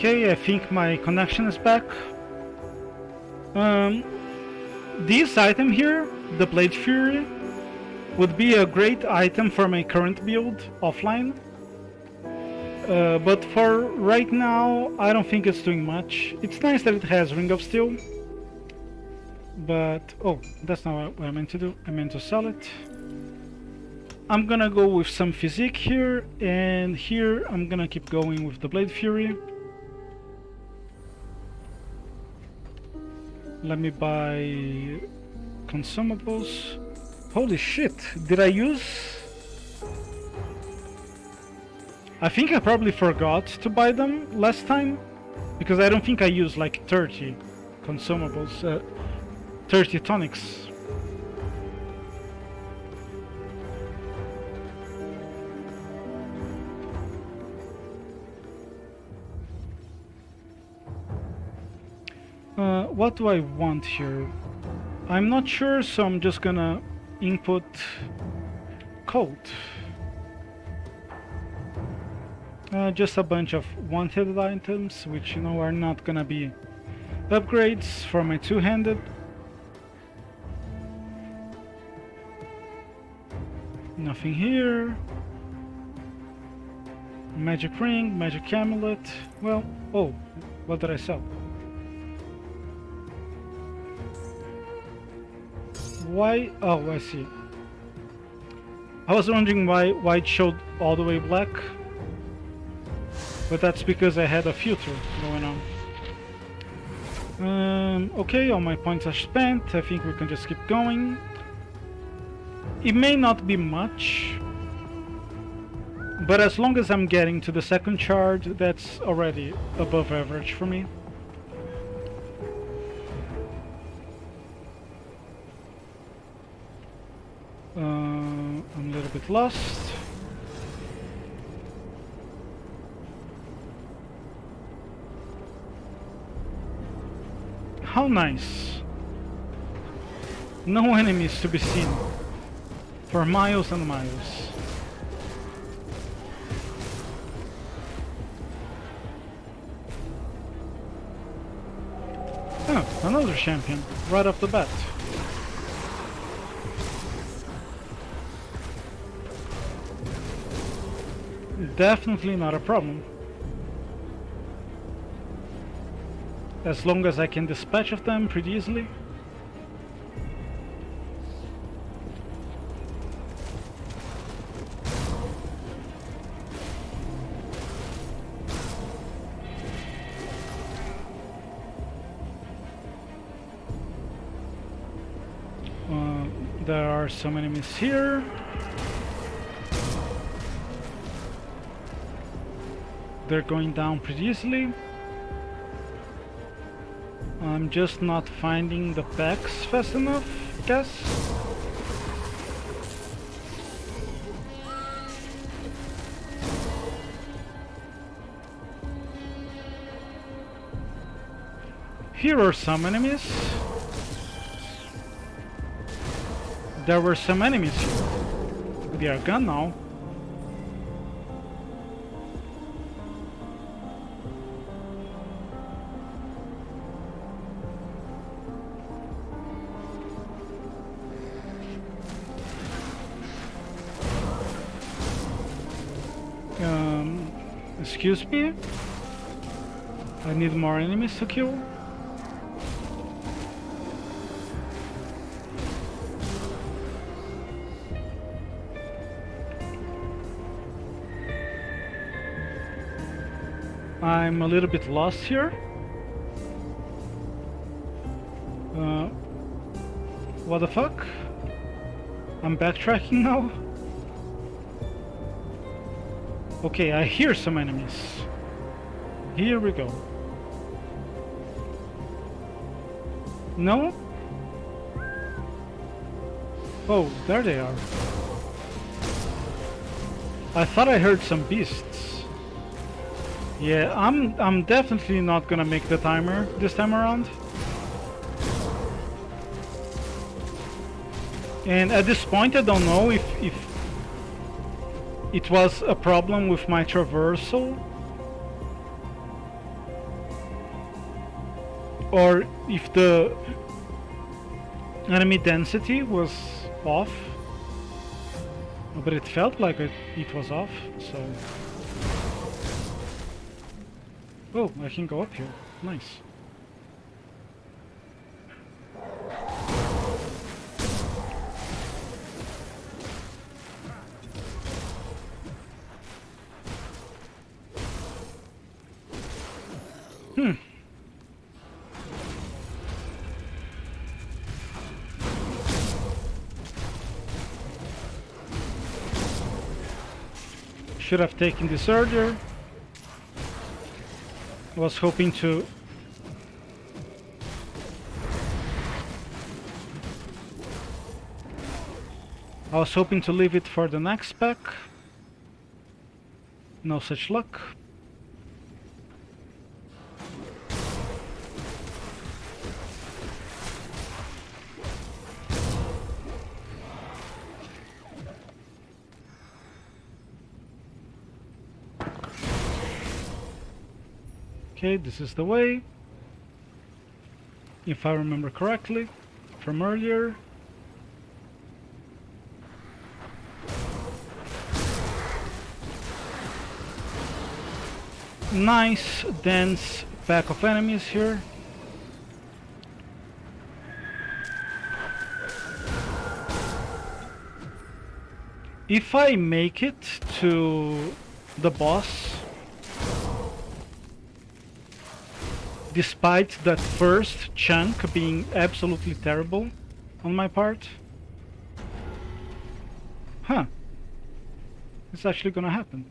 Okay, I think my connection is back. This item here, the Blade Fury, would be a great item for my current build offline. But for right now, I don't think it's doing much. It's nice that it has Ring of Steel. But, oh, that's not what I meant to do. I meant to sell it. I'm gonna go with some physique here, and here I'm gonna keep going with the Blade Fury. Let me buy consumables. Holy shit, did I use? I think I probably forgot to buy them last time, because I don't think I used like 30 consumables, 30 tonics. What do I want here? I'm not sure, so I'm just gonna input code. Just a bunch of wanted items, which, you know, are not gonna be upgrades for my two-handed. Nothing here. Magic ring, magic amulet. Well, oh, what did I sell? Why? Oh, I see. I was wondering why it showed all the way black, but that's because I had a filter going on. Okay, all my points are spent. I think we can just keep going. It may not be much, but as long as I'm getting to the second charge, that's already above average for me. I'm a little bit lost. How nice. No enemies to be seen for miles and miles. Oh, another champion right off the bat. definitely not a problem. As long as I can dispatch of them pretty easily. There are some enemies here. They're going down pretty easily. I'm just not finding the packs fast enough, I guess. Here are some enemies. There were some enemies here. They are gone now. Excuse me? I need more enemies to kill. I'm a little bit lost here. What the fuck? I'm backtracking now? Okay, I hear some enemies. Here we go. No? Oh, there they are. I thought I heard some beasts. Yeah, I'm definitely not gonna make the timer this time around. And at this point I don't know if it was a problem with my traversal or if the enemy density was off, but it felt like it was off, so... Oh, I can go up here. Nice. Should have taken this earlier. I was hoping to... leave it for the next pack. No such luck. Okay, this is the way, if I remember correctly from earlier. Nice dense pack of enemies here. If I make it to the boss, despite that first chunk being absolutely terrible on my part. Huh. It's actually gonna happen.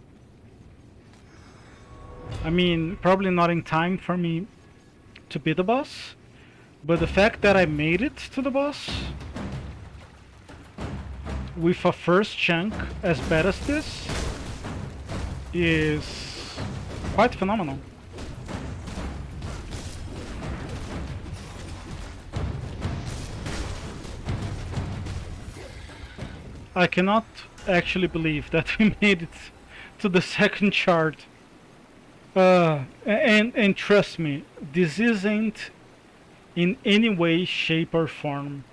I mean, probably not in time for me to beat the boss, but the fact that I made it to the boss with a first chunk as bad as this is quite phenomenal. I cannot actually believe that we made it to the second chart. And trust me, this isn't in any way, shape or form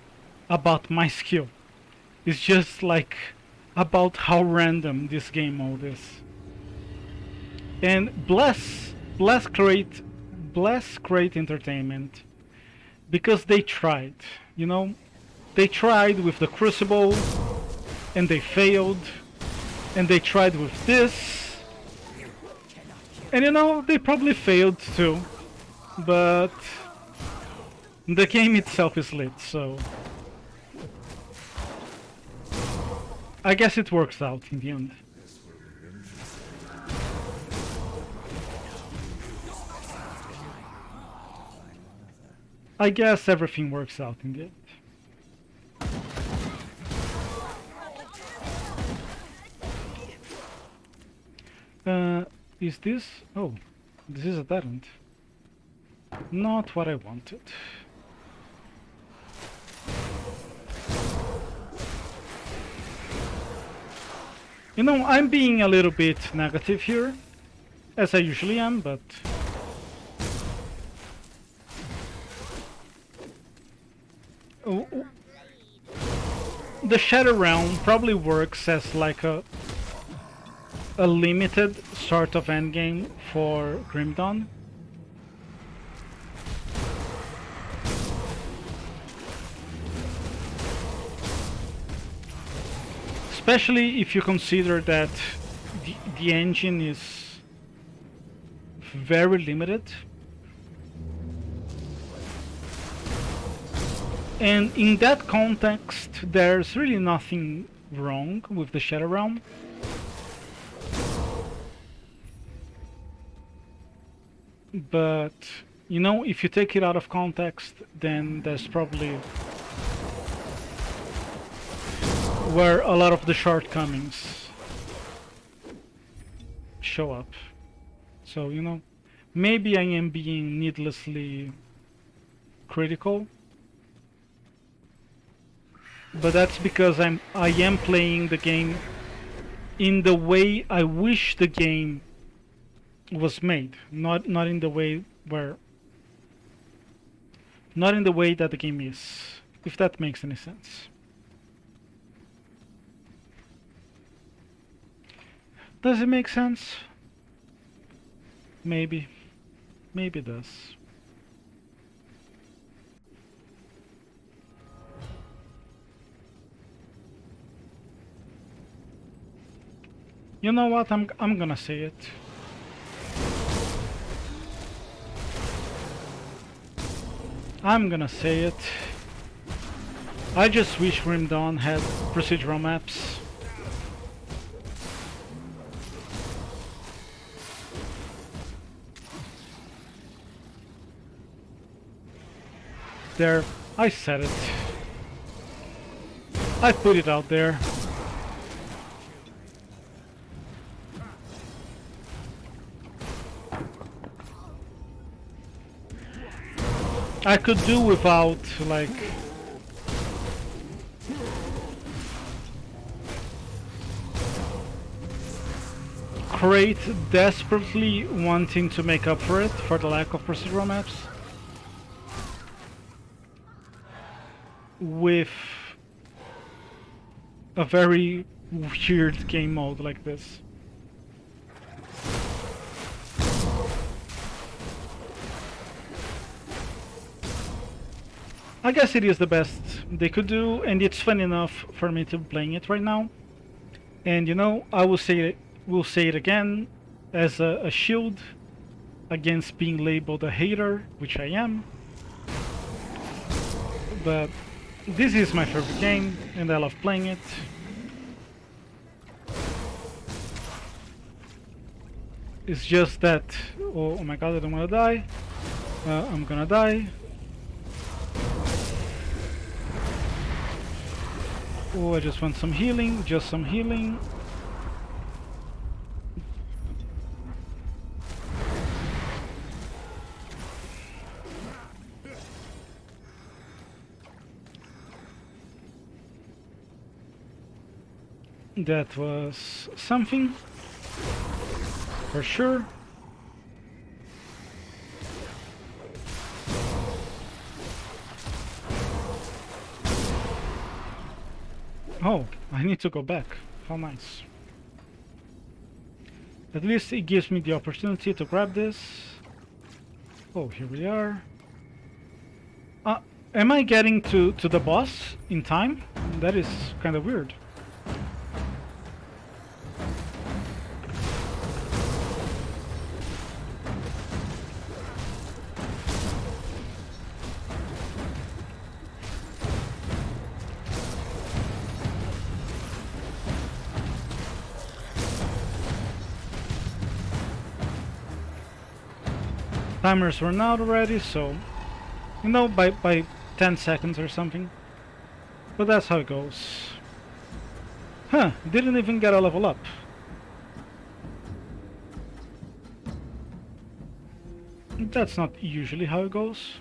about my skill. It's just like about how random this game mode is. And bless Create Entertainment, because they tried, you know, they tried with the Crucible, and they failed, and they tried with this, and you know, they probably failed too, but the game itself is lit, so I guess it works out in the end. I guess everything works out in the end. Is this? Oh, this is a dead end. Not what I wanted. You know, I'm being a little bit negative here, as I usually am, but the Shadow Realm probably works as like a limited sort of endgame for Grim Dawn. Especially if you consider that the engine is very limited. And in that context, there's really nothing wrong with the Shadow Realm. But, you know, if you take it out of context, then there's probably where a lot of the shortcomings show up. So, you know, maybe I am being needlessly critical, but that's because I am playing the game in the way I wish the game was made, not in the way that the game is, if that makes any sense. Does it make sense? Maybe it does. You know what? I'm gonna say it. I'm gonna say it. I just wish Grim Dawn had procedural maps. There, I said it. I put it out there. I could do without, like, Crate desperately wanting to make up for it, for the lack of procedural maps, with a very weird game mode like this. I guess it is the best they could do, and it's fun enough for me to be playing it right now. And you know, I will say it again, as a shield against being labeled a hater, which I am. But this is my favorite game, and I love playing it. It's just that, oh my god, I don't want to die. I'm gonna die. Oh, I just want some healing, just some healing. That was something, for sure. Oh, I need to go back. How nice. At least it gives me the opportunity to grab this. Oh, here we are. Am I getting to the boss in time? That is kind of weird. Timers run out already, so you know, by 10 seconds or something. But that's how it goes. Huh, didn't even get a level up. That's not usually how it goes.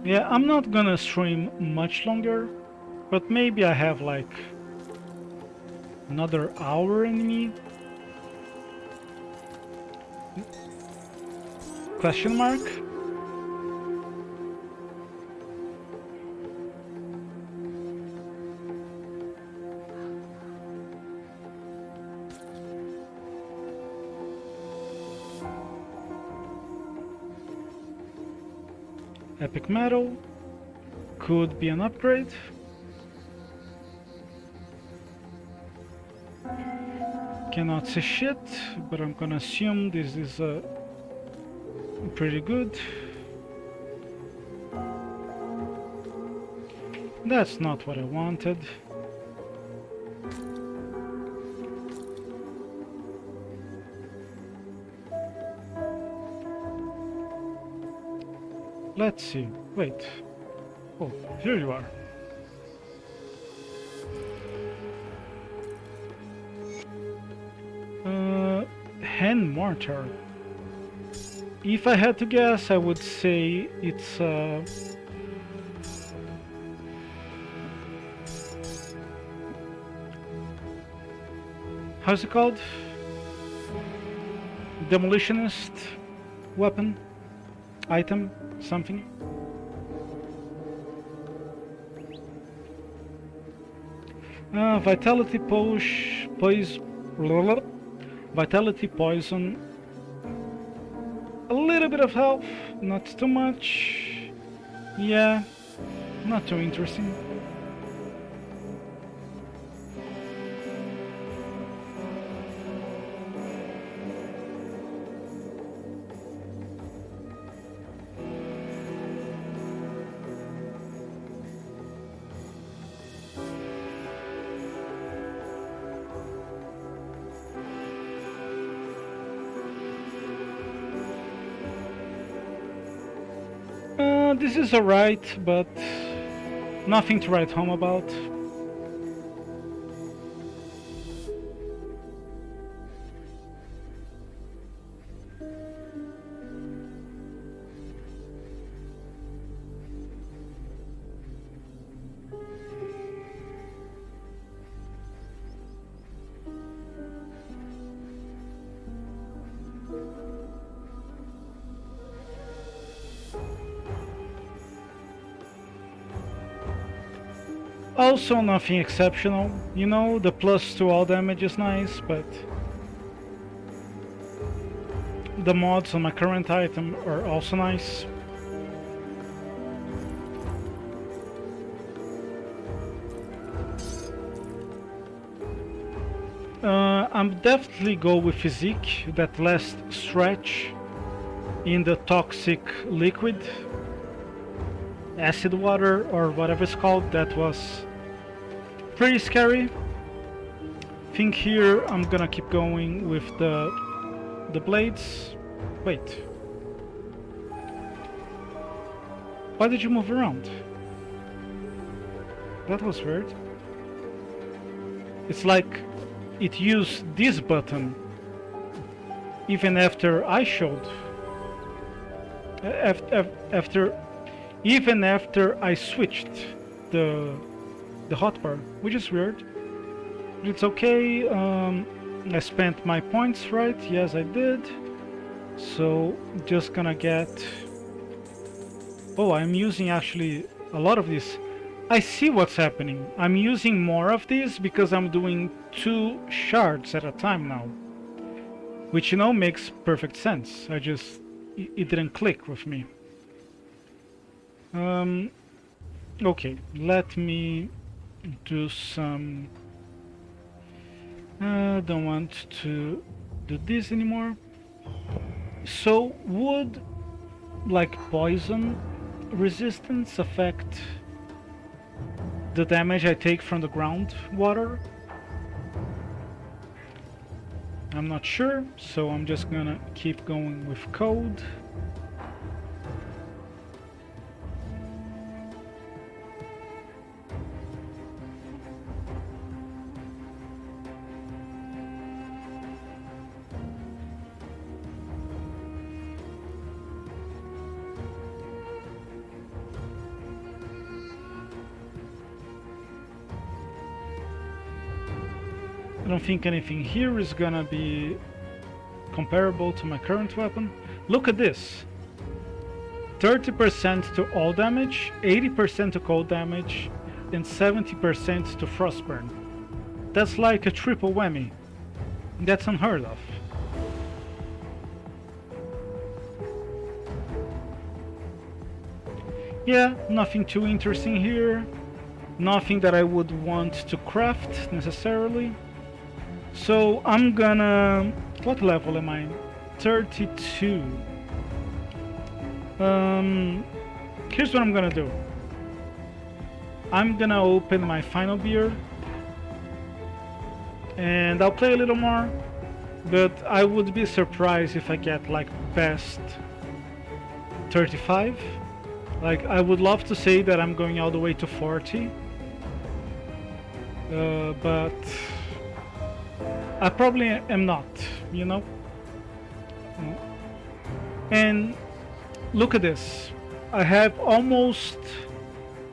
Yeah, I'm not gonna stream much longer, but maybe I have like another hour in me. Question mark? Epic metal could be an upgrade. Cannot see shit, but I'm gonna assume this is pretty good. That's not what I wanted. Let's see. Wait. Oh, here you are. Hand mortar. If I had to guess, I would say it's how's it called? Demolitionist weapon, item, something. Vitality vitality poison. A little bit of health, not too much. Yeah, not too interesting. This is alright, but nothing to write home about. Also nothing exceptional, you know, the plus to all damage is nice, but the mods on my current item are also nice. I'm definitely go with physique, that last stretch in the toxic liquid, acid water or whatever it's called, that was pretty scary. Think here I'm gonna keep going with the blades. Wait. Why did you move around? That was weird. It's like it used this button even after I showed. Even after I switched the hotbar, which is weird. But it's okay. I spent my points, right? Yes, I did. So just gonna get... Oh, I'm using actually a lot of this. I see what's happening. I'm using more of these because I'm doing 2 shards at a time now. Which, you know, makes perfect sense. It didn't click with me. Okay, let me do some... don't want to do this anymore. So, would, like poison resistance, affect the damage I take from the groundwater? I'm not sure, so I'm just gonna keep going with code. I don't think anything here is gonna be comparable to my current weapon. Look at this. 30% to all damage, 80% to cold damage, and 70% to frostburn. That's like a triple whammy. That's unheard of. Yeah, nothing too interesting here. Nothing that I would want to craft necessarily. So I'm gonna... What level am I? 32. Here's what I'm gonna do. I'm gonna open my final beer. And I'll play a little more. But I would be surprised if I get like best 35. Like, I would love to say that I'm going all the way to 40. But I probably am not, you know? And look at this. I have almost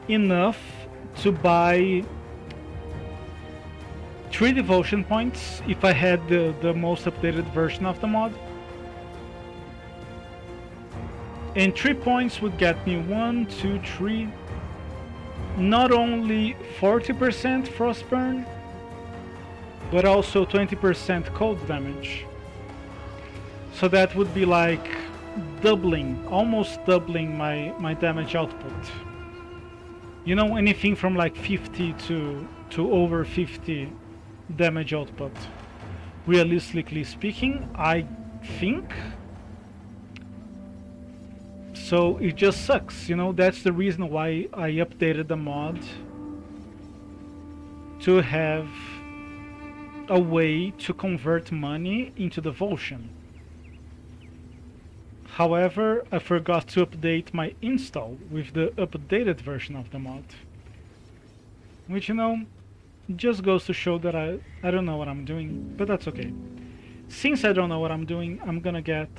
enough to buy 3 devotion points if I had the most updated version of the mod. And 3 points would get me 1, 2, 3. Not only 40% frostburn, but also 20% cold damage. So that would be like doubling, almost doubling my damage output. You know, anything from like 50 to over 50 damage output. Realistically speaking, I think. So it just sucks, you know. That's the reason why I updated the mod to have a way to convert money into devotion. However, I forgot to update my install with the updated version of the mod. Which, you know, just goes to show that I don't know what I'm doing, but that's okay. Since I don't know what I'm doing, I'm gonna get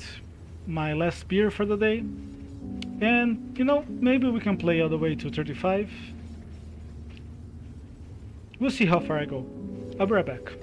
my last beer for the day. And, you know, maybe we can play all the way to 35. We'll see how far I go. I'll be right back.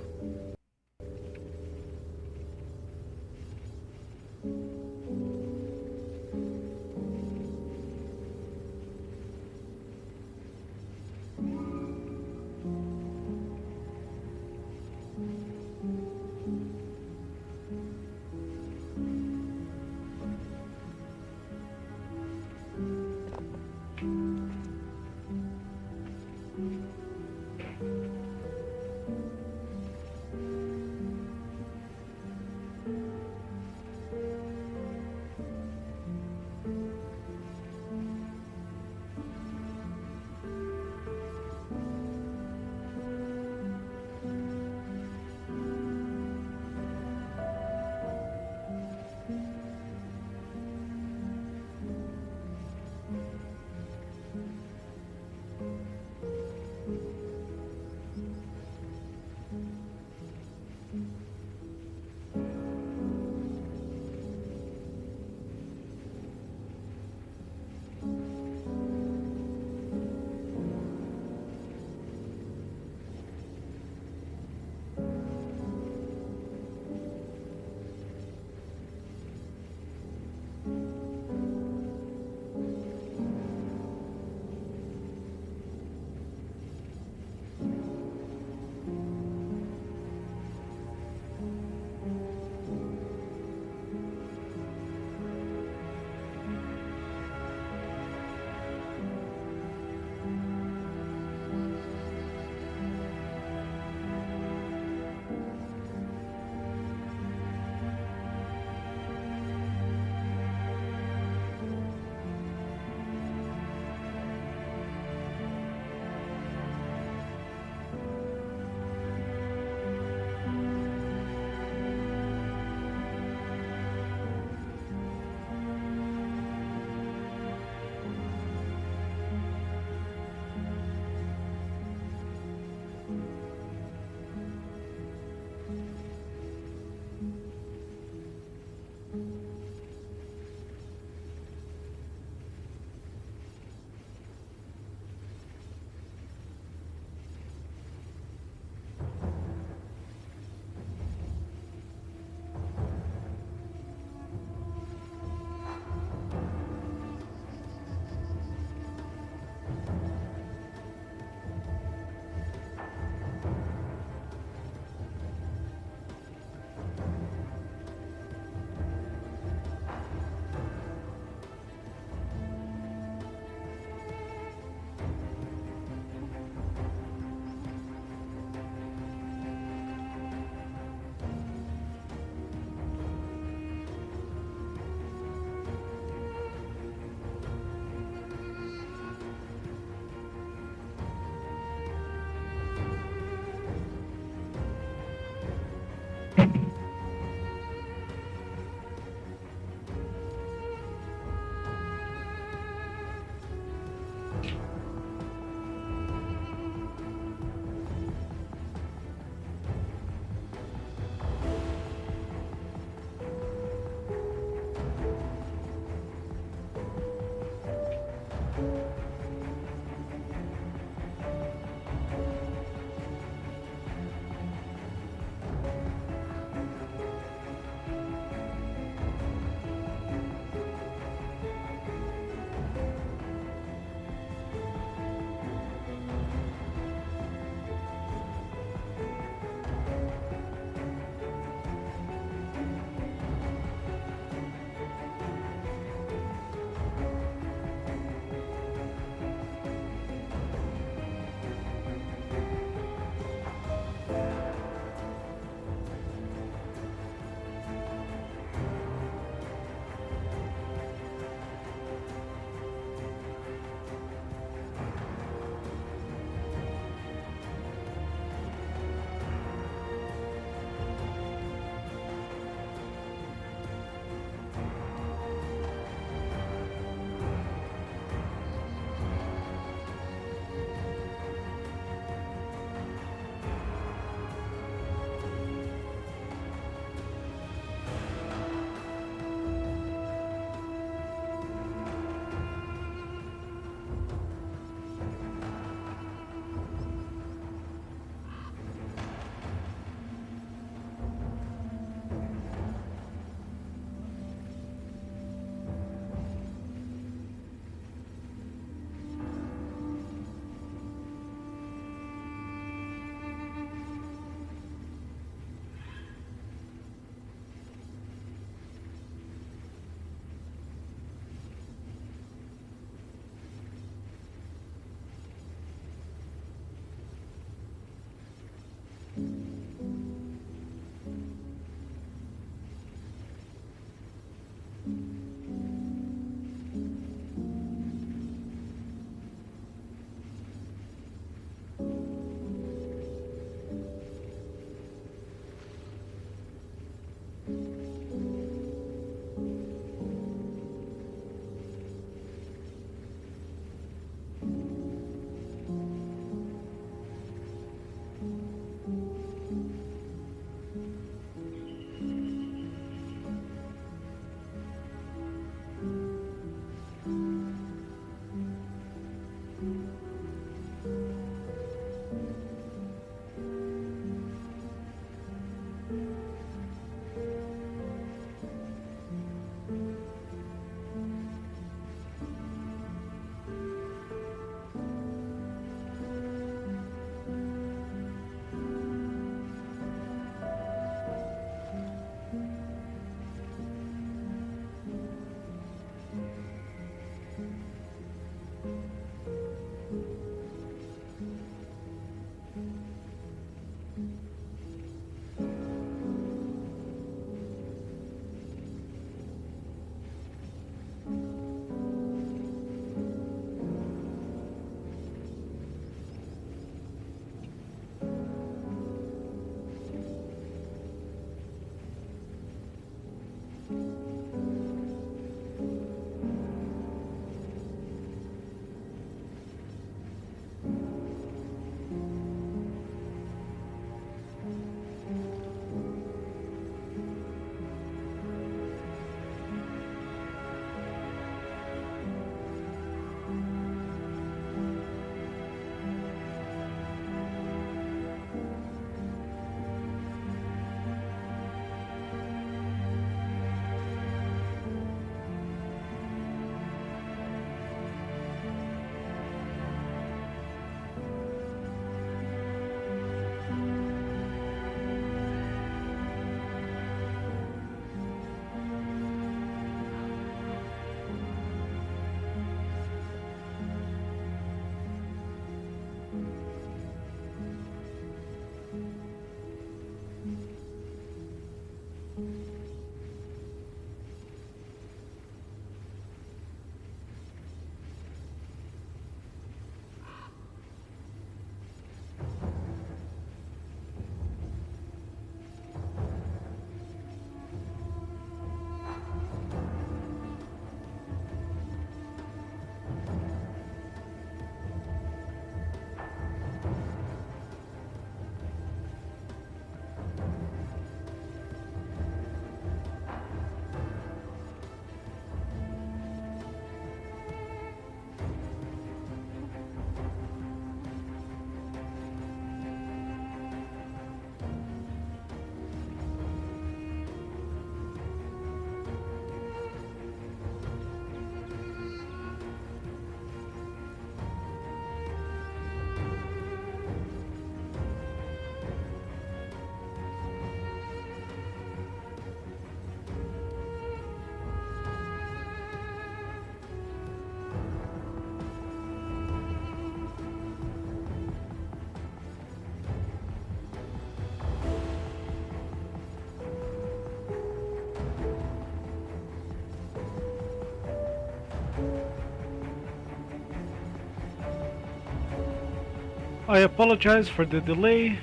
I apologize for the delay.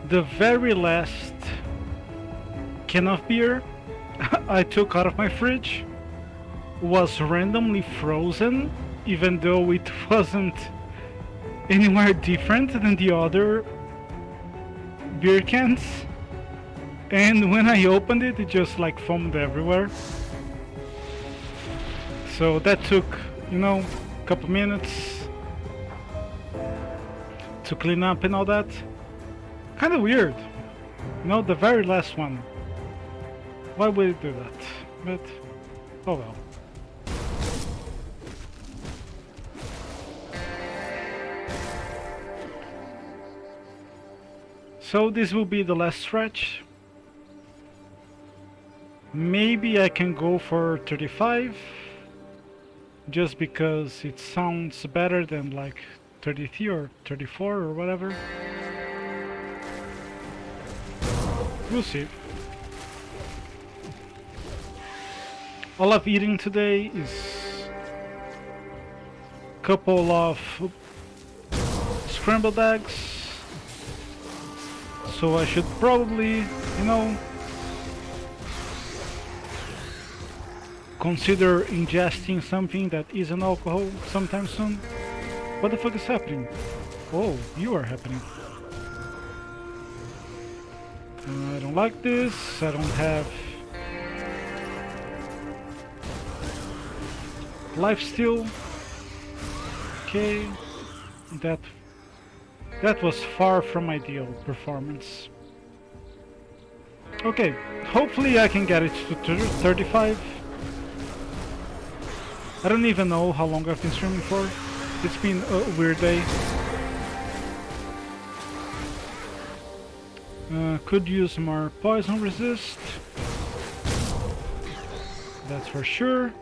The very last can of beer I took out of my fridge was randomly frozen, even though it wasn't anywhere different than the other beer cans. And when I opened it, it just like foamed everywhere. So that took, a couple minutes to clean up and all that. Kind of weird. The very last one. Why would it do that? But, oh well. So this will be the last stretch. Maybe I can go for 35. Just because it sounds better than like 33 or 34 or whatever. We'll see. All I'm eating today is a couple of scrambled eggs. So I should probably, consider ingesting something that isn't alcohol sometime soon. What the fuck is happening? Oh, you are happening. I don't like this. I don't have life steal. Okay, that was far from ideal performance. Okay, hopefully I can get it to 35. I don't even know how long I've been streaming for. It's been a weird day. Could use more poison resist. That's for sure.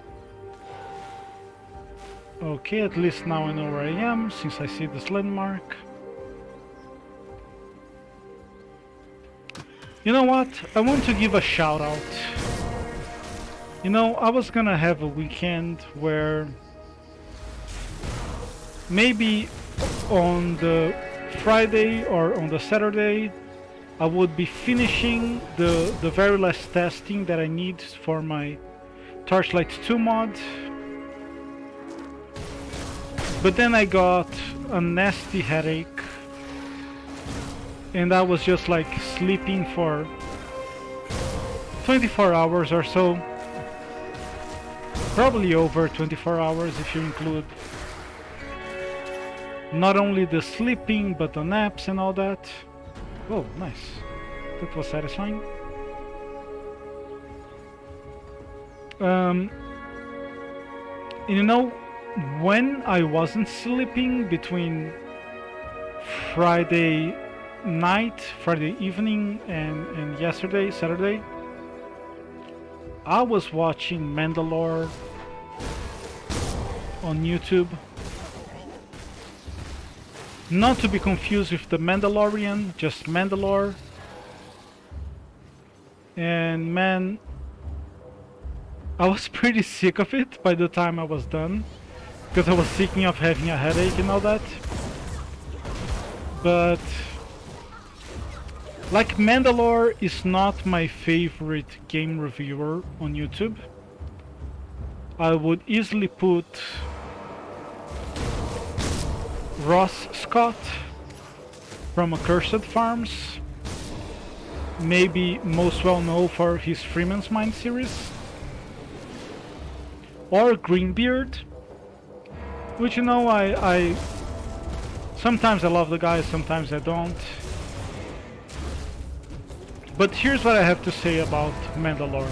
Okay, at least now I know where I am, since I see this landmark. You know what? I want to give a shout out. I was gonna have a weekend where maybe on the Friday or on the Saturday I would be finishing the very last testing that I need for my Torchlight 2 mod. But then I got a nasty headache and I was just like sleeping for 24 hours or so. Probably over 24 hours if you include not only the sleeping but the naps and all that. Oh, nice. That was satisfying. When I wasn't sleeping between Friday night, Friday evening and yesterday, Saturday, I was watching Mandalore on YouTube. Not to be confused with the Mandalorian, just Mandalore. And man, I was pretty sick of it by the time I was done, because I was thinking of having a headache and all that. But like, Mandalore is not my favorite game reviewer on YouTube. I would easily put Ross Scott from Accursed Farms, maybe most well known for his Freeman's Mind series, or Greenbeard, which I sometimes I love the guy, sometimes I don't. But here's what I have to say about Mandalore.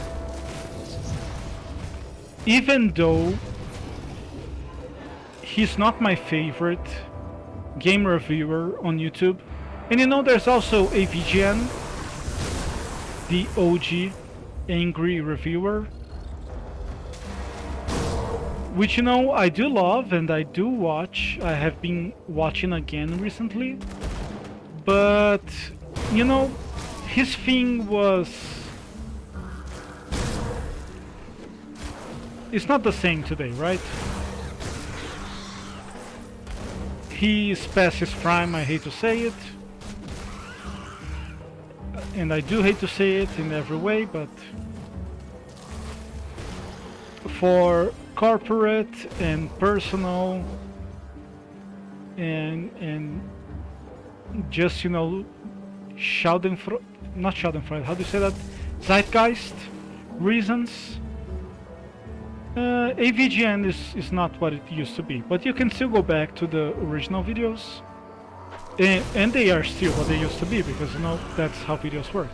Even though he's not my favorite game reviewer on YouTube, and there's also AVGN, the OG angry reviewer, which I do love and I do watch. I have been watching again recently, but his thing was, it's not the same today, right? He's past his prime, I hate to say it. And I do hate to say it in every way, but for corporate and personal and just, you know, not Schadenfreude, how do you say that? Zeitgeist reasons. AVGN is not what it used to be, but you can still go back to the original videos, and they are still what they used to be, because, you know, that's how videos work.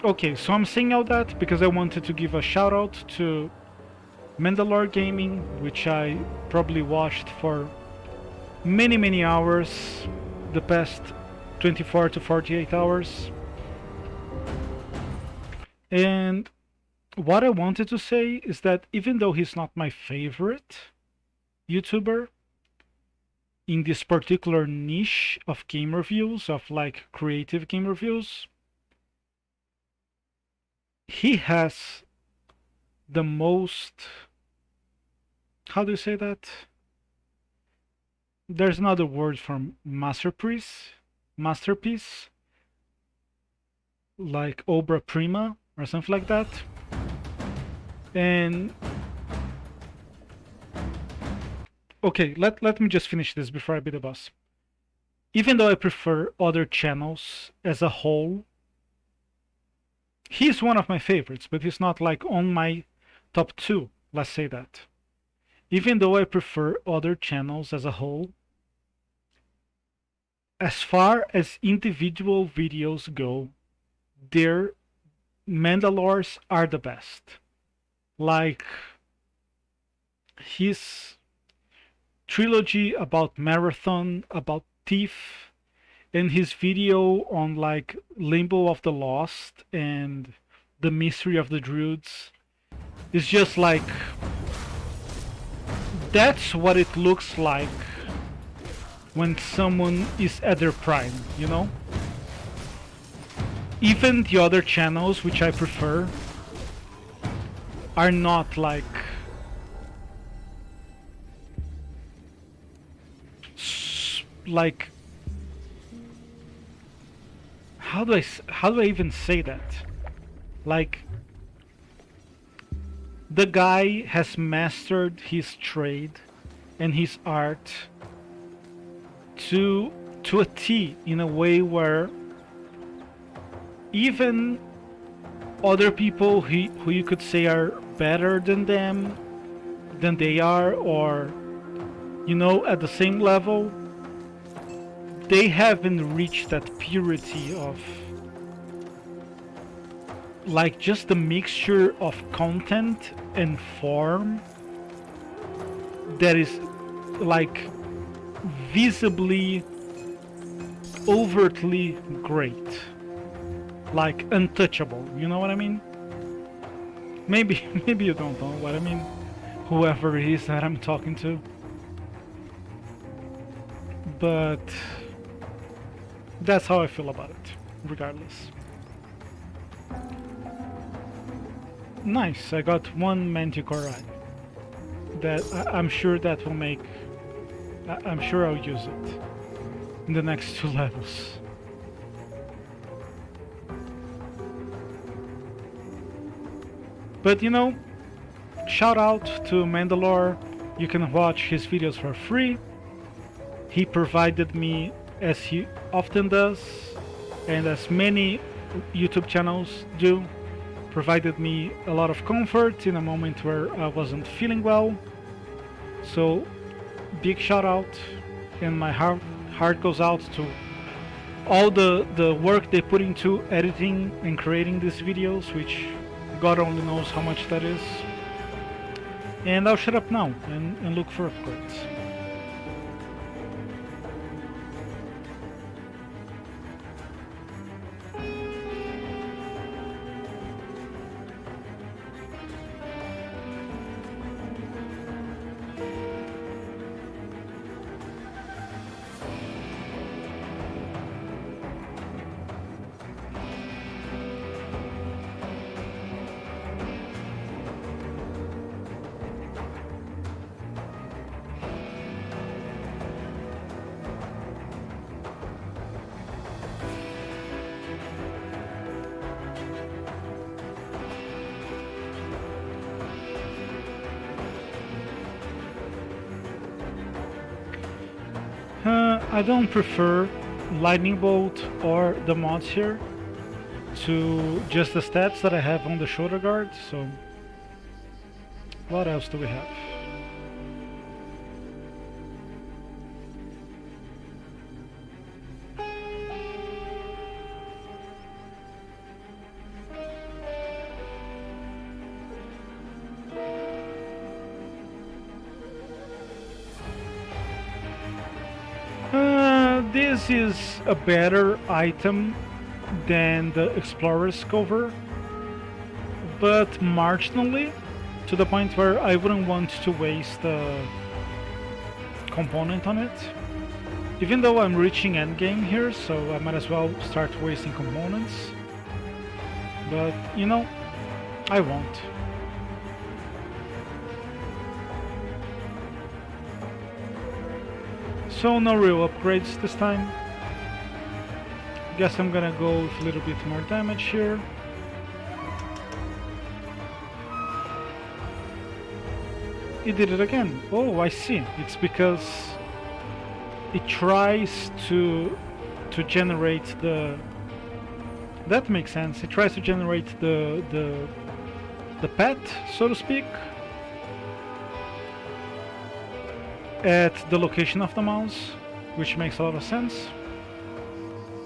Okay, so I'm saying all that because I wanted to give a shout out to Mandalore Gaming, which I probably watched for many hours the past 24 to 48 hours. And what I wanted to say is that even though he's not my favorite YouTuber in this particular niche of game reviews, of like creative game reviews, he has the most, how do you say that? There's another word for masterpiece, like obra prima or something like that. And okay, let me just finish this before I beat the boss. Even though I prefer other channels as a whole, he's one of my favorites, but he's not like on my top 2, let's say that. Even though I prefer other channels as a whole, as far as individual videos go, their Mandalores are the best. Like his trilogy about Marathon, about Thief, and his video on like Limbo of the Lost and the Mystery of the Druids is just like, that's what it looks like when someone is at their prime, you know? Even the other channels, which I prefer, are not like how do I even say that? Like, the guy has mastered his trade and his art to a T, in a way where even other people who you could say are better than they are, or, you know, at the same level, they haven't reached that purity of like just the mixture of content and form that is like visibly, overtly great, like untouchable, you know what I mean? Maybe you don't know what I mean, whoever it is that I'm talking to, but that's how I feel about it, regardless. Nice, I got one Manticore eye. That I'm sure that will make... I'm sure I'll use it in the next 2 levels. But, you know, shout out to Mandalore. You can watch his videos for free. He provided me, as he often does, and as many YouTube channels do, provided me a lot of comfort in a moment where I wasn't feeling well. So big shout out, and my heart goes out to all the work they put into editing and creating these videos, which God only knows how much that is. And I'll shut up now and look for upgrades. I don't prefer lightning bolt or the mods here to just the stats that I have on the shoulder guard. So what else do we have? This is a better item than the Explorer's cover, but marginally, to the point where I wouldn't want to waste a component on it. Even though I'm reaching endgame here, so I might as well start wasting components. But, you know, I won't. So no real upgrades this time. Guess I'm gonna go with a little bit more damage here. It did it again. Oh, I see. It's because it tries to generate the... That makes sense. It tries to generate the pet, so to speak, at the location of the mouse, which makes a lot of sense.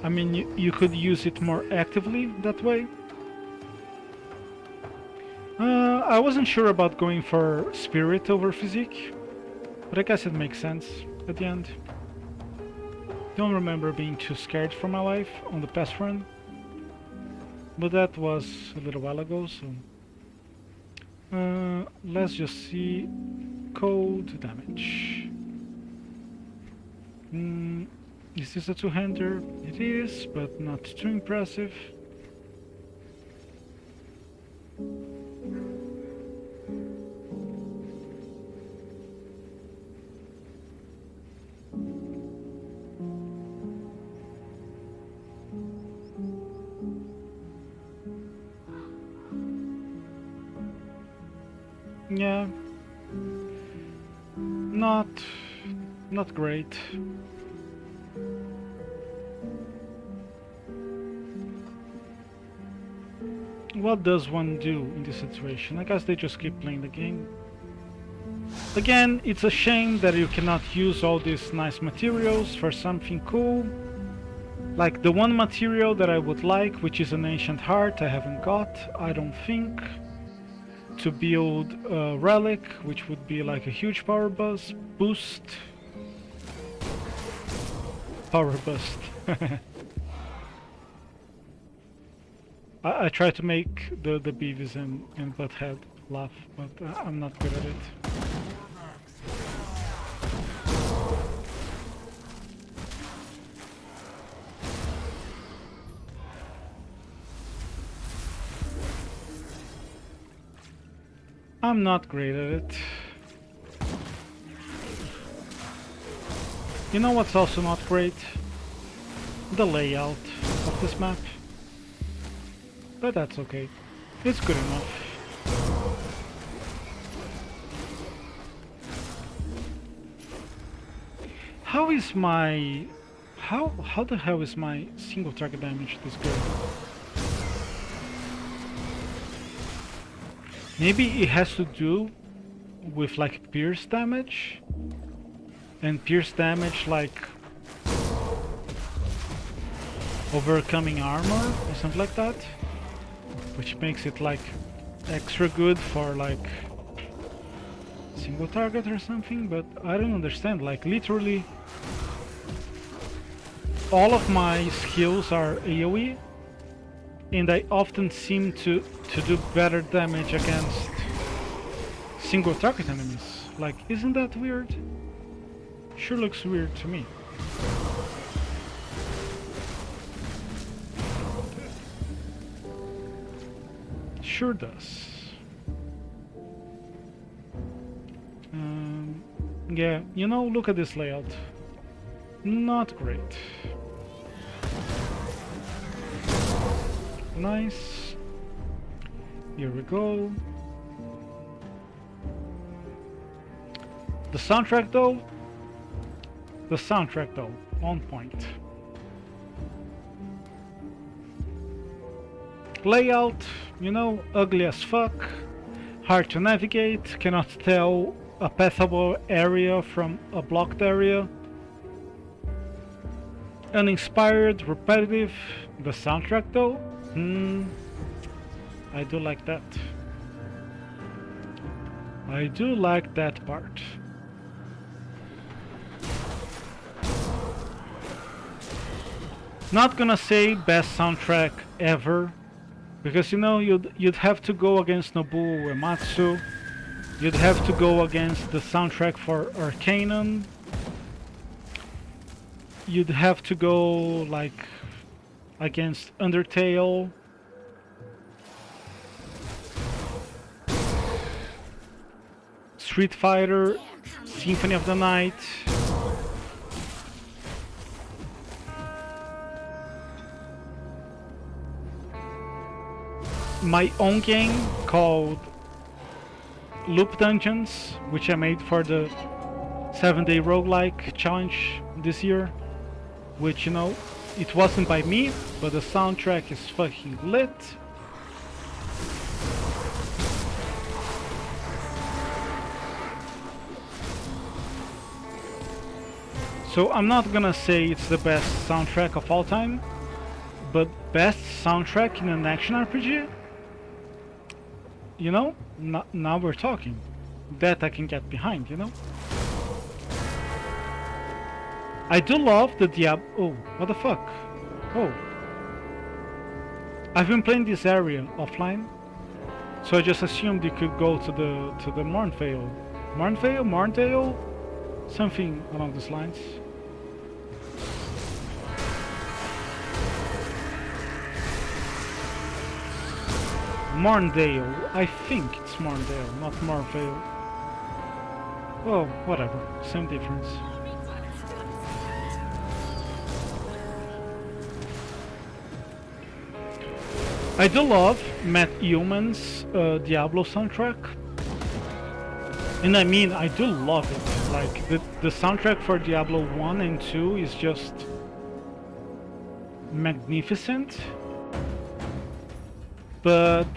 I mean, you could use it more actively that way. I wasn't sure about going for spirit over physique, but I guess it makes sense at the end. Don't remember being too scared for my life on the past run, but that was a little while ago, so... let's just see... Cold damage. Is this a two-hander? It is, but not too impressive. Yeah. Not great. What does one do in this situation? I guess they just keep playing the game. Again, it's a shame that you cannot use all these nice materials for something cool. Like the one material that I would like, which is an ancient heart, I haven't got, I don't think. To build a relic, which would be like a huge power boost. Power boost. I try to make the Beavis and Butthead laugh, but I'm not good at it. I'm not great at it. You know what's also not great? The layout of this map. But that's okay. It's good enough. How is my... How the hell is my single target damage this good? Maybe it has to do with like pierce damage, and pierce damage like overcoming armor or something like that, which makes it like extra good for like single target or something. But I don't understand, like literally all of my skills are AoE, and I often seem to do better damage against single target enemies. Like, isn't that weird? Sure looks weird to me. Sure does. Yeah, you know, look at this layout. Not great. Nice. Here we go. The soundtrack though, The soundtrack though, on point. Layout, you know, ugly as fuck, hard to navigate, cannot tell a passable area from a blocked area. Uninspired, repetitive. The soundtrack though, I do like that. I do like that part. Not gonna say best soundtrack ever, because you know you'd have to go against Nobuo Uematsu. You'd have to go against the soundtrack for Arcanum. You'd have to go like against Undertale. Street Fighter, Symphony of the Night. My own game called Loop Dungeons, which I made for the 7-day roguelike challenge this year, which, you know, it wasn't by me, but the soundtrack is fucking lit. So I'm not gonna say it's the best soundtrack of all time, but best soundtrack in an action RPG? You know, now we're talking. That I can get behind, you know? I do love the Diablo... Oh, what the fuck? Oh. I've been playing this area offline, so I just assumed you could go to the Mornvale. Mornvale? Something along those lines. Morndale. I think it's Morndale, not Mornvale. Oh, whatever. Same difference. I do love Matt Uelmen's Diablo soundtrack. And I mean, I do love it. Like, the soundtrack for Diablo 1 and 2 is just magnificent. But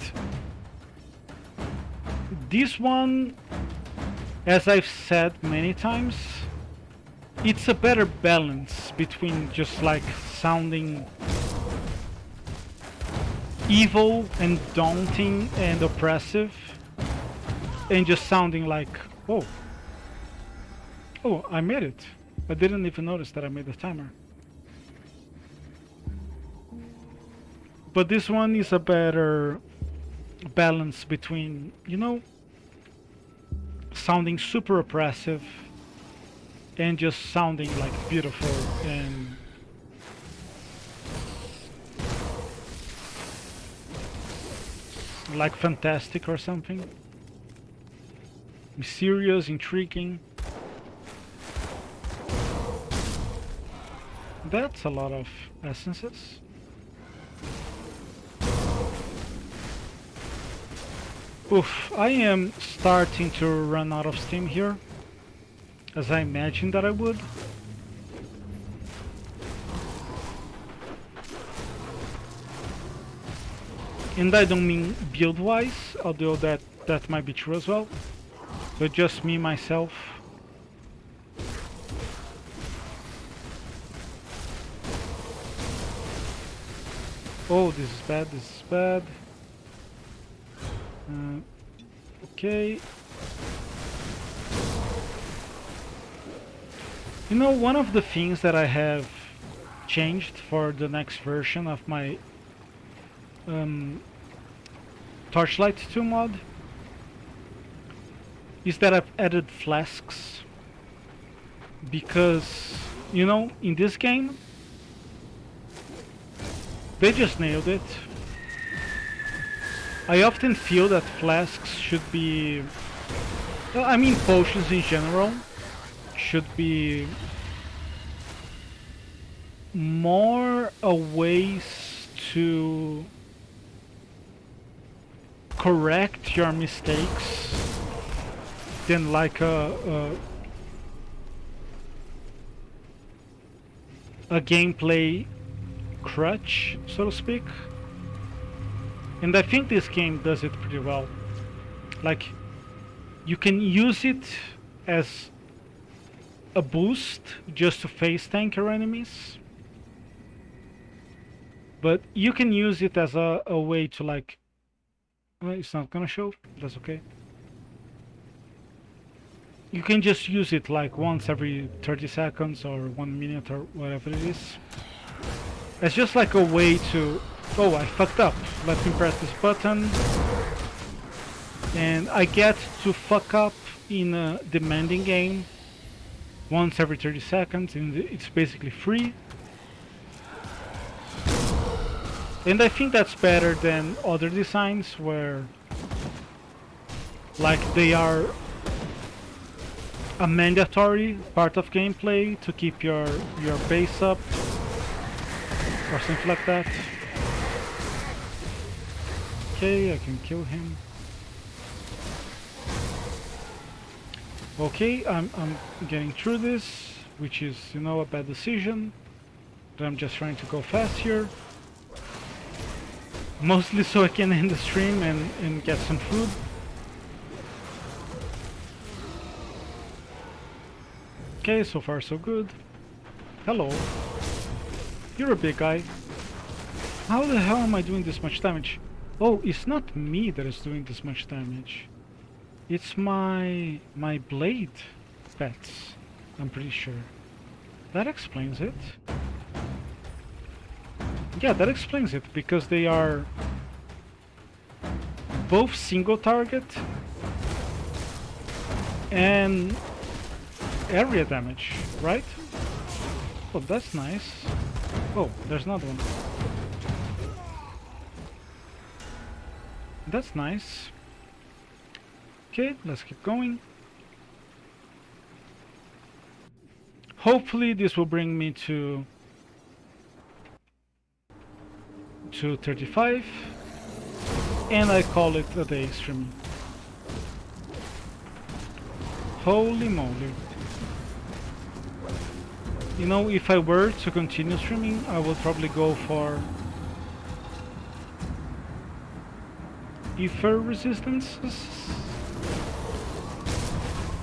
this one, as I've said many times, it's a better balance between just like sounding evil and daunting and oppressive, and just sounding like, oh, I made it. I didn't even notice that I made the timer. But this one is a better balance between, you know, sounding super oppressive and just sounding like beautiful and like fantastic or something. Mysterious, intriguing. That's a lot of essences. Oof, I am starting to run out of steam here, as I imagined that I would. And I don't mean build-wise, although that might be true as well, but just me, myself. Oh, this is bad, this is bad. Okay. You know, one of the things that I have changed for the next version of my Torchlight 2 mod is that I've added flasks, because, you know, in this game they just nailed it. I often feel that flasks should be, I mean potions in general, should be more a ways to correct your mistakes than like a gameplay crutch, so to speak. And I think this game does it pretty well. Like, you can use it as a boost just to face tanker enemies. But you can use it as a way to like... Well, it's not gonna show, that's okay. You can just use it like once every 30 seconds or 1 minute or whatever it is. It's just like a way to... Oh, I fucked up. Let me press this button. And I get to fuck up in a demanding game once every 30 seconds, and it's basically free. And I think that's better than other designs where like they are a mandatory part of gameplay to keep your base up or something like that. Okay, I can kill him. Okay, I'm getting through this, which is, you know, a bad decision. But I'm just trying to go fast here. Mostly so I can end the stream and get some food. Okay, so far so good. Hello. You're a big guy. How the hell am I doing this much damage? Oh, it's not me that is doing this much damage. It's my blade pets, I'm pretty sure. That explains it. Yeah, that explains it, because they are both single target and area damage, right? Oh, that's nice. Oh, there's another one. That's nice. Okay, let's keep going. Hopefully this will bring me to 35, and I call it a day streaming. Holy moly. You know, if I were to continue streaming, I would probably go for ether resistances,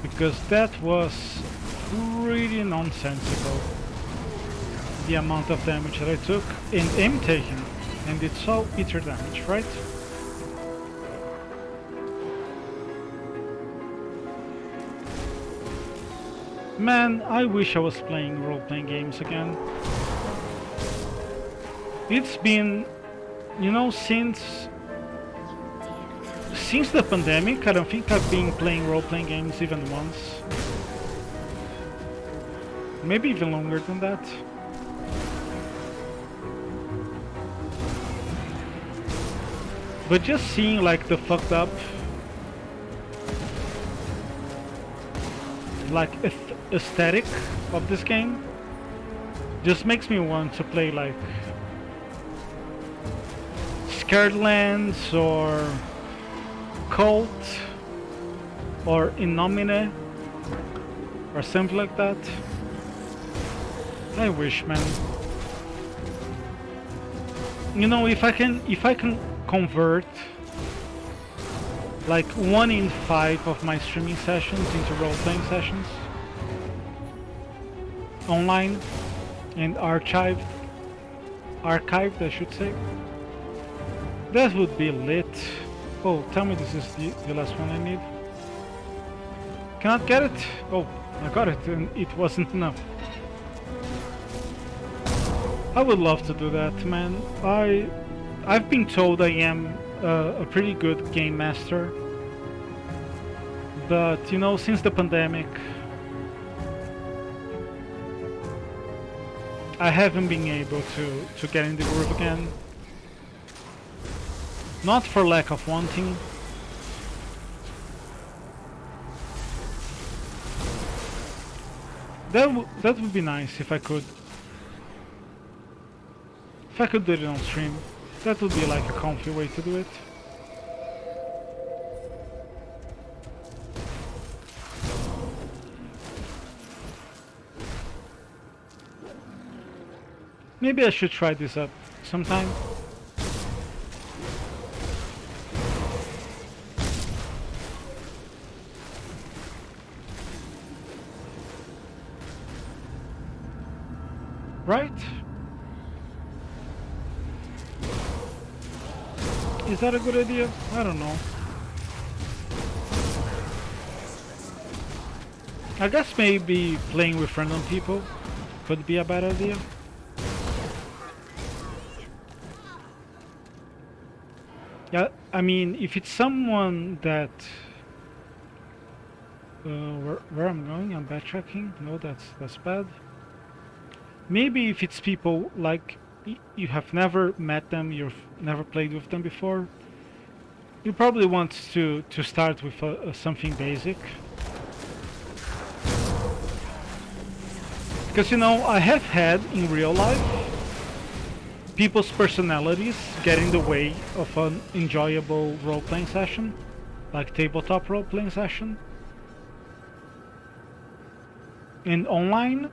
because that was really nonsensical, the amount of damage that I took and am taking, and it's all ether damage, right? Man, I wish I was playing role-playing games again. It's been, you know, since the pandemic, I don't think I've been playing role-playing games even once. Maybe even longer than that. But just seeing like the fucked up, like aesthetic of this game just makes me want to play like Scared Lands or Cult or Innomine or something like that. I wish, man. You know, if I can convert like 1 in 5 of my streaming sessions into role-playing sessions online and archived I should say, that would be lit. Oh, tell me this is the last one I need. Cannot get it? Oh, I got it, and it wasn't enough. I would love to do that, man. I've been told I am a pretty good game master, but you know, since the pandemic, I haven't been able to get in the groove again. Not for lack of wanting. That would be nice if I could. If I could do it on stream, that would be like a comfy way to do it. Maybe I should try this up sometime. Right? Is that a good idea? I don't know. I guess maybe playing with random people could be a bad idea. Yeah, I mean, if it's someone that... where I'm going? I'm backtracking? No, that's bad. Maybe if it's people like you have never met them, you've never played with them before, you probably want to start with something basic. Because, you know, I have had in real life people's personalities get in the way of an enjoyable role-playing session, like tabletop role-playing session. And online,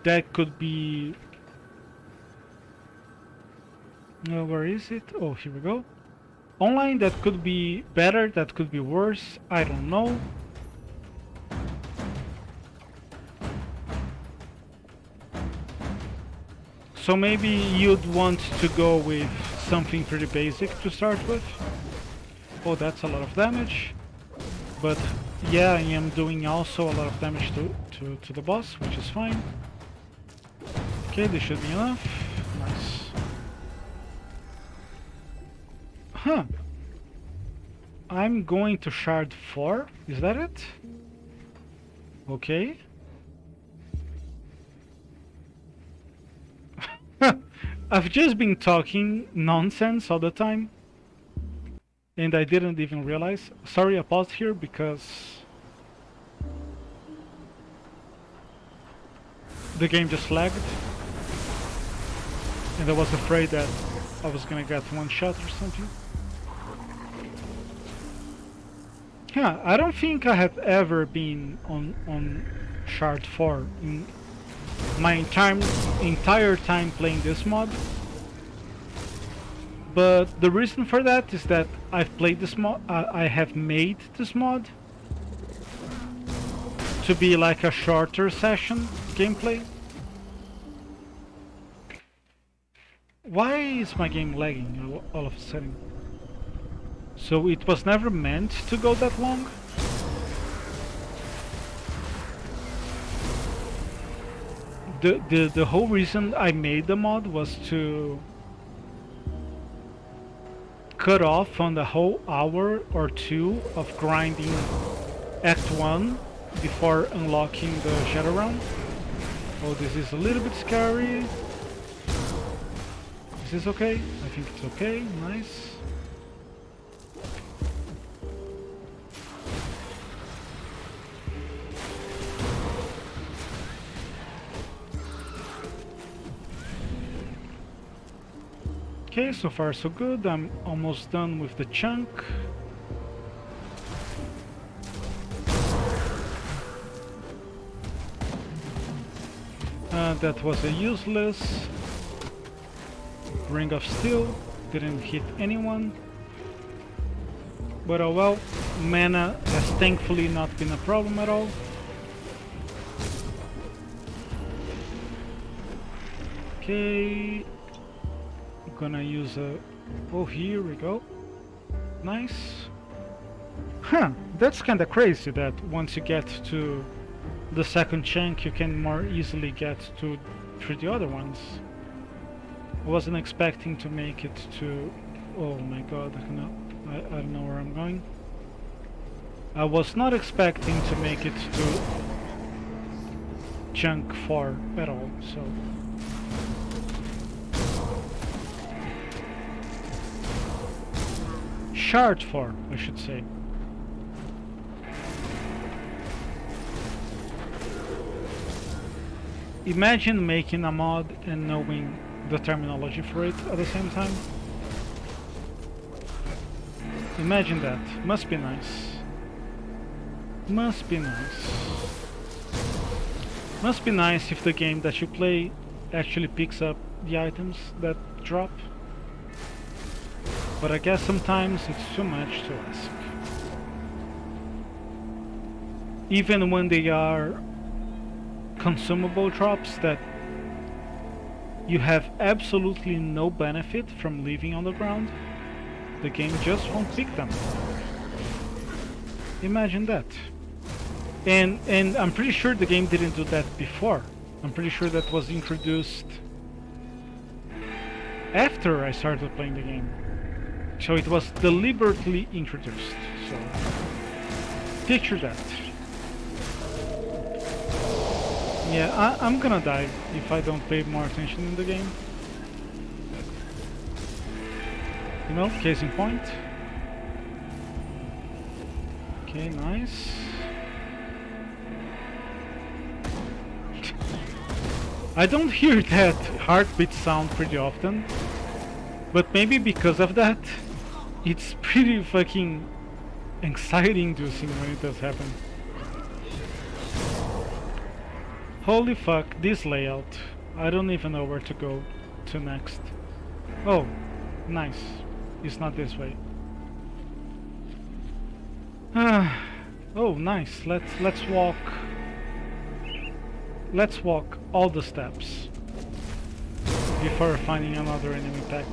that could be... where is it? Oh, here we go. Online, that could be better, that could be worse, I don't know. So maybe you'd want to go with something pretty basic to start with. Oh, that's a lot of damage. But yeah, I am doing also a lot of damage to the boss, which is fine. Okay, this should be enough. Nice. Huh. I'm going to shard 4. Is that it? Okay. I've just been talking nonsense all the time. And I didn't even realize. Sorry, I paused here because the game just lagged. And I was afraid that I was gonna get one shot or something. Yeah, I don't think I have ever been on Shard 4 in my entire time playing this mod. But the reason for that is that I've played this mod, I have made this mod to be like a shorter session gameplay. Why is my game lagging all of a sudden? So it was never meant to go that long? The whole reason I made the mod was to cut off on the whole hour or two of grinding Act 1 before unlocking the Shadow Realm. Oh, this is a little bit scary. Is this okay? I think it's okay. Nice. Okay, so far so good. I'm almost done with the chunk. That was a useless Ring of Steel. Didn't hit anyone. But oh well, mana has thankfully not been a problem at all. Okay. Gonna use a... oh, here we go. Nice. Huh, that's kinda crazy that once you get to the second chunk you can more easily get through the other ones. I wasn't expecting to make it to... oh my god, I don't know where I'm going. I was not expecting to make it to chunk 4 at all, so... Shard 4, I should say. Imagine making a mod and knowing the terminology for it at the same time. Imagine that. Must be nice. Must be nice. Must be nice if the game that you play actually picks up the items that drop. But I guess sometimes it's too much to ask. Even when they are consumable drops that you have absolutely no benefit from leaving on the ground, the game just won't pick them. Imagine that. And I'm pretty sure the game didn't do that before. I'm pretty sure that was introduced after I started playing the game. So it was deliberately introduced. So picture that. Yeah, I'm gonna die if I don't pay more attention in the game. You know, case in point. Okay, nice. I don't hear that heartbeat sound pretty often, but maybe because of that, it's pretty fucking anxiety-inducing when it does happen. Holy fuck, this layout. I don't even know where to go to next. Oh, nice. It's not this way. Oh, nice. Let's walk. Let's walk all the steps before finding another enemy pack.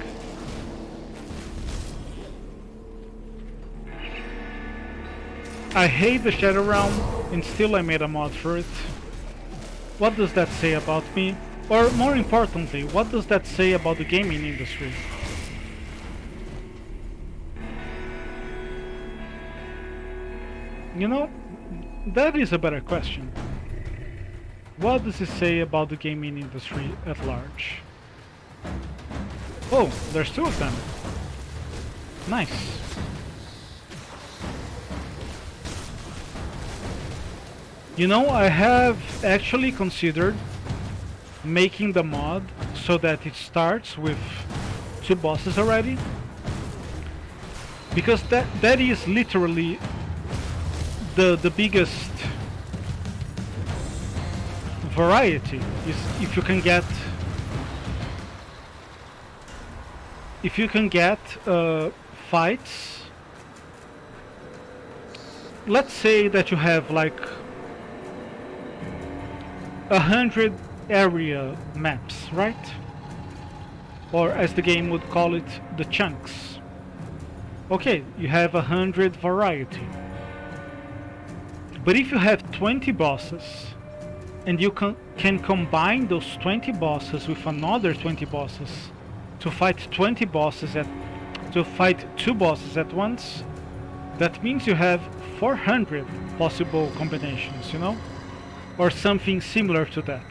I hate the Shadow Realm, and still I made a mod for it. What does that say about me? Or more importantly, what does that say about the gaming industry? You know, that is a better question. What does it say about the gaming industry at large? Oh, there's two of them. Nice. You know, I have actually considered making the mod so that it starts with two bosses already. Because that is literally the biggest variety, is if you can get fights. Let's say that you have like 100 area maps, right? Or as the game would call it, the chunks. Okay, you have 100 variety. But if you have 20 bosses and you can combine those 20 bosses with another 20 bosses to fight 2 bosses at once, that means you have 400 possible combinations, you know? Or something similar to that.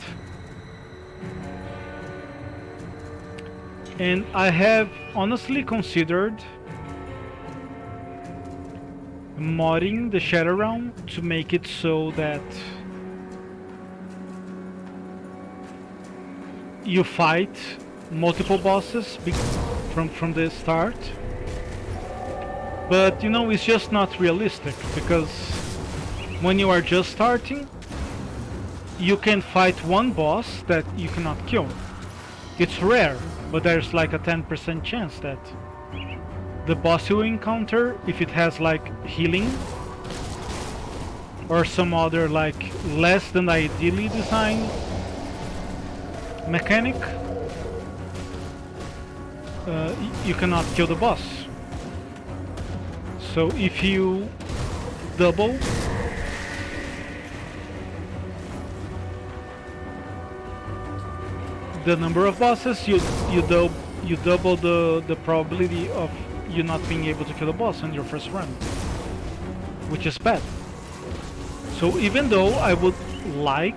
And I have honestly considered modding the Shadow Realm to make it so that you fight multiple bosses from the start. But you know, it's just not realistic, because when you are just starting, you can fight one boss that you cannot kill. It's rare, but there's like a 10% chance that the boss you encounter, if it has like healing or some other like less than ideally designed mechanic, you cannot kill the boss. So if you double the number of bosses, you double the probability of you not being able to kill a boss on your first run, which is bad. So even though I would like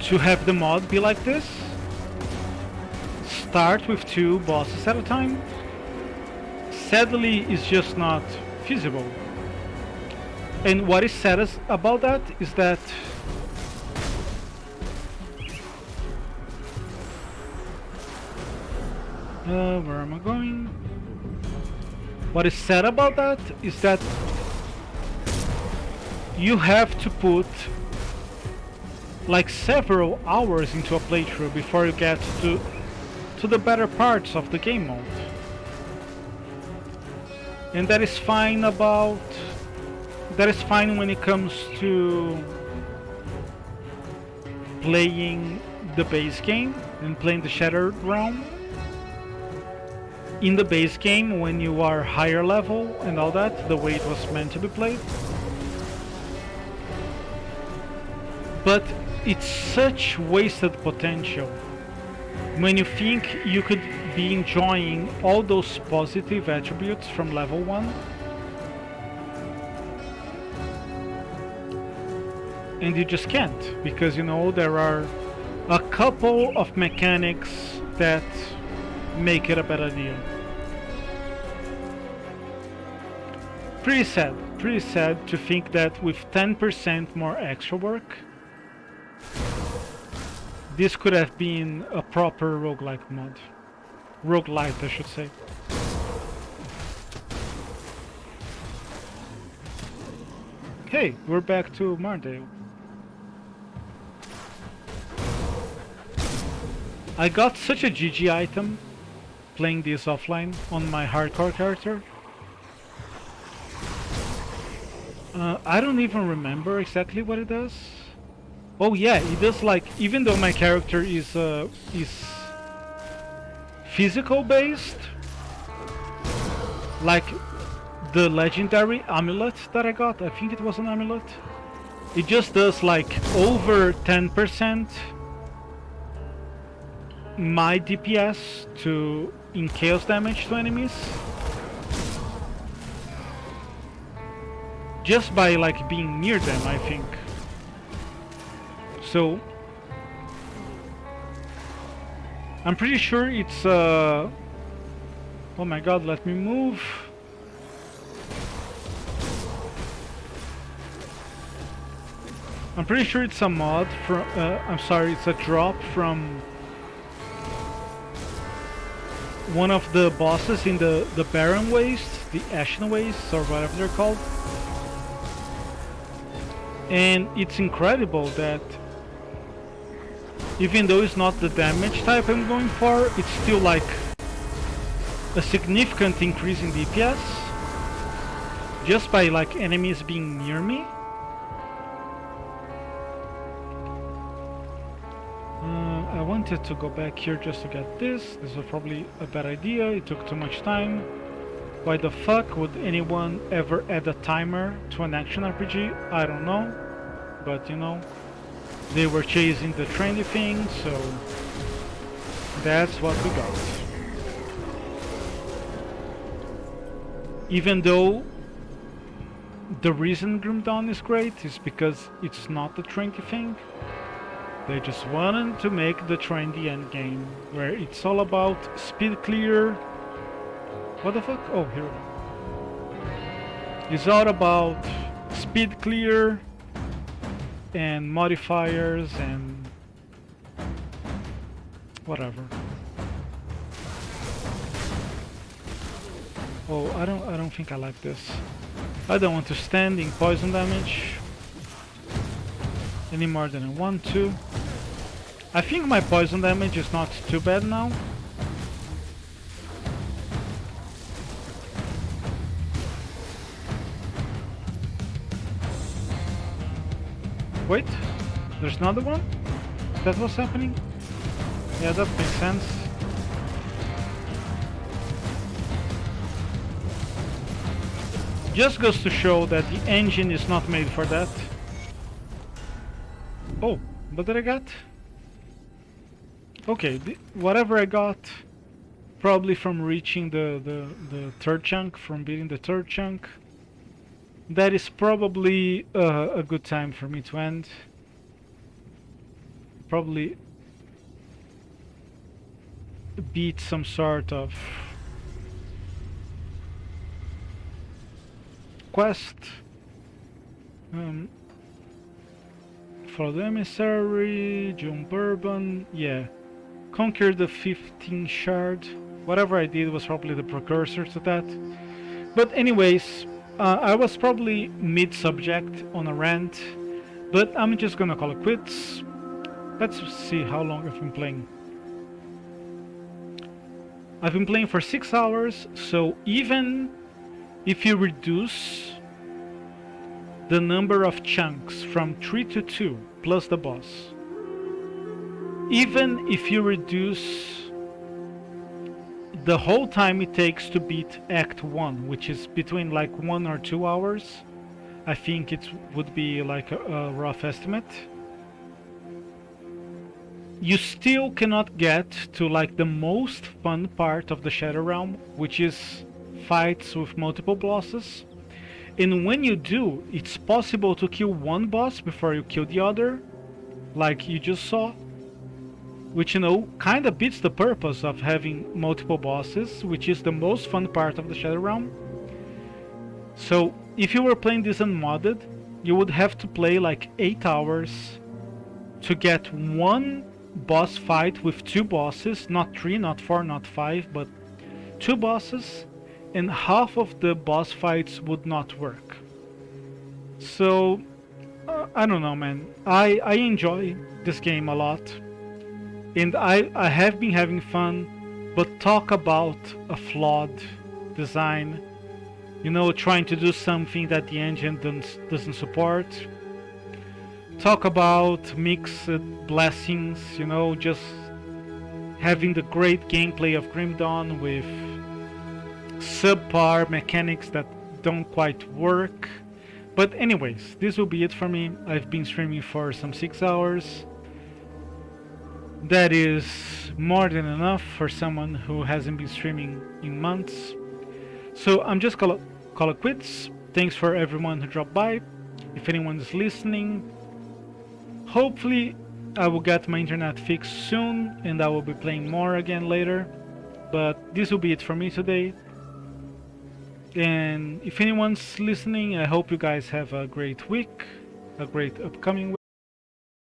to have the mod be like this, start with 2 bosses at a time, sadly it's just not feasible. And what is sad about that is that where am I going? What is sad about that is that you have to put like several hours into a playthrough before you get to the better parts of the game mode. And that is fine when it comes to playing the base game and playing the Shattered Realm. In the base game, when you are higher level and all that, the way it was meant to be played. But it's such wasted potential when you think you could be enjoying all those positive attributes from level 1, and you just can't, because you know there are a couple of mechanics that make it a better deal. Pretty sad to think that with 10% more extra work, this could have been a proper roguelike mod. Roguelite, I should say. Hey, we're back to Marndale. I got such a GG item playing this offline on my hardcore character. I don't even remember exactly what it does. Oh yeah, it does, like, even though my character is physical based, like the legendary amulet that I got, I think it was an amulet, it just does like over 10% my DPS in chaos damage to enemies, just by like being near them, I think. So I'm pretty sure it's oh my god, let me move. I'm pretty sure it's a mod from I'm sorry, it's a drop from one of the bosses in the Barren Waste, the Ashen Waste, or whatever they're called. And it's incredible that even though it's not the damage type I'm going for, it's still like a significant increase in DPS just by like enemies being near me. I wanted to go back here just to get this. This was probably a bad idea. It took too much time. Why the fuck would anyone ever add a timer to an action RPG? I don't know. But you know, they were chasing the trendy thing, so that's what we got. Even though the reason Grim Dawn is great is because it's not the trendy thing. They just wanted to make the trendy endgame, where it's all about speed clear. What the fuck? Oh, here we go. It's all about speed clear and modifiers and whatever. Oh, I don't think I like this. I don't want to stand in poison damage any more than I want to. I think my poison damage is not too bad now. Wait, there's another one? That was happening? Yeah, that makes sense. Just goes to show that the engine is not made for that. Oh, what did I get? Okay, whatever I got, probably from reaching the third chunk, from beating the third chunk. That is probably a good time for me to end. Probably beat some sort of quest. Follow the emissary, jump bourbon, yeah. Conquer the 15 shard. Whatever I did was probably the precursor to that. But anyways, I was probably mid-subject on a rant, but I'm just gonna call it quits. Let's see how long I've been playing. I've been playing for 6 hours, so even if you reduce the number of chunks from 3 to 2 plus the boss, even if you reduce the whole time it takes to beat Act 1, which is between like 1 or 2 hours, I think it would be like a rough estimate, you still cannot get to like the most fun part of the Shadow Realm, which is fights with multiple bosses. And when you do, it's possible to kill one boss before you kill the other, like you just saw, which, you know, kinda beats the purpose of having multiple bosses, which is the most fun part of the Shadow Realm. So if you were playing this unmodded, you would have to play like 8 hours to get one boss fight with 2 bosses, not 3, not 4, not 5, but 2 bosses, and half of the boss fights would not work. So I don't know, man. I enjoy this game a lot, and I have been having fun, but talk about a flawed design, you know, trying to do something that the engine doesn't support. Talk about mixed blessings, you know, just having the great gameplay of Grim Dawn with subpar mechanics that don't quite work. But anyways, this will be it for me. I've been streaming for some 6 hours. That is more than enough for someone who hasn't been streaming in months. So I'm just call it quits. Thanks for everyone who dropped by. If anyone is listening, hopefully I will get my internet fixed soon and I will be playing more again later. But this will be it for me today. And if anyone's listening, I hope you guys have a great week, a great upcoming week.